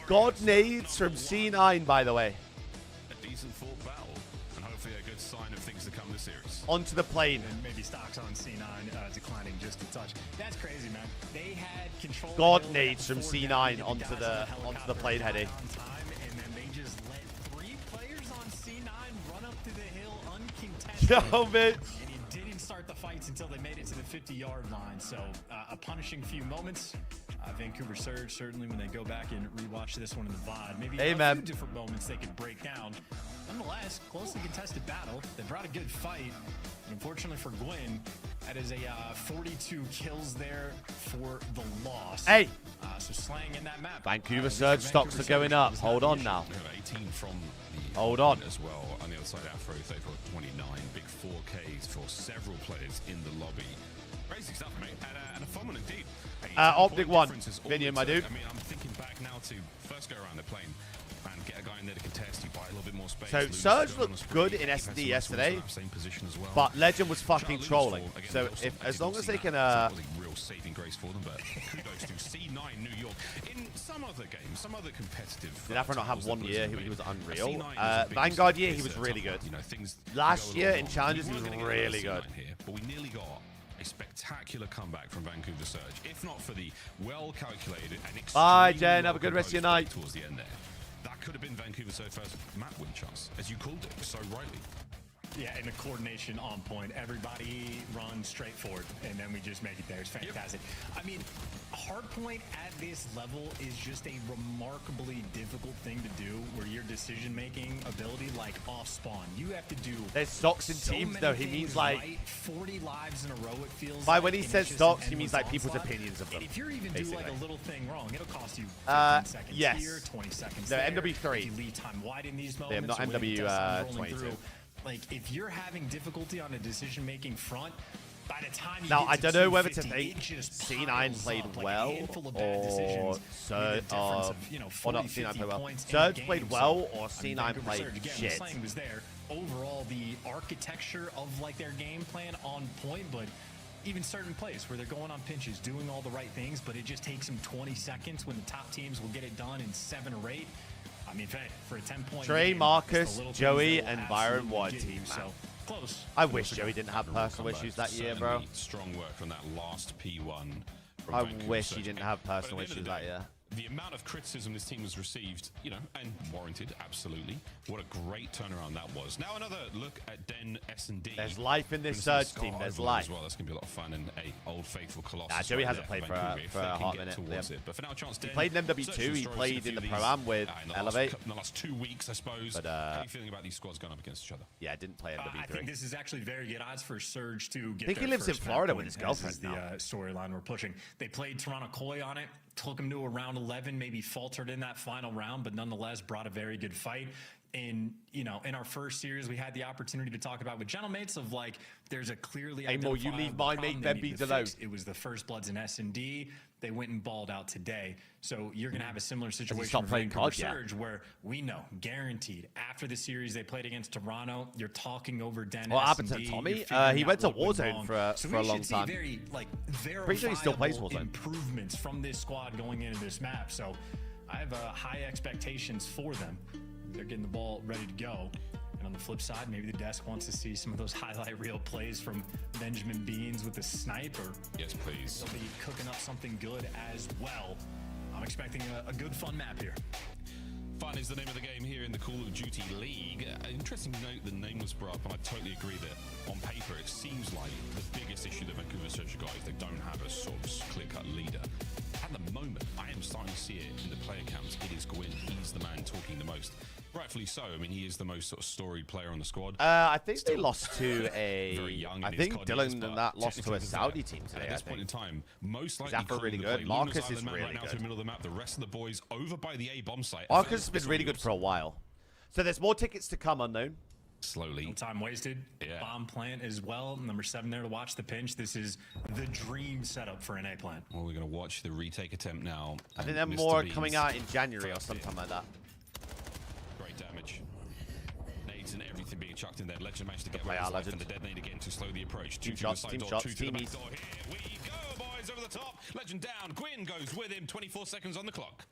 God nades from C9, by the way. A decent fought battle, and hopefully a good sign of things to come this series. Onto the plane. And maybe stocks on C9 declining just a touch. That's crazy, man. They had control. God nades from C9 onto the plane, Heady. And then they just let 3 players on C9 run up to the hill uncontested. Yo, bitch. And he didn't start the fights until they made it to the 50-yard line. So a punishing few moments. Vancouver Surge, certainly when they go back and rewatch this one in the VOD, maybe a few different moments they could break down. Nonetheless, closely contested battle. They brought a good fight. Unfortunately for Gwyn, that is a 42 kills there for the loss. Hey! So slaying in that map. Vancouver Surge stocks are going up. Hold on now. 18 from the hold on as well. On the other side, Afro, they've got 29. Big 4Ks for several players in the lobby. Crazy stuff, mate. And a fun one indeed. Optic 1. Vinian, my dude. I mean, I'm thinking back now to first go around the plane and get a guy in there to contest. You buy a little bit more space. So Surge looked good in SD yesterday, but Legend was fucking trolling. So as long as they can real saving grace for them, but kudos to C9 New York. In some other games, some other competitive. Did Afro not have 1 year? He was unreal. Vanguard year, he was really good. Last year in Challenges, he was really good. But we nearly got a spectacular comeback from Vancouver Surge, if not for the well-calculated and bye, Jen. Have a good rest of your night. Towards the end there. That could have been Vancouver Surge's first map win chance, as you called it so rightly. Yeah, and the coordination on point. Everybody runs straight forward, and then we just make it there. It's fantastic. Yep. I mean, hardpoint at this level is just a remarkably difficult thing to do, where your decision-making ability, like off spawn, you have to do. There's stocks in teams, though. He means like right, 40 lives in a row. It feels. By when he says stocks, he means like people's opinions of them. And if you even basically. do like a little thing wrong, it'll cost you 15 seconds yes. here, 20 seconds no, there. MW3. Lead time wide in these moments. Yeah, not MW22. Like, if you're having difficulty on a decision-making front, By the time you Now, get I to don't know whether to 250, think it just C9 piles played up, like a well handful of bad decisions or made a difference of, you know, or not 40, C9 played well. points in Surge the game. played well So, or I mean, C9 Vancouver played Surge, again, shit. the slang was there. Overall, the architecture of like their game plan on point, but even certain plays where they're going on pinches, doing all the right things, but it just takes them 20 seconds when the top teams will get it done in 7 or 8. I mean, for a 10-point Trey, game, Marcus, it's the Joey, little things that will and Byron absolutely won get team, you. man. So, close. I wish Joey didn't have personal issues that year, bro. Certainly strong work from that last P1. From I Vancouver wish Surge. he didn't have But at personal the end of issues the that day, year. The amount of criticism this team has received, you know, and warranted, absolutely. What a great turnaround that was. Now another look at Den S&D. There's life in this Gonna see Surge the team. Scott There's overlay life. As well. That's going to be a lot of fun and a old faithful Colossus. Nah, Joey right hasn't there played Vancouver, for if a they can hot get minute. towards it. But for now, chance He Den, played in Search MW2. and He Stories played a in the few Pro-Am these, with in the Elevate. in the last 2 weeks, I suppose. But, how are you feeling about these squads going up against each other? Yeah, I didn't play MW3. I think this is actually very good odds for Surge to get I think he their lives in first Florida map with win, his girlfriend as is the storyline we're pushing. They played Toronto Koi on it, took him to a round 11, maybe faltered in that final round, but nonetheless brought a very good fight. And, you know, in our first series, we had the opportunity to talk about with Gentlemates of like, there's a clearly Hey, Mo, you leave identifiable my problem mate they Ben need Bees to alone. fix. It was the First Bloods in S&D. They went and balled out today. So you're going to have a similar situation stopped for playing Vancouver COD, yeah. Surge where we know, guaranteed, after the series they played against Toronto, you're talking over Den What happened to S&D, Tommy? you're figuring He out went to what went Warzone wrong. for a So long we should see time. very, like, Pretty sure he still plays verifiable Warzone. improvements from this squad going into this map. So I have high expectations for them. They're getting the ball ready to go. And on the flip side, maybe the desk wants to see some of those highlight reel plays from Benjamin Beans with the sniper. Yes, please. They'll be cooking up something good as well. I'm expecting a good, fun map here. Fun is the name of the game here in the Call of Duty League. Interesting to note the name was brought up, and I totally agree that on paper it seems like the biggest issue that Vancouver Surge got is they don't have a sort of clear-cut leader. At the moment, I am starting to see it in the player camps. It is Gwyn. He's the man talking the most. Rightfully so. I mean, he is the most sort of storied player on the squad. I think they lost to a. Very young. I in his think COD Dylan years, and but that lost to a technically Saudi there's team a- today. At this I point in think. time, most likely Zafra really calling the good. play. Marcus Luna's is Island man really right now to good. the middle of the map. The rest of the boys over by the A bomb site. Marcus has been really good for a while. So there's more tickets to come, unknown. Slowly. No time wasted. Yeah. Bomb plant as well. Number 7 there to watch the pinch. This is the dream setup for an A plant. Well, we're going to watch the retake attempt now. I think and they're Mr. more Beans coming out in January or first something hit. like that. Great damage. Nades and everything being chucked in there. Legend managed to get play, away with our his life and Legend. the detonate again to slow the approach. Team Two to shots, the side team door, shots, two to the back teamies. door. Here we go, boys, over the top. Legend down. Gwyn goes with him. 24 seconds on the clock.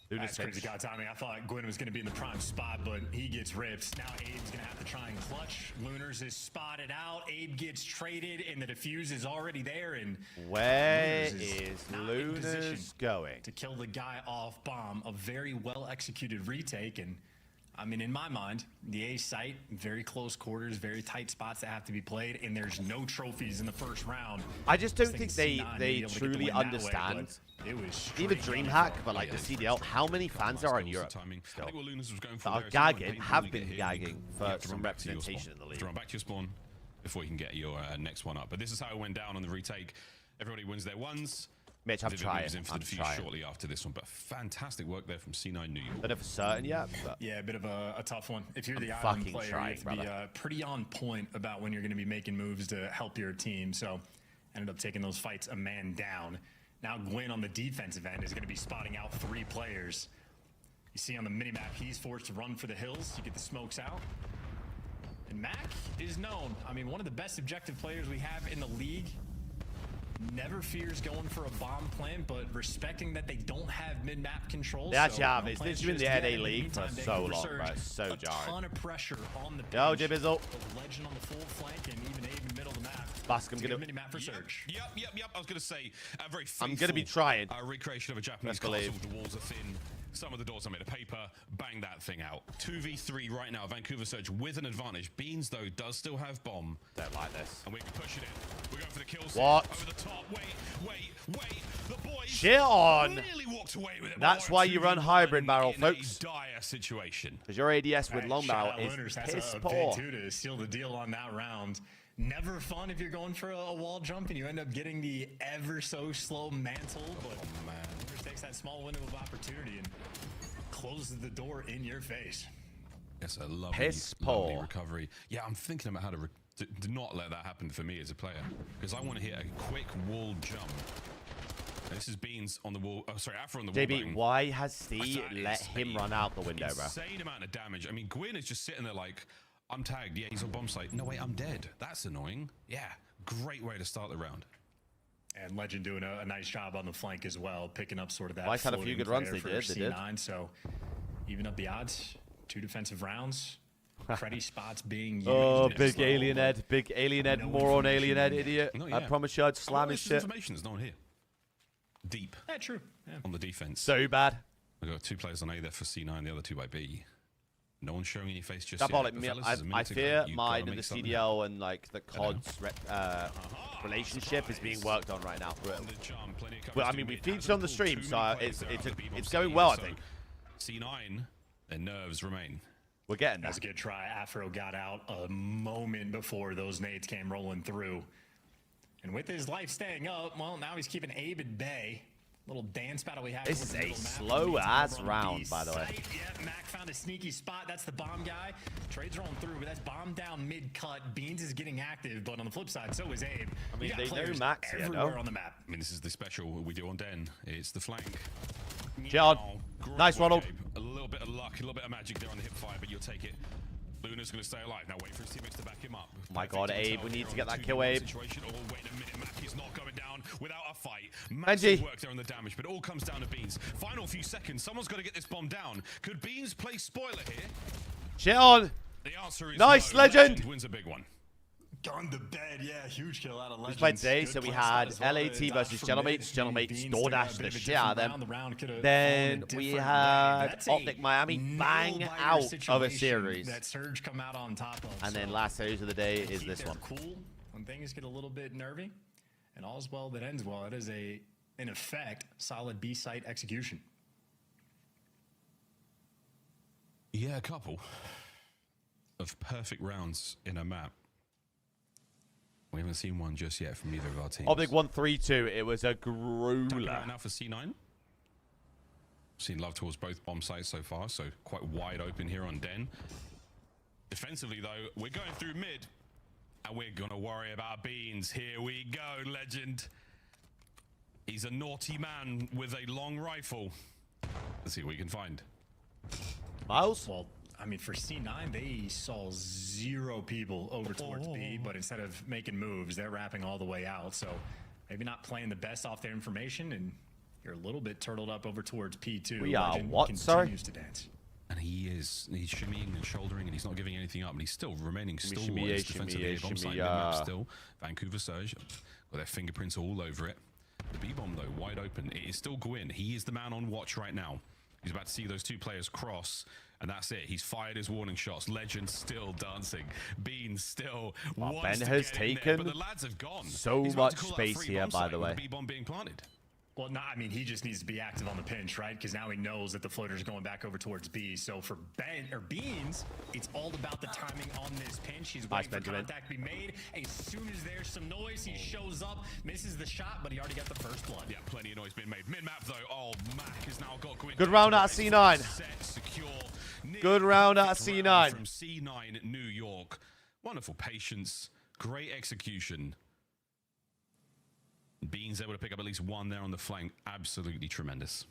That's crazy God timing. I thought Gwyn was going to be in the prime spot, but he gets ripped. Now Abe's going to have to try and clutch. Lunars is spotted out. Abe gets traded, and the defuse is already there. And Where Lunars is not in position Luna's going? to kill the guy off bomb? A very well executed retake, and I mean, in my mind, the A site, very close quarters, very tight spots that have to be played, and there's no trophies in the first round. I just don't thinking think C9 may they be able to get the truly win that way, understand. but it was Even straight DreamHack, gunning but like the CDL, how many fans are in Europe I still think what Lunas was going for that are there is he wanted gagging, to have get been hit. gagging You for have to some run back to your representation spawn. in the You have league. to run back to your spawn before you can get your next one up. But this is how it went down on the retake. Everybody wins their ones. Mitch, I'm Vivid trying. moves in for I'm the defuse trying. shortly after this one, but fantastic work there from C9 New York. Don't know for certain yet, but Yeah, a bit of a tough one. If you're I'm the island fucking player, trying, you have to be brother. pretty on point about when you're going to be making moves to help your team. So ended up taking those fights a man down. Now Gwyn on the defensive end is going to be spotting out 3 players. You see on the minimap, he's forced to run for the hills. You get the smokes out. And Mac is known. I mean, one of the best objective players we have in the league. Never fears going for a bomb plant, but respecting that they don't have mid-map control. They actually so have. no It's plans literally been just the yet. NA league meantime, for so Vancouver long, Surge, bro. It's so a jarring. ton of pressure on the Yo, bench. Jibizzle. The Legend on the full flank and even Abe in the middle of the map. Bascom It's a gonna- good mini-map for Surge. Yep. I was going to say a very I'm gonna be faithful, trying. recreation of a Japanese Best believe. castle. The walls are thin. Some of the doors are made of paper. Bang that thing out. 2v3 right now. Vancouver Surge with an advantage. Beans, though, does still have bomb. Don't like this. And we can push it in. We're going for the kills. What? Over the top. Wait. The boys Shit on. nearly walked away with it. That's We're why you run 2v1 hybrid barrel, in folks. a dire situation. Because your ADS with All long right, barrel shout out is Lunars. That's piss a poor. big 2 to seal the deal on that round. Never fun if you're going for a wall jump and you end up getting the ever so slow mantle, but Lunars takes that small window of opportunity and closes the door in your face. It's a lovely, Piss lovely poor. recovery. Yeah, I'm thinking about how to Do not let that happen for me as a player, because I want to hit a quick wall jump. This is Beans on the wall. Oh, sorry, Afro on the wall. JB, why has Steve let him run out the window, bro? Insane amount of damage. I mean, Gwyn is just sitting there like, I'm tagged. Yeah, he's on bomb site. No, wait, I'm dead. That's annoying. Yeah, great way to start the round. And Legend doing a nice job on the flank as well, picking up sort of that. Weiss had a few good runs. They did. C9, so even up the odds. 2 defensive rounds. Freddy spots being used. Oh, big alien Ed. Big alien Ed. Moron alien Ed, idiot. No, yeah. I promise you I'd slam his shit. Information is no one here. Deep. Yeah, true. Yeah. On the defense. So bad. We've got 2 players on A there for C9, the other 2 by B. No one's showing any face just Diabolic, yet. I fear mine and the CDL and like the COD's relationship is being worked on right now. Well, I mean, we featured on the stream, so it's going well, I think. C9, their nerves remain. We're getting there. That's a good try. Afro got out a moment before those nades came rolling through. And with his life staying up, well, now he's keeping Abe at bay. Little dance battle we have. This is a slow-ass round, by the way. Yeah, Mac found a sneaky spot. That's the bomb guy. Trade's rolling through, but that's bomb down mid-cut. Beans is getting active, but on the flip side, so is Abe. I mean, they know Max here, no? On the map. I mean, this is the special we do on Den. It's the flank. John, nice, Ronald. A little bit of luck, a little bit of magic there on the hip fire, but you'll take it. Luna's going to stay alive. Now wait for his teammates to back him up. Oh my God, Abe, we need to get that kill, Abe. Oh, wait a minute, Mac is not going down without a fight. Massive work there on the damage, but it all comes down to Beans. Final few seconds, someone's got to get this bomb down. Could Beans play spoiler here? Shit on. The answer is nice, no. Legend. Wins a big one. Gone to bed, yeah, huge kill out of Legend. We played today, so we had LAT versus GM8. GM8 DoorDash the shit out of them. Then we had Optic Miami bang out of a series. That Surge come out on top of. And then last series of the day is this one. Cool when things get a little bit nervy, and all's well that ends well. It is in effect, solid B site execution. Yeah, a couple of perfect rounds in a map. We haven't seen one just yet from either of our teams. Optic 1-3-2. It was a grueler. Right now for C9. Seen love towards both bomb sites so far, so quite wide open here on Den. Defensively, though, we're going through mid, and we're going to worry about Beans. Here we go, Legend. He's a naughty man with a long rifle. Let's see what we can find. Miles? Well, I mean, for C9, they saw 0 people over towards B, but instead of making moves, they're wrapping all the way out. So maybe not playing the best off their information, and you're a little bit turtled up over towards P2. We are Legend what? Sorry? To dance. And he's shimmying and shouldering, and he's not giving anything up, and he's still remaining stalwart defensively. Bomb site still. Vancouver Surge got their fingerprints all over it. The B-bomb, though, wide open. It is still Gwyn. He is the man on watch right now. He's about to see those 2 players cross, and that's it. He's fired his warning shots. Legend still dancing. Bean still wants Ben to has get in there, taken but the lads have gone. so He's much about to call out space free here, bomb by site the with way. the B-bomb being planted. Well, no, I mean, he just needs to be active on the pinch, right? Because now he knows that the floater's going back over towards B. So for Beans, it's all about the timing on this pinch. He's waiting for contact to be made. As soon as there's some noise, he shows up, misses the shot, but he already got the first blood. Yeah, plenty of noise being made. Mid-map, though. Oh, Mac has now got Gwyn. Good round out of C9. Set, secure. Good round out of C9. From C9 New York. Wonderful patience. Great execution. Beans able to pick up at least 1 there on the flank. Absolutely tremendous.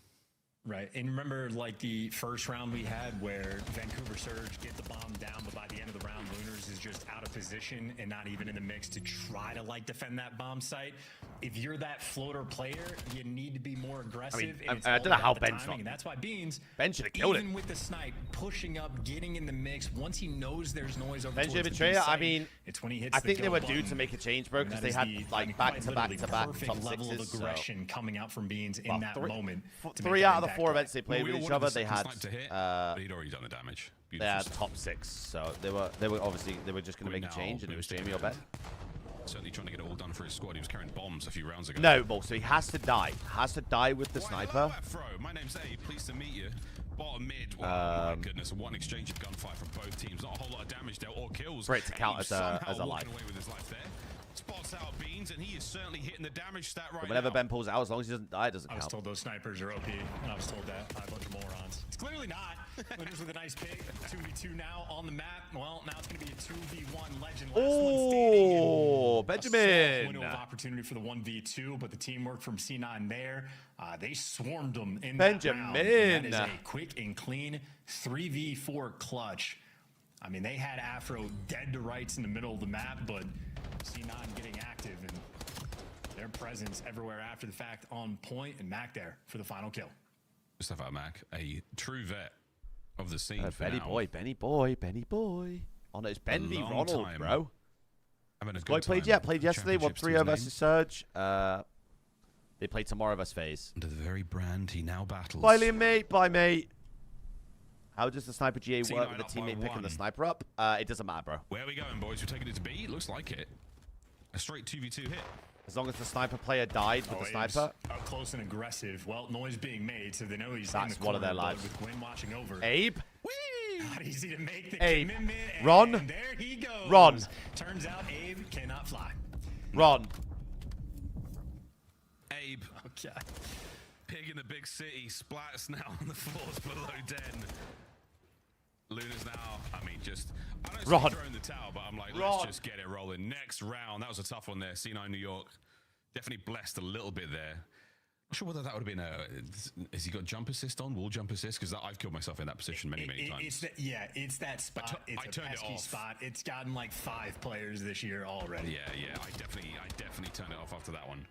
Right, and remember like the first round we had where Vancouver Surge get the bomb down, but by the end of the round, Lunars is just out of position and not even in the mix to try to like defend that bomb site. If you're that floater player, you need to be more aggressive. I mean, I don't know how Ben's not. And that's why Beans, Ben should have killed it. Even with the snipe, pushing up, getting in the mix, once he knows there's noise over Ben should towards betray the it. site, I mean, it's when he hits I think they were button. due to make a change, bro, because And they that had is like quite back-to-back perfect top level of 6s. aggression coming out from Beans in that moment. 3 out of the 4 events they played with each other, they had he'd already done the damage. They had top 6, so they were obviously just going to make a change, and it was Jamie or Ben. Certainly trying to get it all done for his squad. He was carrying bombs a few rounds ago. No, well, so he has to die. Has to die with the sniper. My name's Abe. Pleased to meet you. Bottom mid. Oh my goodness! One exchange of gunfire from both teams. Not a whole lot of damage there or kills. Great to count as a life. Away with his life there. spots out Beans, and he is certainly hitting the damage stat right Whenever now. Ben pulls out, as long as he doesn't die, it doesn't I was count. told those snipers are OP, and I was told that by a bunch of morons. It's clearly not. Winners with a nice pick. 2v2 now on the map. Well, now it's going to be a 2v1 legend. Oh, Benjamin. Window of opportunity for the 1v2, but the teamwork from C9 there, they swarmed them in Benjamin. that round. That is a quick and clean 3v4 clutch. I mean, they had Afro dead to rights in the middle of the map, but C9 getting active and their presence everywhere after the fact on point, and Mac there for the final kill. Just about Mac, a true vet of the scene for Benny now. boy, Benny boy, Benny boy. Oh no, it's Ben v. Ronald, time. bro. Having a Boy good played, time. yeah, played yesterday. What, Championships to his 3-0 versus Surge. They played tomorrow versus FaZe. Under the very brand he now battles. Bye, Liam, mate. Bye, mate. How does the sniper GA C9 work with the up by teammate picking the 1. sniper up? It doesn't matter, bro. Where are we going, boys? We're taking it to B? Looks like it. A straight 2v2 hit. As long as the sniper player died with the sniper. Up close and aggressive. Well, noise being made, so they know he's That's in the one of corner, their but lives. with Gwen watching over. Abe. Not easy to make the Abe. commitment. And Ron. there he goes. Ron. Turns out Abe cannot fly. Ron. Abe. Okay. Pig in the big city. Splats now on the floors below Den. Luna's now, I mean, just, I don't Ron. see throwing the towel, but I'm like, Ron. let's just get it rolling. Next round, that was a tough one there. C9 New York. Definitely blessed a little bit there. Not sure whether that would have been a, has he got jump assist on, wall jump assist? Because I've killed myself in that position many times. It's that spot. It's a pesky spot. It's gotten like 5 players this year already. Yeah, I definitely turned it off after that one.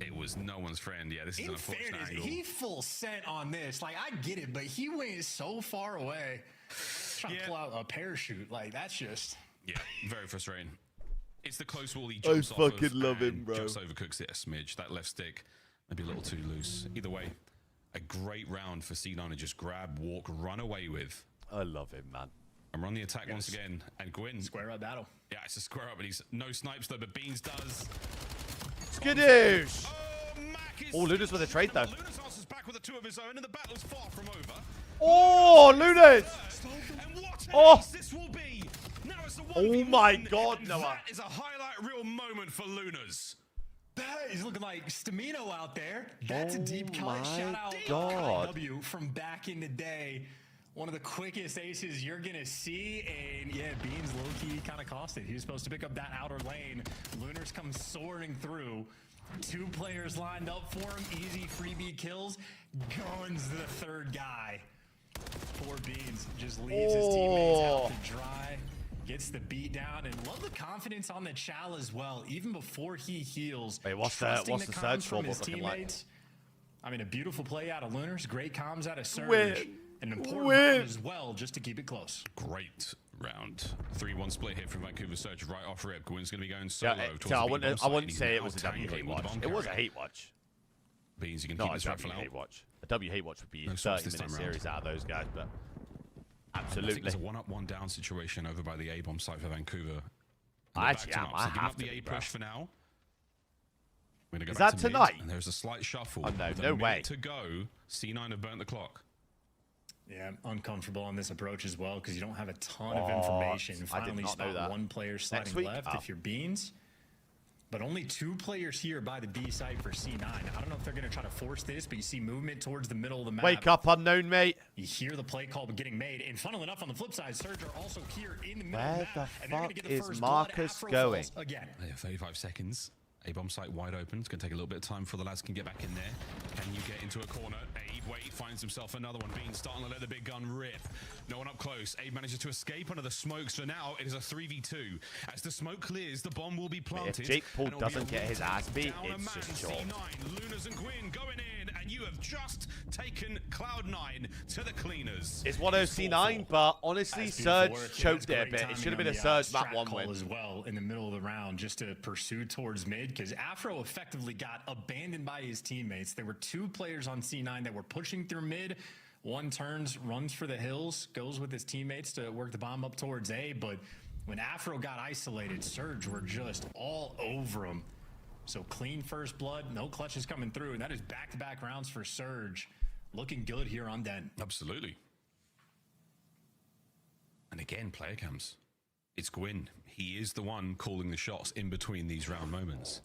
It was no one's friend. Yeah, this is an In unfortunate fairness, angle. he full sent on this. Like, I get it, but he went so far away. Trying to pull out a parachute. Like, that's just... Yeah, very frustrating. It's the close wall he jumps off fucking of love him, and bro. just overcooks it a smidge. That left stick maybe a little too loose. Either way, a great round for C9 to just grab, walk, run away with. I love him, man. And run the attack once again. And Gwyn. Square up battle. Yeah, it's a square up, and he's no snipes though, but Beans does. Skadoosh! Mac is Oh, Luna's with a trade, though. Luna's answers back with a 2 of his own, and the battle's far from over. Oh, Luna's! And what an Oh! ace this will be! Now it's the Oh 1v1, my God, and Noah. That is a highlight reel moment for Luna's. That is looking like Stamino out there. That's a deep cut. my Shout out God. W from back in the day. One of the quickest aces you're going to see. And yeah, Beans low-key kind of cost it. He was supposed to pick up that outer lane. Lunars come soaring through. 2 players lined up for him. Easy freebie kills. Guns the third guy. Poor Beans just leaves his teammates out to dry. Gets the beat down, and love the confidence on the Chal as well. Even before he heals, Wait, what's the trusting Surge comms from his scoreboard looking like? teammates. I mean, a beautiful play out of Lunars, great comms out of Surge, Win. an important Win. round as well, just to keep it close. Great round. 3-1 split hit from Vancouver Surge right off rip. Gwyn's going to be going solo. Yeah, towards so I the wouldn't, B-bomb I site, wouldn't and he's say it now was a W tangling hate with the watch. bomb It was a carrier. hate watch. Beans, you can No, keep a this right for W now. hate watch. A W hate watch would be No a stops this 30-minute time round. series out of those guys, but I think absolutely. it's a 1-up, 1-down situation over by the A-bomb site for Vancouver. Actually, They're am. back to I up, so giving have up to the be, A bro. push for now. We're gonna go Is back that to mid, tonight? and there's a slight shuffle. Oh, no, With a no minute way. to go. C9 have burnt the clock. Yeah, I'm uncomfortable on this approach as well because you don't have a ton Oh, of information. I did Finally not know spot that. 1 player sliding week? left Oh. if you're Beans. But only 2 players here by the B site for C9. I don't know if they're going to try to force this, but you see movement towards the middle of the map. Wake up, unknown, mate. You hear the play call getting made. And funnily enough, on the flip side, Surge are also here in the middle Where of the the map. And they're going to fuck get the is first Marcus blood. Afro going? falls again. Yeah, 35 seconds. A-bomb site wide open. It's going to take a little bit of time before the lads can get back in there. Can you get into a corner? Abe, wait, finds himself another one. Bean starting to let the big gun rip. No one up close. Abe manages to escape under the smoke, so now it is a 3v2. As the smoke clears, the bomb will be planted. If Jake Paul and it'll be doesn't a get his ass beat, down a it's man. just chalk. C9, Lunas and Gwyn going in, and you have just taken Cloud9 to the cleaners. It's 1-0 but honestly, That's beautiful Surge work. choked That's it a great bit. It timing should have on been a the, Surge map strat 1 call win. as well in the middle of the round just to pursue towards mid because Afro effectively got abandoned by his teammates. There were 2 players on C9 that were pushing through mid. One turns, runs for the hills, goes with his teammates to work the bomb up towards A, but when Afro got isolated, Surge were just all over him. So clean first blood, no clutches coming through, and that is back-to-back rounds for Surge. Looking good here on Den. Absolutely. And again, player cams. It's Gwyn. He is the one calling the shots in between these round moments.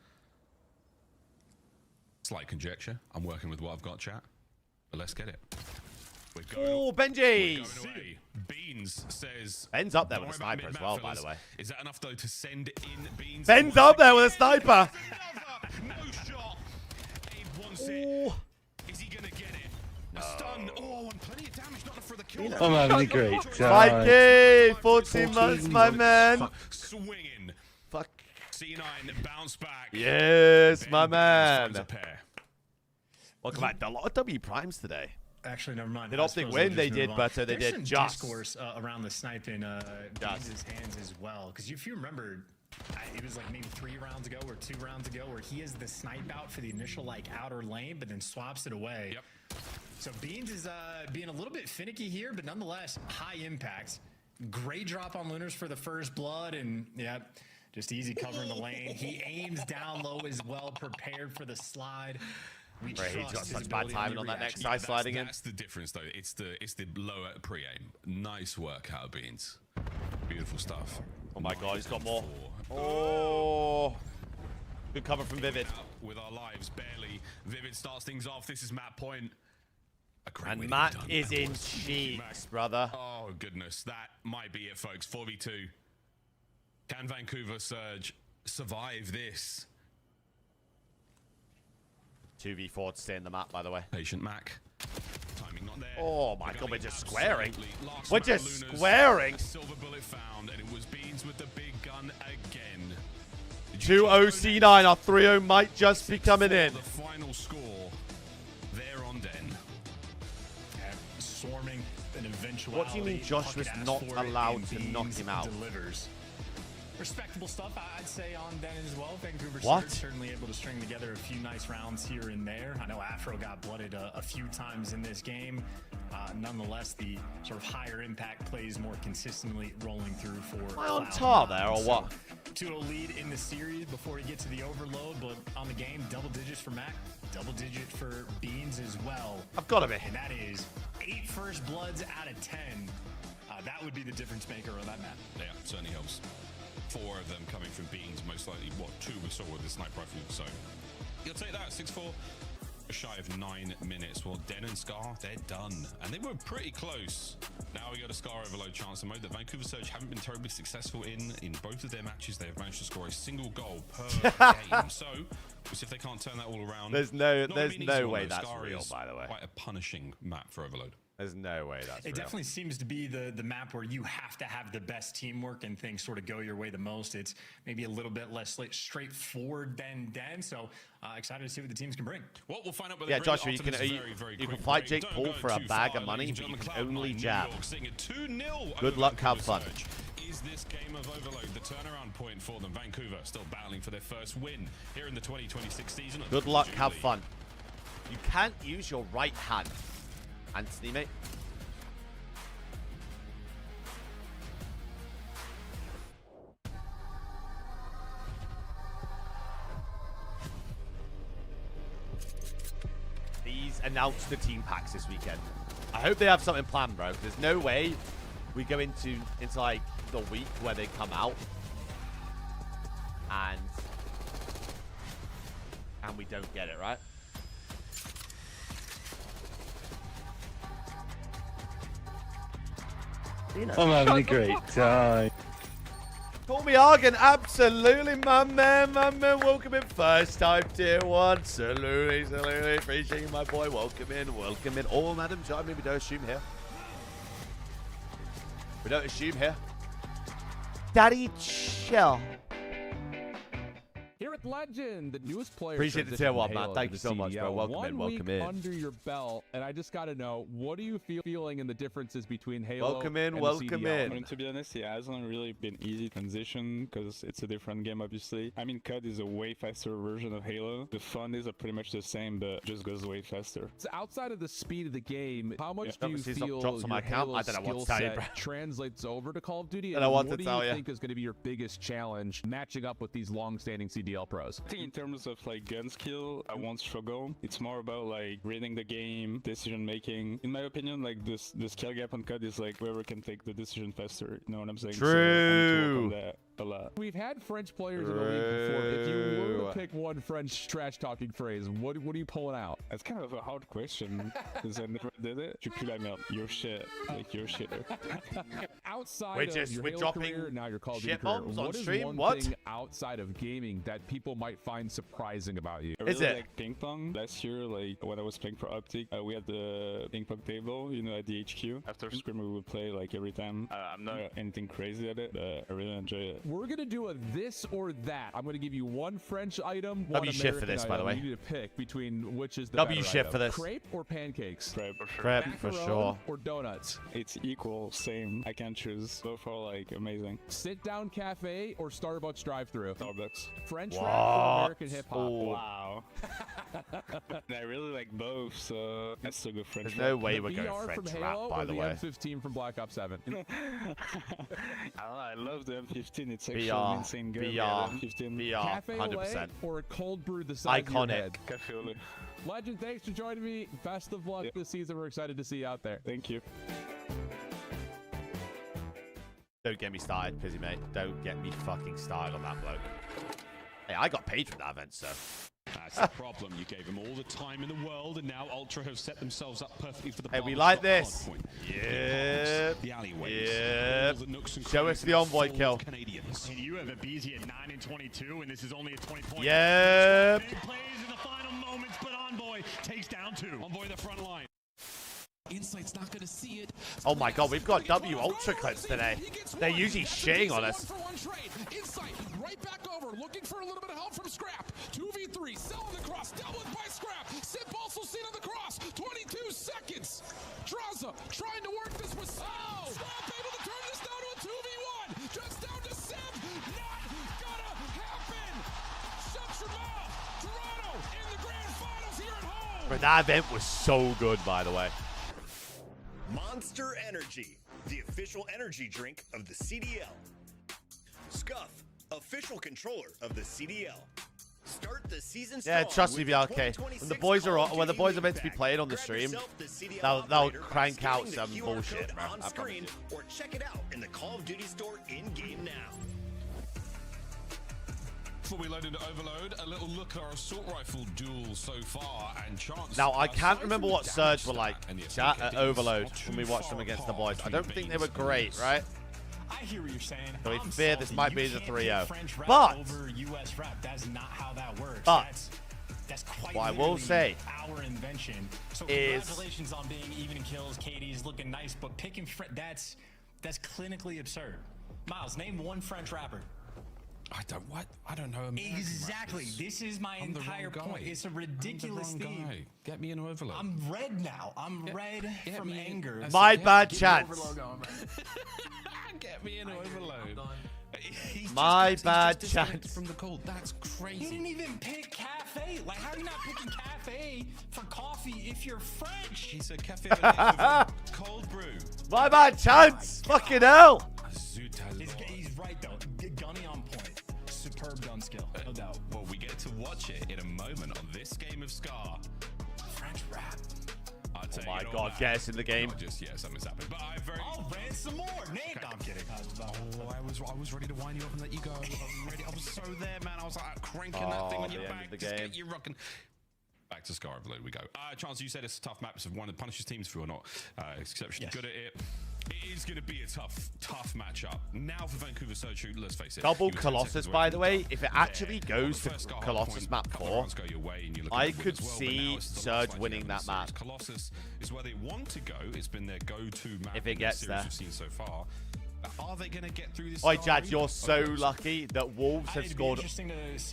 Slight conjecture. I'm working with what I've got, chat. But let's get it. Oh, Benji! Beans says... Ben's up there with a sniper as well, by the way. Is that enough, though, to send in Beans? Ben's up there with a sniper! No shot. Abe wants it. Is he going to get it? A stun. Oh, and plenty of damage. Not enough for the kill. I'm having a great time. Mikey! 14 months, my man. Swinging. Fuck. C9 bounce back. Yes, my man. Welcome back. A lot of W primes today. Actually, never mind. They don't think win, they did, but they There's did some just. discourse around the sniping Beans' hands as well. Because if you remember, it was like maybe 3 rounds ago or 2 rounds ago where he has the snipe out for the initial like outer lane, but then swaps it away. Yep. So Beans is being a little bit finicky here, but nonetheless, high impact. Great drop on Lunars for the first blood, and yeah, just easy covering the lane. He aims down low as well, prepared for the slide. He got such bad timing on that next side sliding in. That's the difference, though. It's the lower pre-aim. Nice work out, Beans. Beautiful stuff. Oh my god, he's got more. Oh. Good cover from Vivid. With our lives, barely. Vivid starts things off. This is Matt Point. And Matt is in cheeks, brother. Oh, goodness. That might be it, folks. 4v2. Can Vancouver Surge survive this? 2v4 to stay in the map, by the way. Patient Mac. Timing not there. Oh my god, we're just squaring. Last We're round, just Lunars, squaring. Silver bullet found, and it was Beans with the big gun again. 2-0 C9. Our 3-0 might just be coming in. The final score there on Den. Swarming an eventuality. What do you mean Josh was not allowed to knock him out? Delivers. Respectable stuff, I'd say, on Den as well. Vancouver What? certainly able to string together a few nice rounds here and there. I know Afro got blooded a few times in this game. Nonetheless, the sort of higher impact plays more consistently rolling through for Am I on Cloud9. tar there or what? 2-0 lead in the series before he gets to the overload, but on the game, double digits for Mac, double digit for Beans as well. I've got to be. And that is 8 first bloods out of 10. That would be the difference maker on that map. Yeah, certainly helps. 4 of them coming from Beans, most likely, 2 we saw with the sniper rifle, so you'll take that. 6-4, shy of 9 minutes. Well, Den and Scar, they're done, and they were pretty close. Now we got a Scar overload chance, a mode that Vancouver Surge haven't been terribly successful in both of their matches. They have managed to score a single goal per game, so we'll see if they can't turn that all around. There's no way that's Scar real, is by the way. quite a punishing map for overload. There's no way that's real. It definitely seems to be the map where you have to have the best teamwork and things sort of go your way the most. It's maybe a little bit less straightforward than Den, so excited to see what the teams can bring. Well, we'll find out. Yeah, Joshua, you can fight Jake Paul for a bag of money, but you can only jab. Good luck, have fun. Is this game of overload the turnaround point for them? Vancouver still battling for their first win here in the 2026 season. Good luck, have fun. You can't use your right hand, Anthony, mate. These announced the team packs this weekend. I hope they have something planned, bro. There's no way we go into like the week where they come out and we don't get it, right? I'm having a great time. Call me Argan, absolutely, my man, welcome in, first time tier 1, absolutely, appreciate you, my boy, welcome in, all madam, I mean, we don't assume here, Daddy, chill. Here at Legend, the newest player. Appreciate the tier 1, man. Thank you so much, bro. Welcome in. Under your belt, and I just got to know, what are you feeling in the differences between Halo welcome in. I mean, to be honest, it hasn't really been easy transition because it's a different game, obviously. I mean, CUD is a way faster version of Halo. The fun is pretty much the same, but just goes way faster. So outside of the speed of the game, how much do you feel drops on my account? I don't know what to tell you, bro. Translates over to Call of Duty? I don't know what to to tell you. What do you think is going to be your biggest challenge matching up with these long-standing CDL CDL pros? I think in terms of like gun skill, I won't struggle. It's more about like reading the game, decision making. In my opinion, like the skill gap on CUD is like whoever can take the decision faster. You know what I'm saying? True. So I need to work on that a lot. We've had French players in the league before. If you were to pick one French trash talking phrase, what are you pulling out? That's kind of a hard question because I never did it. Tu pues la merde. Your shit. Like your shit. Outside of your Halo career, now your Call of Duty career, what is one thing outside of gaming that people might find surprising about you? I really like ping pong. Last year, like when I was playing for Optic, we had the ping pong table, you know, at the HQ. After Scrim, we would play like every time. I'm not anything crazy at it, but I really enjoy it. We're gonna do a this or that. I'm gonna give you one French item, one W American shift for this, item. by the way. You need to pick between which is the W better shift item. for this. Crepe or pancakes? Crepe for sure. Crepe for sure. Or donuts? It's equal, same. I can't choose. Both are like amazing. Sit down cafe or Starbucks drive-through? Starbucks. French rap or American hip hop? Wow. I really like both, so I still go French There's no rap. way we're VR going French from rap, Halo by or the way. M15 from Black Ops 7? I don't know, I love the M15. It's actually VR. an insane gun. VR. M15. VR. Cafe au 100%. lait or a cold brew the size of your Iconic. head? Cafe au lait. Legend, thanks for joining me. Best of luck this season. We're excited to see you out there. Thank you. Don't get me started, Pizzy, mate. Don't get me fucking started on that bloke. Hey, I got paid for that event, so. That's the problem. You gave them all the time in the world, and now Ultra have set themselves up perfectly for the Hey, we Barber's like Shop this. hardpoint. Yep. The alleyways. Yep. all the nooks and Show us crannies the envoy full kill. of Canadians. And you have a BZ at 9 and 22, and this is only a 20-point. Yep. Big plays in the final moments, but Envoy takes down 2. Envoy the front line. Insight's not going to see it. Oh my god, we've got W Ultra clips today. They're usually shitting on us. Insight right back over, looking for a little bit of help from Scrap. 2v3, selling the cross, dealt with by Scrap. Sip also seen on the cross. 22 seconds. Draza trying to work this with Scrap able to turn this down to a 2v1. Just down to Sip. Not gonna happen. Shut your mouth. Toronto in the grand finals here at home. But that event was so good, by the way. Monster Energy, the official energy drink of the CDL. Scuff, official controller of the CDL. Start the season strong. Yeah, trust me, with BRK. When the boys are when the boys are meant to be playing on the Grab stream, yourself the CDL they'll operator by crank out scanning some the QR bullshit, code bro. on screen, or check it out in the Call of Duty store in-game now. Before we load into Overload, a little look at our assault rifle duel so far, and Chance. Now, I can't remember what Surge Surge were like at Overload when we watched them against the boys. I don't think they were great, right? I hear what you're saying. So we I'm fear this salty. might You be the can't 3-0. pick French rap But over US rap. That's not how that works. But That's quite what I will literally say our invention. So is congratulations on being even in kills. Katie's looking nice, but picking that's clinically absurd. Miles, name one French rapper. I don't know. American Exactly. rappers. This is my I'm the entire wrong point. guy. It's a ridiculous I'm the wrong theme. guy. Get me an Overload. I'm red now. I'm red from anger. My bad chance. Get me an Overload. My bad chance. From the cold. That's crazy. He didn't even pick cafe. Like, how are you not picking cafe for coffee if you're French? He said cafe with cold brew. My bad chance. Fucking hell. He's right though. Gunny on point. Superb gun skill, no doubt. Well, we get to watch it in a moment on this game of Scar. French rap. I'd Oh say, my you know god, what? get us in the game. Not just something's happened. But I'll rant some more. Nate. No, I'm kidding. I was ready to wind you up and let you go. I was so there, man. I was like cranking that thing on your back. Just get you rocking. Back to Scar Overload we go. Chance, you said it's a tough map. It's one of the Punisher's teams if we're not exceptionally good at it. It is going to be a tough matchup. Now for Vancouver Surge, who, let's face it. Double Colossus, by the way, if it actually goes to Colossus map 4, I could see Surge winning that map. Colossus is where they want to go. It's been their go-to map if it gets there. We've seen so far. Are they going to get through this? Oi, Jad, you're so lucky that Wolves have scored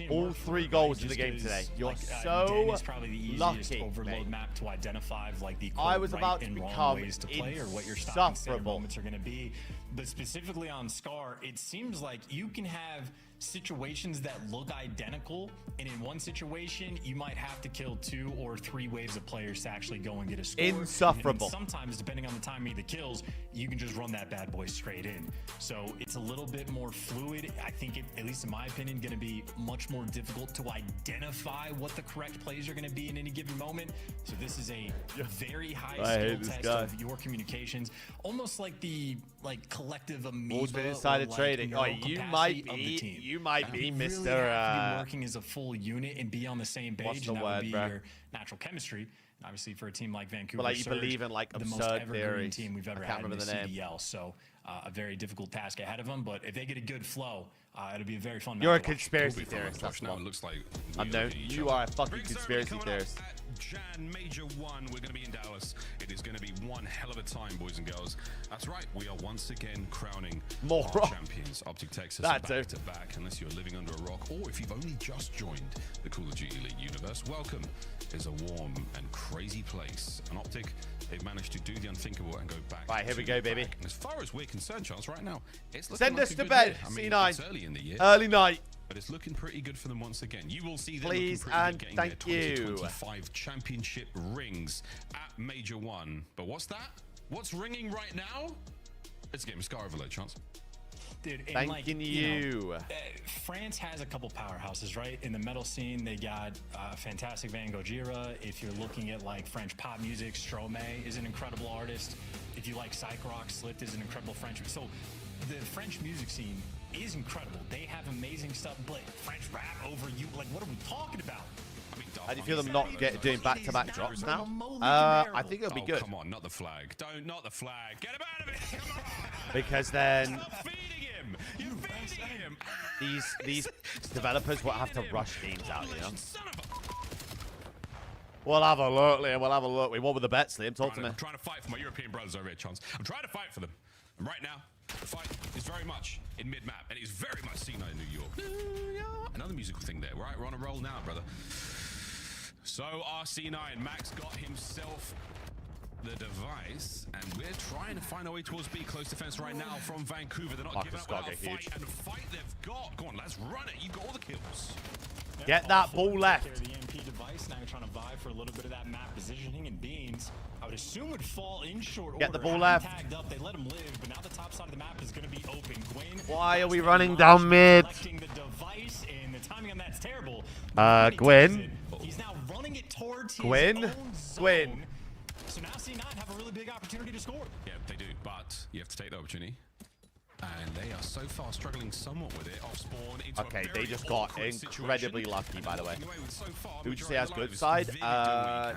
all 3 goals in the game today. You're so it's probably the easiest lucky, overload mate. map to identify like the I was right about to and wrong become ways to play or what your stock and standard insufferable. moments are going to be. but specifically on Scar, it seems like you can have situations that look identical, and in one situation you might have to kill 2 or 3 waves of players to actually go and get a score. Insufferable. And sometimes, depending on the timing of the kills, you can just run that bad boy straight in. So it's a little bit more fluid. I think it, at least in my opinion, going to be much more difficult to identify what the correct plays are going to be in any given moment. So this is a very high skill test of your communications, almost like the collective amoeba. Insider trading. Oh, you might be Mr. Really have to be working as a full unit and be on the same page, and that would be your natural chemistry. And obviously, for a team like Vancouver, but like you Surge, believe in like the most absurd evergreen theories. team we've ever had in the CDL. So a very difficult task ahead of them. But if they get a good flow, it'll be a very fun. You're a match to watch. conspiracy theorist. That's now it looks like I know you are a fucking conspiracy theorist. Jan Major 1, we're going to be in Dallas. It is going to be one hell of a time, boys and girls. That's right, we are once again crowning more our champions. Optic Texas back to back, unless you're living under a rock, or if you've only just joined the Call of Duty Elite universe. Welcome is a warm and crazy place. And Optic, they've managed to do the unthinkable and go back. Right, here we go, baby. And as far as we're concerned, Charles, right now, it's looking Send like us a to good bed, year. I mean, C9. it's early in the year. Early night. But it's looking pretty good for them once again. You will see them Please looking pretty good, and getting thank their you. 2025 championship rings at Major 1. But what's that? What's ringing right now? It's a game of Scar Overload, Chance. Dude, and Thanking you. France has a couple powerhouses, right? In the metal scene, they got fantastic Van Gogh. If you're looking at like French pop music, Stromae is an incredible artist. If you like psych rock, Slipped is an incredible French. So the French music scene is incredible. They have amazing stuff, but French rap over you, like, what are we talking about? How do you feel them not doing back-to-back drops now? I think it'll be good. Come on, not the flag. Not the flag. Get him out of it. Come on. Because then Stop feeding him. You're feeding him. these developers will have to rush games out, you know? We'll have a look, Liam. We'll have a look. What were the bets, Liam? Talk to me. I'm trying to fight for my European brothers over here, Chance. I'm trying to fight for them. And right now, the fight is very much in mid-map, and it is very much C9 in New York. Another musical thing there, right? We're on a roll now, brother. So RC9, Max got himself the device, and we're trying to find our way towards B. Close defense right now from Vancouver. They're not giving up without a fight, and the fight they've got. Go on, let's run it. You got all the kills. Get that ball left. The EMP device, now you're trying to vie for a little bit of that map positioning, and Beans, I would assume, would fall in short order. Get the ball left. Tagged up, they let him live, but now the top side of the map is going to be open. Gwyn, why are we running down mid? The device, and the timing on that's terrible. Gwyn. He's now running it towards his Gwyn. own zone. So now C9 have a really big opportunity to score. Yeah, they do, but you have to take the opportunity. And they are so far struggling somewhat with it. Off spawn into Okay, they just got incredibly lucky, by the way. Who would you say has good side?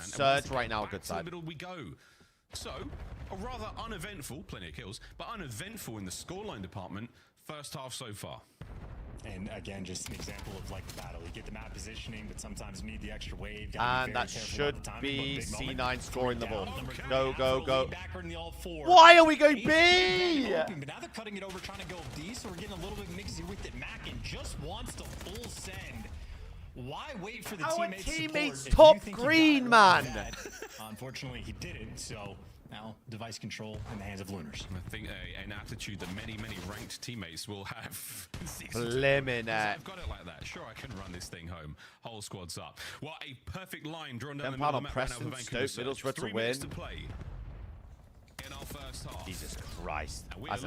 Surge right now, good side. Middle we go. So, a rather uneventful, plenty of kills, but uneventful in the scoreline department. First half so far. And again, just an example of like the battle. You get the map positioning, but sometimes you need the extra wave. And that should be C9 scoring the ball. Okay. Go, go, go. Backward in the all four. Why are we going B? But now they're cutting it over, trying to go D, so we're getting a little bit mixy with it. Mackin just wants to full send. Why wait for the teammates top green, man? Unfortunately, he didn't, so now device control in the hands of Lunars. I think an attitude that many ranked teammates will have. Blimmin' I've got it like that. Sure, I can run this thing home. Whole squad's up. What a perfect line drawn down the middle of the map right now for Vancouver. Middlesbrough to 3 win. minutes to play in our first half. Jesus Christ. I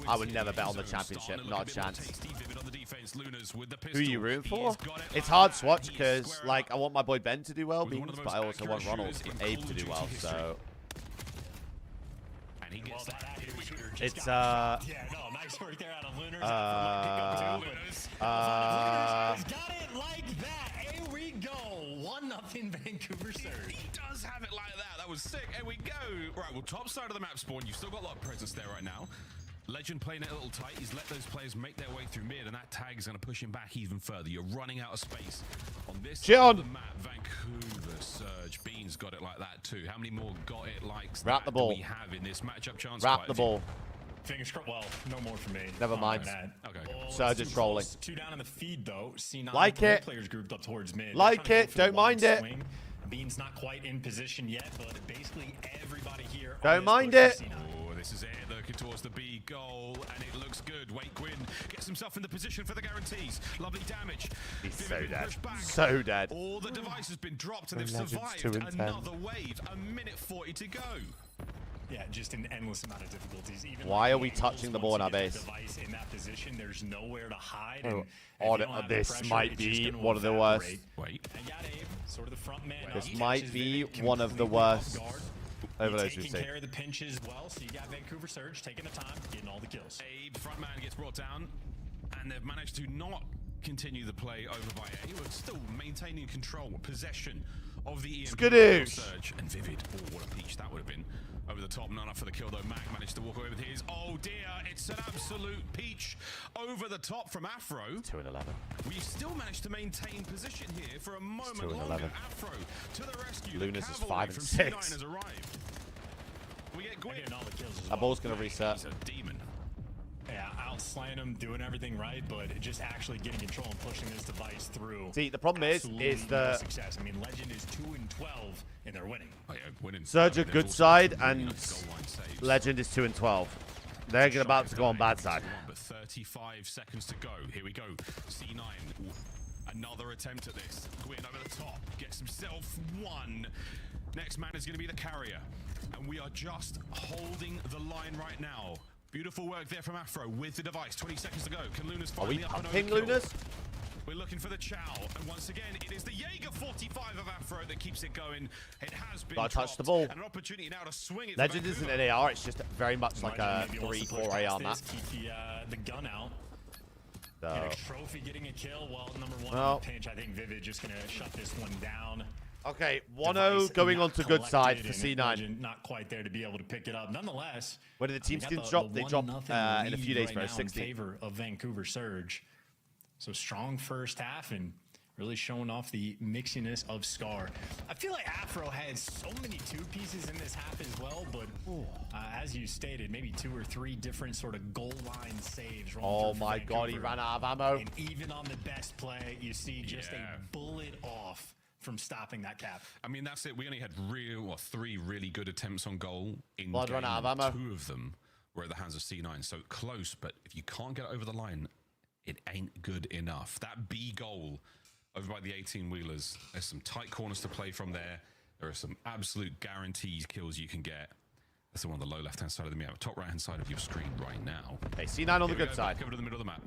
I would never bet on the championship. Not a chance. Who are you rooting for? It's hard swatch because, like, I want my boy Ben to do well, Beans, but I also want Ronald and Abe to do well, so... It's, yeah, no, nice work there out of Lunars. Got it like that. Here we go. 1-0 Vancouver Surge. He does have it like that. That was sick. Here we go. Right, well, top side of the map spawn. You've still got a lot of presence there right now. Legend playing it a little tight. He's let those players make their way through mid, and that tag is going to push him back even further. You're running out of space on this side of the map. Vancouver Surge. Beans got it like that too. How many more got it likes Wrap the ball. do we have in this matchup? Chance. Wrap the ball. Fingers crossed. Well, no more for me. Never mind. Okay. Surge is trolling. 2 down in the feed though. C9 like it. Players grouped up towards mid. Like it. Don't mind it. Swing. Bean's not quite in position yet, but basically everybody here. Don't mind it. Oh, this is it. Looking towards the B goal, and it looks good. Wait, Gwyn gets himself in the position for the guarantees. Lovely damage. He's so dead. So dead. All the device has been dropped, and they've survived another wave. A minute 40 to go. Yeah, just an endless amount of difficulties. Even why are we touching the ball in our base? Device in that position, there's nowhere to hide. This might be one of the worst. Wait. Sort of the front man. This might be one of the worst overloads we've seen. Taking care of the pinch as well, so you got Vancouver Surge taking the time, getting all the kills. A front man gets brought down, and they've managed to not continue the play over by A. We're still maintaining control, possession of the EMP Surge. And Vivid, oh, what a peach that would have been. Over the top, not enough for the kill though. Mac managed to walk away with his. Oh dear, it's an absolute peach over the top from Afro. 2 and 11. We still managed to maintain position here for a moment longer. Afro to the rescue. Lunas is 5 and 6. Has arrived. We get Gwyn. That ball's gonna reset. He's a demon. Yeah, outslaying him, doing everything right, but just actually getting control and pushing this device through. See, the problem is the success. I mean, Legend is 2 and 12, and they're winning. Oh, yeah, winning. Surge are good side, and Legend is 2 and 12. They're about to go on bad side. But 35 seconds to go. Here we go. C9. Another attempt at this. Gwyn over the top. Gets himself one. Next man is going to be the carrier. And we are just holding the line right now. Beautiful work there from Afro with the device. 20 seconds to go. Can Lunas finally up and over? Lunas? We're looking for the Chow. And once again, it is the Jaeger 45 of Afro that keeps it going. It has been gotta touch the ball. And an opportunity now to swing it. Legend isn't an AR, it's just very much like a 3-4 AR map. Keep the gun out. So. And a trophy getting a kill. Well, number one on the pinch. I think Vivid just going to shut this one down. Okay, 1-0 going on to good side for C9. Not quite there to be able to pick it up. Nonetheless, when did the team skins drop? They dropped in a few days ago, 60. In favor of Vancouver Surge. So strong first half and really showing off the mixiness of Scar. I feel like Afro had so many two pieces in this half as well, but as you stated, maybe 2 or 3 different sort of goal line saves. Oh my God, he ran out of ammo. And even on the best play, you see just a bullet off from stopping that cap. I mean, that's it. We only had 3 really good attempts on goal in Blood run out of ammo. 2 of them were at the hands of C9. So close, but if you can't get over the line, it ain't good enough. That B goal over by the 18-wheelers, there's some tight corners to play from there. There are some absolute guaranteed kills you can get. That's the one on the low left-hand side of the map. Top right-hand side of your screen right now. Okay, C9 on the good side. Back over to the middle of the map.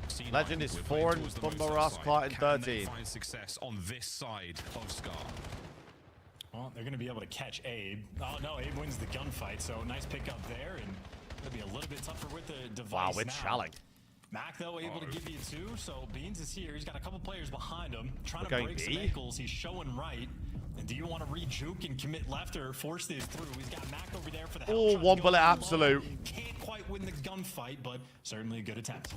C9, Legend is 4 and Bumbaras, Clark in 13. Find success on this side of Scar. Well, they're going to be able to catch Abe. Oh, no, Abe wins the gunfight, so nice pickup there, and it'll be a little bit tougher with the device. Wow, with Shalling. Mac, though, able to give you 2, so Beans is here. He's got a couple players behind him, trying to break some ankles. He's showing right. And do you want to re-juke and commit left or force this through? He's got Mac over there for the help. Oh, 1 bullet absolute. Can't quite win the gunfight, but certainly a good attempt.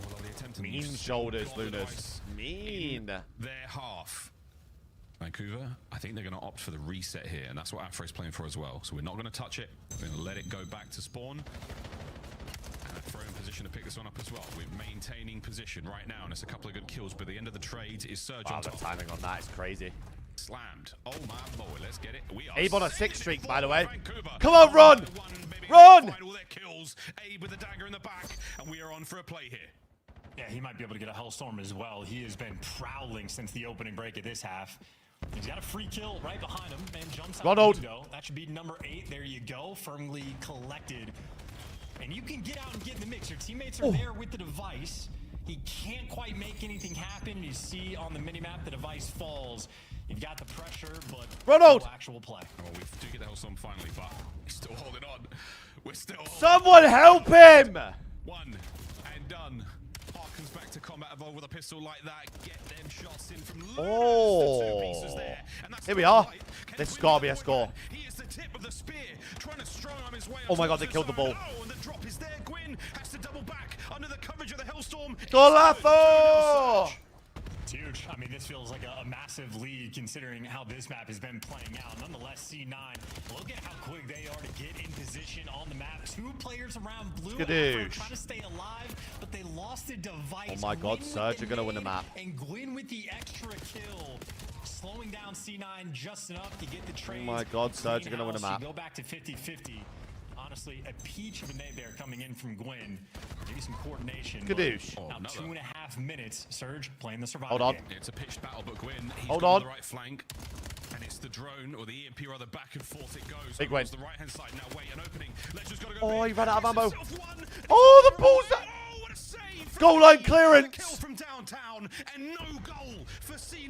Mean shoulders, Lunas. Mean. Their half. Vancouver, I think they're going to opt for the reset here, and that's what Afro's playing for as well. So we're not going to touch it. We're going to let it go back to spawn. Afro in position to pick this one up as well. We're maintaining position right now, and it's a couple of good kills, but the end of the trades is Surge on top. The timing on that is crazy. Slammed. Oh my lord, let's get it. We are Abe on a 6 streak, by the way. Vancouver. Come on, run! Run! All their kills. Abe with a dagger in the back, and we are on for a play here. Yeah, he might be able to get a Hellstorm as well. He has been prowling since the opening break of this half. He's got a free kill right behind him and jumps out the window. That should be number 8. There you go. Firmly collected. And you can get out and get in the mix. Your teammates are there with the device. He can't quite make anything happen. You see on the minimap the device falls. You've got the pressure, but no actual play. Well, we do get the Hellstorm finally, but we're still holding on. We're still Someone help him! 1 and done. Harkens back to combat evolve with a pistol like that. Get them shots in from Lunas. There. And that's here we are. This is gotta be a score. He is the tip of the spear, trying to strong arm his way. Oh my God, they killed the ball. Oh, and the drop is there. Gwyn has to double back under the coverage of the Hellstorm. Golazo! It's huge. I mean, this feels like a massive lead considering how this map has been playing out. Nonetheless, C9, look at how quick they are to get in position on the map. 2 players around blue trying to stay alive, but they lost the device. Oh my God, Surge are going to win the map. And Gwyn with the extra kill, slowing down C9 just enough to get the trade. Oh my God, Surge are going to win the map. Go back to 50-50. honestly, a peach of a nade there coming in from Gwyn. Maybe some coordination. Kadoosh. Now 2.5 minutes. Surge playing the survival Hold on. game. It's a pitched battle, but Gwyn, he's Hold got on. the right flank. And it's the drone or the EMP rather back and forth it goes. Big win. The right hand side. Now wait, an opening. Legend's got to go. Oh, he ran out of ammo. One. Oh, the ball's that. Oh, what a save. Goal line clearance. Kill from downtown and no goal for C9.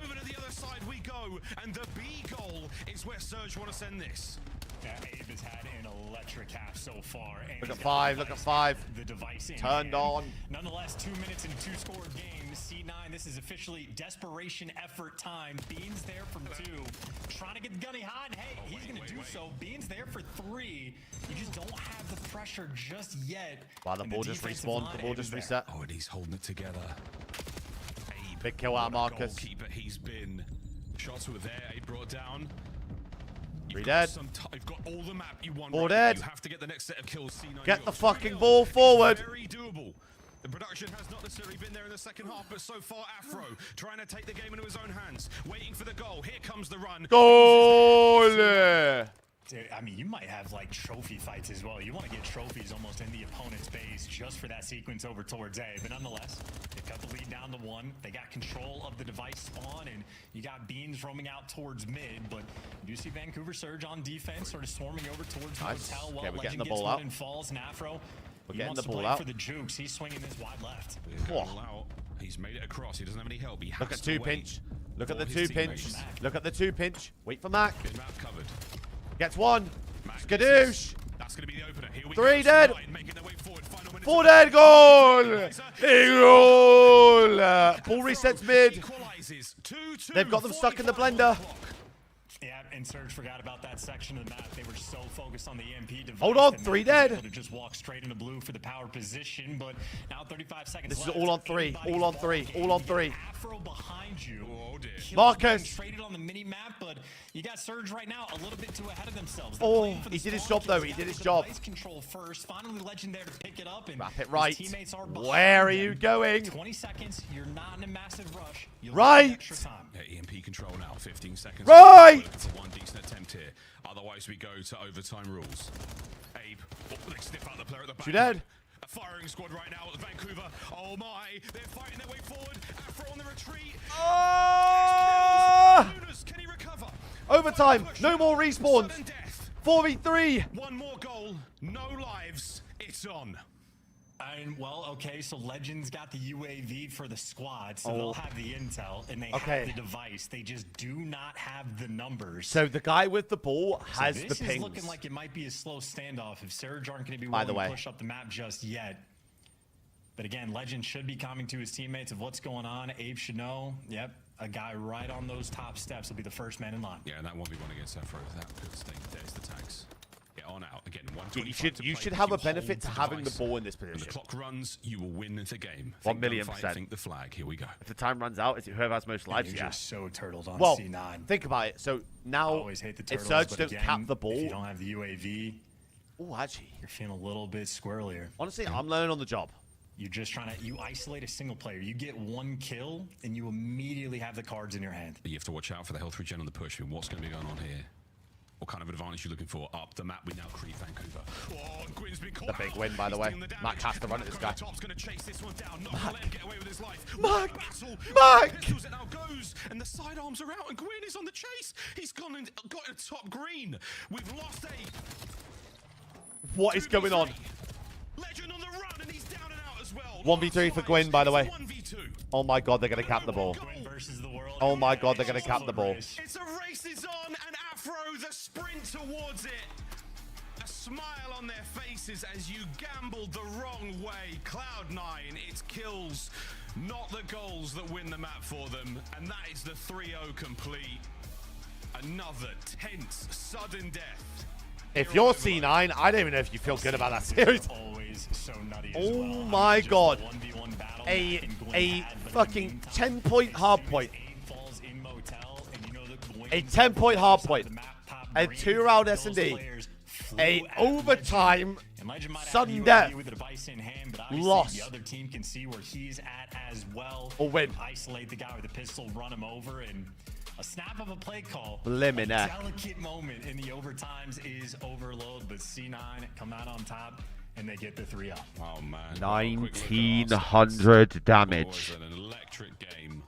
Over to the other side we go. And the B goal is where Surge want to send this. Yeah, Abe has had an electric half so far. And Look at 5. Look at 5. The device in Turned hand. on. Nonetheless, 2 minutes and 2-score game. C9, this is officially desperation effort time. Beans there from 2. Trying to get Gunny hot. Hey, he's going to do so. Beans there for 3. You just don't have the pressure just yet. Wow, the ball just respawned. The ball just reset. Oh, and he's holding it together. Abe, big kill out of Marcus. Goalkeeper he's been. Shots were there. Abe brought down. 3 dead. You've got all the map you want. 4 dead. You have to get the next set of kills. C9 Get the fucking ball forward. Very doable. The production has not necessarily been there in the second half, but so far Afro trying to take the game into his own hands, waiting for the goal. Here comes the run. Goal! Dude, I mean, you might have like trophy fights as well. You want to get trophies almost in the opponent's base just for that sequence over towards A. But nonetheless, they cut the lead down to 1. They got control of the device spawn, and you got Beans roaming out towards mid. But you do see Vancouver Surge on defense, sort of swarming over towards Nice. Hotel. Okay, Well, we're getting Legend the gets ball one out. and falls, and Afro. We're He getting wants the to ball play out. for the jukes. He's swinging this wide left. Out. He's made it across. He doesn't have any help. He has Look at to 2 wait pinch. Look at for the his 2 pinch. teammates. Look at the 2 pinch. Wait for Mac. Good map covered. Gets 1. Mac Skadoosh. That's going to be the opener. Here we 3 go. dead. C9 making their way forward. Final minutes 4 of dead. the Goal. Goal. Ball resets mid. Equalizes. 2-2. They've got them stuck in the blender. Yeah, and Surge forgot about that section of the map. They were so focused on the EMP device. Hold on, that 3 they were dead. able to just walk straight into blue for the power position, but now 35 seconds This is left. all on 3. All on 3. All on 3. Afro behind you. Oh, dear. Marcus. Traded on the mini map, but you got Surge right now a little bit too ahead of themselves. Oh, he did his job though. He did his job. Control first. Finally, Legend there to pick it up, and Wrap it right. his teammates are behind Where are him. you going? 20 seconds. You're not in a massive rush. You'll Right. have extra time. Yeah, EMP control now. 15 seconds. Right. One decent attempt here. Otherwise, we go to overtime rules. Abe, they sniff out the player at the back. 2 dead. A firing squad right now at Vancouver. Oh my, they're fighting their way forward. Afro on the retreat. Can he recover? Overtime. No more respawns. 4v3. One more goal. No lives. It's on. And well, okay, so Legends got the UAV for the squad, so Oh. they'll have the intel and they Okay. have the device. They just do not have the numbers. So the guy with the ball So has the this is pings. looking like it might be a slow standoff if Surge aren't going to be By willing the way. to push up the map just yet. But again, Legend should be coming to his teammates of what's going on. Abe should know. Yep, a guy right on those top steps will be the first man in line. Yeah, and that 1v1 against Afro. That could stay. There's the tags. Get on out. Again, You 125 to should play. have You a benefit hold to having the device. ball in this When the position. clock runs, you will win the game. 1 million gunfight, %. Think the flag. Here we go. If the time runs out, it's whoever has most lives. You're Yeah. just so turtled on Well, C9. think about it. So now, I always hate the if turtles, Surge but don't again, cap the if you ball, don't have the UAV, oh, actually, you're feeling a little bit squirrelier. honestly, I'm learning on the job. You're just trying to, you isolate a single player. You get 1 kill, and you immediately have the cards in your hand. You have to watch out for the health regen on the push. I mean, what's going to be going on here? What kind of advantage are you looking for? Up the map, we now creep Vancouver. Oh, and Gwyn's been caught The big out. win, by the He's way. dealing the Mac damage. has to run at this guy. Top's going to chase this one down. Not gonna let him get away with his life. Mac! Battle. Mac! Pistols, it now goes, and the sidearms are out, and Gwyn is on the chase. He's gone and got a top green. We've lost a... What is going on? Legend on the run, and he's down and out as well. 1v3 for Gwyn, by the way. 1v2. Oh my god, they're going to cap the ball. Versus the world. Oh my god, they're going to cap the ball. It's a race is on, and Afro, the sprint towards it. A smile on their faces as you gambled the wrong way. Cloud9, it's kills, not the goals that win the map for them. And that is the 3-0 complete. Another tense, sudden death. If you're C9, I don't even know if you feel good about that series. Always so nutty as Oh well. my Just god. the 1v1 battle A that Gwyn had, but fucking in the meantime, 10-point hard point. Abe falls in Motel, and you know that Gwyn A 10-point hard point. the map top A green, 2-round those S&D. players flew A at overtime Legend. And Legend might have sudden the UAV death. with the device in hand, but obviously Loss. the other team can see where he's at as well. Or win. Isolate the guy with the pistol, run him over, and A snap of a play call. Blimmin' a heck. delicate moment in the overtimes is overload, but C9 come out on top and they get the 3 up. Oh man. 1900 damage. It was an electric game.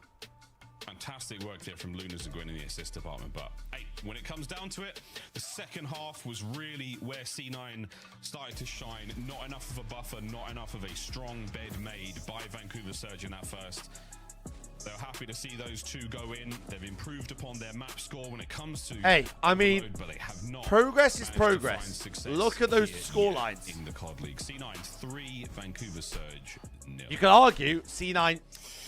Fantastic work there from Lunas and Gwen in the assist department. But hey, when it comes down to it, the second half was really where C9 started to shine. Not enough of a buffer, not enough of a strong bed made by Vancouver Surge in that first. They're happy to see those two go in. They've improved upon their map score when it comes to. Hey, I mean, but they have not progress is progress. Look at those score lines. In the COD League, C9 3, Vancouver Surge 0. You can argue C9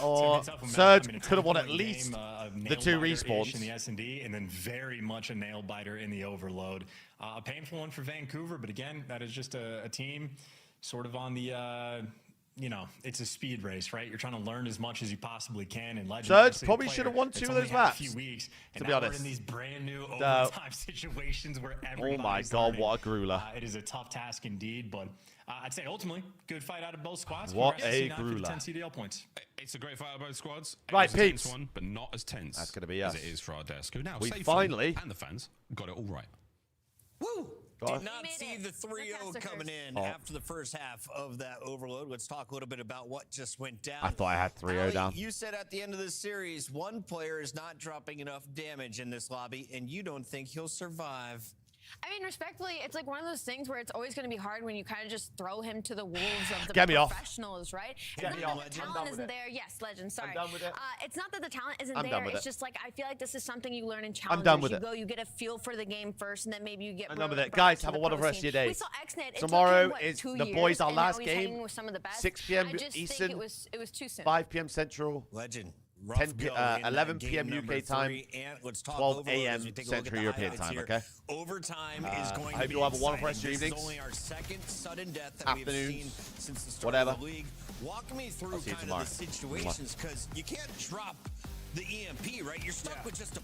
or Surge could have won at least the 2 respawns. In the S&D, and then very much a nail biter in the overload. A painful one for Vancouver, but again, that is just a team sort of on the. You know, it's a speed race, right? You're trying to learn as much as you possibly can. And Legend Surge probably should have won 2 of those maps. A few weeks, to be honest, we're in these brand new overtime situations where everybody's oh my god, learning. what a grueler! It is a tough task indeed, but I'd say ultimately good fight out of both squads. What Congrats a to C9 for the grueler! 10 CDL points. It's a great fight out of both squads. Right, it was a peeps. tense one, but not as tense. That's going to be us. As it is for our desk. Who now We safely, finally and the fans got it all right. Woo! Did not see the 3-0 coming in after the first half of that overload. Let's talk a little bit about what just went down. I thought I had 3-0 down. You said at the end of this series, one player is not dropping enough damage in this lobby, and you don't think he'll survive. I mean, respectfully, it's like one of those things where it's always going to be hard when you kind of just throw him to the wolves of the professionals, right? It's not that the talent isn't there. Yes, Legend, sorry. I'm done with it. It's not that the talent isn't I'm there. done with It's it. just like, I feel like this is something you learn in challengers. I'm done with you it. go, you get a feel for the game first, and then maybe you get I'm done with it. brought Guys, to have the a wonderful pro rest of your scene. day. We saw XNet. It Tomorrow took him, is 2 the years, boys' our and now last he's hanging game. with some of the best. 6 p.m. I just Eastern. think it was too soon. 5 p.m. Central. Legend. 11 p.m. UK time, 12 a.m. Central European time, okay? Overtime is going I hope to you be have a wonderful rest of your This is evenings. only our second sudden death that we've seen since the start whatever. of the league. Walk me through kind of the situations, because you can't drop the EMP, right? You're stuck with just a